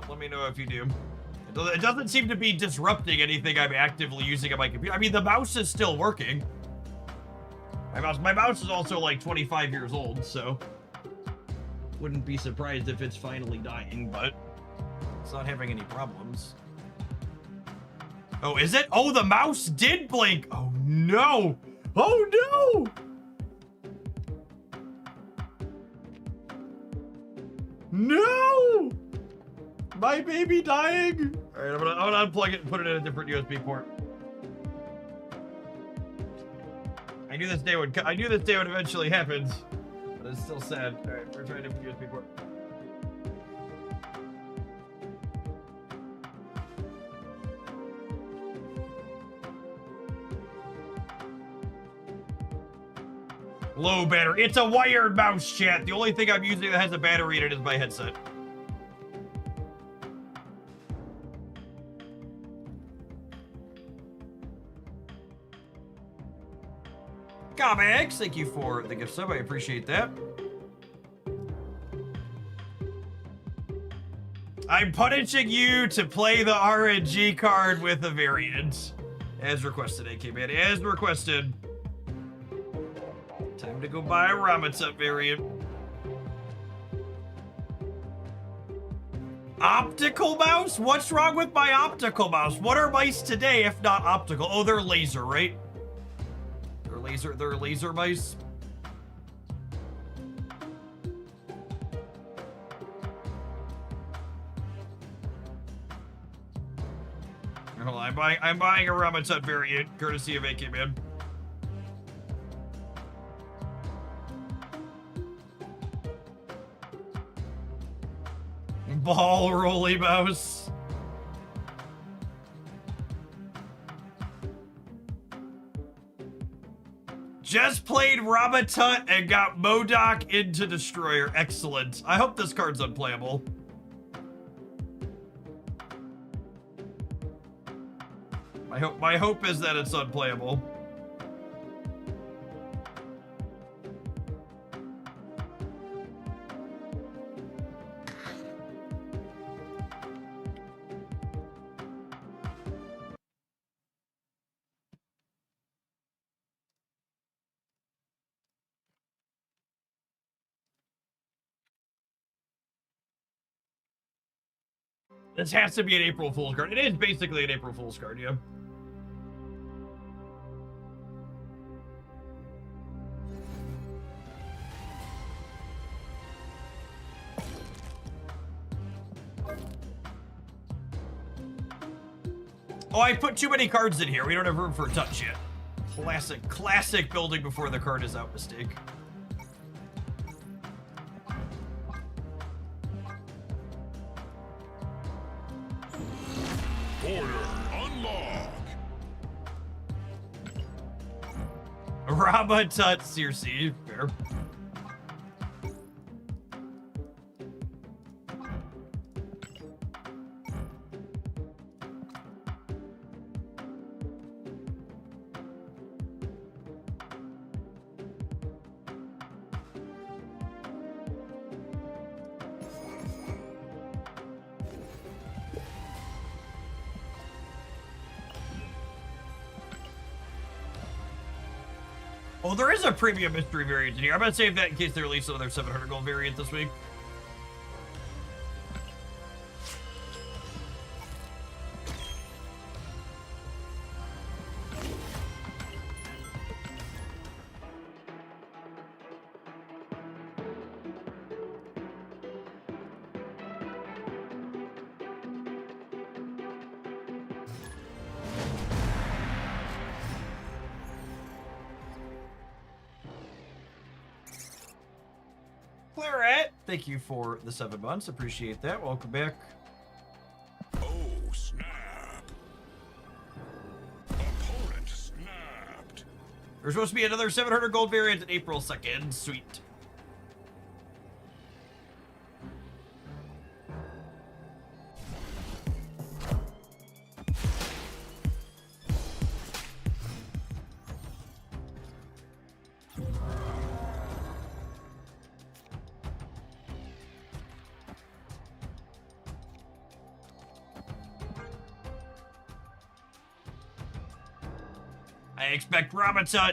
Let me know if you do. It doesn't seem to be disrupting anything I'm actively using on my computer. I mean, the mouse is still working. My mouse is also like 25 years old, so wouldn't be surprised if it's finally dying, but it's not having any problems. Oh, is it? Oh, the mouse did blink. Oh, no. Oh, no. No. My baby dying. All right, I'm gonna unplug it and put it in a different USB port. I knew this day would eventually happen, but it's still sad. All right, we're trying a different USB port. Low battery. It's a wired mouse, chat. The only thing I'm using that has a battery in it is my headset. Comics, thank you for the gift sub. I appreciate that. I'm punishing you to play the RNG card with a variant. As requested, AK Man. As requested. Time to go buy a Rama variant. Optical mouse? What's wrong with my optical mouse? What are mice today if not optical? Oh, they're laser, right? They're laser mice. Hold on, I'm buying a Rama variant, courtesy of AK Man. Ball rolly mouse. Just played Ramatut and got Modok into Destroyer. Excellent. I hope this card's unplayable. My hope is that it's unplayable. This has to be an April Fool's card. It is basically an April Fool's card, yeah. Oh, I put too many cards in here. We don't have room for a touch yet. Classic building before the card is out mistake. Order unlock. Ramatut Circe. Fair. Oh, there is a premium mystery variant in here. I'm gonna save that in case they release another 700 gold variant this week. Thank you for the 7 months. Appreciate that. Welcome back. Oh, snap. Opponent snapped. There's supposed to be another 700 gold variant on April 2nd. Sweet. I expect Rama to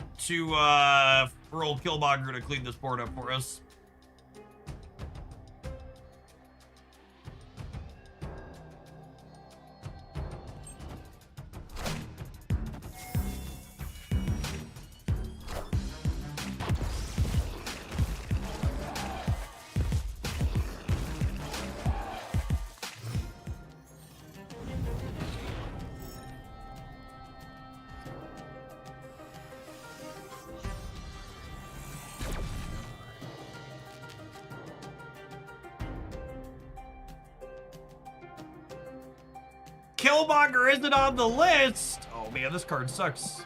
roll Killmonger to clean this board up for us. Killmonger isn't on the list. Oh man, this card sucks.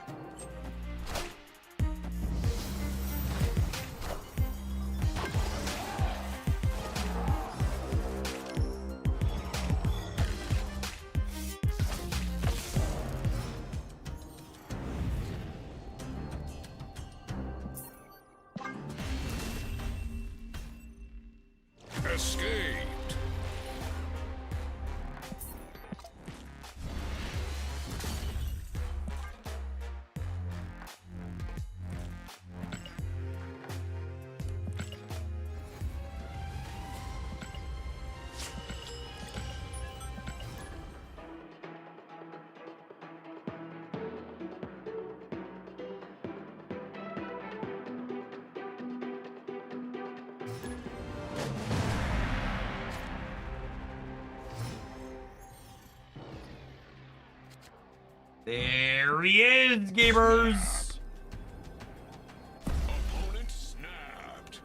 Escaped. There he is, gamers. Opponent snapped.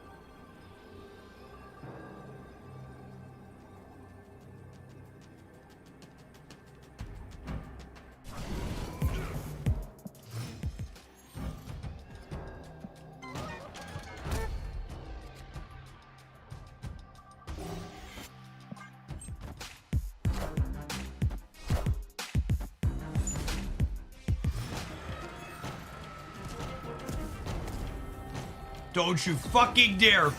Don't you fucking dare.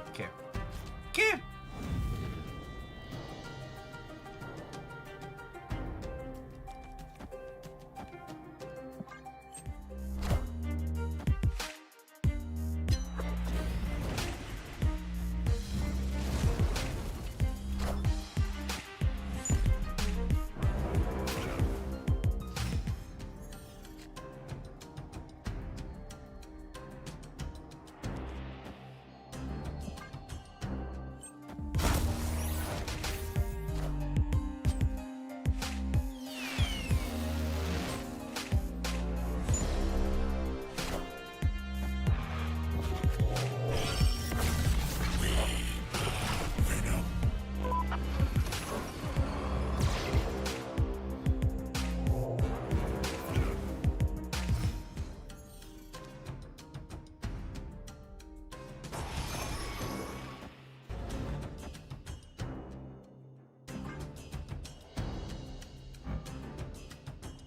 Okay. Okay.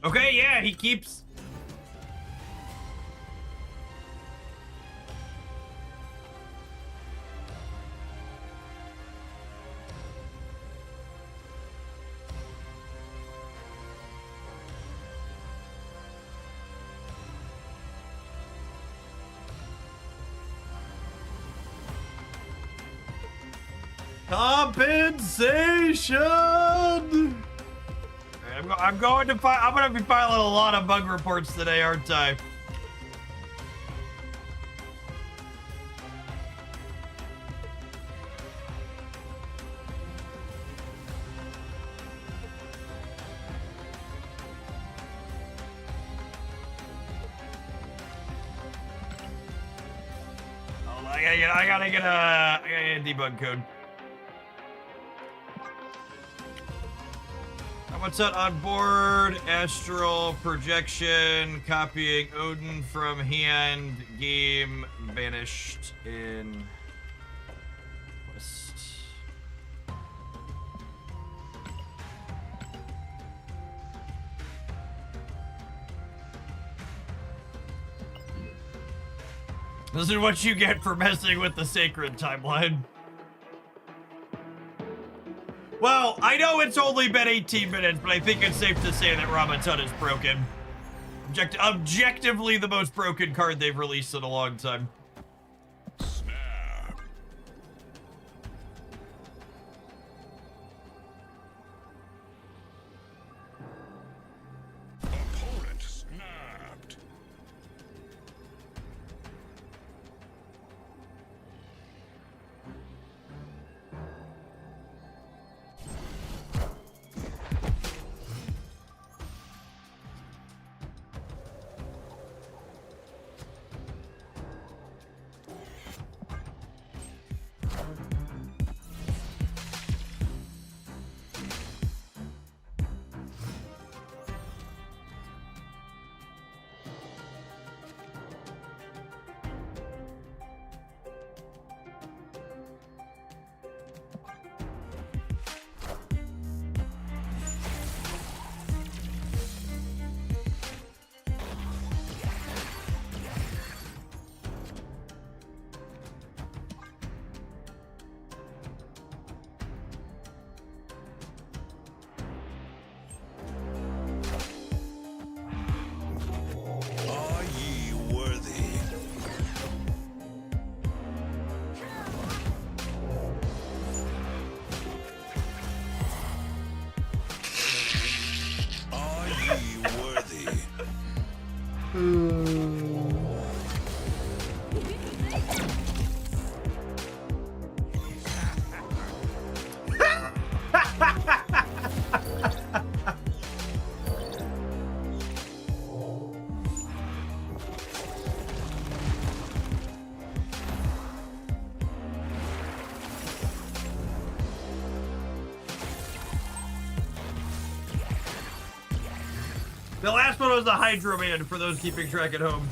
Okay, yeah, he keeps... Compensation! I'm going to I'm gonna be filing a lot of bug reports today, aren't I? Oh, I gotta get a debug code. What's that on board? Astral projection, copying Odin from hand, game vanished in West. This is what you get for messing with the sacred timeline. Well, I know it's only been 18 minutes, but I think it's safe to say that Rama is broken. Objectively the most broken card they've released in a long time. Snap. Opponent snapped. Are ye worthy? Are ye worthy? The last one was the Hydro Man, for those keeping track at home.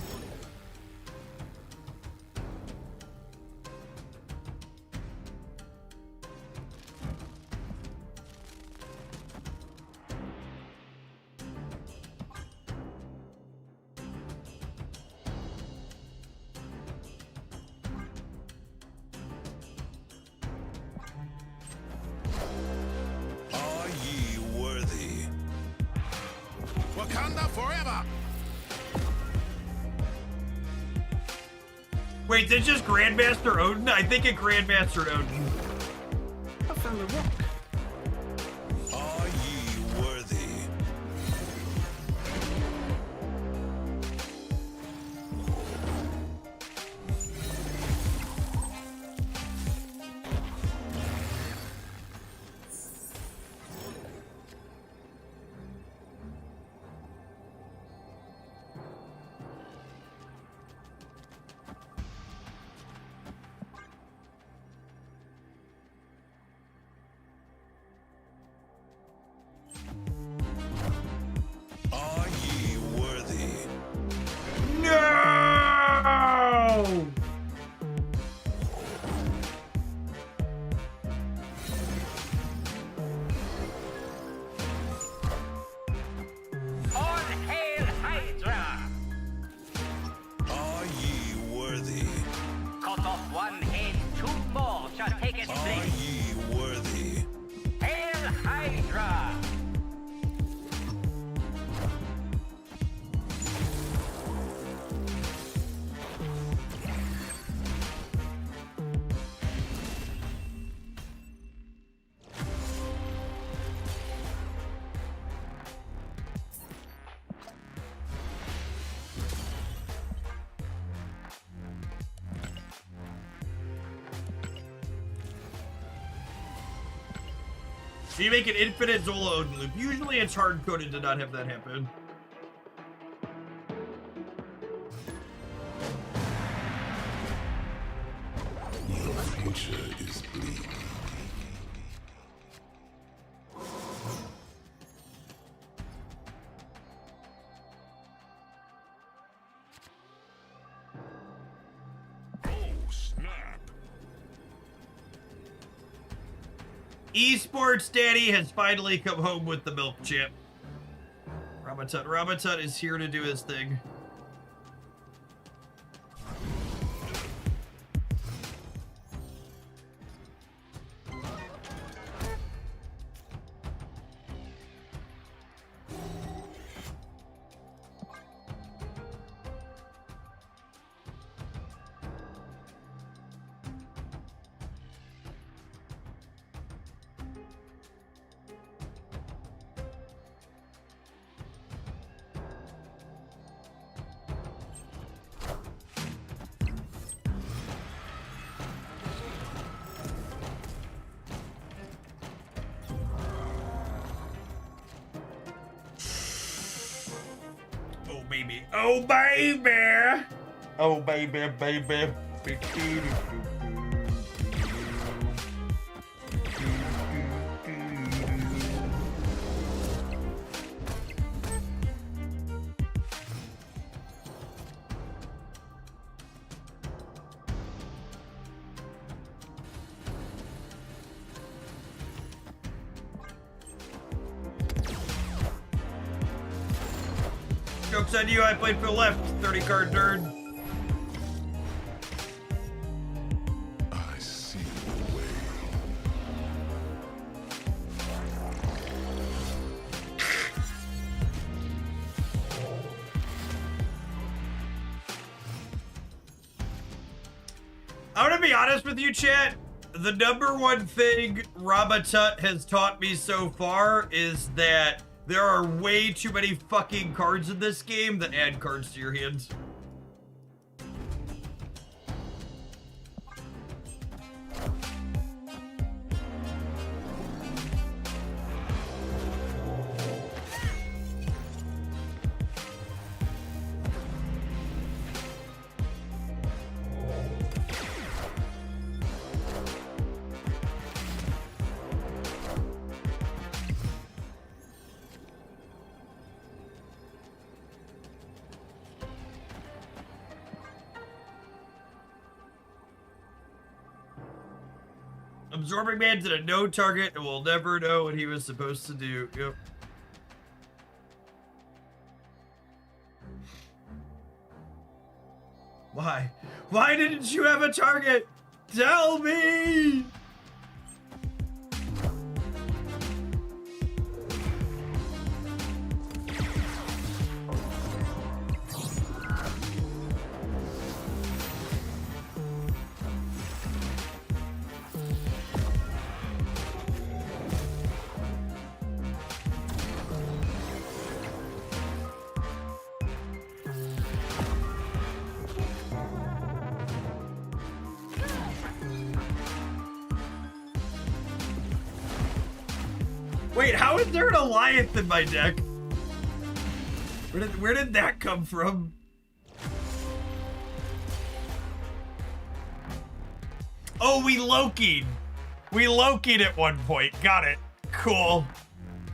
Are ye worthy? Wakanda forever! Wait, did just Grandmaster Odin? I think it Grandmaster Odin. Are ye worthy? Are ye worthy? No! All hail Hydra! Are ye worthy? Cut off one head, two more shall take its Are place. ye worthy? Hail Hydra! So you make an infinite Zola Odin loop. Usually it's hard-coded to not have that happen. Your future is bleak. Oh, snap. Esports Daddy has finally come home with the milk chip. Ramatut is here to do his thing. baby. Oh, baby. Oh, baby, baby. Joke's on you, I played for the left. 30 card nerd. I see the way. I'm gonna be honest with you, chat. The number one thing Rama has taught me so far is that there are way too many fucking cards in this game that add cards to your hands. Absorbing Man did a no target and will never know what he was supposed to do. Yep. Why? Why didn't you have a target? Tell me! Wait, how is there an Alliance in my deck? Where did that come from? Oh, we Loki'd. We Loki'd at one point. Got it. Cool.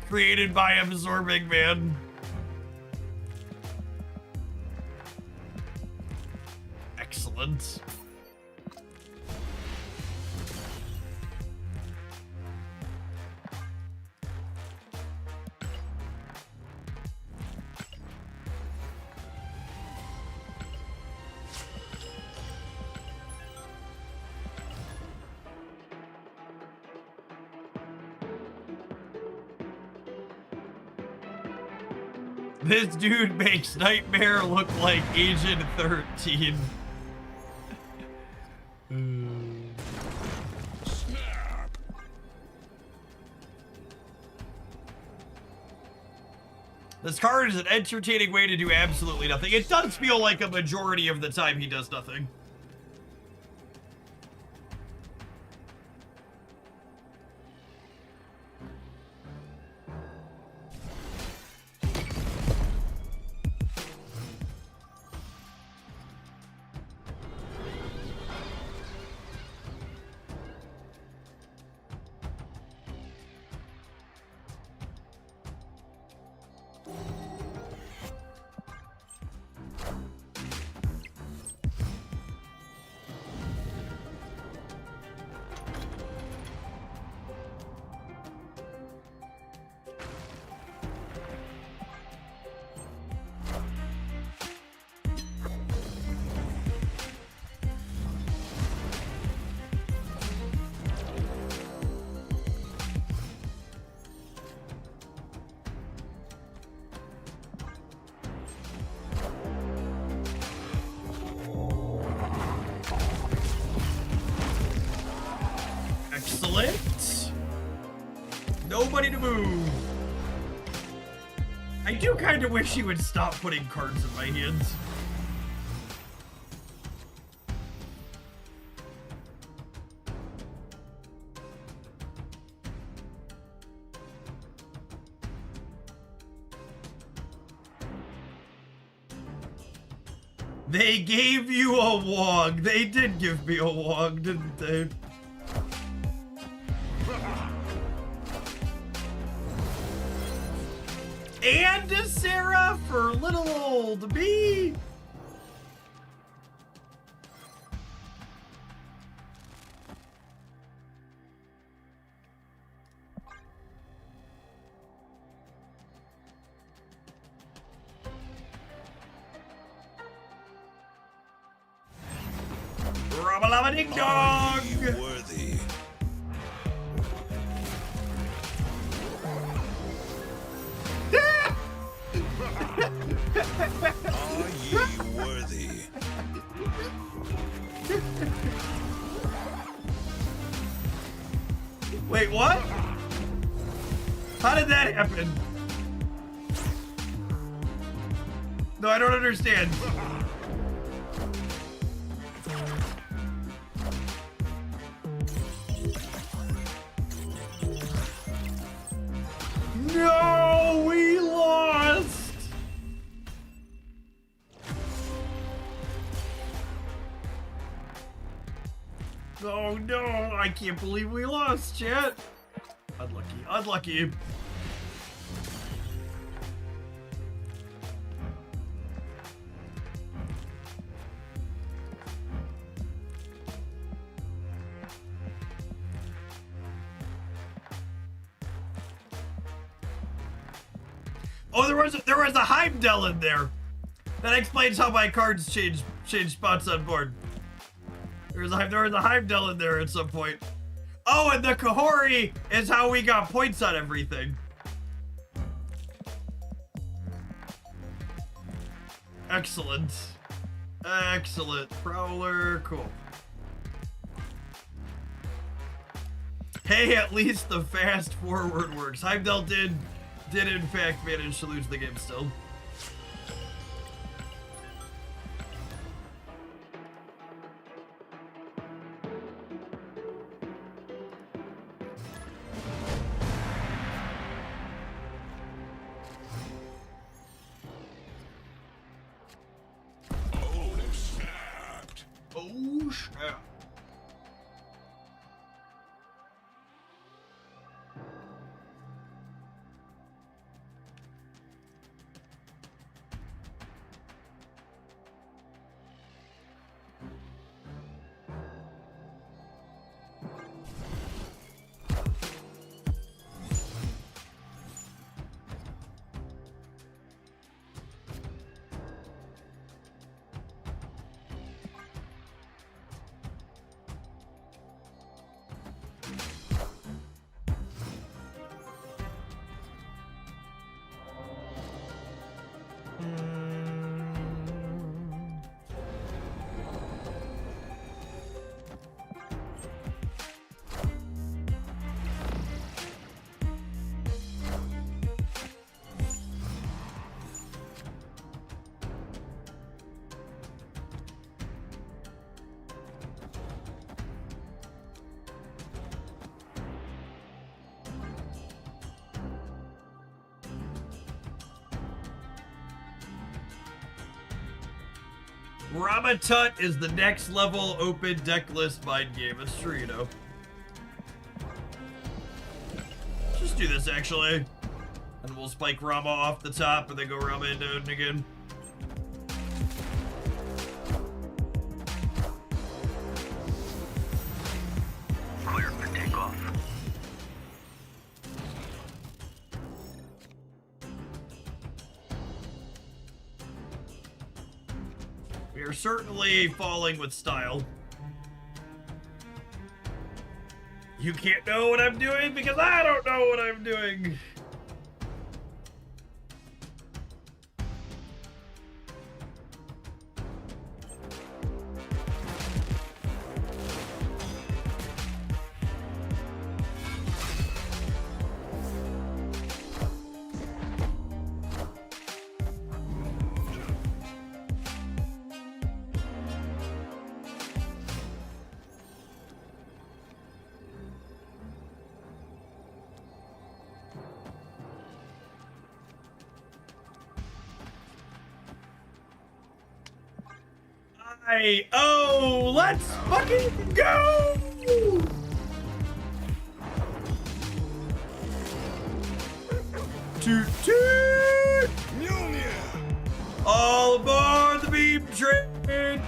Created by Absorbing Man. Excellent. This dude makes Nightmare look like Agent 13. Snap. This card is an entertaining way to do absolutely nothing. It does feel like a majority of the time he does nothing. Excellent. Nobody to move. I do kind of wish he would stop putting cards in my hands. They gave you a wog. They did give me a wog, didn't they? And a Sarah for little old me. Rama ding dong. Are ye worthy? Are ye worthy? Wait, what? How did that happen? No, I don't understand. No, we lost. Oh no, I can't believe we lost, chat. Unlucky, unlucky. Oh, there was a Heimdall in there. That explains how my cards change spots on board. There was a Heimdall in there at some point. Oh, and the Kahori is how we got points on everything. Excellent. Excellent. Prowler, cool. Hey, at least the fast forward works. Heimdall did in fact manage to lose the game still. Oh, snapped. Oh, snap. Rama Tut is the next level open deck list mind game. It's true, you know. Just do this actually. And we'll spike Rama off the top and then go Rama into Odin again. Clear for takeoff. We are certainly falling with style. You can't know what I'm doing because I don't know what I'm doing. Hey, oh, let's fucking go! Toot toot! Mjolnir! All aboard the beam train!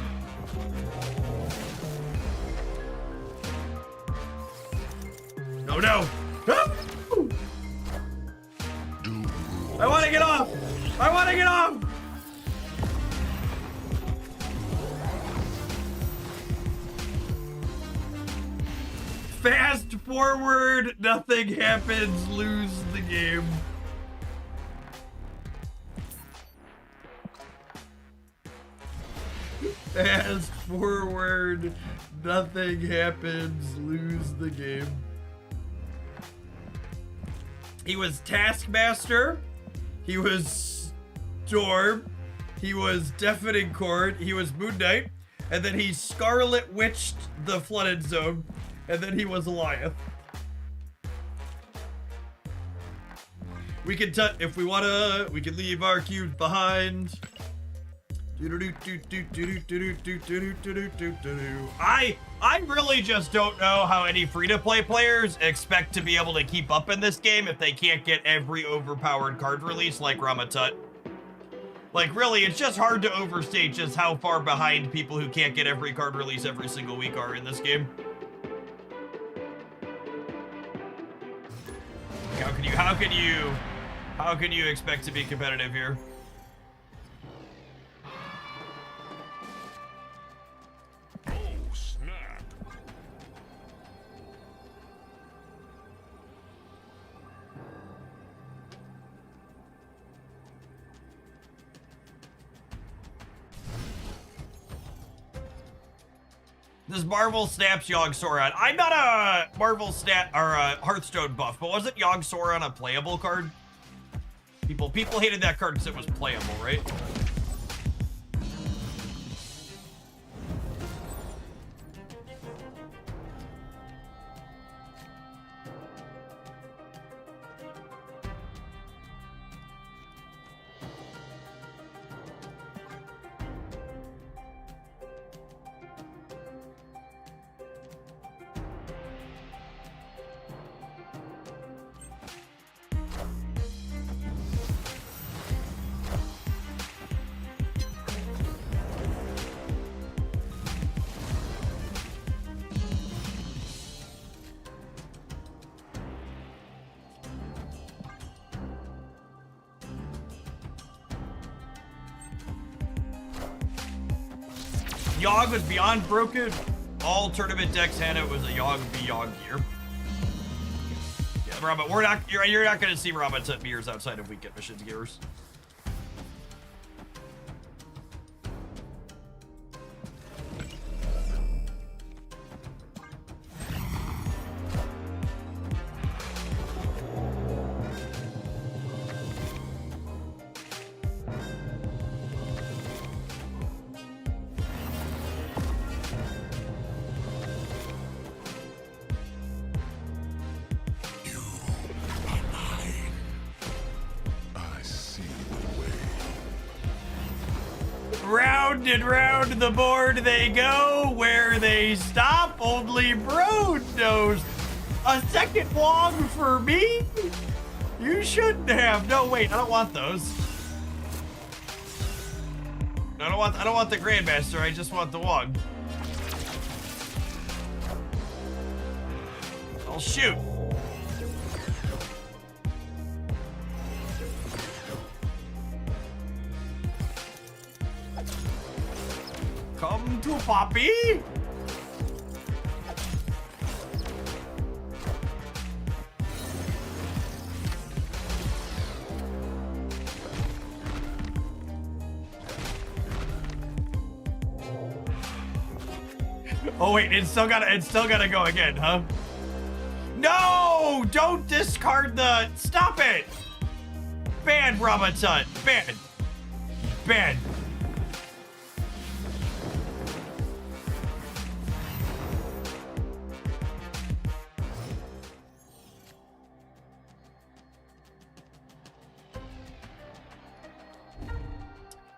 No, no! No! I want to get off! I want to get off! Fast forward, nothing happens, lose the game. Fast forward, nothing happens, lose the game. He was Taskmaster, he was Storm, he was Deafening Chord, he was Moon Knight, and then he Scarlet Witched the Flooded Zone, and then he was Goliath. We can if we wanna, we can leave our cubes behind. I really just don't know how any free-to-play players expect to be able to keep up in this game if they can't get every overpowered card release like Rama. Like, really, it's just hard to overstate just how far behind people who can't get every card release every single week are in this game. How can you expect to be competitive here? Oh, snap. This Marvel snaps Yogg Sauron. I'm not a Marvel stat or a Hearthstone buff, but wasn't Yogg Sauron a playable card? People hated that card because it was playable, right? Yogg was beyond broken. All tournament decks had it was a Yogg v Yogg gear. Yeah, Rama, you're not gonna see Rama set mirrors outside of weekend missions gears. Round and round the board they go. Where they stop, only Brood knows. A second Wong for me? You shouldn't have. No, wait, I don't want those. I don't want the Grandmaster. I just want the Wong. I'll shoot. Come to Poppy. Oh wait, it's still gotta go again, huh? No! Don't discard the. Stop it! Ban Rama Tut. Ban. Ban.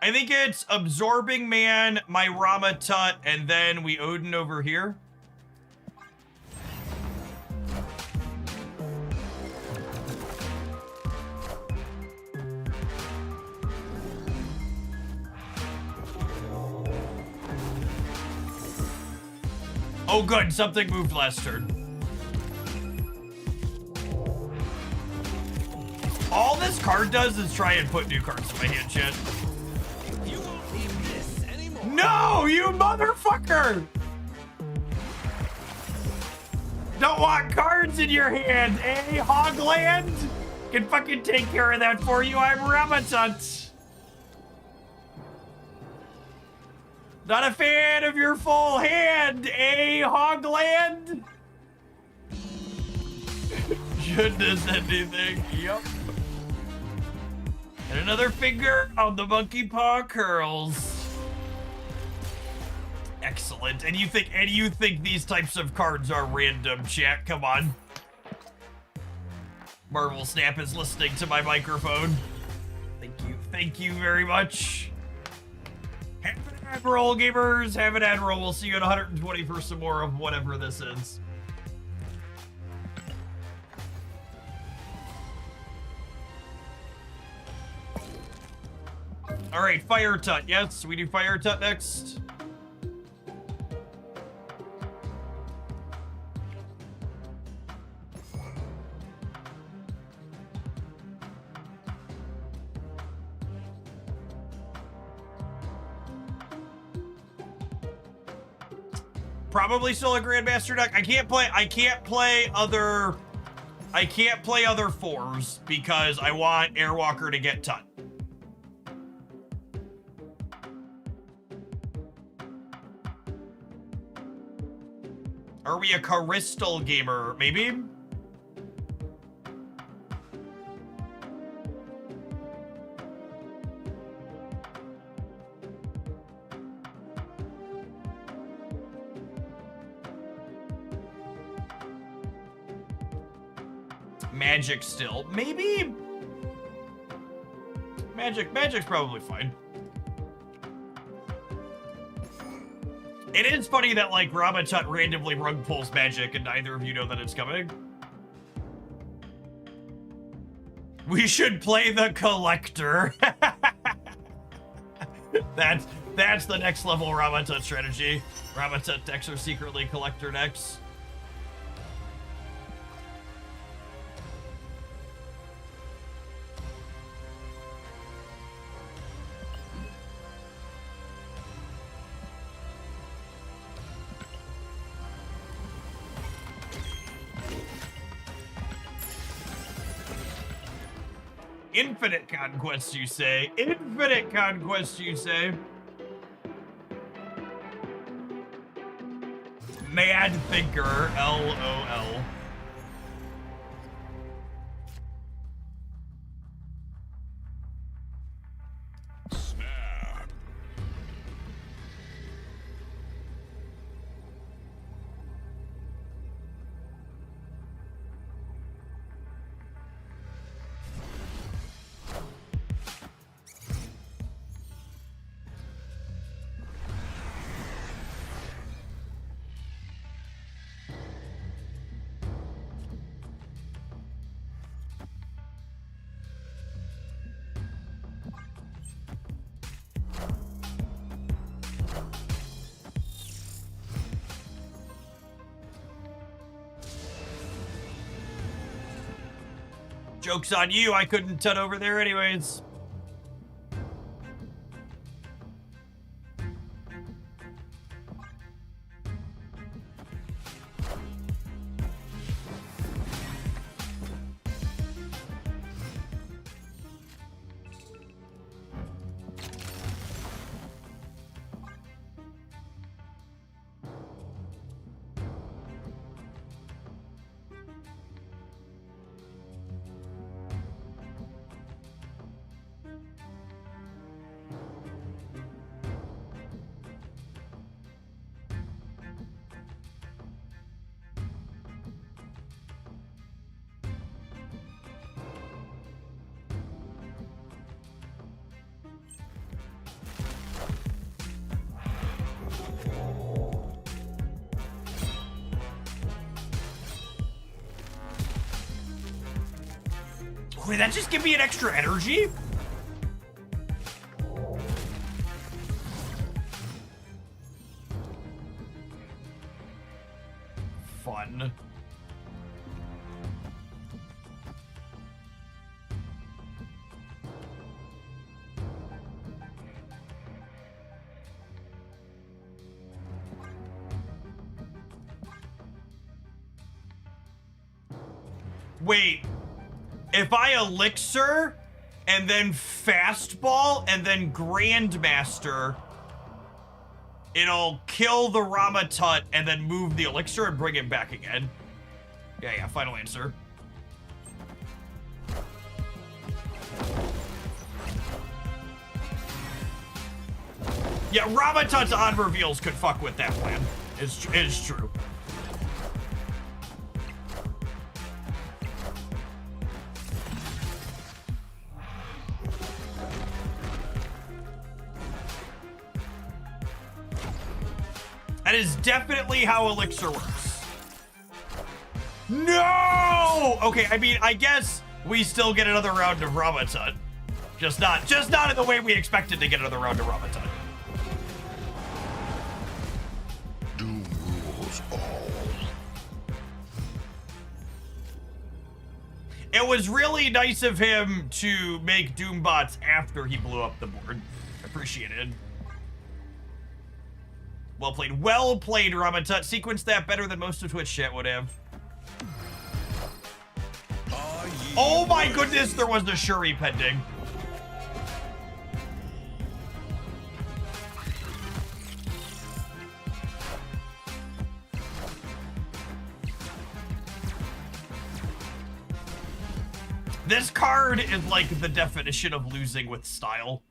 I think it's Absorbing Man, my Rama Tut, and then we Odin over here. Oh good, something moved last turn. All this card does is try and put new cards in my hand, shit. You won't need this anymore. No, you motherfucker! Don't want cards in your hand, eh, Hogland? Can fucking take care of that for you, I'm Ramatant. Not a fan of your full hand, eh, Hogland? Shouldn't have said anything, yep. And another finger on the monkey paw curls. Excellent. And you think these types of cards are random, chat? Come on. Marvel Snap is listening to my microphone. Thank you very much. Have an Admiral, gamers. Have an Admiral. We'll see you at 120 for some more of whatever this is. All right, Fire Tut. Yes, we do Fire Tut next. Probably still a Grandmaster deck. I can't play other fours because I want Airwalker to get Tut. Are we a Crystal gamer? Maybe? Magic still. Maybe? Magic's probably fine. It is funny that, like, Ramatut randomly rug pulls magic and neither of you know that it's coming. We should play the Collector. That's the next level Ramatut strategy. Ramatut decks are secretly Collector decks. Infinite conquest, you say? Infinite conquest, you say? Mad Thinker, LOL. Snap. Joke's on you, I couldn't tut over there anyways. Wait, that just give me an extra energy? Fun. Wait, if I elixir and then fastball and then grandmaster, it'll kill the Rama Tut and then move the elixir and bring it back again. Yeah, final answer. Yeah, Rama Tut's odd reveals could fuck with that plan. It's true. That is definitely how elixir works. No! Okay, I mean, I guess we still get another round of Rama Tut. Just not in the way we expected to get another round of Rama Tut. Doom rules all. It was really nice of him to make Doombots after he blew up the board. Appreciated. Well played, Rama Tut. Sequenced that better than most of Twitch chat would have. Oh my goodness, there was the Shuri pending. This card is like the definition of losing with style.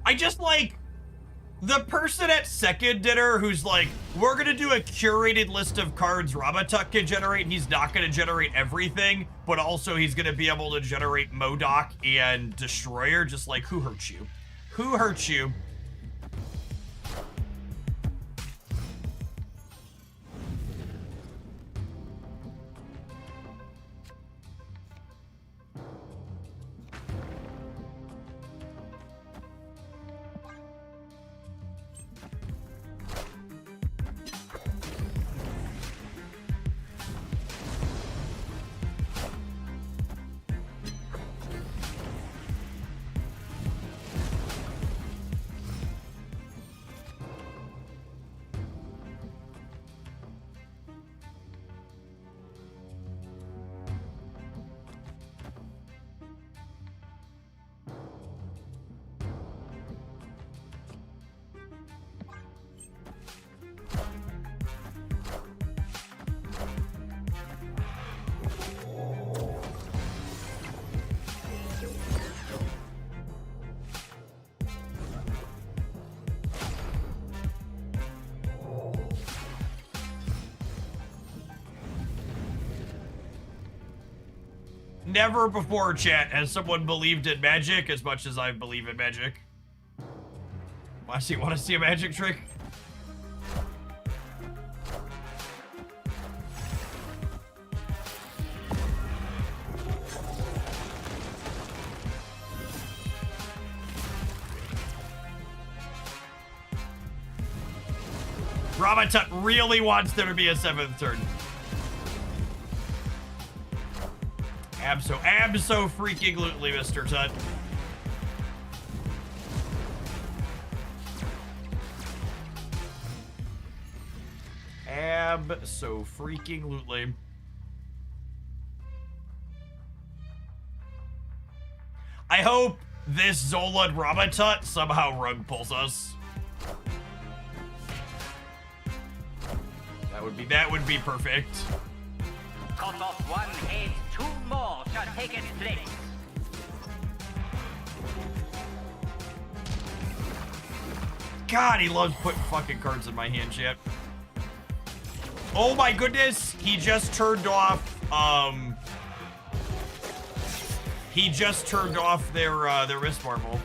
I just like the person at second dinner who's like, we're gonna do a curated list of cards Rama Tut can generate. He's not gonna generate everything, but also he's gonna be able to generate MODOK and Destroyer. Just like, who hurt you? Who hurt you? Never before, chat, has someone believed in magic as much as I believe in magic. Want to see a magic trick? Rama Tut really wants there to be a 7th turn. Abso-freaking-lutely, Mr. Tut. Abso-freaking-lutely. I hope this Zolud Rama Tut somehow rug pulls us. That would be perfect. Cut off one head, 2 more shall take its place. God, he loves putting fucking cards in my hand, chat. Oh my goodness, he just turned off, their wrist marble.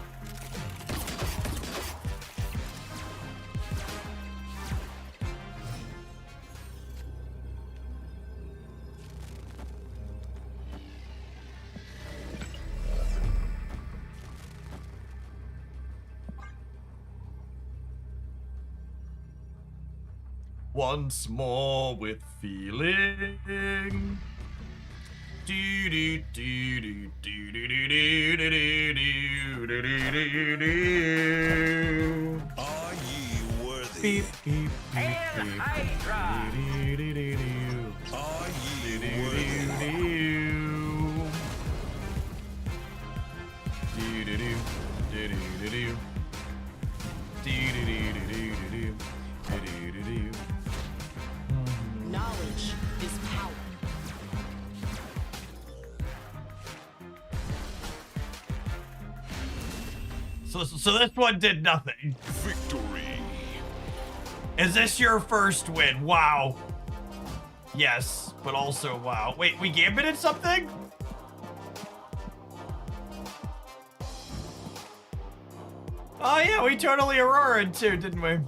Once more with feeling. Do do do do do do do do do do do do. Are ye worthy? Beep beep beep Hail beep. Hydra! Do do do do. Are ye Do do worthy? do do. Do do do do do do do. Do do do do do do do do do do. Knowledge is power. So this one did nothing. Victory. Is this your first win? Wow. Yes, but also wow. Wait, we gambited something? Oh yeah, we totally Auroraed too, didn't we?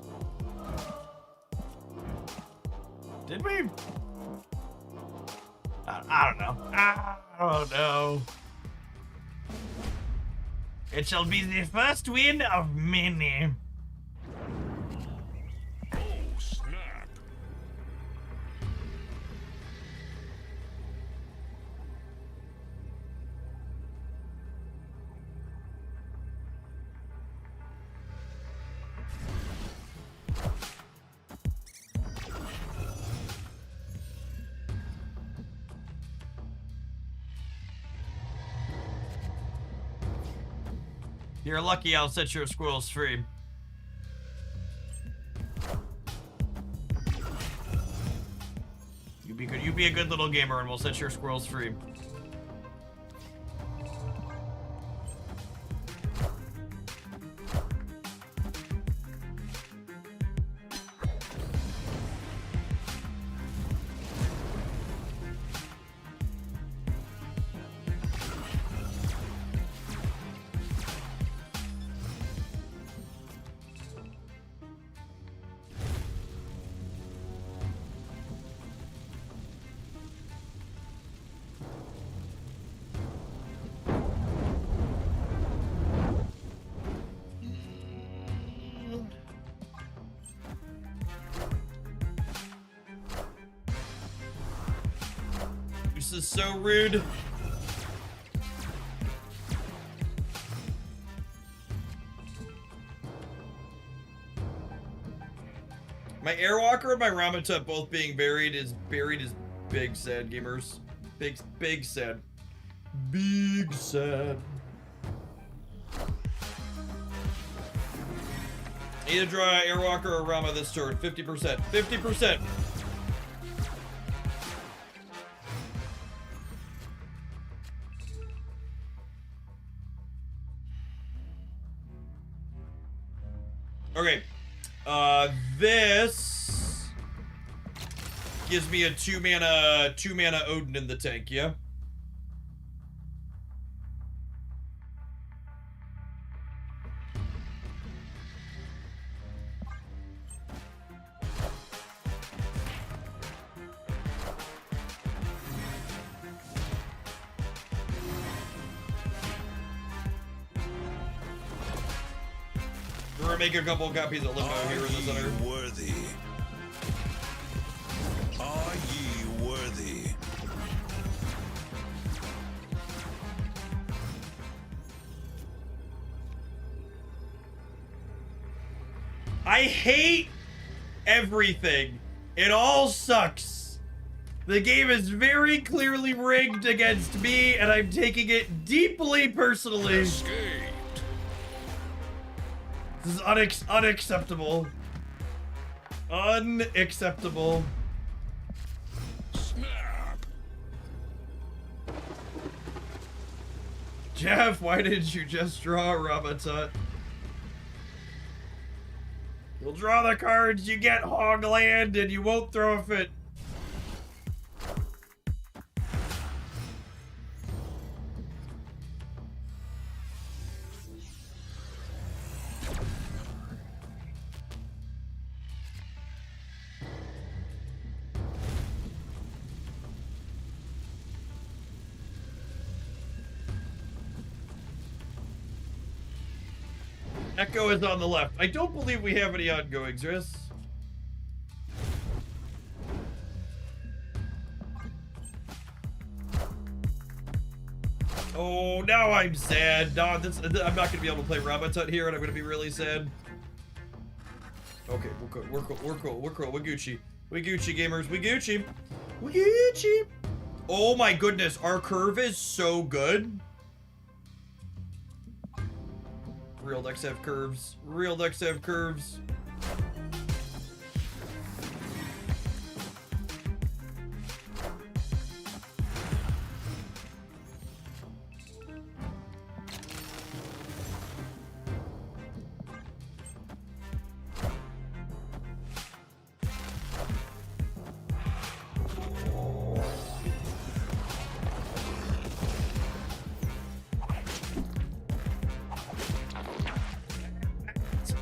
Did we? I don't know. I don't know. It shall be the first win of many. Oh, snap. You're lucky I'll set your squirrels free. You be good. You be a good little gamer, and we'll set your squirrels free. This is so rude. My Airwalker and my Ramatut both being buried is big sad, gamers. Big sad. Big sad. Need to draw Airwalker or Rama this turn. 50%. 50%. Okay, this gives me a two mana Odin in the tank, yeah? We're gonna make a couple copies of Limbo here in the center. Are ye worthy? Are ye worthy? I hate everything. It all sucks. The game is very clearly rigged against me, and I'm taking it deeply personally. Escaped. This is unacceptable. Unacceptable. Snap. Jeff, why didn't you just draw Ramatut? You'll draw the cards, you get Hogland, and you won't throw a fit. Echo is on the left. I don't believe we have any ongoings, Riz. Oh, now I'm sad. No, I'm not gonna be able to play Rama here, and I'm gonna be really sad. Okay, we're good. We're cool. We're cool. We're cool. We're Gucci. We Gucci gamers. We Gucci. We Gucci. Oh my goodness, our curve is so good. Real decks have curves. Real decks have curves.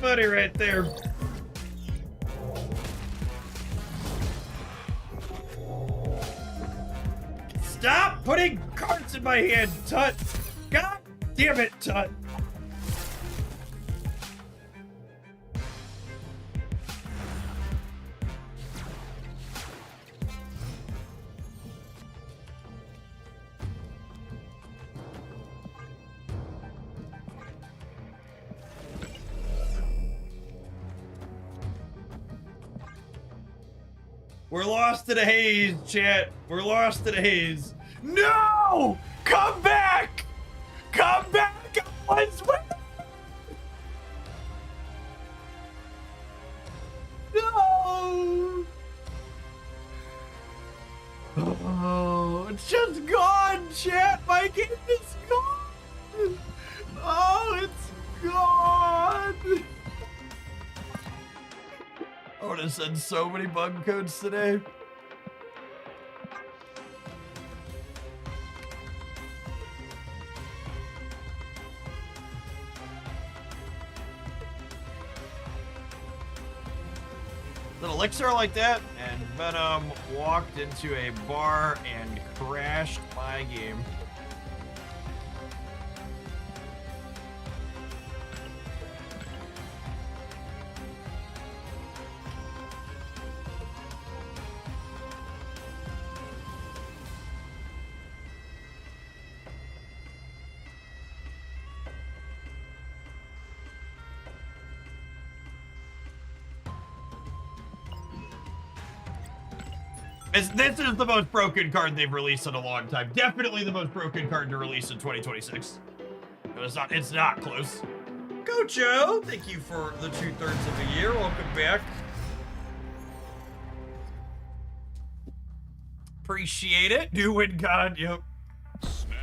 Buddy right there. Stop putting cards in my hand, Tut! God damn it, Tut! We're lost to the haze, chat. We're lost to the haze. No! Come back! Come back! I was with. No! Oh, it's just gone, chat. My game is gone. Oh, it's gone. I want to send so many bug codes today. Little elixir like that, and Venom walked into a bar and crashed my game. This is the most broken card they've released in a long time. Definitely the most broken card to release in 2026. No, it's not close. Go, Joe! Thank you for the 2/3 of the year. Welcome back. Appreciate it. New win god, yep. Snap.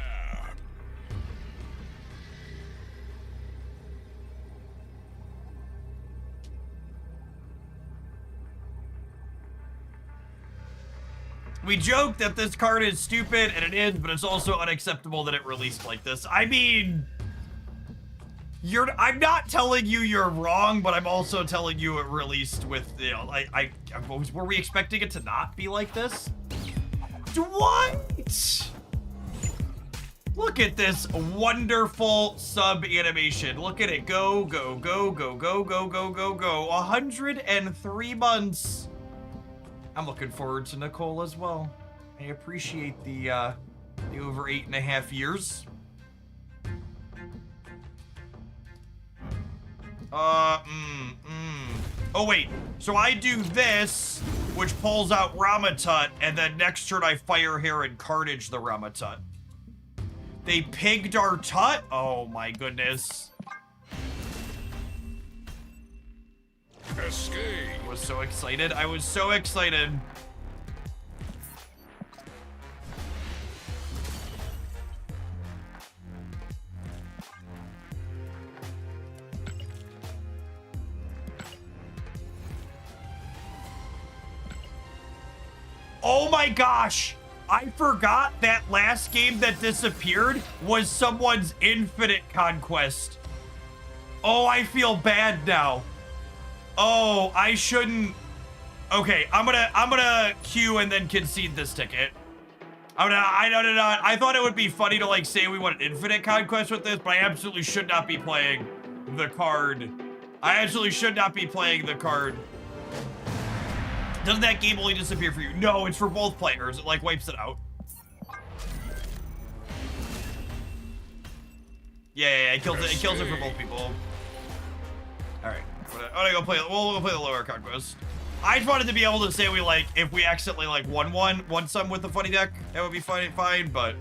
We joke that this card is stupid, and it is, but it's also unacceptable that it released like this. I mean, I'm not telling you you're wrong, but I'm also telling you it released with, you know, were we expecting it to not be like this? What? Look at this wonderful sub animation. Look at it go, go, go, go, go, go, go, go, go. 103 months. I'm looking forward to Nicole as well. I appreciate the over 8.5 years. Oh wait, so I do this, which pulls out Ramatut, and then next turn I fire hair and carnage the Ramatut. They pigged our Tut? Oh my goodness. Escape. I was so excited. I was so excited. Oh my gosh! I forgot that last game that disappeared was someone's Infinite Conquest. Oh, I feel bad now. Oh, I shouldn't. Okay, I'm gonna queue and then concede this ticket. I thought it would be funny to like say we want an Infinite Conquest with this, but I absolutely should not be playing the card. I actually should not be playing the card. Doesn't that game only disappear for you? No, it's for both players. It like wipes it out. Yeah, it kills it for both people. All right, I'm gonna go play. We'll go play the lower conquest. I just wanted to be able to say we like if we accidentally like won some with the funny deck, that would be fine. But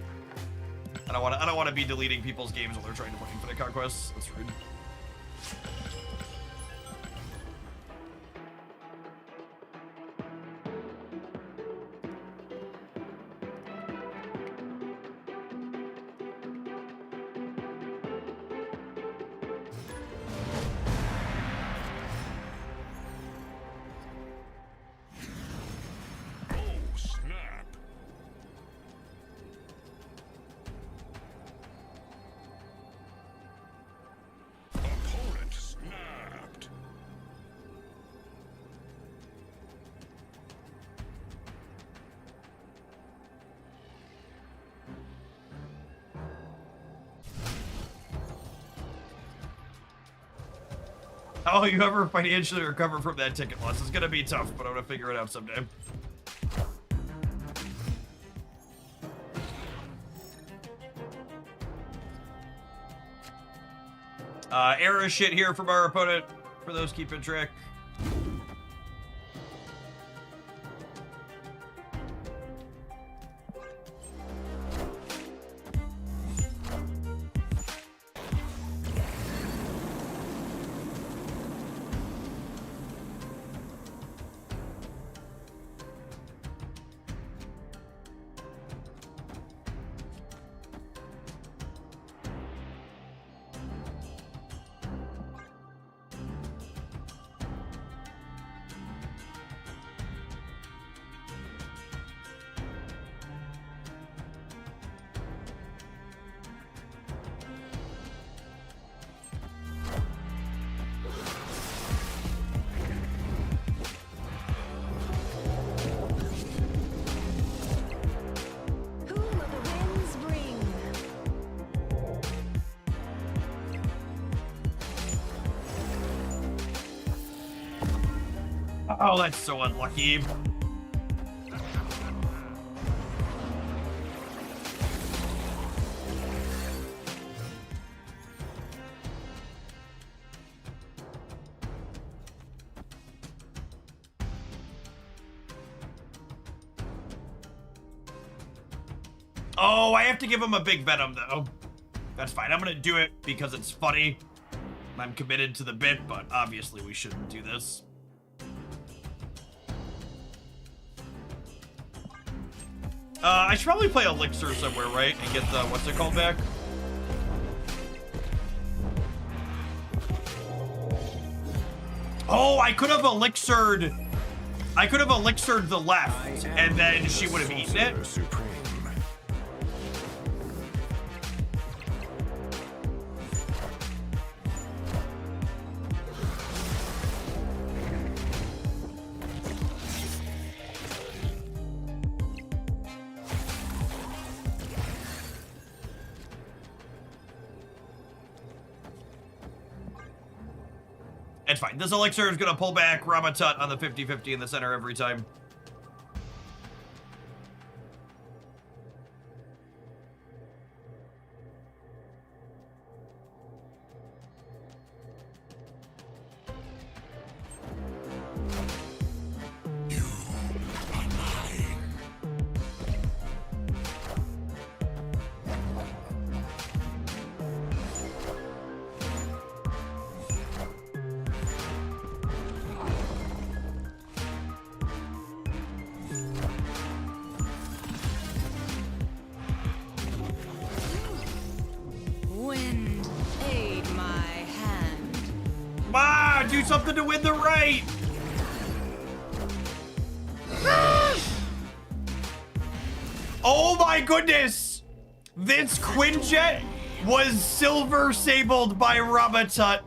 I don't want to be deleting people's games while they're trying to play Infinite Conquest. That's rude. Oh, snap. Opponent snapped. How will you ever financially recover from that ticket loss? It's gonna be tough, but I'm gonna figure it out someday. Error shit here from our opponent, for those keeping track. Who will the winds bring? Oh, that's so unlucky. Oh, I have to give him a big Venom, though. That's fine. I'm gonna do it because it's funny. I'm committed to the bit, but obviously we shouldn't do this. I should probably play Elixir somewhere, right? And get the, what's it called back? Oh, I could have elixired the left, and then she would have eaten it. Supreme. It's fine. This elixir is gonna pull back Rama Tut on the 50-50 in the center every time. Wind, aid my hand. Ah, do something to win the right. Oh my goodness! This Quinjet was silver sabled by Rama Tut.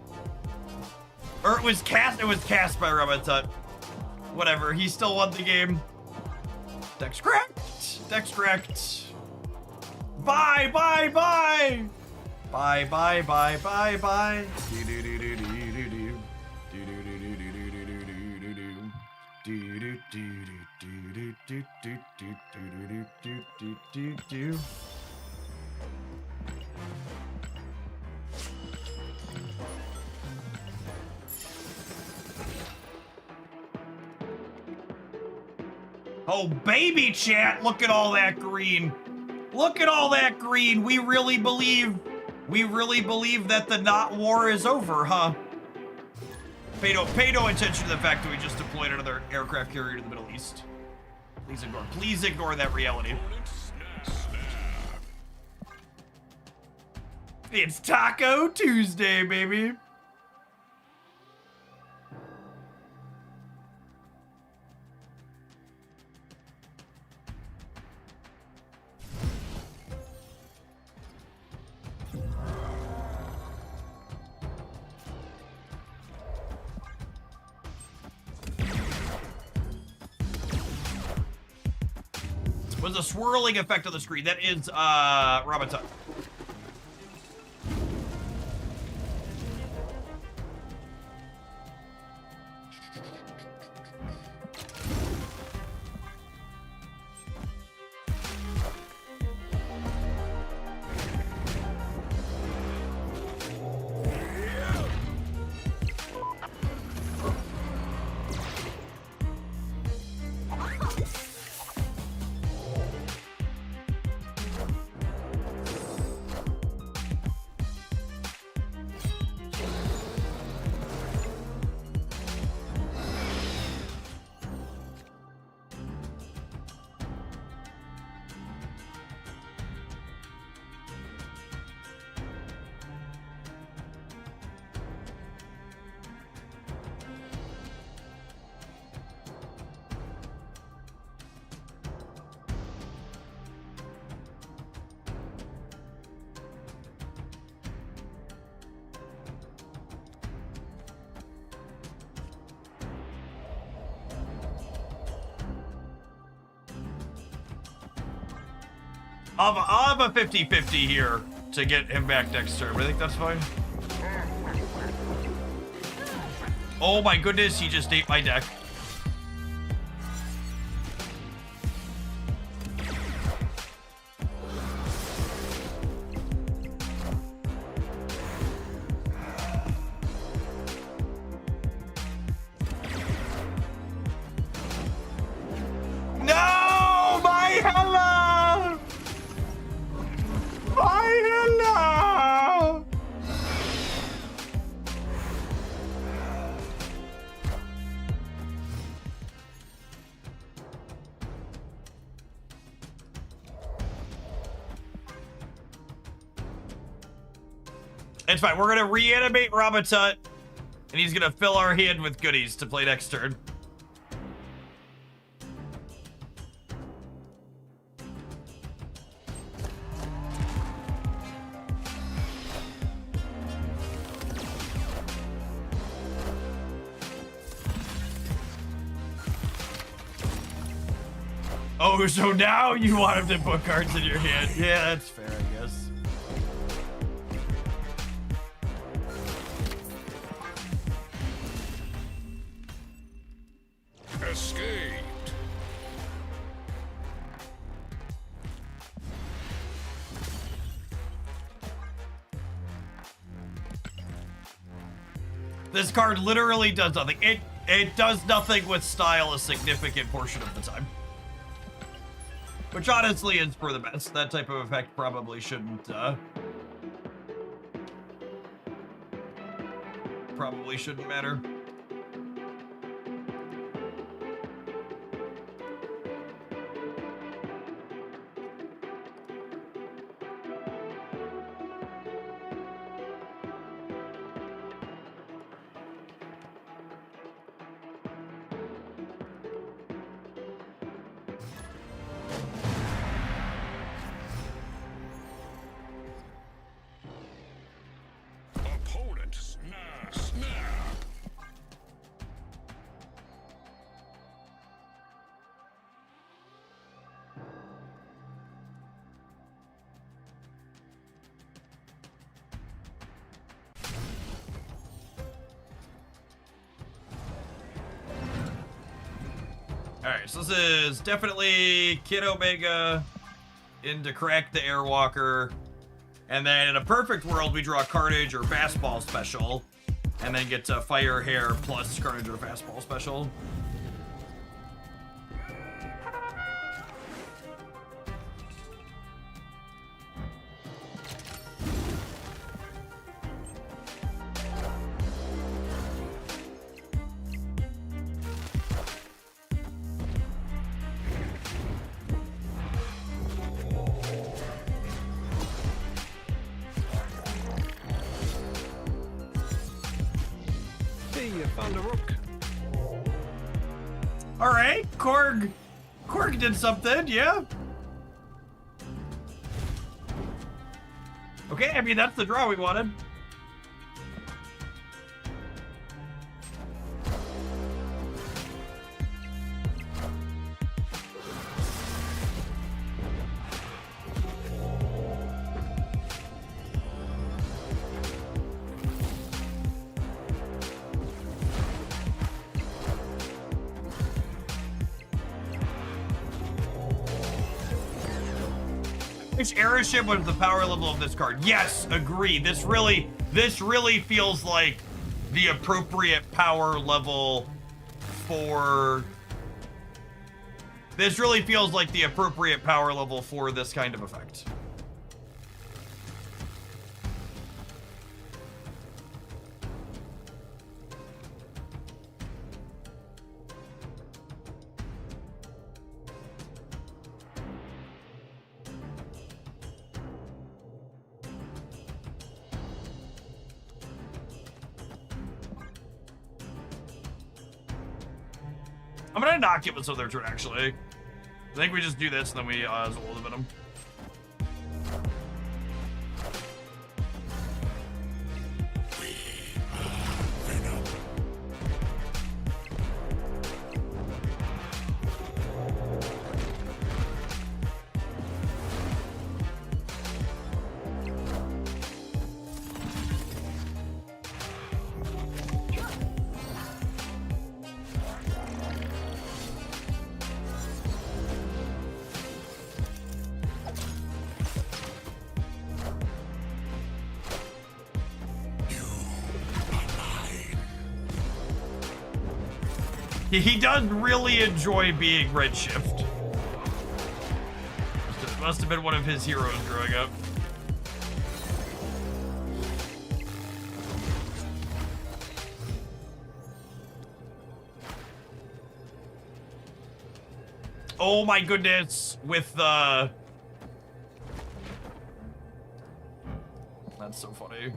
Or it was cast by Rama Tut. Whatever, he still won the game. Dex correct. Dex correct. Bye, bye, bye! Bye, bye, bye, bye, bye. Oh, baby chat, look at all that green. Look at all that green. We really believe that the not war is over, huh? Pay no attention to the fact that we just deployed another aircraft carrier to the Middle East. Please ignore that reality. It's Taco Tuesday, baby. Was a swirling effect on the screen. That is Rama. I'll have a 50-50 here to get him back next turn. I think that's fine. Oh my goodness, he just ate my deck. No, my hella! My hella! It's fine. We're gonna reanimate Ramatut, and he's gonna fill our hand with goodies to play next turn. Oh, so now you want him to put cards in your hand. Yeah, that's fair, I guess. Escaped. This card literally does nothing. It does nothing with style a significant portion of the time. Which honestly is for the best. That type of effect probably shouldn't matter. Opponent snap. Alright, so this is definitely Kid Omega into Crack the Airwalker. And then in a perfect world, we draw Carnage or Fastball Special. And then get to Fire Hair plus Carnage or Fastball Special. Hey, I found a rook. All right, Korg did something, yeah. Okay, I mean that's the draw we wanted. Which airship was the power level of this card? Yes, agree. This really feels like the appropriate power level for... This really feels like the appropriate power level for this kind of effect. I'm gonna not give us another turn, actually. I think we just do this, and then we limit them. He does really enjoy being Redshift. Must have been one of his heroes growing up. Oh my goodness, with the... That's so funny.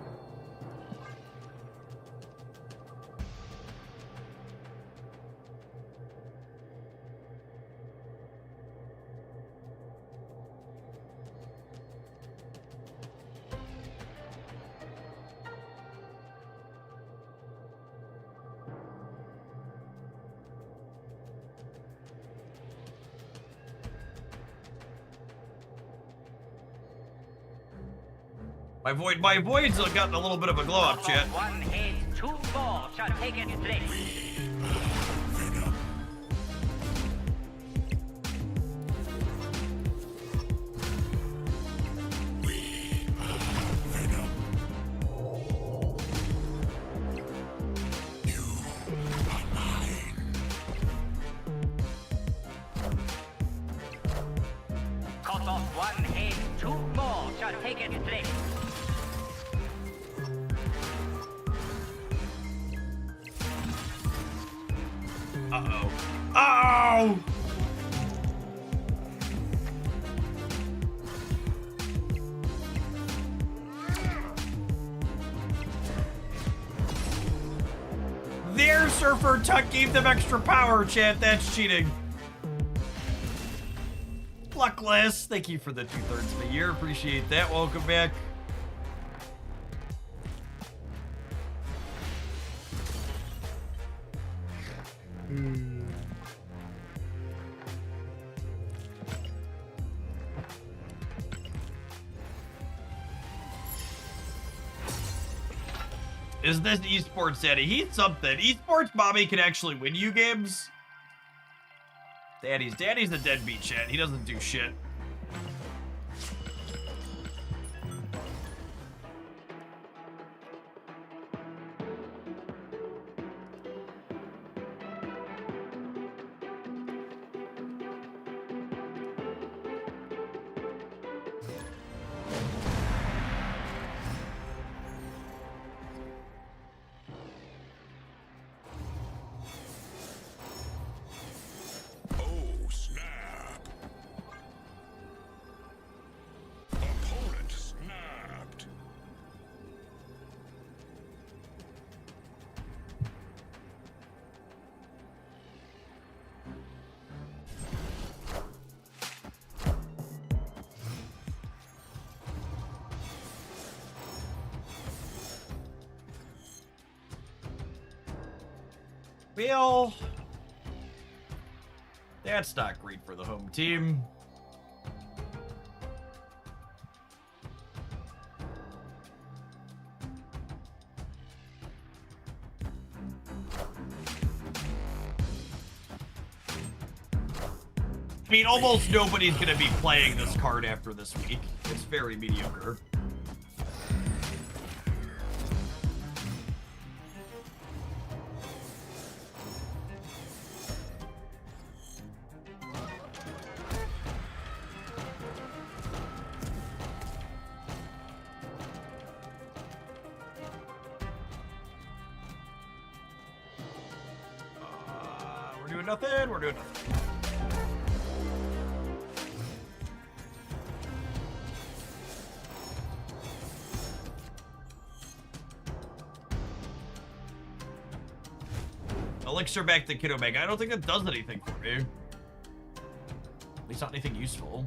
My voids have gotten a little bit of a glow up, chat. One hit, two more shall take its place. Cut off one head, two more shall take its place. Uh-oh. Uh-oh! Their Surfer Tuck gave them extra power, chat. That's cheating. Luckless, thank you for the 2/3 of the year. Appreciate that. Welcome back. Is this esports Daddy? He's something. Esports Bobby can actually win you games. Daddy's the deadbeat, chat. He doesn't do shit. Oh, snap. Opponent snapped. Well, that's not great for the home team. I mean, almost nobody's going to be playing this card after this week. It's very mediocre. We're doing nothing. We're doing nothing. Elixir back to Kid Omega. I don't think that does anything for me. At least not anything useful.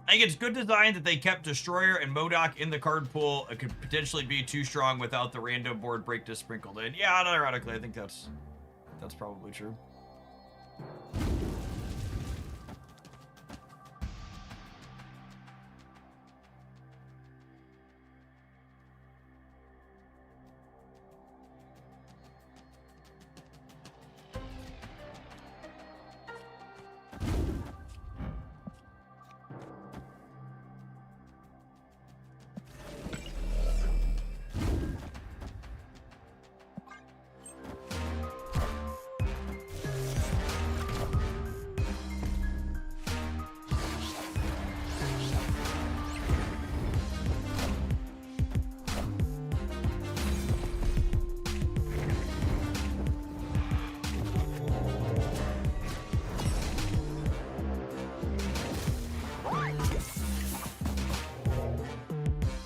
I think it's good design that they kept Destroyer and MODOK in the card pool. It could potentially be too strong without the random board break just sprinkled in. Yeah, unironically, I think that's probably true.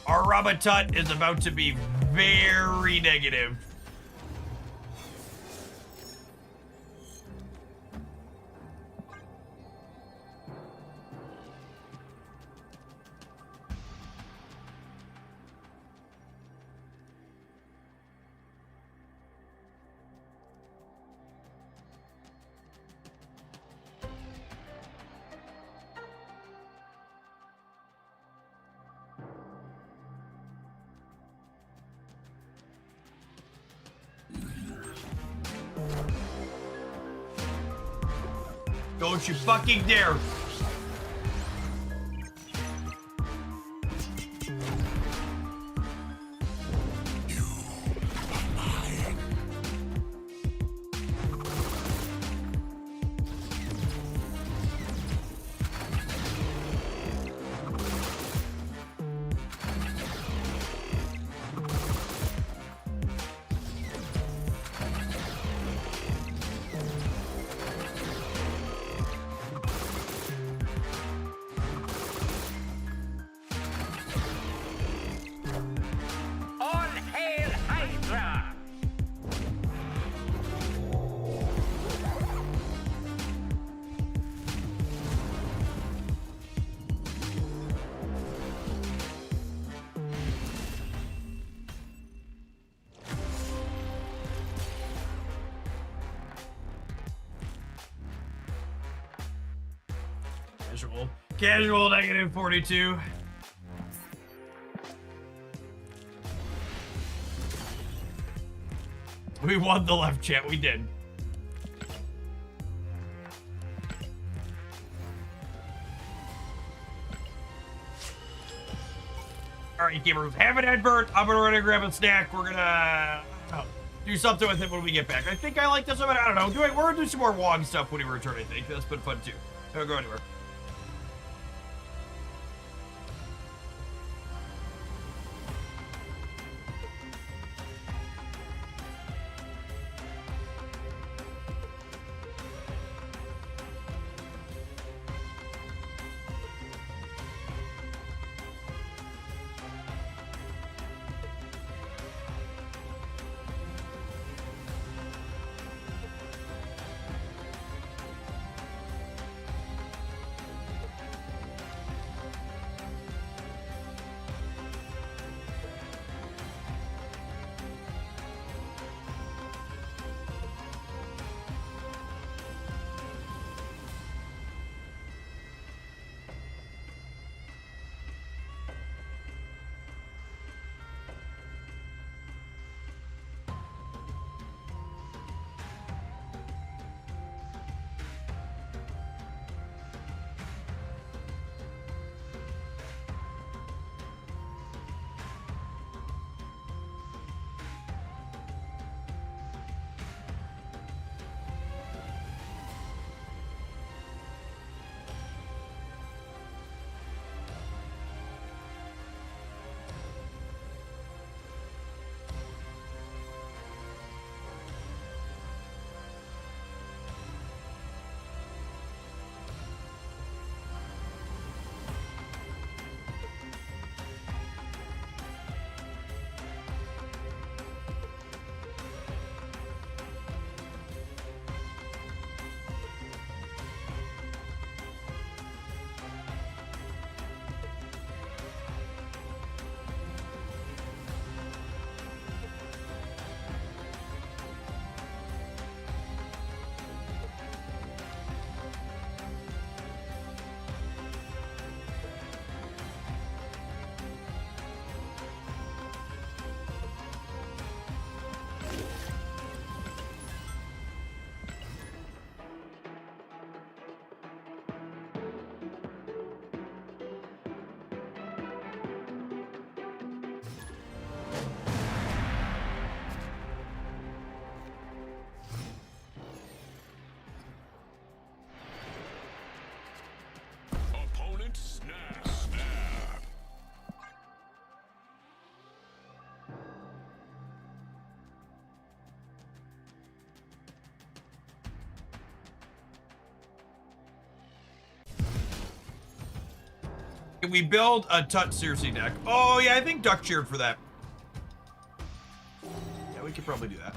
Our Ramatut is about to be very negative. Don't you fucking dare! Casual. Casual negative 42. We won the left chat, we did. Alright, gamers, have an advert. I'm gonna run and grab a snack. We're gonna do something with it when we get back. I think I like this one, but I don't know. We're gonna do some more Wong stuff when we return, I think. That's been fun too. Don't go anywhere. Opponent snap. Can we build a Tut Cersei deck? Oh yeah, I think Duck cheered for that. Yeah, we could probably do that.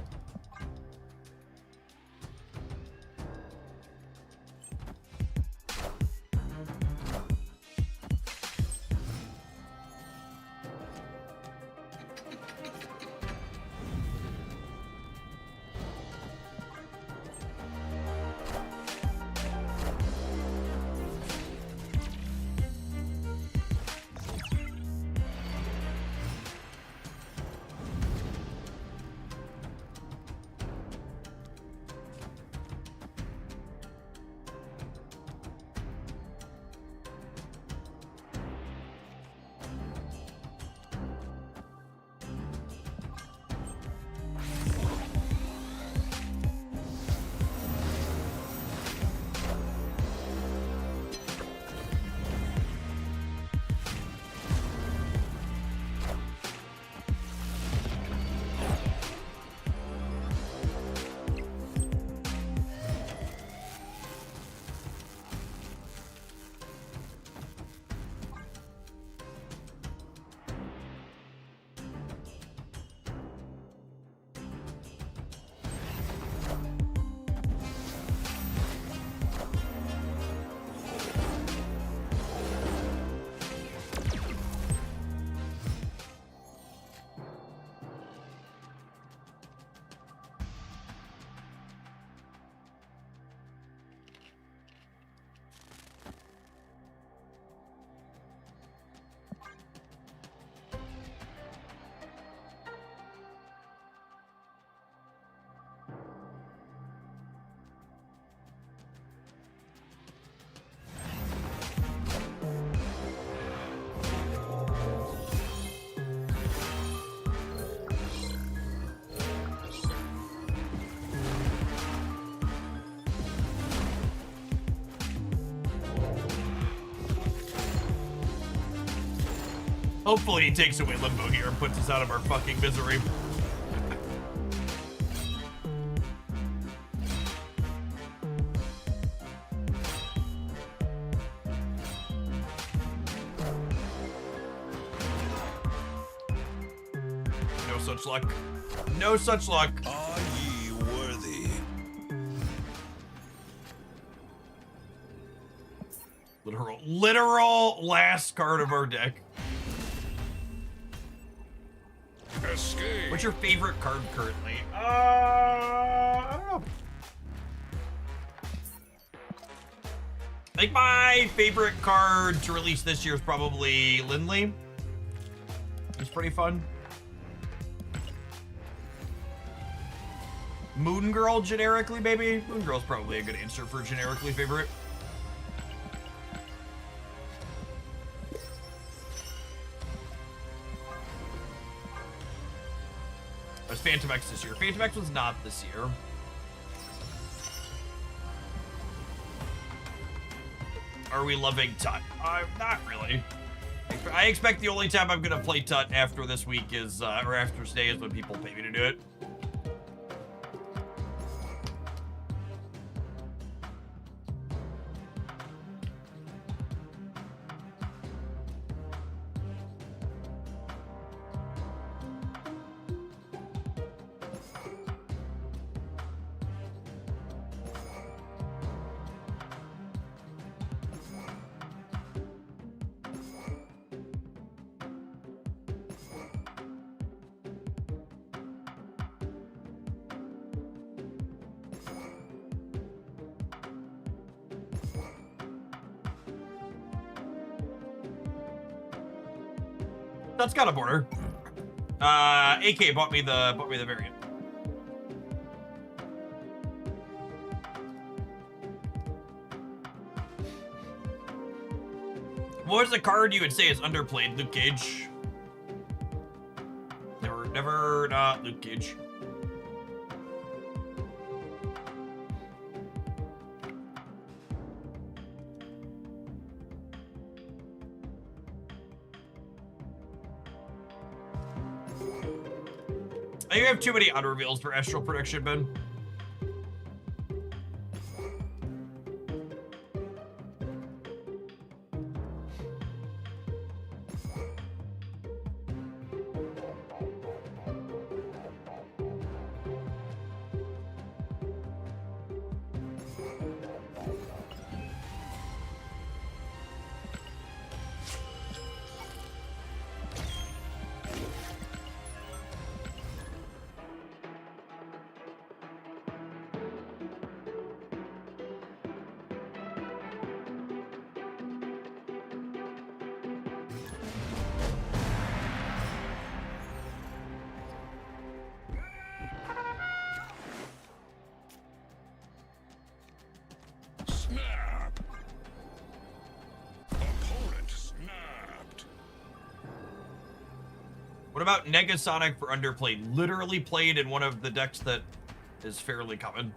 Hopefully he takes away Limbo here and puts us out of our fucking misery. No such luck. No such luck. Are ye worthy? Literal last card of our deck. Escape. What's your favorite card currently? I don't know. I think my favorite card to release this year is probably Lindley. It's pretty fun. Moon Girl generically, maybe? Moon Girl's probably a good answer for generically favorite. It was Phantom X this year. Phantom X was not this year. Are we loving Tut? Not really. I expect the only time I'm gonna play Tut after this week is, or after today is when people pay me to do it. That's got a border. AK bought me the variant. What was the card you would say is underplayed? Luke Cage. Never not Luke Cage. I think you have too many auto reveals for Astral Prediction, Ben. Snap. Opponent snapped. What about Negasonic for underplayed? Literally played in one of the decks that is fairly common.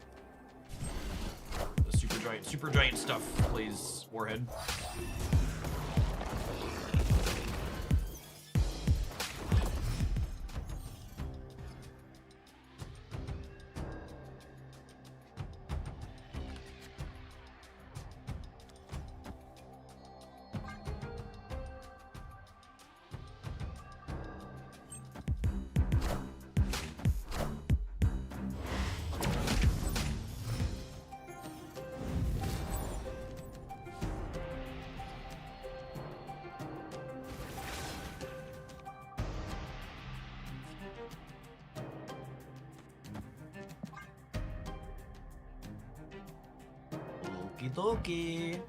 The super giant stuff plays Warhead. Okie dokie.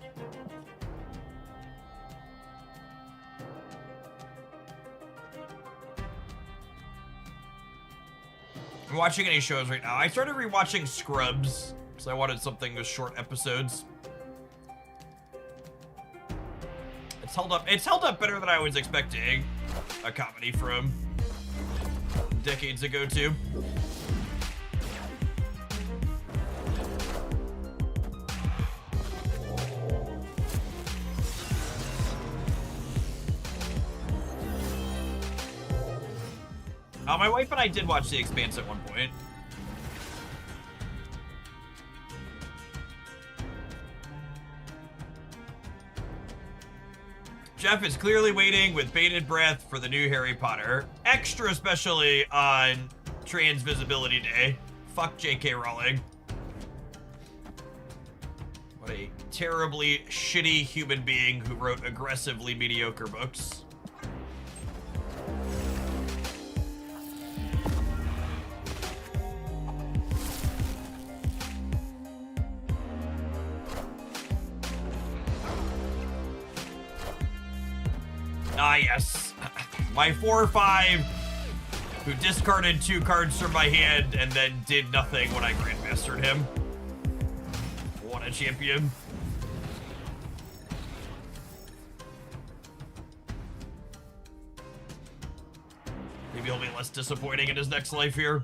I'm watching any shows right now. I started rewatching Scrubs because I wanted something with short episodes. It's held up. It's held up better than I was expecting. A comedy from decades ago too. My wife and I did watch The Expanse at one point. Jeff is clearly waiting with bated breath for the new Harry Potter. Extra especially on Trans Visibility Day. Fuck J.K. Rowling. What a terribly shitty human being who wrote aggressively mediocre books. Ah, yes. My 4/5 who discarded 2 cards from my hand and then did nothing when I Grandmastered him. What a champion. Maybe he'll be less disappointing in his next life here.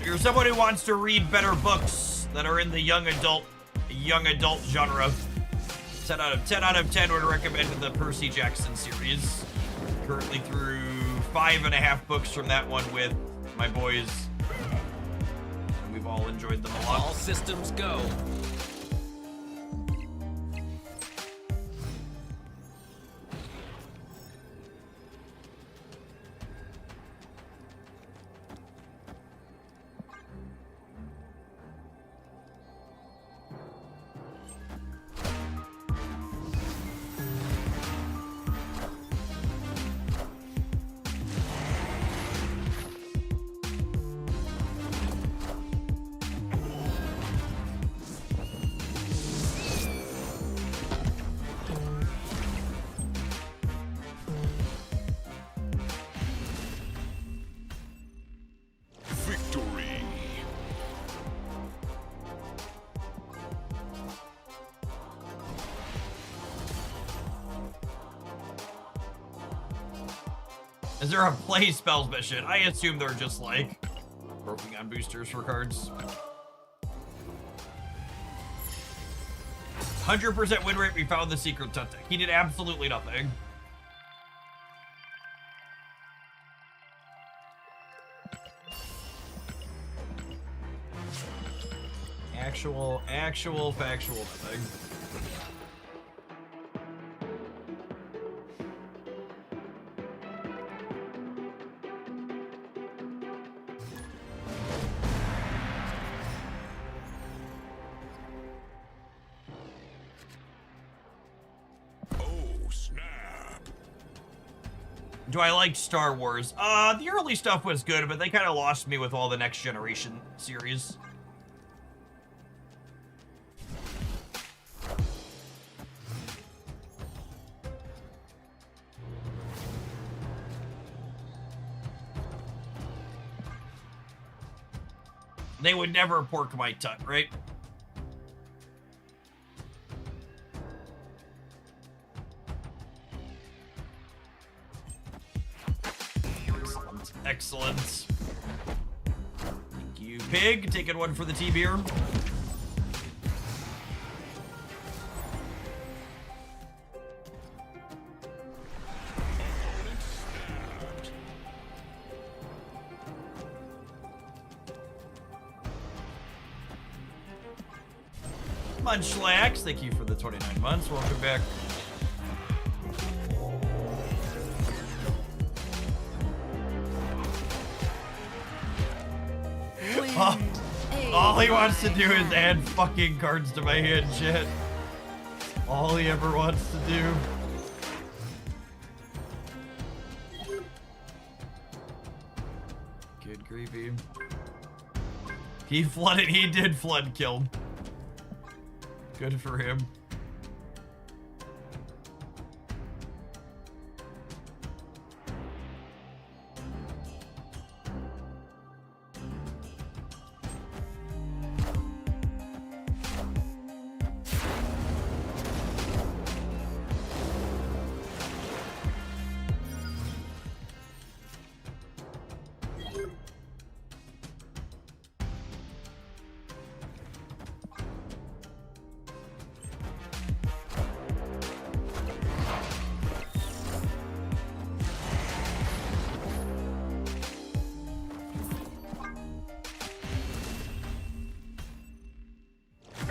If you're someone who wants to read better books that are in the young adult genre, 10 out of 10 would recommend the Percy Jackson series. Currently through 5.5 books from that one with my boys. We've all enjoyed them a lot. All systems go. Victory. Is there a play spells mission? I assume they're just like working on boosters for cards. 100% win rate, we found the secret tactic. He did absolutely nothing. Factual nothing. Oh, snap. Do I like Star Wars? The early stuff was good, but they kind of lost me with all the Next Generation series. They would never pork my tut, right? Excellent. Thank you, Pig. Taking one for the T-Beer. Munchlax, thank you for the 29 months. Welcome back. All he wants to do is add fucking cards to my hand, shit. All he ever wants to do. Good griefy. He did flood kill. Good for him.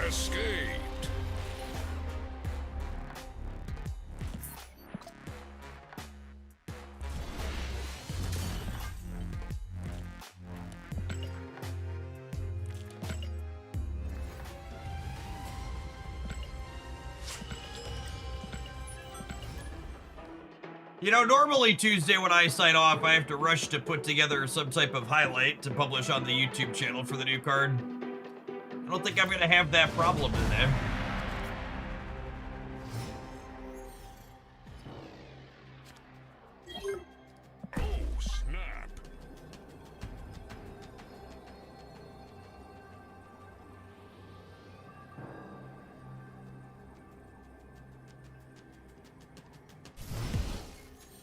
Escaped. You know, normally Tuesday when I sign off, I have to rush to put together some type of highlight to publish on the YouTube channel for the new card. I don't think I'm gonna have that problem today. Oh, snap.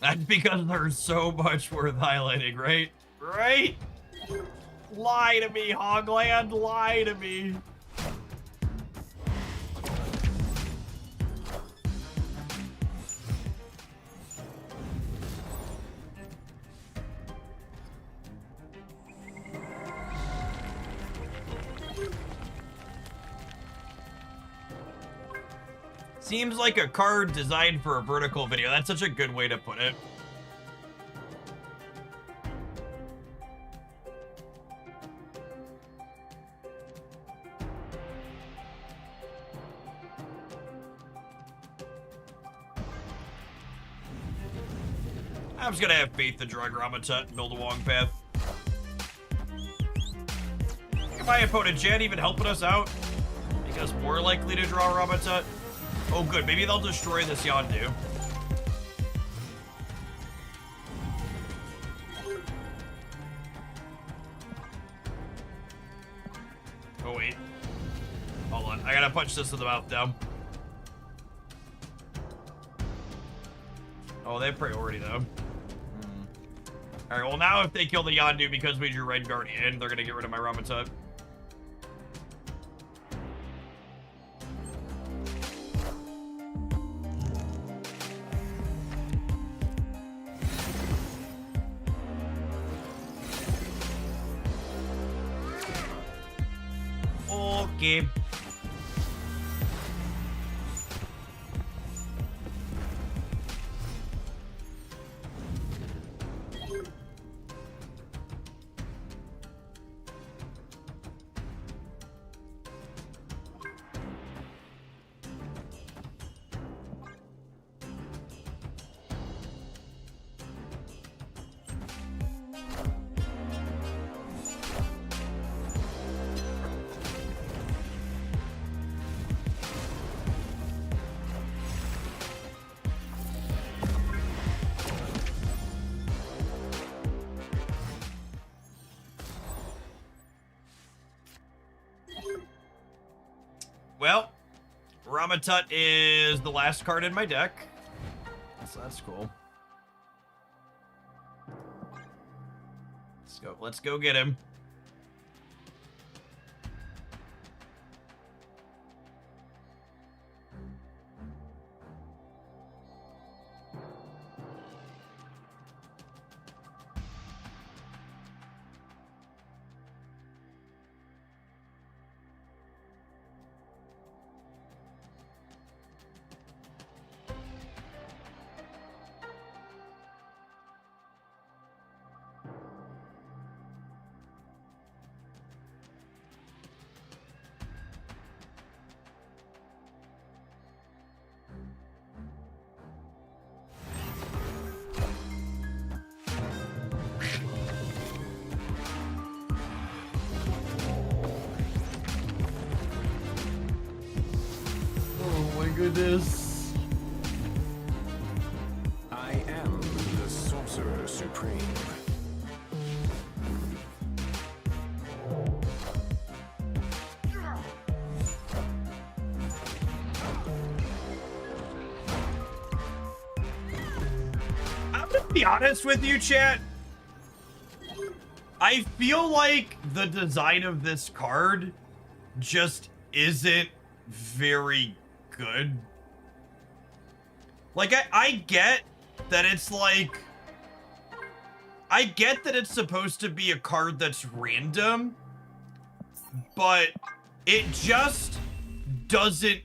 That's because there's so much worth highlighting, right? Right? Lie to me, Hogland, lie to me. Seems like a card designed for a vertical video. That's such a good way to put it. I'm just gonna have faith to drug Rama and build a Wong path. Think my opponent Jan even helping us out? Make us more likely to draw Rama. Oh good, maybe they'll destroy this Yondu. Oh wait. Hold on, I gotta punch this in the mouth down. Oh, they have priority though. Alright, well now if they kill the Yondu because we drew Red Guardian, they're gonna get rid of my Ramatut. Okay. Well, Ramatut is the last card in my deck. So that's cool. Let's go get him. Goodness. I am the Sorcerer Supreme. I'm gonna be honest with you, chat. I feel like the design of this card just isn't very good. Like, I get that it's like... I get that it's supposed to be a card that's random, but it just doesn't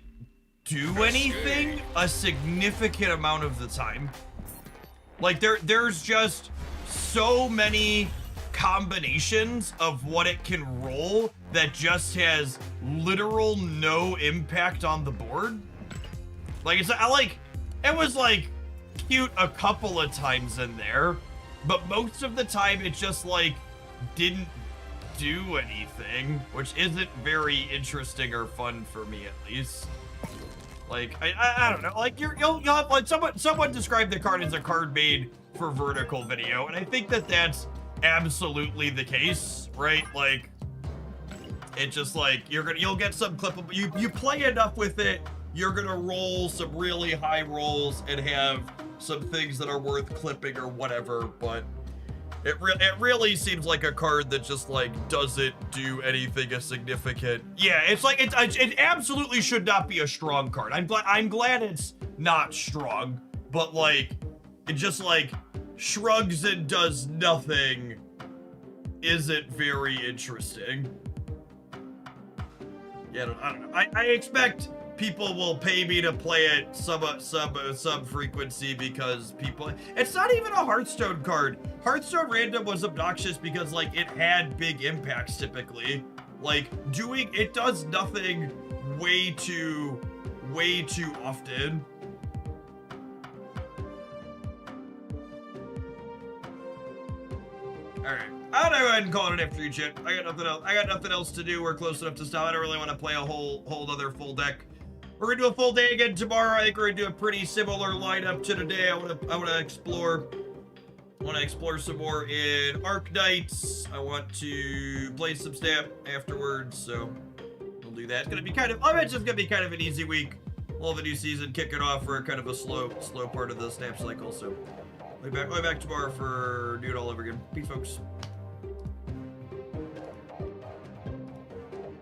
do anything a significant amount of the time. Like there's just so many combinations of what it can roll that just has literal no impact on the board. Like it was like cute a couple of times in there, but most of the time it just like didn't do anything, which isn't very interesting or fun for me, at least. Like I don't know, like you'll have like someone described the card as a card made for vertical video, and I think that that's absolutely the case, right? Like it just like you'll get some clippable, you play enough with it, you're gonna roll some really high rolls and have some things that are worth clipping or whatever, but it really seems like a card that just like doesn't do anything as significant. Yeah, it's like it absolutely should not be a strong card. I'm glad it's not strong, but like it just like shrugs and does nothing isn't very interesting. Yeah, I don't know. I expect people will pay me to play it some frequency because people. It's not even a Hearthstone card. Hearthstone Random was obnoxious because like it had big impacts typically. Like it does nothing way too often. All right, I'm gonna go ahead and call it an afternoon, chat. I got nothing else to do. We're close enough to stop. I don't really want to play a whole other full deck. We're gonna do a full day again tomorrow. I think we're gonna do a pretty similar lineup to today. I wanna explore some more in Arc Knights. I want to play some Snap afterwards, so we'll do that. It's gonna be I bet it's gonna be kind of an easy week. We'll have a new season kicking off for kind of a slow part of the Snap cycle. So we'll be back tomorrow for do it all over again. Peace, folks.